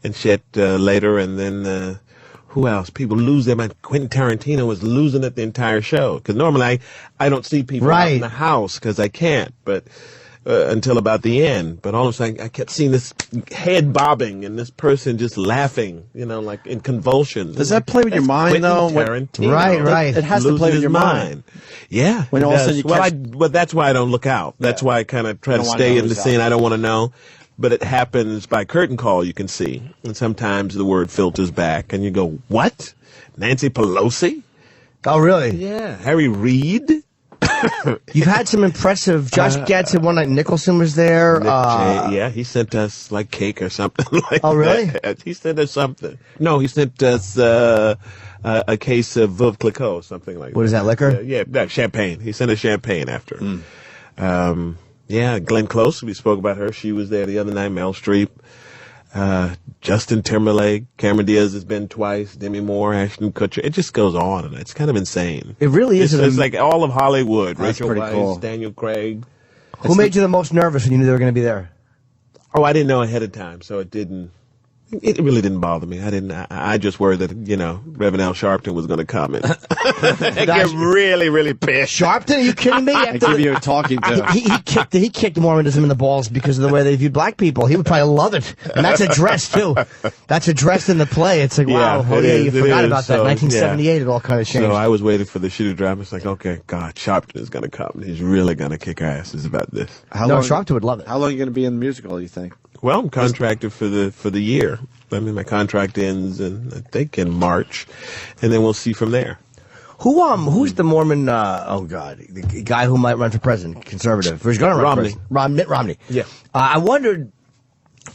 and shit later, and then. Who else? People lose their mind. Quentin Tarantino was losing it the entire show because normally I don't see people out in the house because I can't, but. Until about the end, but all of a sudden I kept seeing this head bobbing and this person just laughing, like in convulsions. Does that play with your mind, though? Right. It has to play with your mind. Yeah. When all of a sudden you catch... that's why I don't look out. That's why I kind of try to stay in the scene. I don't want to know. But it happens by curtain call, you can see. And sometimes the word filters back and you go, what? Nancy Pelosi? Oh, really? Yeah. Harry Reid? You've had some impressive. Josh Getz at one night. Nicholson was there. Yeah, he sent us like cake or something like Oh, really? that. He sent us something. No, he sent us a case of Veuve Clicquot, something like that. What is that, liquor? Yeah, champagne. He sent us champagne after. Yeah, Glenn Close, we spoke about her. She was there the other night, Mel Streep. Justin Timberlake, Cameron Diaz has been twice, Demi Moore, Ashton Kutcher. It just goes on, and it's kind of insane. It really is. It's like all of Hollywood. That's Rachel pretty Weisz, cool. Daniel Craig. Who made you the most nervous when you knew they were going to be there? Oh, I didn't know ahead of time, so it really didn't bother me. I just worried that, Reverend Al Sharpton was going to comment. I get really, really pissed. Sharpton? Are you kidding me? I give you a talking to. He kicked Mormonism in the balls because of the way they viewed black people. He would probably love it. And that's addressed, too. That's addressed in the play. It's like, wow, you forgot about that. 1978, it all kind of changed. So I was waiting for the shooter drama. It's like, okay, God, Sharpton is going to come. He's really going to kick our asses about this. Sharpton would love it. How long are you going to be in the musical, you think? Well, I'm contracted for the year. I mean, my contract ends I think in March, and then we'll see from there. Who's the Mormon? The guy who might run for president, conservative. Who's going to run for president? Mitt Romney. Yeah. I wondered,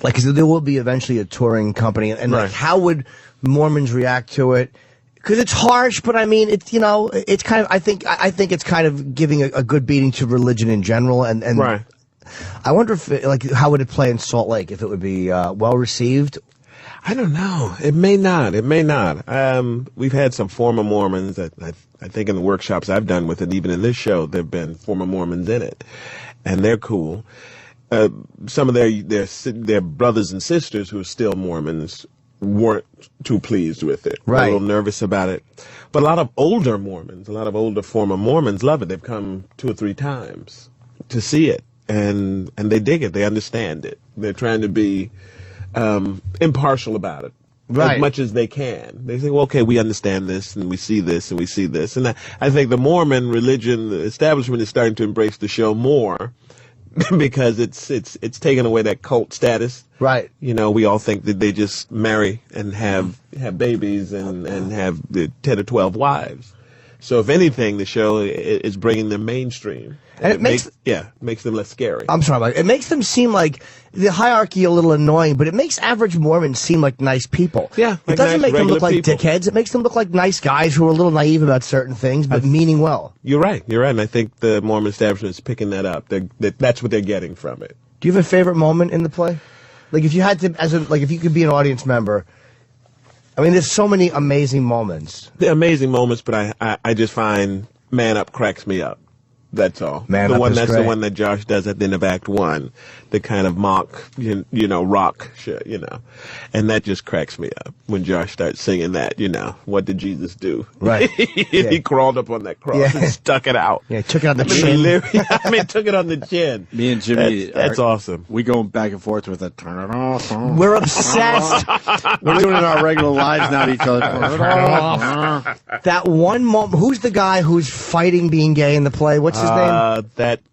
because there will be eventually a touring company, and how would Mormons react to it? Because it's harsh, but I mean, it's it's kind of. I think it's kind of giving a good beating to religion in general, and right. I wonder if how would it play in Salt Lake, if it would be well received. I don't know. It may not. It may not. We've had some former Mormons that I think in the workshops I've done with it, even in this show, there've been former Mormons in it, and they're cool. Some of their brothers and sisters who are still Mormons weren't too pleased with it. Right. A little nervous about it. But a lot of older Mormons, a lot of older former Mormons love it. They've come 2 or 3 times to see it, and they dig it. They understand it. They're trying to be impartial about it, as much as they can. They say, well, okay, we understand this, and we see this, and we see this. And I think the Mormon religion, the establishment is starting to embrace the show more because it's taken away that cult status. Right. We all think that they just marry and have babies and have 10 or 12 wives. So if anything, the show is bringing them mainstream. And it makes them less scary. I'm sorry, Mike. It makes them seem like the hierarchy a little annoying, but it makes average Mormons seem like nice people. Yeah, it doesn't make them look like dickheads. It makes them look like nice guys who are a little naive about certain things, but meaning well. You're right. And I think the Mormon establishment is picking that up. That's what they're getting from it. Do you have a favorite moment in the play? Like if you had to, if you could be an audience member. I mean, there's so many amazing moments. They're amazing moments, but I just find Man Up cracks me up. That's all. That's the one that Josh does at the end of Act 1, the kind of mock, rock shit, and that just cracks me up when Josh starts singing that. What did Jesus do? Right. He crawled up on that cross and stuck it out. Yeah, took it on the chin. Took it on the chin. Me and Jimmy, that's awesome. We go back and forth with a turn it off. We're obsessed. We're doing it in our regular lives now to each other. Turn it off. That one moment. Who's the guy who's fighting being gay in the play? What's his name?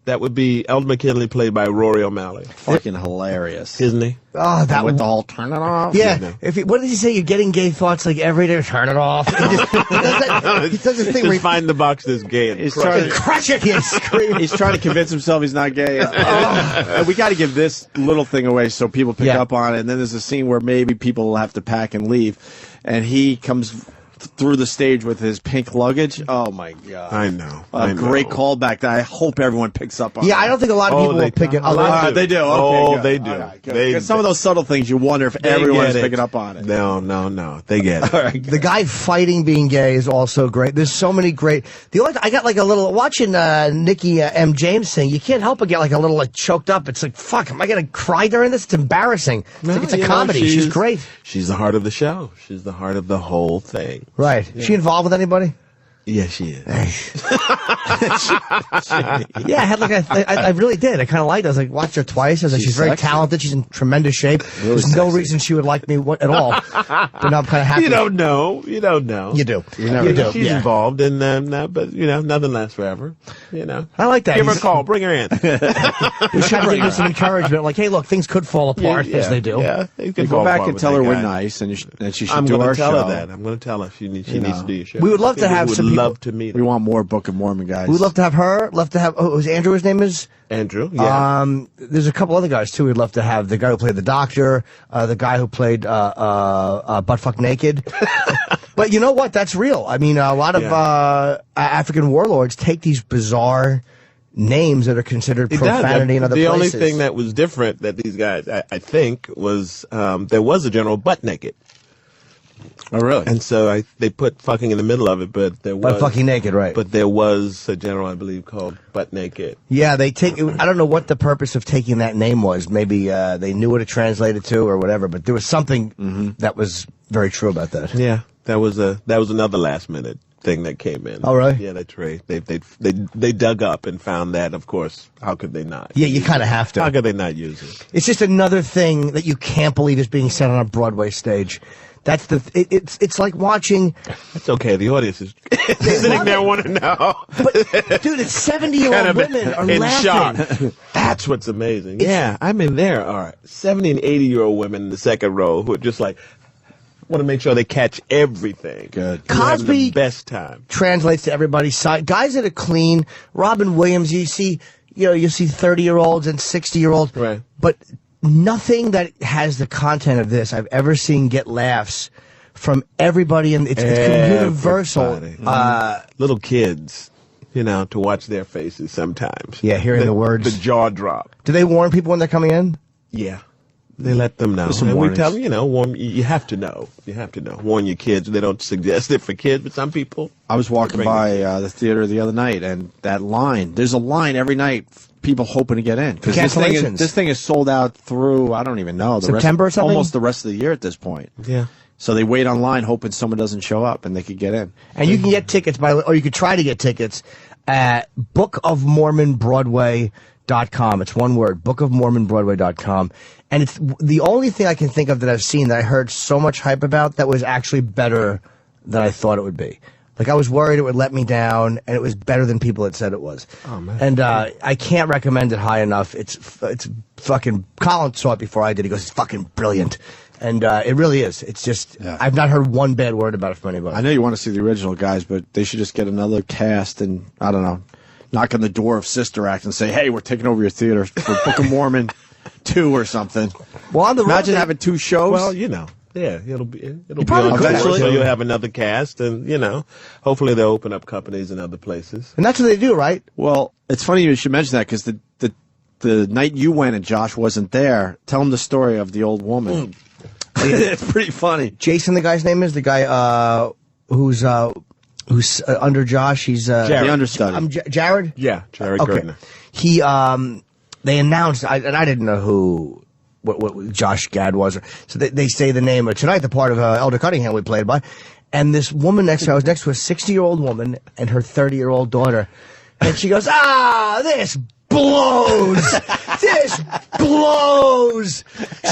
That would be Eldon McKinley, played by Rory O'Malley. Fucking hilarious, isn't he? Oh, that with the whole turn it off. Yeah. What does he say? You're getting gay thoughts like every day. Turn it off. He does this thing where he find the box that's gay and crush it. He's trying to convince himself he's not gay. And we got to give this little thing away so people pick up on it. And then there's a scene where maybe people will have to pack and leave, and he comes through the stage with his pink luggage. Oh my God! I know. Great callback that I hope everyone picks up on. Yeah, I don't think a lot of people will pick it up. They do. Okay, good. They do. Because some of those subtle things, you wonder if everyone's picking up on it. No. They get it. Right, the guy fighting being gay is also great. There's so many great. I got like a little watching Nikki M. James sing. You can't help but get like a little choked up. It's like, fuck, am I gonna cry during this? It's embarrassing. It's a comedy. She's great. She's the heart of the show. She's the heart of the whole thing. Right. Is she involved with anybody? Yeah, she is. Yeah, I had I really did. I kind of liked her. I was like, watched her twice. I was like, she's very talented. She's in tremendous shape. There's no reason she would like me at all. But now I'm kind of happy. You don't know. You do. You do. She's involved in but nothing lasts forever. I like that. Give her a call. Bring her in. He's trying to give her some encouragement. Like, hey, look, things could fall apart as they do. Yeah, you go back and tell her we're nice, and she should do our show. I'm going to tell her that. I'm going to tell her she needs to do your show. We would love to have some love to meet. We want more Book of Mormon guys. We'd love to have her. Love to have. Oh, was Andrew? His name is Andrew. Yeah. There's a couple other guys too. We'd love to have the guy who played the Doctor, the guy who played Buttfuck Naked. But you know what? That's real. I mean, a lot of African warlords take these bizarre names that are considered profanity in other places. The only thing that was different that these guys, I think, was there was a general Butt Naked. Oh, really? And so they put fucking in the middle of it, but there was... Butt-fucking naked, right. But there was a general, I believe, called Butt Naked. Yeah, I don't know what the purpose of taking that name was. Maybe they knew what it translated to or whatever, but there was something that was very true about that. Yeah, that was another last-minute thing that came in. Oh, really? Yeah, that's right. They dug up and found that, of course. How could they not? Yeah, you kind of have to. How could they not use it? It's just another thing that you can't believe is being said on a Broadway stage. That's it's like watching. That's okay. The audience is sitting there wanting to know. But dude, it's 70-year-old women are in laughing. shock. That's what's amazing. Yeah, I'm in there. All right, 70 and 80-year-old women in the second row who are just like want to make sure they catch everything. Good. Cosby the best time translates to everybody's side. Guys that are clean. Robin Williams. You see 30-year-olds and 60-year-olds. Right. But nothing that has the content of this I've ever seen get laughs from everybody, and it's universal. Little kids, to watch their faces sometimes. Yeah, hearing the words, the jaw drop. Do they warn people when they're coming in? Yeah, they let them know. Some and we warnings. tell them, you have to know. You have to know. Warn your kids. They don't suggest it for kids, but some people. I was walking by the theater the other night, and that line. There's a line every night. People hoping to get in because this thing is sold out through I don't even know September or something. Almost the rest of the year at this point. Yeah. So they wait online hoping someone doesn't show up and they could get in. And you can get tickets or you could try to get tickets at bookofmormonbroadway.com. It's one word, bookofmormonbroadway.com. And it's the only thing I can think of that I've seen that I heard so much hype about that was actually better than I thought it would be. Like, I was worried it would let me down, and it was better than people had said it was. Oh, man. And I can't recommend it high enough. It's fucking... Colin saw it before I did. He goes, it's fucking brilliant. And it really is. It's just... Yeah. I've not heard one bad word about it from anybody. I know you want to see the original guys, but they should just get another cast and, I don't know, knock on the door of Sister Act and say, hey, we're taking over your theater for Book of Mormon 2 or something. Well, on the Imagine having 2 shows. Well, Yeah, it'll be on eventually. so you'll have another cast, and hopefully they'll open up companies in other places. And that's what they do, right? Well, it's funny you should mention that because the night you went and Josh wasn't there. Tell him the story of the old woman. It's pretty funny. Jason, the guy's name is the guy who's under Josh. He's the understudy. Jared. Yeah, Jared Gertner. He they announced, and I didn't know who. What Josh Gad was. So they say the name of tonight, the part of Elder Cunningham we played by. And this woman I was next to a 60-year-old woman and her 30-year-old daughter. And she goes, this blows. This blows.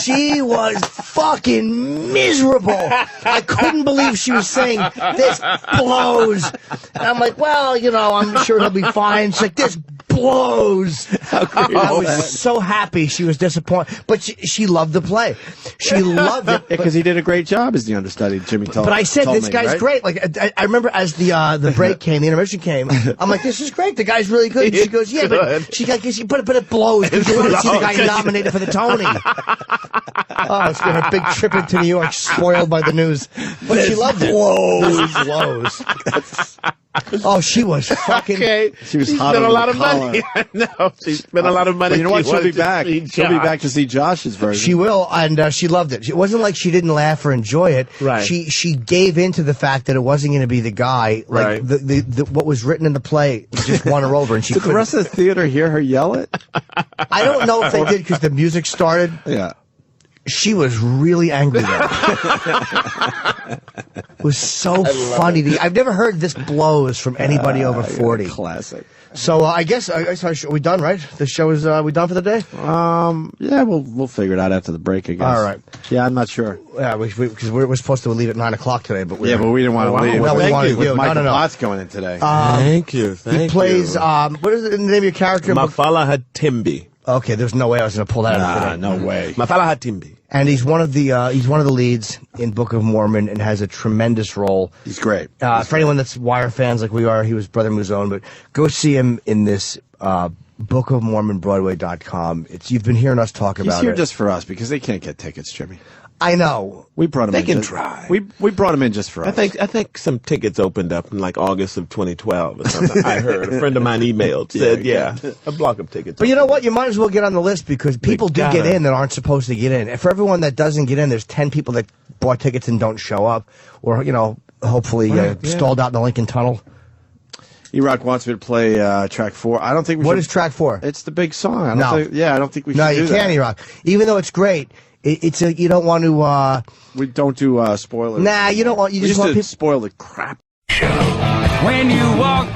She was fucking miserable. I couldn't believe she was saying, this blows. And I'm like, well, I'm sure he'll be fine. She's like, this blows. I was so happy she was disappointed. But she loved the play. She loved it. Because he did a great job as the understudy, Jimmy told me. But I said, this guy's right? great. Like, I remember as the break came, the intermission came, I'm like, this is great. The guy's really good. And she goes, yeah, but but it blows because you want to see the guy nominated for the Tony. Oh, it's been a big trip into New York, spoiled by the news. But she loved it. Blows. Oh, she was fucking... Okay. She spent a lot of money. No, she spent a lot of money. But you know what? She'll be back. She'll be back to see Josh's version. She will, and she loved it. It wasn't like she didn't laugh or enjoy it. Right. She gave in to the fact that it wasn't going to be the guy. Like, the what was written in the play just won her over, and she Did the rest of the theater hear her yell it? I don't know if they did because the music started. Yeah. She was really angry there. It was so funny. I've never heard this blows from anybody over 40. Classic. So I guess are we done, right? The show is we done for the day? Yeah, we'll figure it out after the break, I guess. All right. Yeah, I'm not sure. Yeah, because we're supposed to leave at 9 o'clock today, but we didn't want to leave. Well, we wanted you. Michael Potts going in today. Thank you. He plays. What is the name of your character? Mafala Hatimbi. Okay, there's no way I was going to pull that out. No way. Mafala Hatimbi. And he's one of the leads in Book of Mormon and has a tremendous role. He's great. For anyone that's Wire fans like we are, he was Brother Muzone, but go see him in this bookofmormonbroadway.com. You've been hearing us talk about it. He's here just for us because they can't get tickets, Jimmy. I know. We brought him They in. can try. We brought him in just for us. I think some tickets opened up in like August of 2012 or something. I heard a friend of mine emailed, said, a block of tickets. But you know what? You might as well get on the list because people do get in that aren't supposed to get in. And for everyone that doesn't get in, there's 10 people that bought tickets and don't show up or, hopefully stalled out in the Lincoln Tunnel. E-Rock wants me to play track 4. I don't think we should. What is track 4? It's the big song. I don't think we should No, do you that. can't, E-Rock. Even though it's great, you don't want to... We don't do spoilers. Nah, you don't want... You we just used want to people... spoil the crap. When you walk...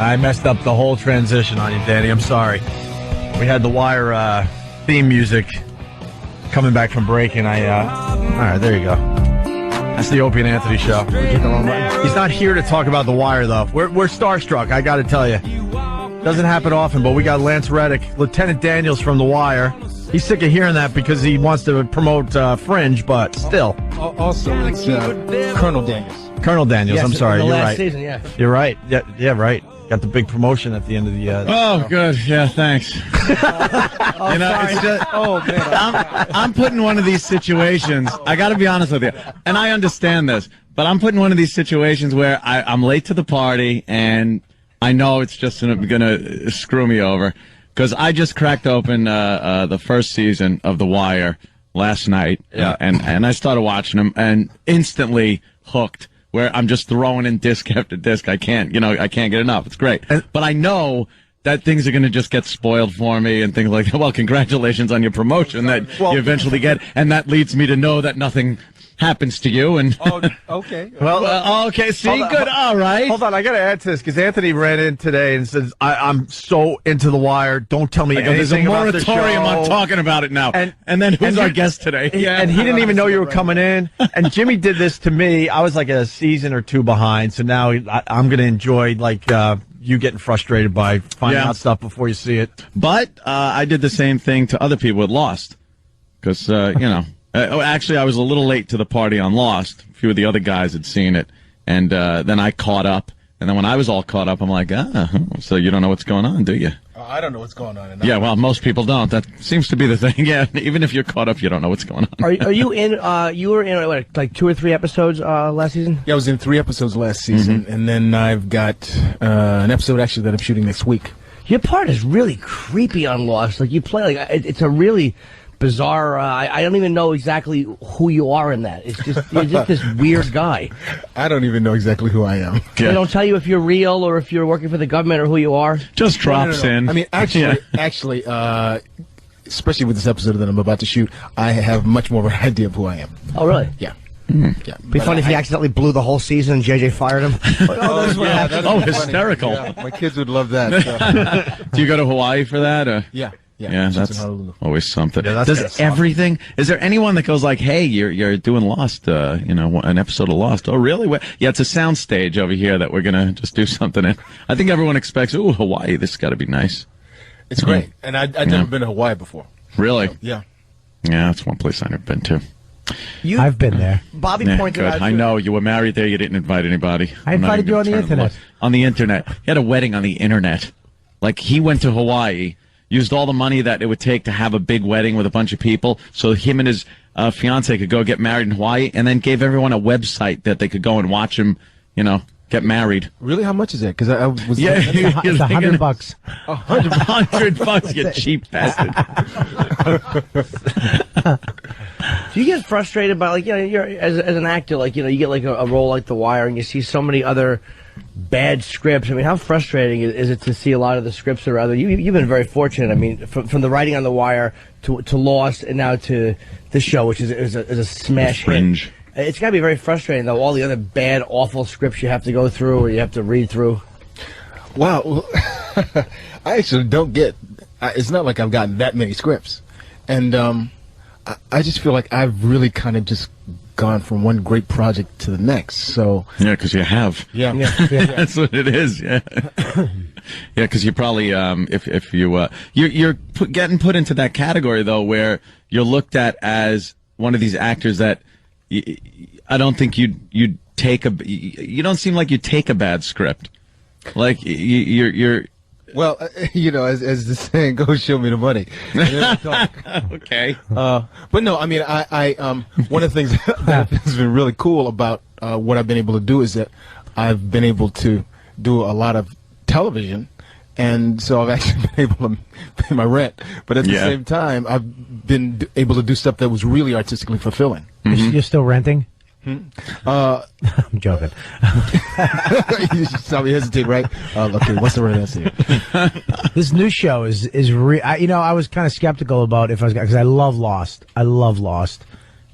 I messed up the whole transition on you, Danny. I'm sorry. We had the Wire theme music coming back from break, and all right, there you go. That's the Opie Anthony show. He's not here to talk about the Wire, though. We're starstruck, I got to tell you. Doesn't happen often, but we got Lance Reddick, Lieutenant Daniels from the Wire. He's sick of hearing that because he wants to promote Fringe, but still. Also, it's Colonel Daniels. Colonel Daniels, Yes, I'm sorry. in the You're last right. season, yeah. You're right. Yeah, right. Got the big promotion at the end of the. Oh, good. Yeah, thanks. It's just, I'm putting one of these situations. I got to be honest with you, and I understand this, but I'm putting one of these situations where I'm late to the party, and I know it's just going to screw me over because I just cracked open the first season of The Wire last night, and I started watching them, and instantly hooked. Where I'm just throwing in disc after disc. I can't get enough. It's great. But I know that things are going to just get spoiled for me and things like that. Well, congratulations on your promotion that you eventually get. And that leads me to know that nothing happens to you. And okay. Well, okay. See, good. All right. Hold on. I got to add to this because Anthony ran in today and says, I'm so into the Wire. Don't tell me there's a anything about the show. moratorium on talking about it now. And then who's our guest today? And he didn't even know you were coming in. And Jimmy did this to me. I was like a season or 2 behind. So now I'm going to enjoy you getting frustrated by finding out stuff before you see it. But I did the same thing to other people with Lost because, actually, I was a little late to the party on Lost. A few of the other guys had seen it, and then I caught up. And then when I was all caught up, I'm like, so you don't know what's going on, do you? I don't know what's going on. Yeah, well, most people don't. That seems to be the thing. Yeah, even if you're caught up, you don't know what's going on. Are you in? You were in what, like 2 or 3 episodes last season? Yeah, I was in 3 episodes last season, and then I've got an episode actually that I'm shooting next week. Your part is really creepy on Lost. Like you play it's a really bizarre. I don't even know exactly who you are in that. It's just you're just this weird guy. I don't even know exactly who I am. They don't tell you if you're real or if you're working for the government or who you are. Just drops in. I mean, actually, especially with this episode that I'm about to shoot, I have much more of an idea of who I am. Oh, really? Yeah. Yeah. Be funny if he accidentally blew the whole season and JJ fired him. Hysterical. Yeah, my kids would love that. So. Do you go to Hawaii for that? Or? Yeah, that's always something. Yeah, Does everything? Is there anyone that goes like, "Hey, you're doing Lost? An episode of Lost? Oh, really? Yeah, it's a sound stage over here that we're gonna just do something in." I think everyone expects, "Ooh, Hawaii! This has got to be nice." It's great, and I've never been to Hawaii before. Really? So, yeah. Yeah, that's one place I've never been to. I've been there. Bobby pointed good. out. I know you were married there. You didn't invite anybody. I invited you on the internet. On the internet, he had a wedding on the internet. Like he went to Hawaii. Used all the money that it would take to have a big wedding with a bunch of people, so him and his fiance could go get married in Hawaii, and then gave everyone a website that they could go and watch him, get married. Really? How much is that? Because I was. Yeah, it's $100. $100, you cheap bastard. Do you get frustrated by you're as an actor, you get like a role like The Wire, and you see so many other bad scripts? I mean, how frustrating is it to see a lot of the scripts that are out there? You've been very fortunate. I mean, from the writing on The Wire to Lost and now to this show, which is a smash Fringe. hit. It's got to be very frustrating, though, all the other bad, awful scripts you have to go through or you have to read through. Wow. I actually don't get. It's not like I've gotten that many scripts, and I just feel like I've really kind of just gone from one great project to the next. So yeah, because you have. Yeah. That's what it is. Yeah. Yeah, because you probably, if you're getting put into that category though, where you're looked at as one of these actors that I don't think you'd take you don't seem like you take a bad script. Like you're. Well, as the saying goes, show me the money. Okay. But no, I mean, I one of the things that has been really cool about what I've been able to do is that I've been able to do a lot of television, and so I've actually been able to pay my rent. But at the same time, I've been able to do stuff that was really artistically fulfilling. You're still renting? I'm joking. You saw me hesitate, right? Okay, what's the right answer? This new show is I was kind of skeptical about if I was, because I love Lost.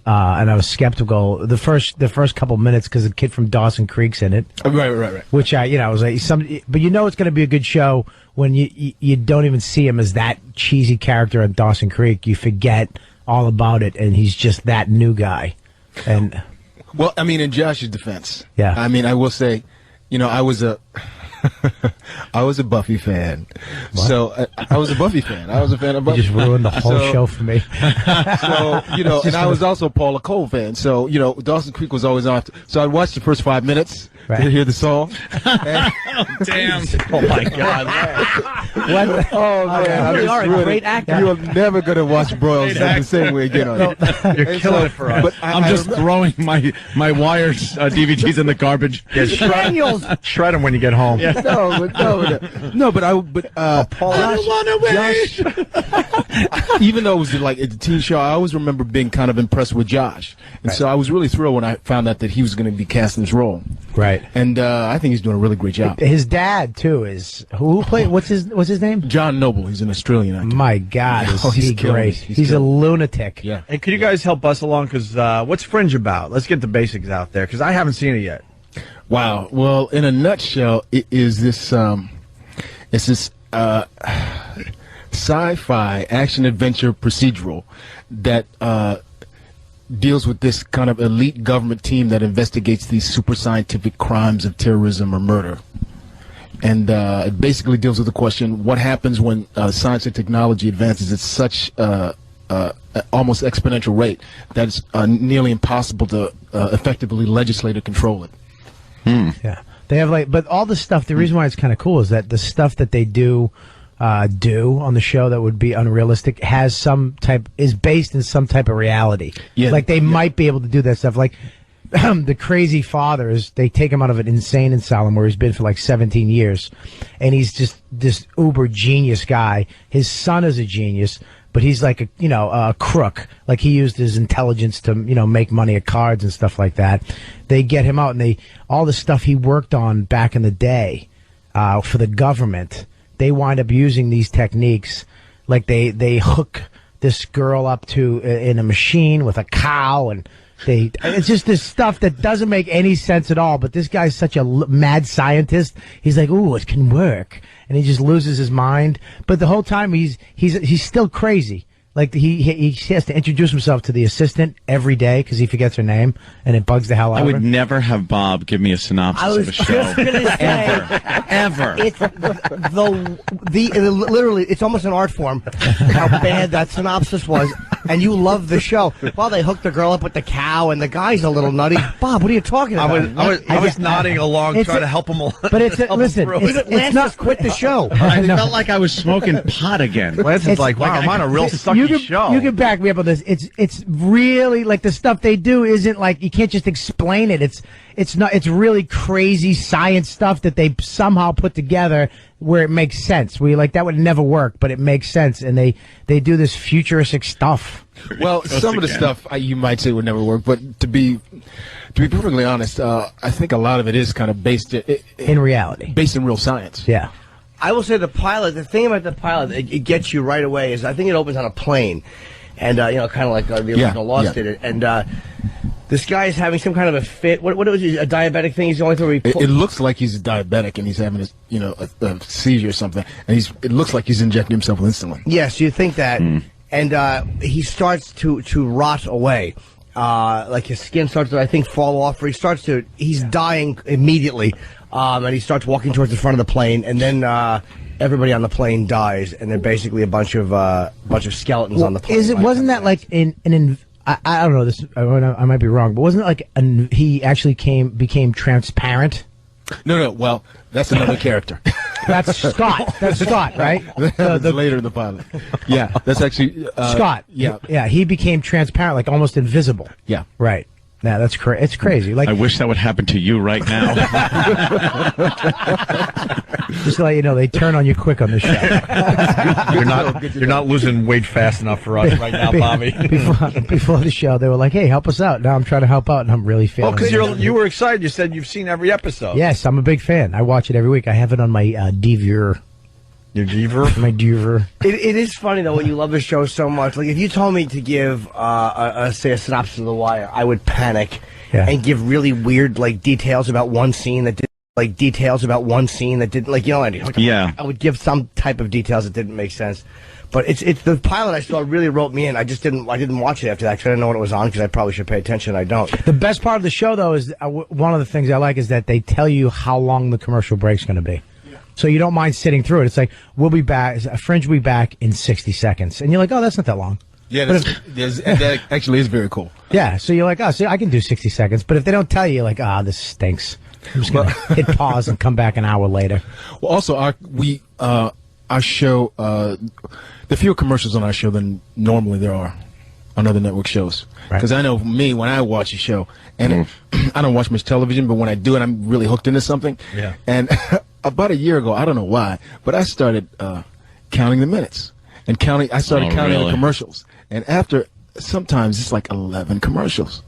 And I was skeptical the first couple minutes because the kid from Dawson Creek's in it. Right. Which I was like but it's going to be a good show when you don't even see him as that cheesy character at Dawson Creek. You forget all about it, and he's just that new guy. And well, I mean, in Josh's defense, yeah. I mean, I will say, I was a Buffy fan. What? So I was a Buffy fan. I was a fan of Buffy. You just ruined the whole show for me. So, and I was also a Paula Cole fan. So, Dawson Creek was always on. So I'd watch the first 5 minutes to hear the song. Damn. Oh, my God. What? Oh, man. You are a great actor. You are never going to watch Broyles the same way again on it. You're killing it for us. But I'm just throwing my Wires DVDs in the garbage. Yeah, shred them when you get home. Yeah. No, but Josh, even though it was like a teen show, I always remember being kind of impressed with Josh, and so I was really thrilled when I found out that he was going to be cast in this role. Right, and I think he's doing a really great job. His dad too is who played. What's his name? John Noble. He's an Australian actor. My God, he's great. He's a killing lunatic. Yeah. And could you guys help us along? Because what's Fringe about? Let's get the basics out there, because I haven't seen it yet. Wow. Well, in a nutshell, it is this. It's this sci-fi action adventure procedural that deals with this kind of elite government team that investigates these super scientific crimes of terrorism or murder. And it basically deals with the question: what happens when science and technology advances at such almost exponential rate that it's nearly impossible to effectively legislate or control it. Yeah, they have but all the stuff. The reason why it's kind of cool is that the stuff that they do on the show that would be unrealistic is based in some type of reality. Yeah, like they might be able to do that stuff. Like the crazy fathers, they take him out of an insane asylum where he's been for like 17 years, and he's just this uber genius guy. His son is a genius. But he's like a crook. Like he used his intelligence to make money at cards and stuff like that. They get him out, and all the stuff he worked on back in the day for the government. They wind up using these techniques. Like they hook this girl up to in a machine with a cow, and it's just this stuff that doesn't make any sense at all. But this guy's such a mad scientist. He's like, ooh, it can work. And he just loses his mind. But the whole time he's still crazy. Like he has to introduce himself to the assistant every day because he forgets her name, and it bugs the hell out of I her. would never have Bob give me a synopsis of a show. Ever. It's literally, it's almost an art form how bad that synopsis was, and you love the show. Well, they hooked the girl up with the cow, and the guy's a little nutty. Bob, what are you talking about? I was nodding along, trying to help him along. But it's not quit the show. I felt like I was smoking pot again. Lance is like, wow, I'm on a real sucky show. You can back me up on this. It's really like the stuff they do isn't like you can't just explain it. It's really crazy science stuff that they somehow put together where it makes sense. Where you're like that would never work, but it makes sense, and they do this futuristic stuff. Well, some of the stuff you might say would never work, but to be perfectly honest, I think a lot of it is kind of based in reality, based in real science. Yeah. I will say the thing about the pilot, it gets you right away is I think it opens on a plane. And, kind of like the original Lost did it. And this guy is having some kind of a fit. What was it, a diabetic thing he's going through? It looks like he's diabetic and he's having a seizure or something. And it looks like he's injecting himself with insulin. Yes, you think that. And he starts to rot away. Like his skin starts to, I think, fall off. Or he's dying immediately. and he starts walking towards the front of the plane, and then everybody on the plane dies, and they're basically a bunch of skeletons on the plane. Wasn't that like I don't know this? I might be wrong, but wasn't it like he actually became transparent? No. Well, that's another character. That's Scott. That's Scott, right? That's later in the pilot. Yeah, that's actually Scott. Yeah. He became transparent, like almost invisible. Yeah. Right. Yeah, that's it's crazy. Like I wish that would happen to you right now. Just to let you know, they turn on you quick on the show. You're not losing weight fast enough for us right now, Bobby. Before the show, they were like, "Hey, help us out." Now I'm trying to help out, and I'm really feeling. Oh, because you were excited. You said you've seen every episode. Yes, I'm a big fan. I watch it every week. I have it on my DVR. Your DVR? My DVR. It is funny though when you love the show so much. Like if you told me to give say a synopsis of The Wire, I would panic and give really weird details about one scene that didn't I would give some type of details that didn't make sense. But it's the pilot I saw really wrote me in. I didn't watch it after that because I didn't know what it was on because I probably should pay attention. I don't. The best part of the show though is one of the things I like is that they tell you how long the commercial break's going to be. So you don't mind sitting through it. It's like, we'll be back, Fringe will be back in 60 seconds. And you're like, oh, that's not that long. Yeah, that actually is very cool. Yeah, so you're like, oh, so I can do 60 seconds. But if they don't tell you, you're like, this stinks. I'm just going to hit pause and come back an hour later. Well, also, our show, the fewer commercials on our show than normally there are on other network shows. Because I know me, when I watch a show, and I don't watch much television, but when I do it, I'm really hooked into something. Yeah. And about a year ago, I don't know why, but I started counting the minutes and I started counting the commercials. And after, sometimes it's like 11 commercials.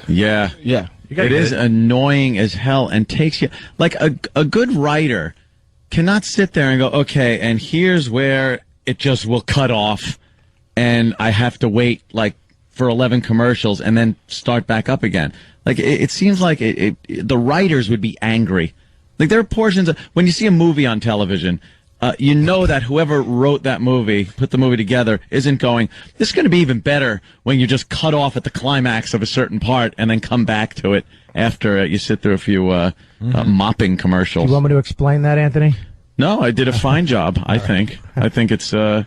Yeah. Yeah. It is annoying as hell and takes you, like a good writer cannot sit there and go, okay, and here's where it just will cut off and I have to wait for 11 commercials and then start back up again. Like it seems like the writers would be angry. Like there are portions of, when you see a movie on television, you know that whoever wrote that movie, put the movie together, isn't going, this is going to be even better when you just cut off at the climax of a certain part and then come back to it after you sit through a few mopping commercials. You want me to explain that, Anthony? No, I did a fine job, I think. I think it's, it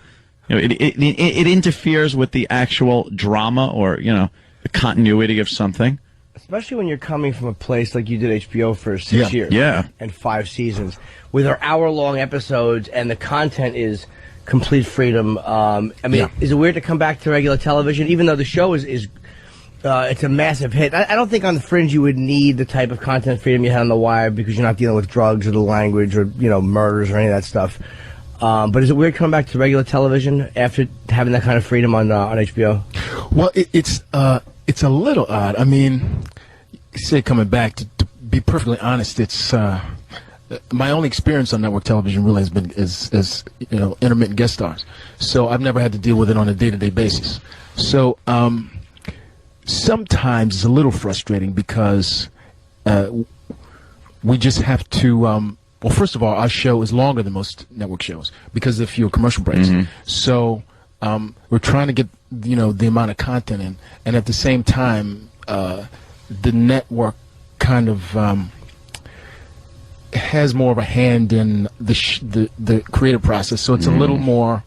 interferes with the actual drama or, the continuity of something. Especially when you're coming from a place like you did HBO for 6 years. Yeah. And 5 seasons. With our hour-long episodes and the content is complete freedom. Is it weird to come back to regular television? Even though the show is it's a massive hit. I don't think on the Fringe you would need the type of content freedom you had on The Wire because you're not dealing with drugs or the language or, murders or any of that stuff. But is it weird coming back to regular television after having that kind of freedom on HBO? Well, it's a little odd. I mean, say coming back, to be perfectly honest, it's my only experience on network television really has been as intermittent guest stars. So I've never had to deal with it on a day-to-day basis. So sometimes it's a little frustrating because we just have to. Well, first of all, our show is longer than most network shows because of fewer commercial breaks. Mm-hmm. So we're trying to get the amount of content in, and at the same time, the network kind of has more of a hand in the creative process. So it's a little more.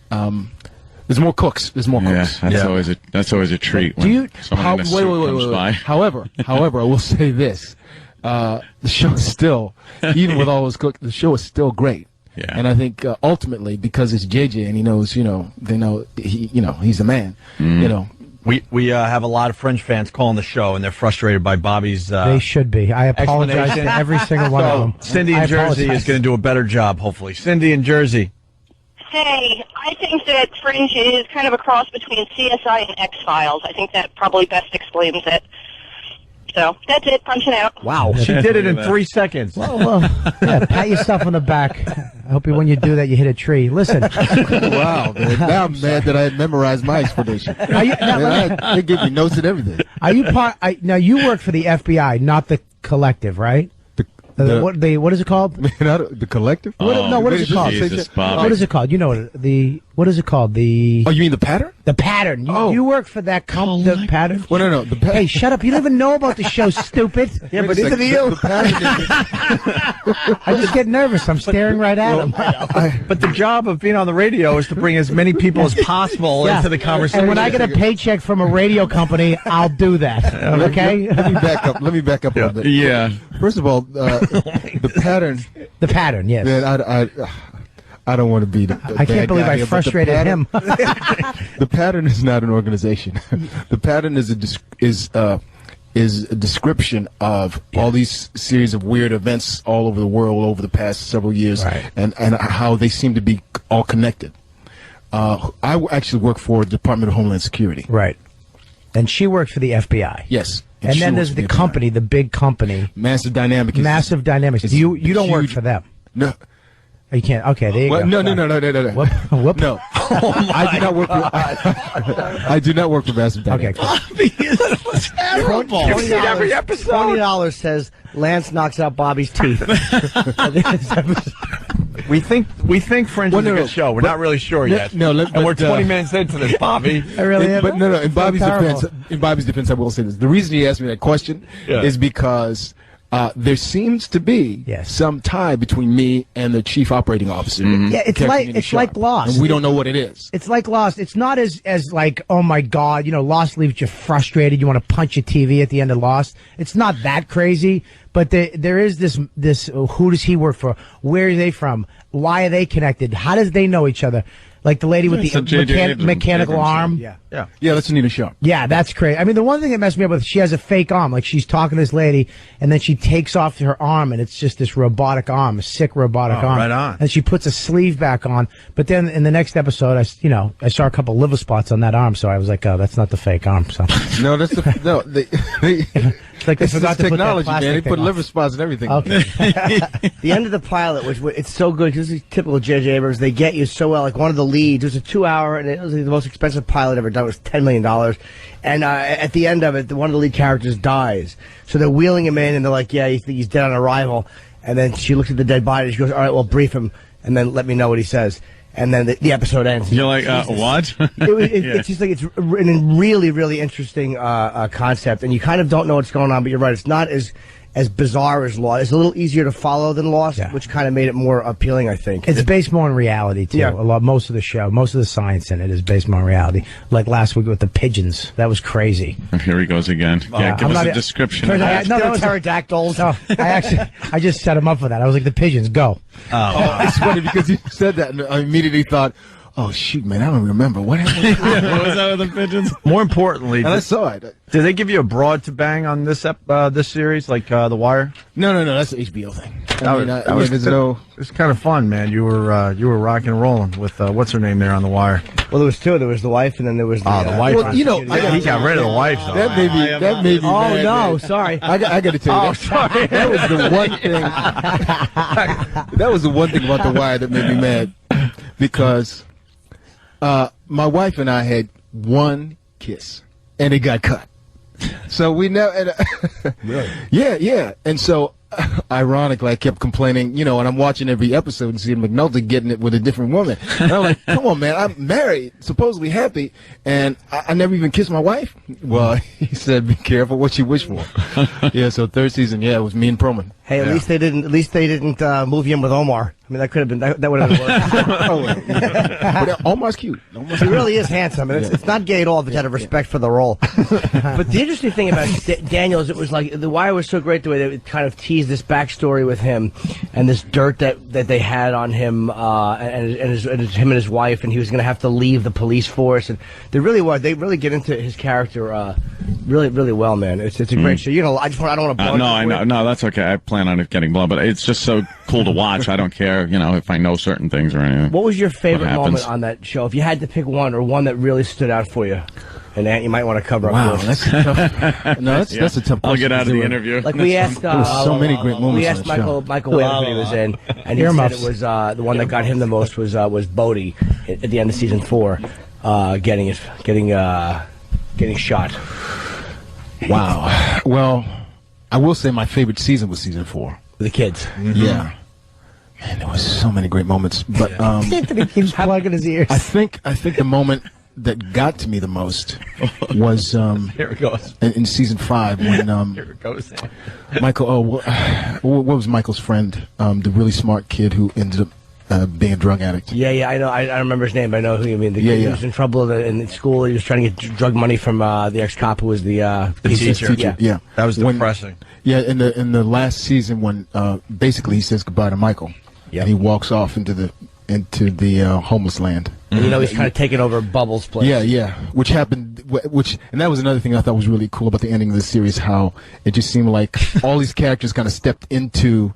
There's more cooks. There's more cooks. That's always a treat. Do you? Wait. However, I will say this. The show is still, even with all those cooks, the show is still great. Yeah. And I think ultimately because it's JJ and he knows, they know he's a man. We have a lot of Fringe fans calling the show and they're frustrated by Bobby's. They should be. I apologize to every single one of them. Cindy in Jersey is going to do a better job, hopefully. Cindy in Jersey. Hey, I think that Fringe is kind of a cross between CSI and X-Files. I think that probably best explains it. So, that's it. Punching out. Wow. She did it in 3 seconds. Well, pat yourself on the back. I hope when you do that, you hit a tree. Listen. Wow, man. Now I'm mad that I had memorized my explanation. They give me notes and everything. Are you now, you work for the FBI, not the Collective, right? What is it called? The Collective? What is it called? Jesus, Bobby. What is it called? You know the What is it called? Oh, you mean the pattern? The pattern. You work for that company. The pattern. Well, no. The pattern. Hey, shut up! You don't even know about the show, stupid. Yeah, but isn't it you? I just get nervous. I'm staring right at him. But the job of being on the radio is to bring as many people as possible Yeah. into the conversation. And when I get a paycheck from a radio company, I'll do that. Okay. Let me back up a little bit. Yeah. First of all, the pattern. The pattern. Yes. Man, I don't want to be the I can't bad believe guy I here, but frustrated him. The pattern is not an organization. The pattern is a description of all these series of weird events all over the world over the past several years, and how they seem to be all connected. I actually work for the Department of Homeland Security. Right. And she works for the FBI. Yes. And she then works there's for the FBI. company, the big company. Massive Dynamics. Massive Dynamics. You don't work for them. No. You can't. Okay, there you Well, go. no. Whoop. Whoop. No. I do not work for. I do not work for Massive Dynamics. Okay, cool. Terrible. You've seen every episode. $20 says Lance knocks out Bobby's teeth. We think Fringe is a good show. We're not really sure yet. No, and we're 20 minutes into this, Bobby. I really am. But no. In Bobby's terrible. defense, I will say this: the reason he asked me that question is because there seems to be some tie between me and the chief operating officer. Yeah, it's like Lost. and we don't know what it is. It's like Lost. It's not as like, oh my God, Lost leaves you frustrated. You want to punch your TV at the end of Lost. It's not that crazy, but there is this. Who does he work for? Where are they from? Why are they connected? How does they know each other? Like the lady with the mechanical arm. Yeah, that's Anita Sharp. Yeah, that's crazy. I mean, the one thing that messed me up with, she has a fake arm. Like, she's talking to this lady, and then she takes off her arm, and it's just this robotic arm, a sick robotic arm. right on. And she puts a sleeve back on. But then in the next episode, I saw a couple liver spots on that arm, so I was like, oh, that's not the fake arm. So No, that's it's like they this is forgot to put that technology, man. They plastic put thing liver on. spots and everything. Okay. The end of the pilot, it's so good because this is typical J.J. Abrams. They get you so well. Like one of the leads, it was a 2-hour, and it was the most expensive pilot ever done. It was $10 million. And at the end of it, one of the lead characters dies. So they're wheeling him in, and they're like, yeah, he's dead on arrival. And then she looks at the dead body. She goes, all right, well, brief him, and then let me know what he says. And then the episode ends. You're like, what? It's just like it's a really, really interesting concept, and you kind of don't know what's going on. But you're right; it's not as bizarre as Lost. It's a little easier to follow than Lost, which kind of made it more appealing, I think. It's based more on reality too. Yeah. Most of the show, most of the science in it is based more on reality. Like last week with the pigeons, that was crazy. Here he goes again. Yeah, give us a description. No, pterodactyls. No, I just set him up for that. I was like, the pigeons, go. It's funny because you said that, and I immediately thought, oh shoot, man, I don't remember what happened. What was that with the pigeons? More importantly, And I saw it. did they give you a broad to bang on this this series, like The Wire? No, that's an HBO thing. It's kind of fun, man. You were rocking and rolling with what's her name there on The Wire. Well, there was two. There was the wife, and then there was the wife. Well, he got rid of the wife. Though. That made me Oh mad, no, man. sorry. I got to tell you, sorry. that was the one thing. That was the one thing about The Wire that made me mad, because my wife and I had one kiss, and it got cut. So we never. Really? Yeah. And so, ironically, I kept complaining, and I'm watching every episode and seeing McNulty getting it with a different woman. And I'm like, come on, man, I'm married, supposedly happy, and I never even kissed my wife. Well, he said, be careful what you wish for. Yeah, so third season, it was me and Perlman. Hey, at least they didn't move you in with Omar. I mean, that could have been that would have been worse. But Omar's cute. He really is handsome, and it's not gay at all if you had a respect for the role. But the interesting thing about Daniel is it was like The Wire was so great the way they kind of teased this backstory with him and this dirt that they had on him and him and his wife, and he was going to have to leave the police force, and they really get into his character really, really well, man. It's a great show. I don't want to blow I know. No, that's okay. I plan on it getting blown, but it's just so cool to watch. I don't care, if I know certain things or anything. What was your favorite moment on that show? If you had to pick one, or one that really stood out for you, and Ant, you might want to cover up. That's a tough. No, that's a tough question. I'll get out of the interview. Like we asked, there was so many great moments. We asked Michael Whalen when he was in, and he said it was the one that got him the most was Bodie at the end of season 4, getting shot. Wow. Well, I will say my favorite season was season 4. The kids. Mm-hmm. Yeah. Man, there was so many great moments. But Anthony keeps plugging his ears. I think the moment that got to me the most was Here it goes. in season 5 when Here it goes. Michael. What was Michael's friend? The really smart kid who ended up being a drug addict. Yeah, I know. I remember his name. I know who you mean. The kid who was in trouble in school. He was trying to get drug money from the ex-cop who was the teacher. Yeah, That was depressing. Yeah, in the last season when basically he says goodbye to Michael, and he walks off into the homeless land. And he's kind of taking over Bubbles' place. Yeah, which happened. And that was another thing I thought was really cool about the ending of the series. How it just seemed like all these characters kind of stepped into.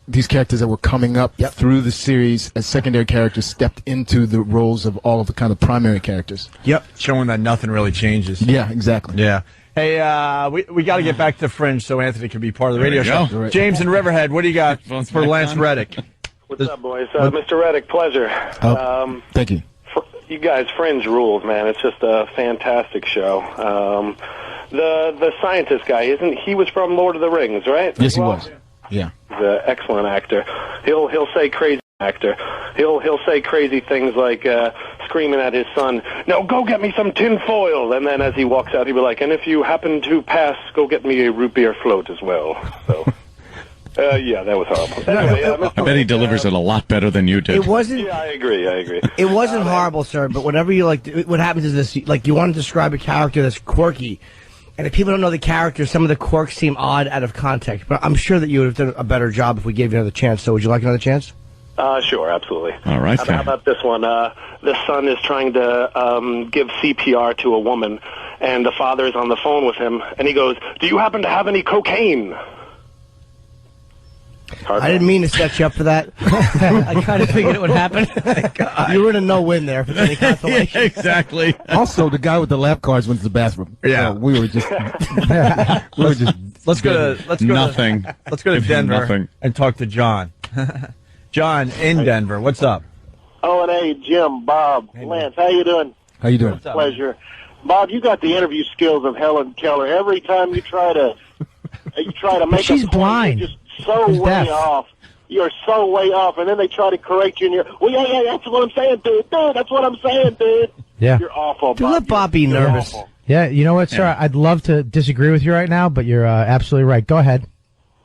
These characters that were coming up through the series as secondary characters stepped into the roles of all of the kind of primary characters. Yep, showing that nothing really changes. Yeah, exactly. Yeah. Hey, we got to get back to Fringe so Anthony can be part of the radio show. Right. James in Riverhead, what do you got for Lance Reddick? What's up, boys? Mr. Reddick, pleasure. Thank you. You guys, Fringe rules, man. It's just a fantastic show. The scientist guy, he was from Lord of the Rings, right? Yes, he was. Yeah. He's an excellent actor. He'll say crazy actor. He'll say crazy things like screaming at his son, "No, go get me some tin foil." And then as he walks out, he'll be like, "And if you happen to pass, go get me a root beer float as well." So. Yeah, that was horrible. Anyway, I bet he delivers it a lot better than you did. It wasn't. Yeah, I agree. It wasn't horrible, sir. But whenever you what happens is this: you want to describe a character that's quirky, and if people don't know the character, some of the quirks seem odd out of context. But I'm sure that you would have done a better job if we gave you another chance. So, would you like another chance? Sure, absolutely. All right. How about this one? The son is trying to give CPR to a woman, and the father is on the phone with him, and he goes, "Do you happen to have any cocaine?" I didn't mean to set you up for that. I kind of figured it would happen. You were in a no-win there. If it's any consolation. Yeah, exactly. Also, the guy with the lap cards went to the bathroom. Yeah, so we were just. Let's go to nothing. Let's go to Denver Nothing. and talk to John. John in Denver, what's up? Oh, and hey, Jim, Bob, Lance, how you doing? How you doing? Pleasure. Bob, you got the interview skills of Helen Keller. Every time you try to make She's a point, blind. you're just so She's way deaf. off. You're so way off, and then they try to correct you, and you're, well, yeah, that's what I'm saying, dude. That's what I'm saying, dude. Yeah. You're awful, Dude, Bob. let Bob be You're nervous. awful. Yeah, you know what, sir? I'd love to disagree with you right now, but you're absolutely right. Go ahead.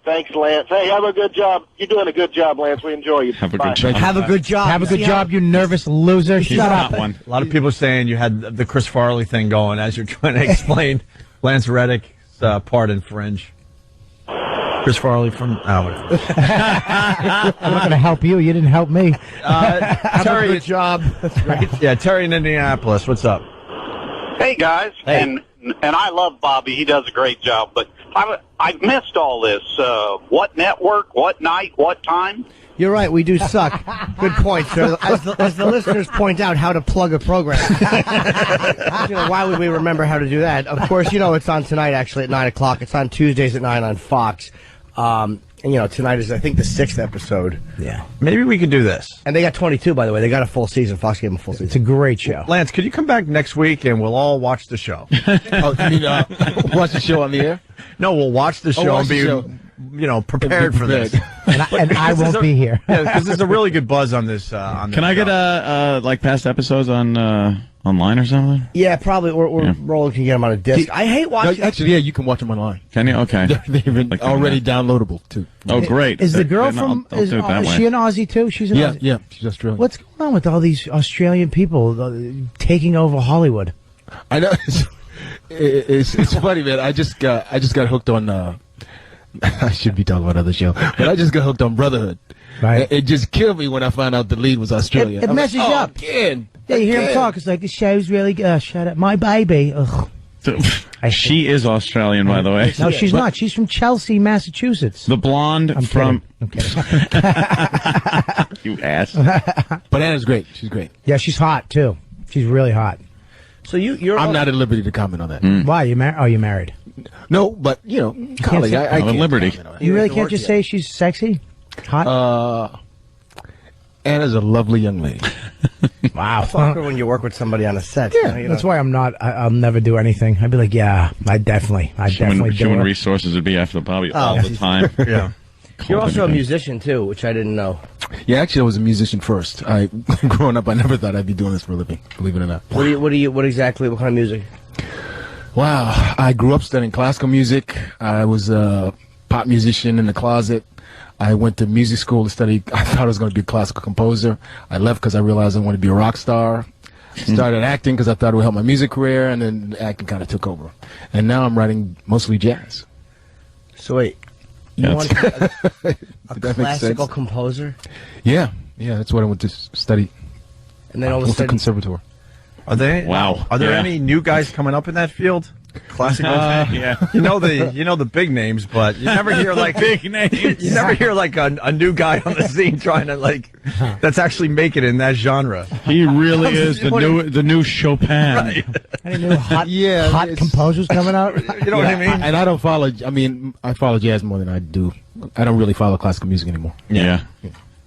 Thanks, Lance. Hey, have a good job. You're doing a good job, Lance. We enjoy you. Have a Bye. good job. Have a good job. Have a good job, you nervous loser. He's Shut not up. one. A lot of people are saying you had the Chris Farley thing going as you're trying to explain Lance Reddick's part in Fringe. Chris Farley from whatever. I'm not going to help you. You didn't help me. Terry, good job. That's great. Yeah, Terry in Indianapolis. What's up? Hey guys, and I love Bobby. He does a great job. But I've missed all this. What network? What night? What time? You're right. We do suck. Good point, sir. As the listeners point out, how to plug a program. Why would we remember how to do that? Of course, it's on tonight. Actually, at 9 o'clock. It's on Tuesdays at 9 on Fox. And tonight is, I think, the 6th episode. Yeah. Maybe we could do this. And they got 22, by the way. They got a full season. Fox gave them a full season. It's a great show. Lance, could you come back next week and we'll all watch the show? Watch the show on the air? No, we'll watch the show watch and the be, show. Prepared for this. And I won't be here. Yeah, because there's a really good buzz on this. Can I get past episodes on online or something? Yeah, probably. Or Roland can get them on a disc. I hate watching. Actually, yeah, you can watch them online. Can you? Okay. They've been already downloadable too. Oh, great. Is the girl Then from? I'll do it that Is way. she an Aussie too? She's an Aussie. Yeah, she's Australian. What's going on with all these Australian people taking over Hollywood? I know. It's funny, man. I just got hooked on. I should be talking about other show, but I just got hooked on Brotherhood. Right. It just killed me when I found out the lead was Australian. It messes you up. Again. Yeah, you hear him talk. It's like, the show's really good. Shut up. My baby. Ugh. She is Australian, by the way. No, she's not. She's from Chelsea, Massachusetts. The blonde from. I'm kidding. You ass. But Anna's great. She's great. Yeah, she's hot, too. She's really hot. So you're. I'm not at liberty to comment on that. Why? You married? Oh, you married? No, but, colleague, I can't liberty. comment on it. You really can't just say she's sexy? Hot? Anna's a lovely young lady. Wow. Fuck her when you work with somebody on a set. Yeah, that's why I'm not. I'll never do anything. I'd be like, yeah, I definitely do Human it. resources would be after Bobby all the time. Yeah. You're also a musician too, which I didn't know. Yeah, actually, I was a musician first. Growing up, I never thought I'd be doing this for a living. Believe it or not. What kind of music? Wow, I grew up studying classical music. I was a pop musician in the closet. I went to music school to study. I thought I was going to be a classical composer. I left because I realized I wanted to be a rock star. Started acting because I thought it would help my music career, and then acting kind of took over. And now I'm writing mostly jazz. So wait, you want to be a classical composer? Yeah, that's what I went to study. And then all of a went to sudden, conservatoire. Are there any new guys coming up in that field? Classical, yeah. You know the big names, but you never hear like big names. You never hear like a new guy on the scene trying to that's actually make it in that genre. He really is the new Chopin. Right. Any new hot composers coming out? You know what I mean? And I don't follow. I mean, I follow jazz more than I do. I don't really follow classical music anymore. Yeah.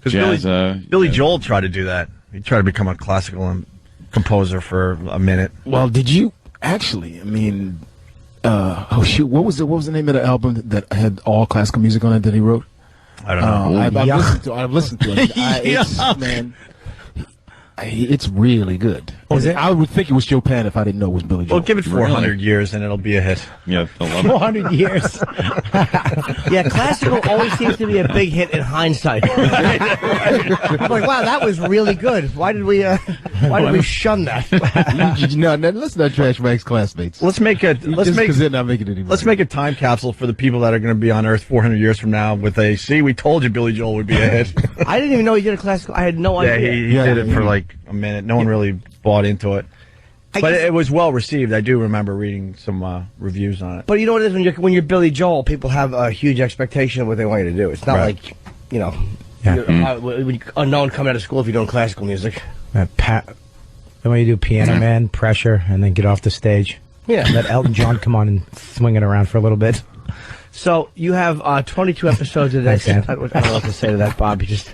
Because Billy Joel tried to do that. He tried to become a classical composer for a minute. Well, did you? Actually, I mean, oh shoot, what was the name of the album that had all classical music on it that he wrote? I don't know. I've listened to it. It's really good. I would think it was Chopin if I didn't know it was Billy Joel. Well, give it 400 years and it'll be a hit. Yeah, 400 years. yeah, classical always seems to be a big hit in hindsight. I'm like, wow, that was really good. Why did we shun that? Let's not trash my ex-classmates. Let's make a they're not making it anymore. Let's make a time capsule for the people that are going to be on Earth 400 years from now. With we told you Billy Joel would be a hit. I didn't even know he did a classical. I had no idea. He did it for like a minute. No one really bought into it. But it was well received. I do remember reading some reviews on it. But you know what it is when you're Billy Joel, people have a huge expectation of what they want you to do. It's not like you're unknown coming out of school if you're doing classical music. Then when you do Piano Man, Pressure, and then get off the stage. Yeah. Let Elton John come on and swing it around for a little bit. So you have 22 episodes of this. I don't know what to say to that, Bob. You're just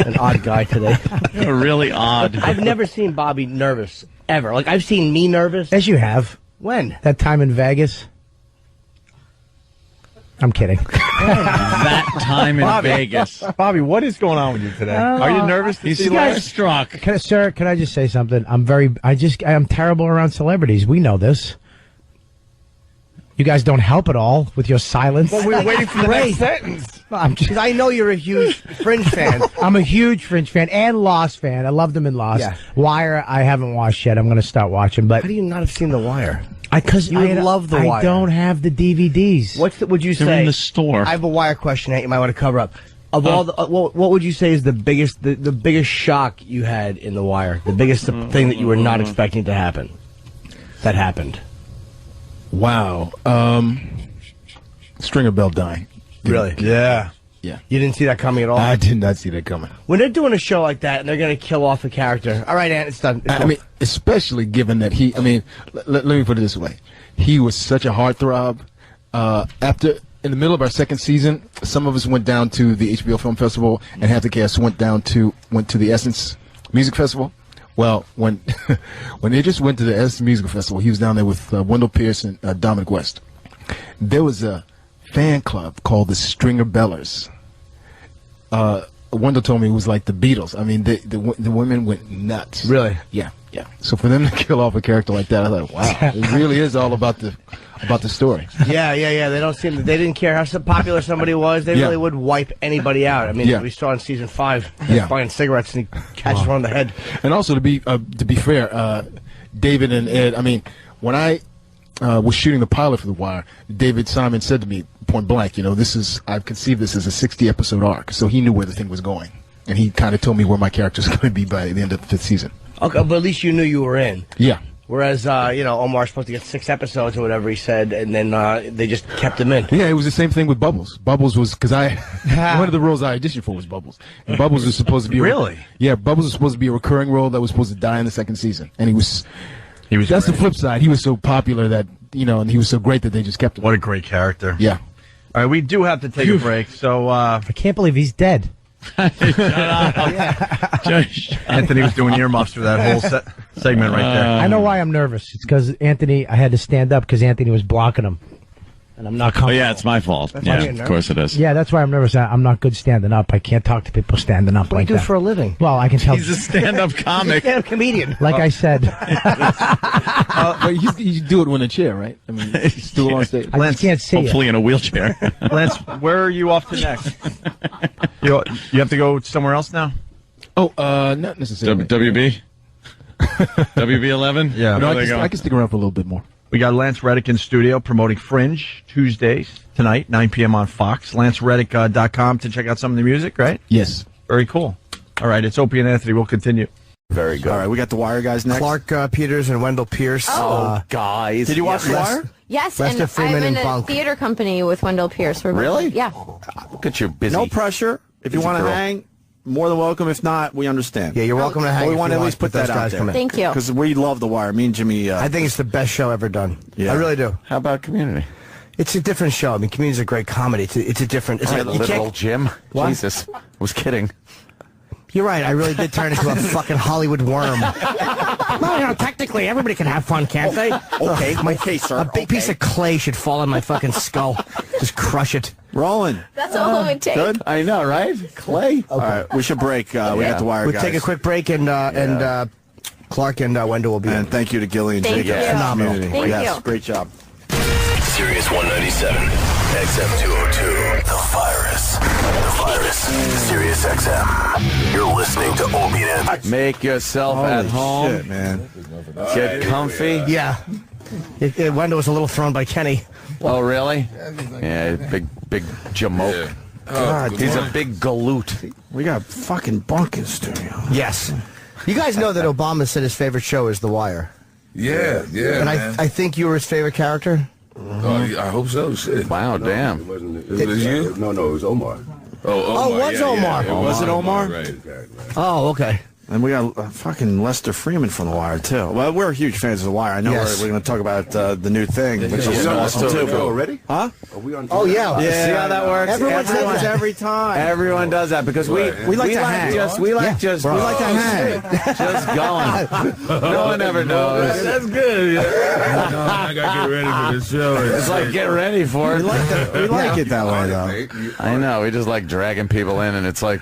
an odd guy today. You're really odd. I've never seen Bobby nervous, ever. Like, I've seen me nervous. Yes, you have. When? That time in Vegas. I'm kidding. That time in Vegas. Bobby, what is going on with you today? Are you nervous to see starstruck? Sir, can I just say something? I'm terrible around celebrities. We know this. You guys don't help at all with your silence. Well, we're waiting for the next sentence. Because I know you're a huge Fringe fan. I'm a huge Fringe fan and Lost fan. I loved them in Lost. Yeah. Wire, I haven't watched yet. I'm going to start watching. But how do you not have seen The Wire? Because you would love The Wire. I don't have the DVDs. Would you say? They're in the store. I have a Wire question that you might want to cover up. Of all the, what would you say is the biggest shock you had in The Wire? The biggest thing that you were not expecting to happen that happened? Wow. Stringer Bell dying. Really? Yeah. Yeah. You didn't see that coming at all? I did not see that coming. When they're doing a show like that and they're going to kill off a character, all right, Ant, it's done. I mean, especially given that let me put it this way. He was such a heartthrob. In the middle of our second season, some of us went down to the HBO Film Festival, and half the cast went to the Essence Music Festival. Well, when they just went to the Essence Music Festival, he was down there with Wendell Pierce and Dominic West. There was a fan club called the Stringer Bellers. Wendell told me it was like the Beatles. I mean, the women went nuts. Really? Yeah. So for them to kill off a character like that, I thought, wow, it really is all about the story. Yeah. They didn't care how popular somebody was. They really would wipe anybody out. I mean, we saw in season 5, buying cigarettes and he catches one on the head. And also to be fair, David and Ed. I mean, when I was shooting the pilot for The Wire, David Simon said to me point blank, I've conceived this as a 60-episode arc, so he knew where the thing was going, and he kind of told me where my character was going to be by the end of the 5th season. Okay, but at least you knew you were in. Yeah. Whereas, Omar's supposed to get 6 episodes or whatever he said, and then they just kept him in. Yeah, it was the same thing with Bubbles. Bubbles was, because one of the roles I auditioned for was Bubbles. And Bubbles was supposed to be Really? Bubbles was supposed to be a recurring role that was supposed to die in the 2nd season. And he was that's great. The flip side. He was so popular that, and he was so great that they just kept him. What a great character. Yeah. All right, we do have to take a break, so... I can't believe he's dead. Anthony was doing earmuffs for that whole segment right there. I know why I'm nervous. It's because I had to stand up because Anthony was blocking him. and I'm not Oh, comfortable. yeah, it's my fault. That's why Yeah, you're of nervous. course it is. Yeah, that's why I'm nervous. I'm not good standing up. I can't talk to people standing up What like do you do that. for a living? Well, I can tell. He's a stand-up comic. Stand-up comedian. Like I said. But you do it in a chair, right? I mean, just do it on stage. I can't see Hopefully in a wheelchair. Lance, where are you off to next? You have to go somewhere else now? Oh, not necessarily. WB? WB11? Yeah. No, I can stick around for a little bit more. We got Lance Reddick in studio promoting Fringe Tuesdays tonight, 9 p.m. on Fox. LanceReddick.com to check out some of the music, right? Yes. Very cool. All right, it's Opie and Anthony. We'll continue. Very good. All right, we got the Wire guys next. Clark Peters and Wendell Pierce. Guys. Did you watch the Wire? Yes, Lester and Freeman I'm in and a Bunk. theater company with Wendell Pierce. Really? Yeah. Look at you, busy. No pressure. If you Busy want to girl. hang, more than welcome. If not, we understand. Yeah, you're welcome to hang But we if want you to at least want, put but that those out guys there. come in. Thank you. Because we love the Wire. Me and Jimmy. I think it's the best show ever done. Yeah. I really do. How about Community? It's a different show. I mean, Community's a great comedy. It's a different. It's All like, right, you literal can't, Jim. What? Jesus. I was kidding. You're right. I really did turn into a fucking Hollywood worm. Well, technically, everybody can have fun, can't they? Okay, sir. A big piece of clay should fall on my fucking skull. Just crush it. Rolling. That's all it would take. Good. I know, right? Clay. All right, we should break. We got the Wire We'll guys. take a quick break, and Clark and Wendell will be And in. thank you to Gilly and Thank Jacob. you. Phenomenal. Thank yes, you. great job. Sirius 197, XM 202, The Virus. The Virus, Sirius XM. You're listening to Opie and Anthony. Make yourself at home. Shit, man. Get comfy. Yeah. Wendell was a little thrown by Kenny. Oh, really? Yeah, big jamoke. God, He's a big galoot. We got fucking Bunk in studio. Yes. You guys know that Obama said his favorite show is The Wire. Yeah, And man. I think you were his favorite character. I hope so. Shit. Wow, damn. It was you? No, it was Omar. Oh, it was Omar. Was it Omar? Right. Oh, okay. And we got fucking Lester Freeman from The Wire, too. Well, we're huge fans of The Wire. I know Yes. we're going to talk about the new thing, which is we on awesome, the too. show already? Huh? Are we on? Oh, yeah. Yeah. See how that works? Everyone says every time. Everyone does that because we like to hang. We like to hang. Just going. No one ever knows. That's good. Yeah. No, I got to get ready for the show. It's like get ready for it. We like it that way, though. I know. We just like dragging people in, and it's like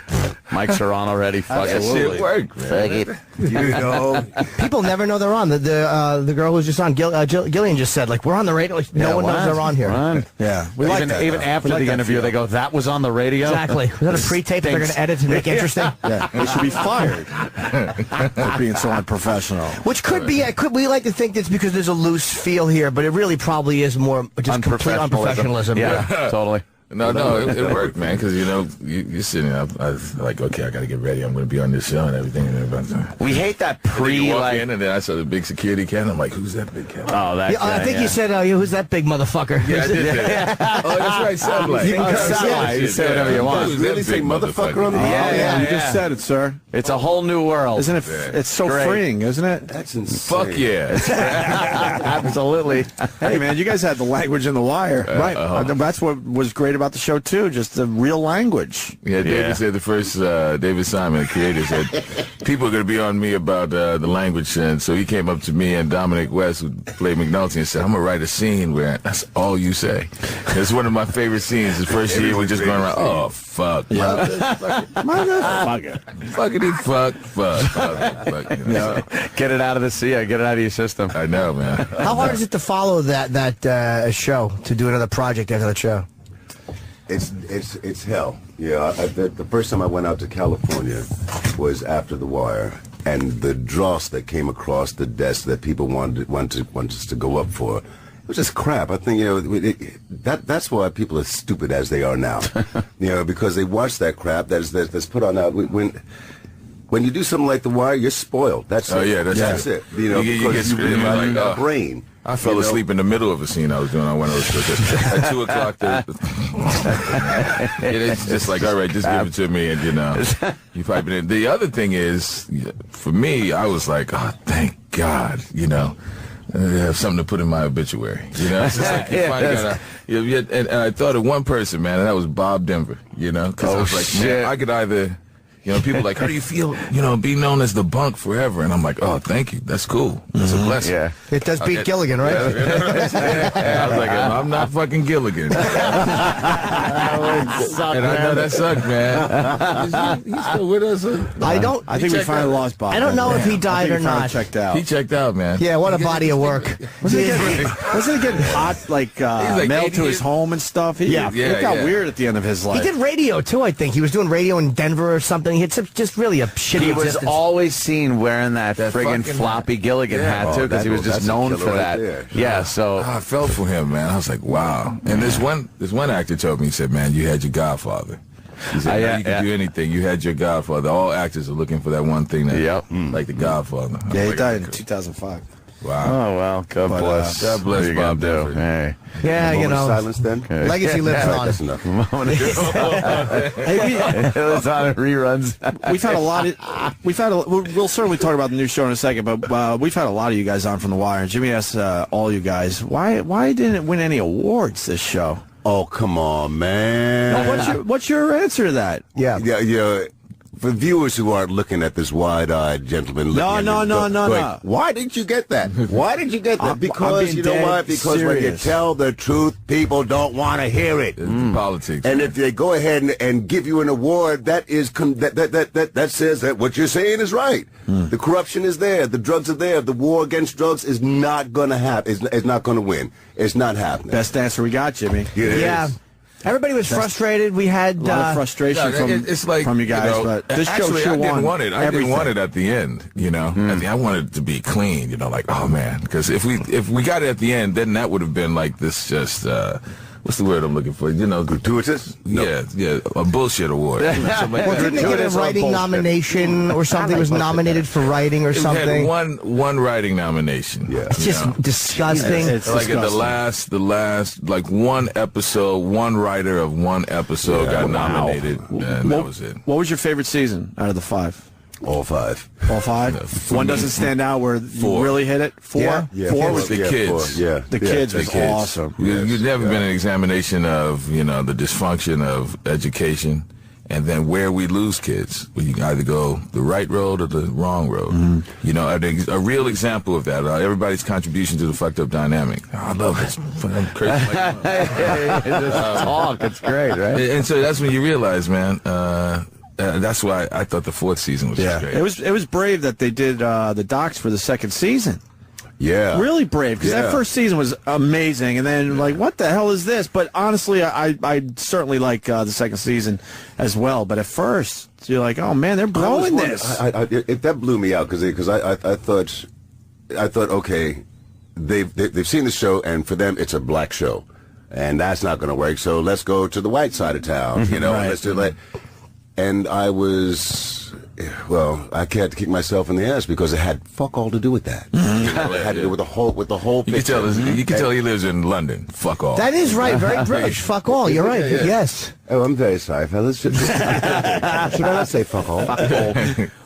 mics are on already. Fuck it. Shit work, man. Fuck it. You know, People never know they're on. The girl who's just on, Gillian just said, like, we're on the radio. Like, no one knows they're on here. Right. Yeah. We like that, even though. after We like the that interview, feel. they go, "That was on the radio." Exactly. Was that a pre-tape that they're going to edit and make interesting? Yeah, they should be fired for being so unprofessional. Which could be, we like to think it's because there's a loose feel here, but it really probably is more just complete unprofessionalism. Yeah, totally. No, it worked, man, because, you know, you're sitting up, I was like, okay, I got to get ready. I'm going to be on this show and everything. We hate that You walk like. in, and then I saw the big security cat, and I'm like, who's that big cat? Oh, that. Yeah, I think you said, who's that big motherfucker? Yeah, I did that. Oh, that's right, satellite. Satellite. You say whatever you want. Who's that really say big motherfucker on the Yeah, You just said it, sir. It's a whole new world. Isn't it? It's so Great. freeing, isn't it? that's insane. Fuck yeah. Absolutely. Hey, man, you guys had the language in The Wire. Right. That's what was great about the show, too, just the real language. Yeah, David said the first, David Simon, the creator, said, people are going to be on me about the language. And so he came up to me and Dominic West, who played McNulty, and said, I'm going to write a scene where that's all you say. It's one of my favorite scenes. The first year we're just going around, oh, fuck. Motherfucker. Fuckity fuck. You know, Get it out of the sea. Get it out of your system. I know, man. How hard is it to follow that show, to do another project after that show? It's hell. Yeah, the first time I went out to California was after The Wire, and the dross that came across the desk that people wanted us to go up for, it was just crap. I think that's why people are stupid as they are now. Because they watch that crap that's put on out. When you do something like The Wire, you're spoiled. That's it. Yeah, that's it. You Because get you like, have a brain. I fell asleep in the middle of a scene I was doing on one of those shows. At 2 o'clock, it's just like, all right, just give it to me, and you pipe it in. The other thing is, for me, I was like, oh, thank God, I have something to put in my obituary. It's just like you finally gotta, and I thought of one person, man, and that was Bob Denver. Because I was like, man, I could either You know, people like, how do you feel, you know, being known as the Bunk forever? And I'm like, oh, thank you. That's cool. That's a blessing. Yeah. It does beat Gilligan, right? I was like, I'm not fucking Gilligan. And I know that sucked, man. He's still with us. I think we finally lost Bob. I don't know if he died or not. Checked out. He checked out, man. Yeah, what a body of work. Wasn't he getting hot, like mail to his home and stuff? It got weird at the end of his life. He did radio, too, I think. He was doing radio in Denver or something. He had just really a shitty He was existence. always seen wearing that friggin' floppy Gilligan hat, too, because he was just known for that. Yeah, so... I felt for him, man. I was like, wow. And this one actor told me, he said, man, you had your godfather. He said, you could do anything. You had your godfather. All actors are looking for that one thing, like the godfather. Yeah, he died in 2005. Wow. Oh, well, God bless. God bless Bob Denver. Hey. Yeah, you know. Silence then. Legacy lives on. That's enough. It was on reruns. We've had a lot of. We'll certainly talk about the new show in a second, but we've had a lot of you guys on from The Wire. And Jimmy asked all you guys, why didn't it win any awards, this show? Oh, come on, man. No, what's your answer to that? Yeah. For viewers who aren't looking at this wide-eyed gentleman, No. Why didn't you get that? Why did you get that? Because you know what? Because when you tell the truth, people don't want to hear it. Politics. And if they go ahead and give you an award, that says that what you're saying is right. The corruption is there. The drugs are there. The war against drugs is not going to happen. It's not going to win. It's not happening. Best answer we got, Jimmy. Yeah. Everybody was frustrated. We had a lot of frustration from you guys, but this show actually, sure I didn't won want it. I didn't want it at the end, you know. I wanted it to be clean, you know, like, oh man, because if we got it at the end, then that would have been like this just what's the word I'm looking for? You know, gratuitous? Yeah, a bullshit award. Well, didn't they get a writing nomination or something? Was nominated for writing or something? We had one writing nomination. Yeah, it's just disgusting. It's like disgusting. at the last, like one episode, one writer of one episode got nominated, and that was it. What was your favorite season out of the 5? All 5. All 5? One doesn't stand out where you really hit it? 4? Yeah. 4 was the kids. The kids was awesome. You've never been an examination of, you know, the dysfunction of education, and then where we lose kids. Where you can either go the right road or the wrong road. You know, a real example of that. Everybody's contribution to the fucked up dynamic. I love this. I'm crazy. Talk. It's great, right? And so that's when you realize, man. That's why I thought the 4th season was great. It was brave that they did the docs for the 2nd season. Yeah. Really brave, because that first season was amazing, and then, like, what the hell is this? But honestly, I certainly like the 2nd season as well. But at first, you're like, oh, man, they're blowing this. That blew me out, because I thought, okay, they've seen the show, and for them, it's a black show. And that's not going to work, so let's go to the white side of town, you know, Right. let's do that. And I was, well, I can't kick myself in the ass because it had fuck all to do with that. You know, it had to do with the whole picture. You can tell he lives in London. Fuck all. That is right. Very British. Fuck all. You're right. Yeah. Yes. Oh, I'm very sorry, fellas. Should I not say fuck all? Fuck all.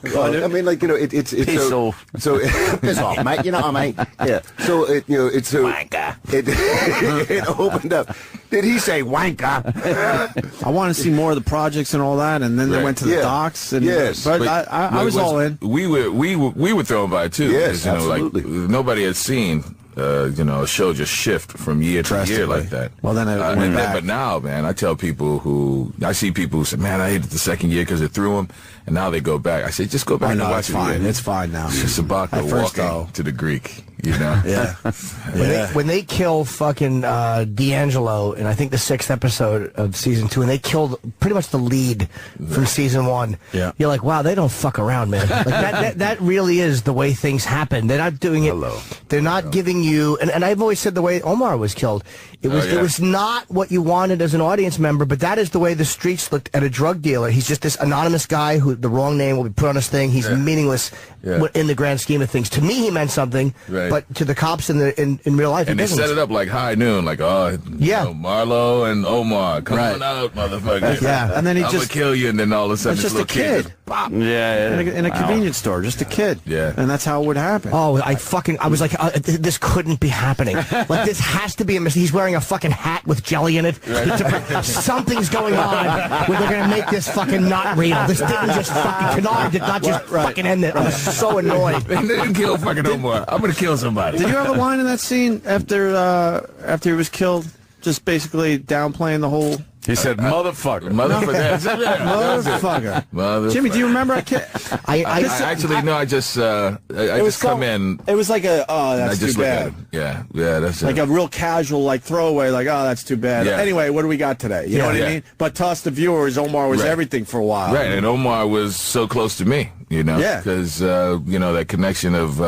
Well, I mean, like, you know, it's Piss off. So piss off, mate. You know what I mean? Yeah. So it's so wanker. It opened up. Did he say wanker? I want to see more of the projects and all that, and then they went to the docs. And, but I was all in. We were thrown by it too. Yes, you know, absolutely. Like nobody had seen. You know, a show just shift from year to year like that. Well, then it went back. But now, man, I tell people I see people who say, man, I hated the 2nd year because it threw them, and now they go back. I say, just go back and watch it's fine. It's fine now. It's Sabaka walking to the Greek, you know? When they kill fucking D'Angelo in, I think, the 6th episode of season 2, and they killed pretty much the lead from season 1, you're like, wow, they don't fuck around, man. Like that really is the way things happen. They're not doing it. They're not giving you, and I've always said the way Omar was killed, it was not what you wanted as an audience member, but that is the way the streets looked at a drug dealer. He's just this anonymous guy who the wrong name will be put on his thing. He's meaningless in the grand scheme of things. To me, he meant something, but to the cops in real life, and he they set it up like high noon, like, you know, Marlo and Omar, come on out, motherfucker. And then I'm gonna kill you, and then all of a sudden, it's just a kid. pop. Yeah, in a convenience store, just a kid. Yeah. And that's how it would happen. Oh, I was like, this couldn't be happening. Like, this has to be a mistake. He's wearing a fucking hat with jelly in it. Something's going on where they're going to make this fucking not real. This didn't just fucking, Kennard did not just fucking end it. I was so annoyed. They didn't kill fucking Omar. I'm going to kill somebody. Did you have a line in that scene after he was killed? Just basically downplaying the whole... He said, motherfucker. Motherfucker. Jimmy, do you remember? I just come in. It was like that's too bad. Yeah, that's like a real casual, like throwaway, like, oh, that's too bad. Yeah. Anyway, what do we got today? You know what I mean? But to us, the viewers, Omar was everything for a while. Right, and Omar was so close to me, because, that connection of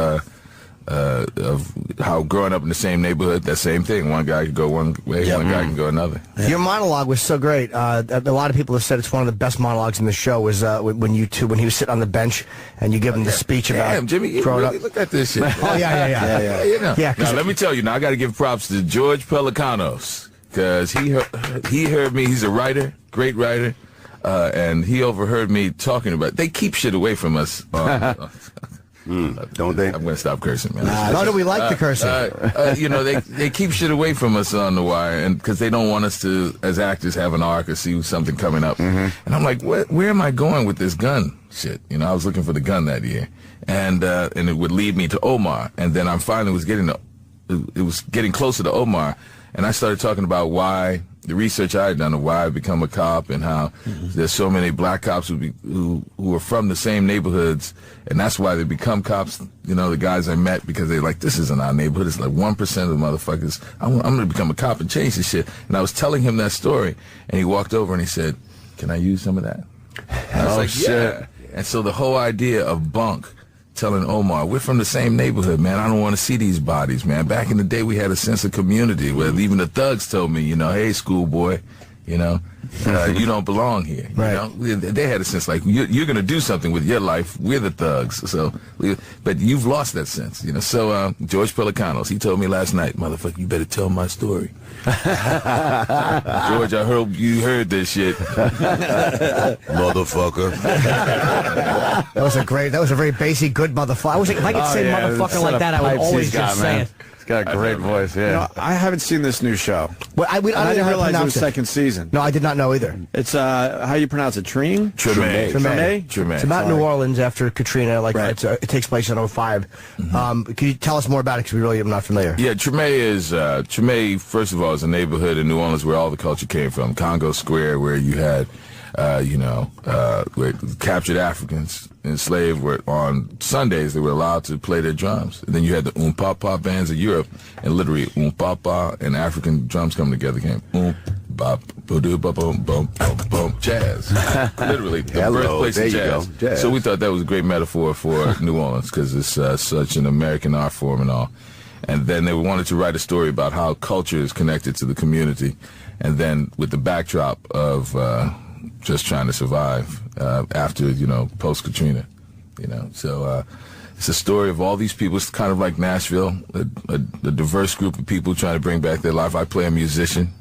how growing up in the same neighborhood, that same thing. One guy could go one way, one guy can go another. Your monologue was so great. A lot of people have said it's one of the best monologues in the show. Was when he was sitting on the bench and you give him the speech about Jimmy, you growing really up. Look at this shit. Yeah. Now let me tell you. Now I got to give props to George Pelicanos because he heard me. He's a writer, great writer, and he overheard me talking about. They keep shit away from us. Don't they? I'm going to stop cursing, man. No, we like the cursing. They keep shit away from us on The Wire, and because they don't want us to, as actors, have an arc or see something coming up. And I'm like, where am I going with this gun shit? I was looking for the gun that year, and it would lead me to Omar, and then I finally was getting closer to Omar, and I started talking about why. The research I had done of why I become a cop and how there's so many black cops who are from the same neighborhoods, and that's why they become cops. The guys I met, because they're like, this isn't our neighborhood. It's like 1% of the motherfuckers. I'm going to become a cop and change this shit. And I was telling him that story, and he walked over and he said, can I use some of that? And I was like, shit. Yeah. And so the whole idea of Bunk telling Omar, we're from the same neighborhood, man. I don't want to see these bodies, man. Back in the day, we had a sense of community where even the thugs told me, hey, schoolboy, you don't belong here. Right. They had a sense like, you're going to do something with your life. We're the thugs. But you've lost that sense, So George Pelicanos, he told me last night, motherfucker, you better tell my story. George, I hope you heard this shit. Motherfucker. That was a very basic, good motherfucker. If I could say motherfucker like that, I would always just say it. He's got a great voice, yeah. I haven't seen this new show. Well, I didn't realize it was second season. No, I did not know either. It's, how you pronounce it? Tremaine? Tremaine. It's about New Orleans after Katrina. It takes place in 2005. Can you tell us more about it? Because we really am not familiar. Yeah, Tremaine, first of all, is a neighborhood in New Orleans where all the culture came from. Congo Square, where you had, where captured Africans enslaved were on Sundays, they were allowed to play their drums. And then you had the Umpapa bands of Europe, and literally Umpapa and African drums coming together came jazz. Literally, the birthplace of jazz. So we thought that was a great metaphor for New Orleans because it's such an American art form and all. And then they wanted to write a story about how culture is connected to the community, and then with the backdrop of just trying to survive after, post-Katrina, So it's a story of all these people. It's kind of like Nashville, a diverse group of people trying to bring back their life. I play a musician.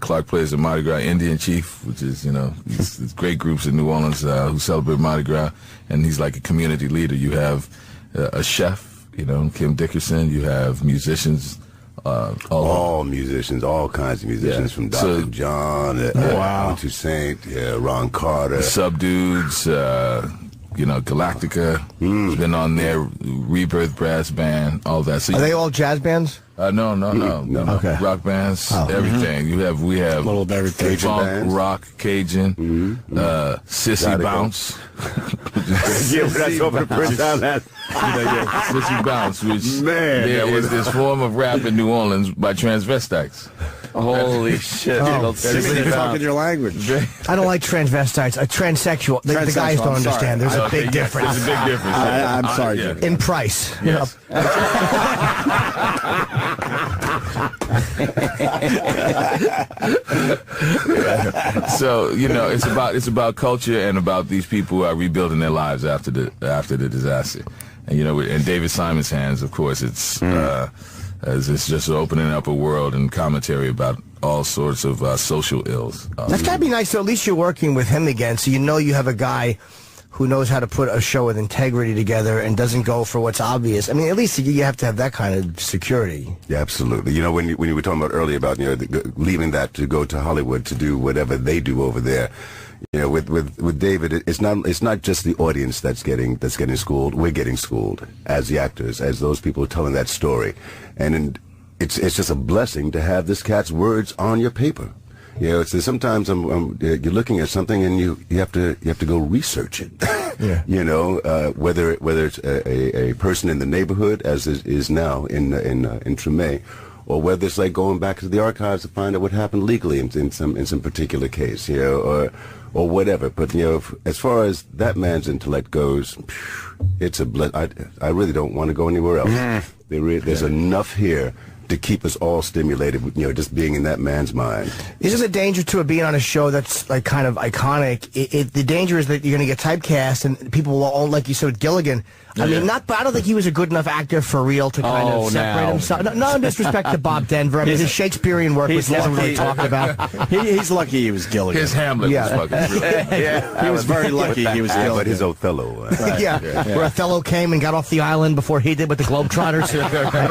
Clark plays the Mardi Gras Indian Chief, which is, these great groups in New Orleans who celebrate Mardi Gras, and he's like a community leader. You have a chef, Kim Dickerson. You have musicians. All musicians, all kinds of musicians, from Dr. John, to Saint, Ron Carter, Subdudes, Galactica, been on their Rebirth Brass Band, all that. So are they all jazz bands? No. Okay. Rock bands, everything. We have a little of everything. Funk, rock, Cajun, Sissy Bounce. Yeah, we're not hoping to print down that. Sissy Bounce, which is this form of rap in New Orleans by transvestites. Holy shit. You're talking your language. I don't like transvestites. A transsexual. The guys don't understand. There's a big difference. There's a big difference. I'm sorry, Jimmy. In price. Yes. So it's about culture and about these people who are rebuilding their lives after the disaster, and in David Simon's hands, of course, it's just opening up a world and commentary about all sorts of social ills. That's gotta be nice. So at least you're working with him again, so you have a guy who knows how to put a show with integrity together and doesn't go for what's obvious. I mean, at least you have to have that kind of security. Yeah, absolutely. You know, when you were talking about earlier about leaving that to go to Hollywood to do whatever they do over there. You know, with David, it's not just the audience that's getting schooled. We're getting schooled as the actors, as those people telling that story, and it's just a blessing to have this cat's words on your paper. You know, sometimes you're looking at something and you have to go research it. Yeah. You know, whether it's a person in the neighborhood, as is now in Treme, or whether it's like going back to the archives to find out what happened legally in some particular case, you know, or whatever. But you know, as far as that man's intellect goes, it's I really don't want to go anywhere else. There's enough here to keep us all stimulated, you know, just being in that man's mind. Isn't the danger to it being on a show that's like kind of iconic? The danger is that you're going to get typecast and people will all, like you said with Gilligan. I mean, I don't think he was a good enough actor for real to kind of separate himself. No disrespect to Bob Denver. I mean, his Shakespearean work was never really talked about. He's lucky he was Gilligan. His Hamlet was fucking brilliant. He was very lucky he was Gilligan. But his Othello. Where Othello came and got off the island before he did with the Globetrotters.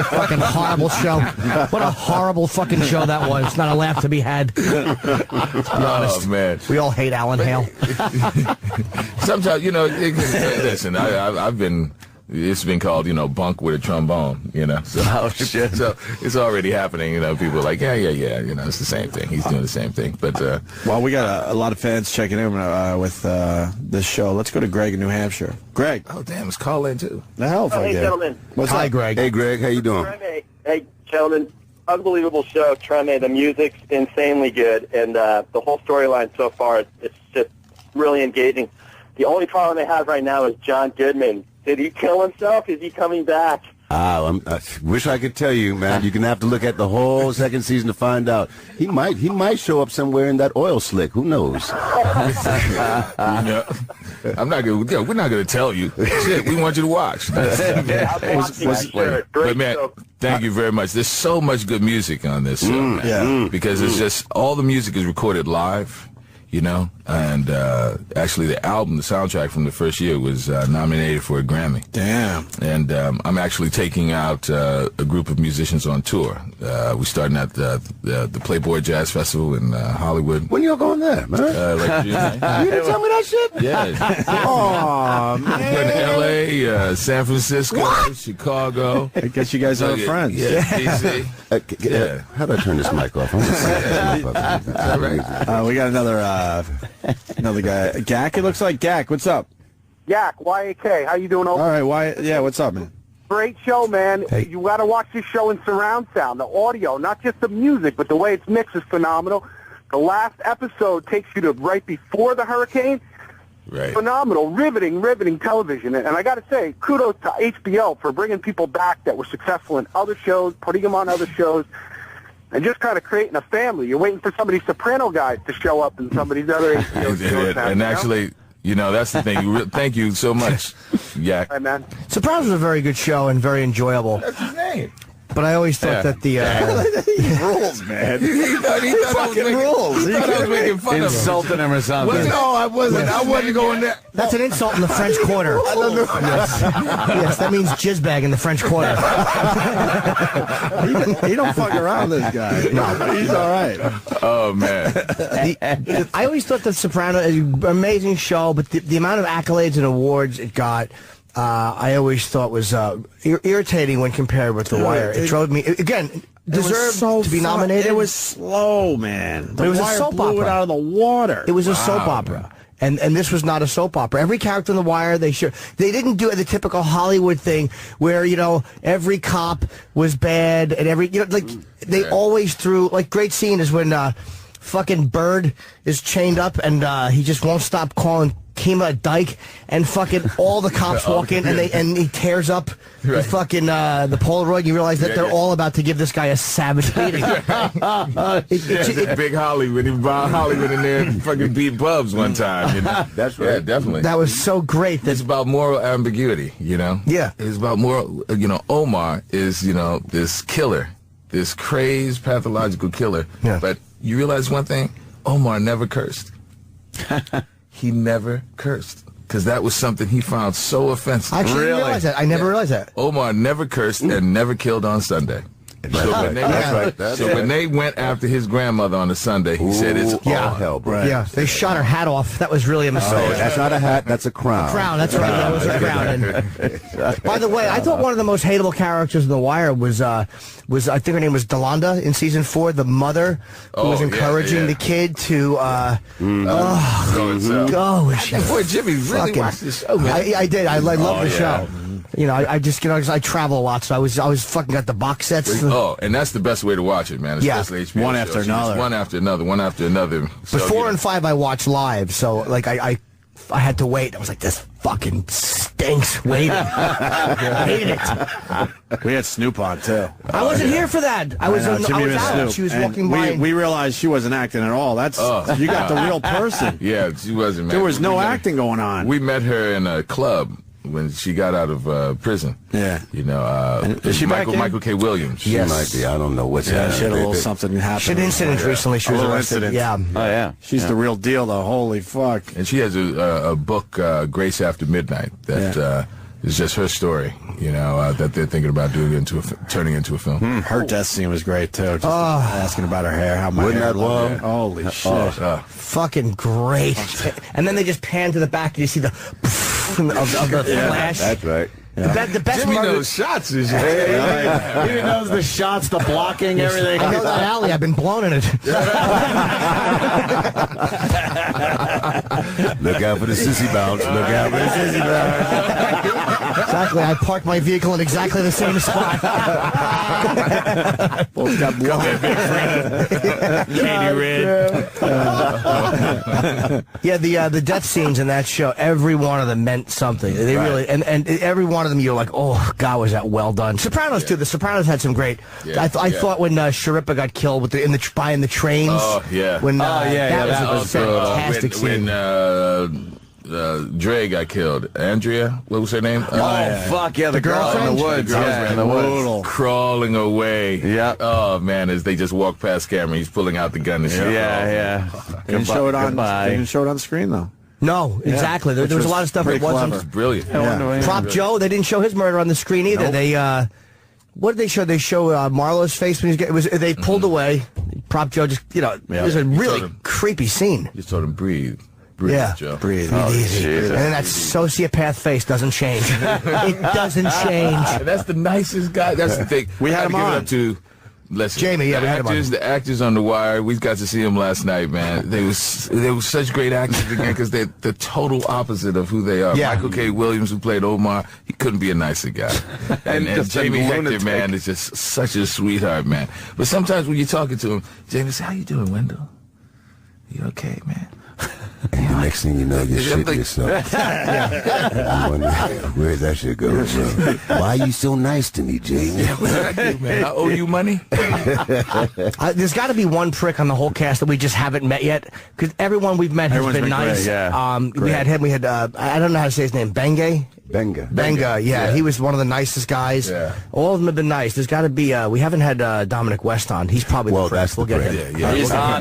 Fucking horrible show. What a horrible fucking show that was. Not a laugh to be had. To be honest. Man. We all hate Alan Hale. Sometimes, you know, listen, it's been called, you know, bunk with a trombone, you know. So, shit. So it's already happening, you know. People are like, yeah, you know, it's the same thing. He's doing the same thing. But well, we got a lot of fans checking in with this show. Let's go to Greg in New Hampshire. Greg. Oh, damn, it's call in too. The hell, hey, gentlemen. Hi, Greg. Hey, Greg. How you doing? Hey, gentlemen. Unbelievable show, Treme. The music's insanely good, and the whole storyline so far, it's just really engaging. The only problem they have right now is John Goodman. Did he kill himself? Is he coming back? I wish I could tell you, man. You're gonna have to look at the whole second season to find out. He might show up somewhere in that oil slick. Who knows? You know, we're not gonna tell you. Shit, we want you to watch. I'll be watching, sure. But man, thank you very much. There's so much good music on this show, man. Because it's just all the music is recorded live. You know, and actually the album, the soundtrack from the first year was nominated for a Grammy. Damn. And I'm actually taking out a group of musicians on tour. We're starting at the Playboy Jazz Festival in Hollywood. When y'all going there, man? You didn't tell me that shit? Yeah. Oh, man. We're in L.A., San Francisco, Chicago. I guess you guys are friends. Yeah, DC. How do I turn this mic off? We got another guy. Gak, it looks like. Gak, what's up? Yak, YAK, how you doing? All right, what's up, man? Great show, man. Hey. You got to watch this show in surround sound. The audio, not just the music, but the way it's mixed is phenomenal. The last episode takes you to right before the hurricane. Right. Phenomenal, riveting television. And I got to say, kudos to HBO for bringing people back that were successful in other shows, putting them on other shows, and just kind of creating a family. You're waiting for some of these Soprano guys to show up in some of these other HBO shows. And actually, you know, that's the thing. Thank you so much, Yak. Hi, man. Sopranos was a very good show and very enjoyable. That's his name. But I always thought that the he rules, man. He thought rules. He thought I was making fun of him. Insulting him or something. No, I wasn't. I wasn't going there. That's an insult in the French Quarter. Yes, that means jizzbag in the French Quarter. He don't fuck around, this guy. No, he's all right. Oh, man. I always thought that Soprano is an amazing show, but the amount of accolades and awards it got, I always thought was irritating when compared with The Wire. It drove me, again, deserved to be nominated. It was slow, man. But it was a soap blew opera. It out of the water. It was a soap opera. And this was not a soap opera. Every character in The Wire, they didn't do the typical Hollywood thing where, you know, every cop was bad and they always threw, like, great scene is when fucking Bird is chained up and he just won't stop calling Kima a dyke, and fucking all the cops walk in and he tears up the fucking the Polaroid. You realize that they're all about to give this guy a savage beating. Big Hollywood, he brought Hollywood in there and fucking beat Bubs one time. You know? That's right. Yeah, definitely. That was so great. It's about moral ambiguity, you know. Yeah, it's about moral. You know, Omar is, you know, this killer, this crazed pathological killer. Yeah. But you realize one thing: Omar never cursed. He never cursed. because that was something he found so offensive. I actually didn't realize that. I never realized that. Omar never cursed and never killed on Sunday. So when they went after his grandmother on a Sunday, he said it's all hell, bro. Yeah, they shot her hat off. That was really a mistake. Oh, that's not a hat. That's a crown. A crown. That's right. That was a crown. By the way, I thought one of the most hateable characters in The Wire was I think her name was Delonda in season 4, the mother who was encouraging the kid to go. Boy, Jimmy really watched this show, man. I did. I love the show. You know, I just, you know, 'cause I travel a lot, so I was fucking got the box sets. Oh, and that's the best way to watch it, man. Especially HBO one shows. after another. One after another, one after another. But 4 and 5 I watched live, so like I had to wait. I was like, this fucking stinks waiting. I hate it. We had Snoop on too. I wasn't here for that. I was out. Snoop. She was And walking by. We realized she wasn't acting at all. That's you got the real person. Yeah, she wasn't. Man. There was no acting going on. We met her in a club when she got out of prison. Yeah. You know, is she Michael back in? Michael K. Williams. She might be. I don't know what's happening. She had a little something happen. She had incidents recently. She was arrested. Incident. Yeah. Oh, yeah. She's the real deal, though. Holy fuck. And she has a book, Grace After Midnight, that is just her story, you know, that they're thinking about turning into a film. Her death scene was great, too. Just asking about her hair. How my Wouldn't hair that looked. love? Holy shit. Fucking great. And then they just pan to the back and you see the of the flash. That's right. The best Jimmy murder. knows shots. Is He knows the shots, the blocking, everything. I know that alley. I've been blown in it. Look out for the sissy bounce. Look out for the sissy bounce. Exactly. I parked my vehicle in exactly the same spot. Both got blown. Katie Red. Yeah, the death scenes in that show, every one of them meant something. They really, and every one of them, you're like, oh God, was that well done. Sopranos too. The Sopranos had some great. Yeah, I thought when Sharippa got killed with buying the trains. Oh yeah. When that was a fantastic scene. When Dre got killed, Andrea, what was her name? Fuck yeah, the girl girlfriend? in the woods. The girls Yeah, were in the woods. brutal. Crawling away. Yeah. Oh man, as they just walk past camera, he's pulling out the gun and shit. Yeah. Didn't show it on. Didn't show it on screen though. No, exactly. There was a lot of stuff that pretty wasn't. clever. Brilliant. Yeah. Prop Joe, they didn't show his murder on the screen either. Nope. They what did they show? They show Marlo's face when they pulled away. Prop Joe just it was a really creepy scene. Just told him breathe. Yeah, Joe. Breathe. Breathe easy. Jesus. And then that sociopath face doesn't change. It doesn't change. That's the nicest guy. That's the thing. We had him Give it on. up to listen, Jamie, yeah, we had him on. The actors on The Wire. We got to see them last night, man. They were such great actors again because they're the total opposite of who they are. Yeah. Michael K. Williams, who played Omar, he couldn't be a nicer guy. and just a Jamie Hector, lunatic. man, is just such a sweetheart, man. But sometimes when you're talking to him, Jamie says, "How you doing, Wendell? You okay, man?" And the next thing you know, you're shitting yourself. I'm wondering, where'd that shit go? Why are you so nice to me, Jamie? Man, I owe you money. There's got to be one prick on the whole cast that we just haven't met yet, because everyone we've met has Everyone's been been nice. great, yeah. We Great. had him. We had I don't know how to say his name. Bengay. Benga. Yeah, he was one of the nicest guys. Yeah. All of them have been nice. There's got to be. We haven't had Dominic West on. He's probably the prick. That's the We'll get prick. him.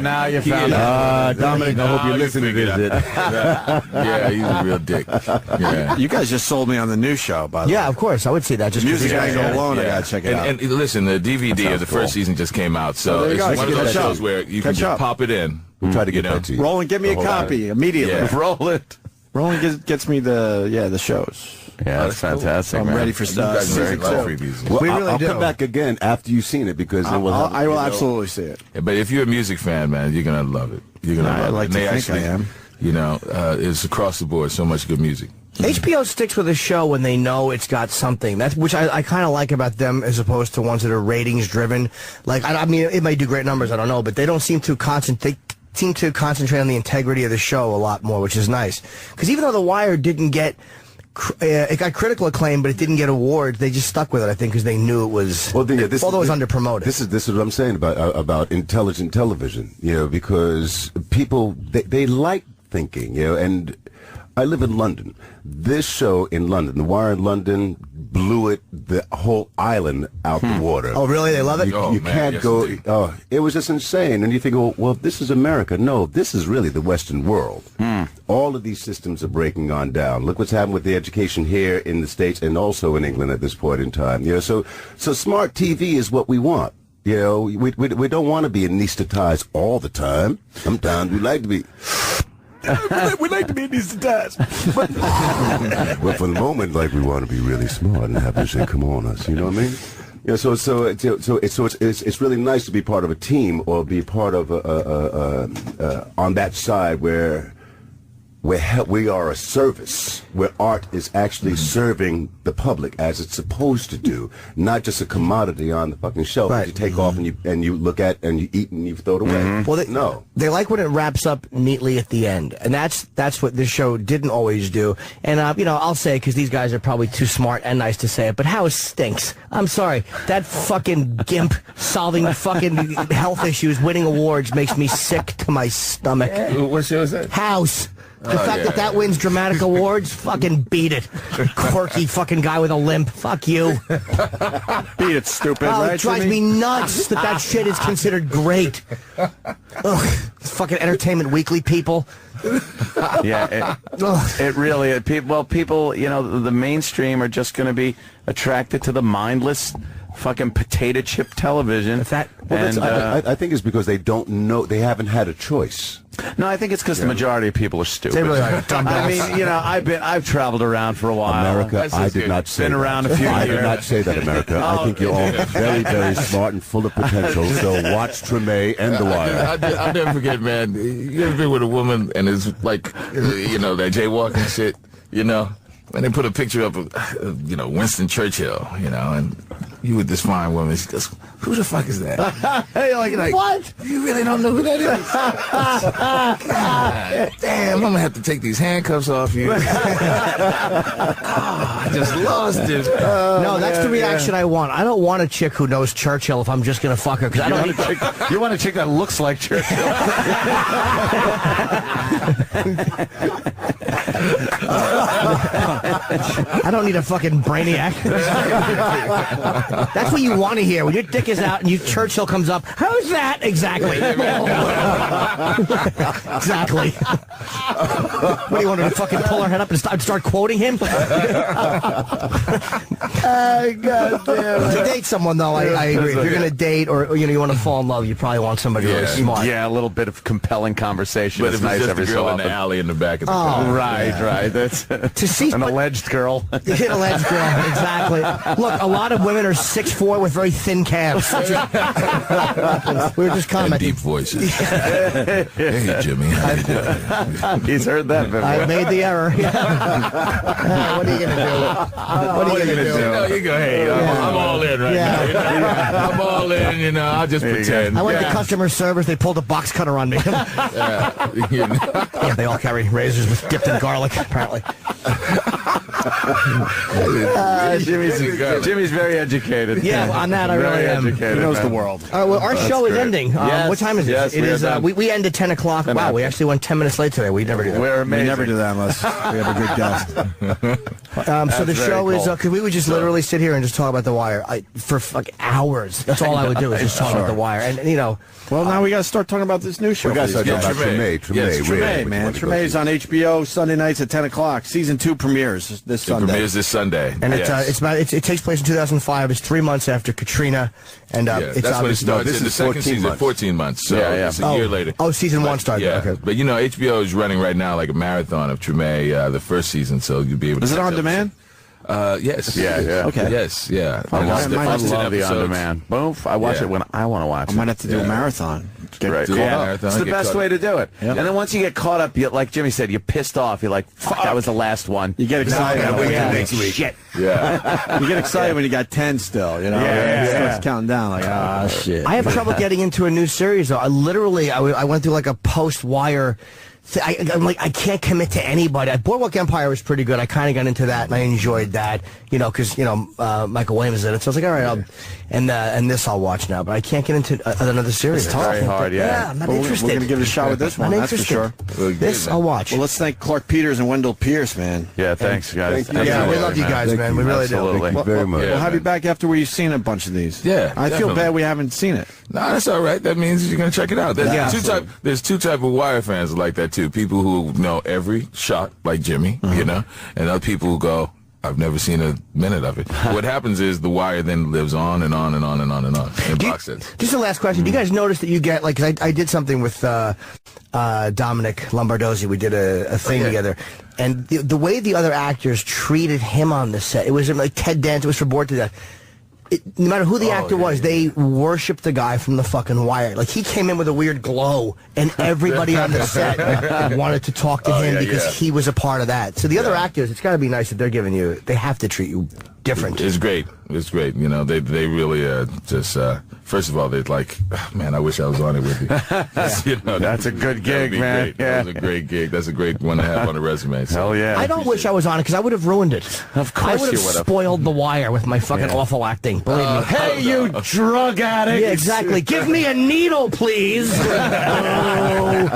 Now you found out. Dominic, I hope you listen to this. Yeah, he's a real dick. Yeah. You guys just sold me on the new show, by the way. Yeah, of course. I would say that. Just 'cause Music he's- angle alone, I gotta check it out. And listen, the DVD of the first season just came out, so there you it's go. one of Catch those up. shows where you can Catch just up. pop it in. We'll try to get You know. that to you. Roland, get me a The whole copy immediately. Yeah. Roll it. Roland gets me the shows. Yeah, that's fantastic. I'm man. ready for You guys are very season 2. love previews. Well, We really I'll do. come back again after you've seen it because then we'll have, I will you know, absolutely see it. Yeah, but if you're a music fan, man, you're gonna love it. You're gonna I love like it. to And they think I am. You know, it's across the board. So much good music. HBO sticks with a show when they know it's got something. That's which I kind of like about them as opposed to ones that are ratings driven. Like I mean, it might do great numbers. I don't know, but they don't seem to concentrate. They seem to concentrate on the integrity of the show a lot more, which is nice. Because even though The Wire didn't get, it got critical acclaim, but it didn't get awards. They just stuck with it, I think, because they knew it was. Well, yeah, although it was underpromoted. This is what I'm saying about intelligent television. You know, because people they like thinking. You know, and I live in London. This show in London, The Wire in London, blew the whole island out the water. Oh, really? They love it? You can't go... Oh, it was just insane. And you think, well, this is America. No, this is really the Western world. All of these systems are breaking on down. Look what's happened with the education here in the States and also in England at this point in time. So smart TV is what we want. We don't want to be anesthetized all the time. Sometimes we like to be... we like to be anesthetized. But for the moment, we want to be really smart and have this shit come on us. You know what I mean? So it's really nice to be part of a team or be part of on that side where we are a service, where art is actually serving the public as it's supposed to do, not just a commodity on the fucking shelf that you take off and you look at and you eat and you throw it away. Well, they like when it wraps up neatly at the end, and that's what this show didn't always do. And I'll say, because these guys are probably too smart and nice to say it, but House stinks. I'm sorry, that fucking gimp solving fucking health issues, winning awards makes me sick to my stomach. What show is that? House. The fact that wins dramatic awards, fucking beat it. Quirky fucking guy with a limp. Fuck you. Beat it, stupid. Oh, right, it drives me nuts that shit is considered great. Ugh, fucking Entertainment Weekly people. Yeah, it really. People, the mainstream are just going to be attracted to the mindless fucking potato chip television. I think it's because they don't know, they haven't had a choice. No, I think it's because the majority of people are stupid. They really are dumb. I mean, I've traveled around for a while. America, I did not say been that. around a few I years. did not say that, America. I think you're all very, very smart and full of potential. So watch Treme and The Wire. I'll never forget, man. You ever been with a woman and it's like, that jaywalking shit, and they put a picture up of, Winston Churchill, and you with this fine woman. She goes, who the fuck is that? Hey, like, what? You really don't know who that is? God, damn, I'm going to have to take these handcuffs off you. I just lost it. No, that's the reaction I want. I don't want a chick who knows Churchill if I'm just going to fuck her. Because I don't need You want a chick that looks like Churchill. I don't need a fucking brainiac. That's what you want to hear. When your dick is out and Churchill comes up, who's that? Exactly. Exactly. What do you want her to fucking pull her head up and start quoting him? God damn. To date someone, though, I agree. If you're going to date or you want to fall in love, you probably want somebody who's smart. Yeah, a little bit of compelling conversation. But it's if it's nice just every the girl so in the often. alley in the back of the Oh, car. right. That's to see an alleged girl. An alleged girl, exactly. Look, a lot of women are 6'4" with very thin calves. We were just commenting. And deep voices. Hey, Jimmy. How you doing? He's heard that before. I made the error. What are you going to do? What are you going to do? You go, hey, I'm all in right now. I'm all in, I'll just pretend. I went to customer service. They pulled a box cutter on me. Yeah, they all carry razors dipped in garlic, apparently. Jimmy's very educated. Yeah, on that I really am. Educated, he knows man. the world. Well, our show is ending. What time is it? Yes, it is. We end at 10 o'clock. Wow, we actually went 10 minutes late today. We never do that. We're amazing. We never do that unless we have a good guest. So the show is, because we would just literally sit here and just talk about The Wire for like hours. That's all I would do is just talk about The Wire. And, well, now we got to start talking about this new show. We got to start talking about Treme. Yes, Treme, man. Treme's on HBO Sunday nights at 10 o'clock. Season 2 premieres this Sunday. Premieres this Sunday. And it takes place in 2005. It's 3 months after Katrina. And it's that's when it starts. This the is second 14 season, months. 14 months. So it's a year later. Oh, season 1 started. Yeah. Okay. But HBO is running right now like a marathon of Treme, the first season, so you'll be able to. Is it on demand? Yes. Yeah. Okay. Yes. Yeah. I love the episodes. on-demand. Boom. I watch it when I want to watch it. I might have to do a marathon. Right. Do a marathon, It's the get best caught way up. to do it. Yep. And then once you get caught up, like Jimmy said, you're pissed off. You're like, fuck, that was the last one. You get excited. Shit. Yeah. You get excited when you got 10 still, Yeah. It starts counting down like, shit. I have trouble getting into a new series, though. I went through like a post-Wire I'm like, I can't commit to anybody. Boardwalk Empire was pretty good. I kind of got into that, and I enjoyed that, because, Michael Williams in it. So I was like, all right, and this I'll watch now. But I can't get into another series. It's very hard, yeah. I'm not Well, interested. we're going to give it a shot with this one, that's for sure. This I'll watch. Well, let's thank Clark Peters and Wendell Pierce, man. Yeah, thanks, guys. Thank you. Yeah, we love you guys, man. We really do. Thank you very much. We'll have you back after we've seen a bunch of these. Yeah, I feel bad we haven't seen it. No, that's all right. That means you're going to check it out. There's two type of Wire fans like that, too. People who know every shot, like Jimmy, and other people who go, I've never seen a minute of it. What happens is The Wire then lives on and on and on and on and on in box sets. Just the last question. Do you guys notice that you get, like, 'cause I did something with Dominic Lombardozzi. We did a thing together. And the way the other actors treated him on the set, it was like Ted Dance, it was for Bored to Death. No matter who the actor was, they worshipped the guy from the fucking Wire. Like, he came in with a weird glow, and everybody on the set wanted to talk to him because he was a part of that. So the other actors, it's got to be nice that they're giving you, they have to treat you different. It's great. It's great. They really just, first of all, they're like, man, I wish I was on it with you. That's a good gig, man. Great. That was a great gig. That's a great one to have on a resume. So. Hell yeah. I don't wish I was on it because I would have ruined it. Of course I would you have would have. spoiled The Wire with my fucking awful acting. Believe me. Hey, you drug addict. Yeah, exactly. Give me a needle, please. Mr.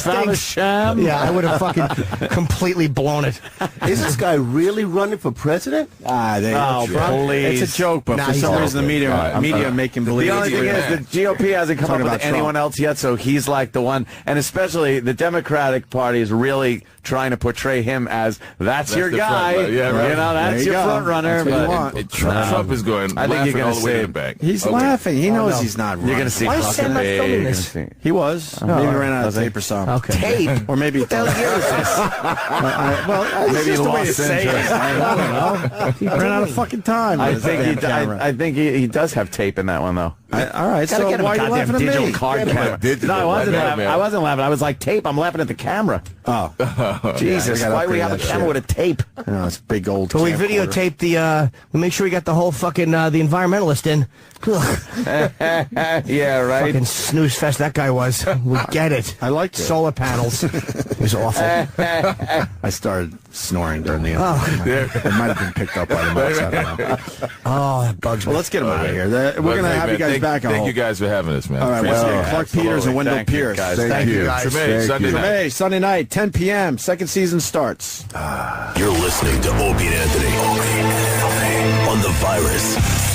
Faversham. Yeah, I would have fucking completely blown it. Is this guy really running for president? It's a joke, but for some reason the media make him believe The only thing is the GOP hasn't come up with anyone else yet, so he's like the one. And especially the Democratic Party is really trying to portray him as that's your guy. Yeah, right. That's your front runner. But Trump is going. I think you're going to all the way see to the bank. He's laughing. He knows he's not running. You're going to see. Why is Sam not filming this? He was. Maybe he ran out of tape or something. Okay. Tape? Or maybe he thought. Maybe he lost interest. I don't know. He ran out of fucking time. I think he does have tape in that one, though. All right, so why are you laughing at me? Digital card camera. No, I wasn't laughing. I wasn't laughing. I was like, tape. I'm laughing at the camera. Oh. Jesus, why would we have a camera with a tape? No, it's big old. So we videotaped we make sure we got the whole fucking the environmentalist in. Yeah, right. Fucking snooze fest that guy was. We get it. I liked it. Solar panels. It was awful. I started snoring during the It might have been picked up by the mics. I don't know. Oh, that bugs me. Well, let's get him out of here. We're going to have you guys back. Thank you guys for having us, man. All right, well, Clark Peters and Wendell Pierce. Thank you, guys. Treme, Sunday night, 10 p.m. Second season starts. You're listening to Opie and Anthony on The Virus.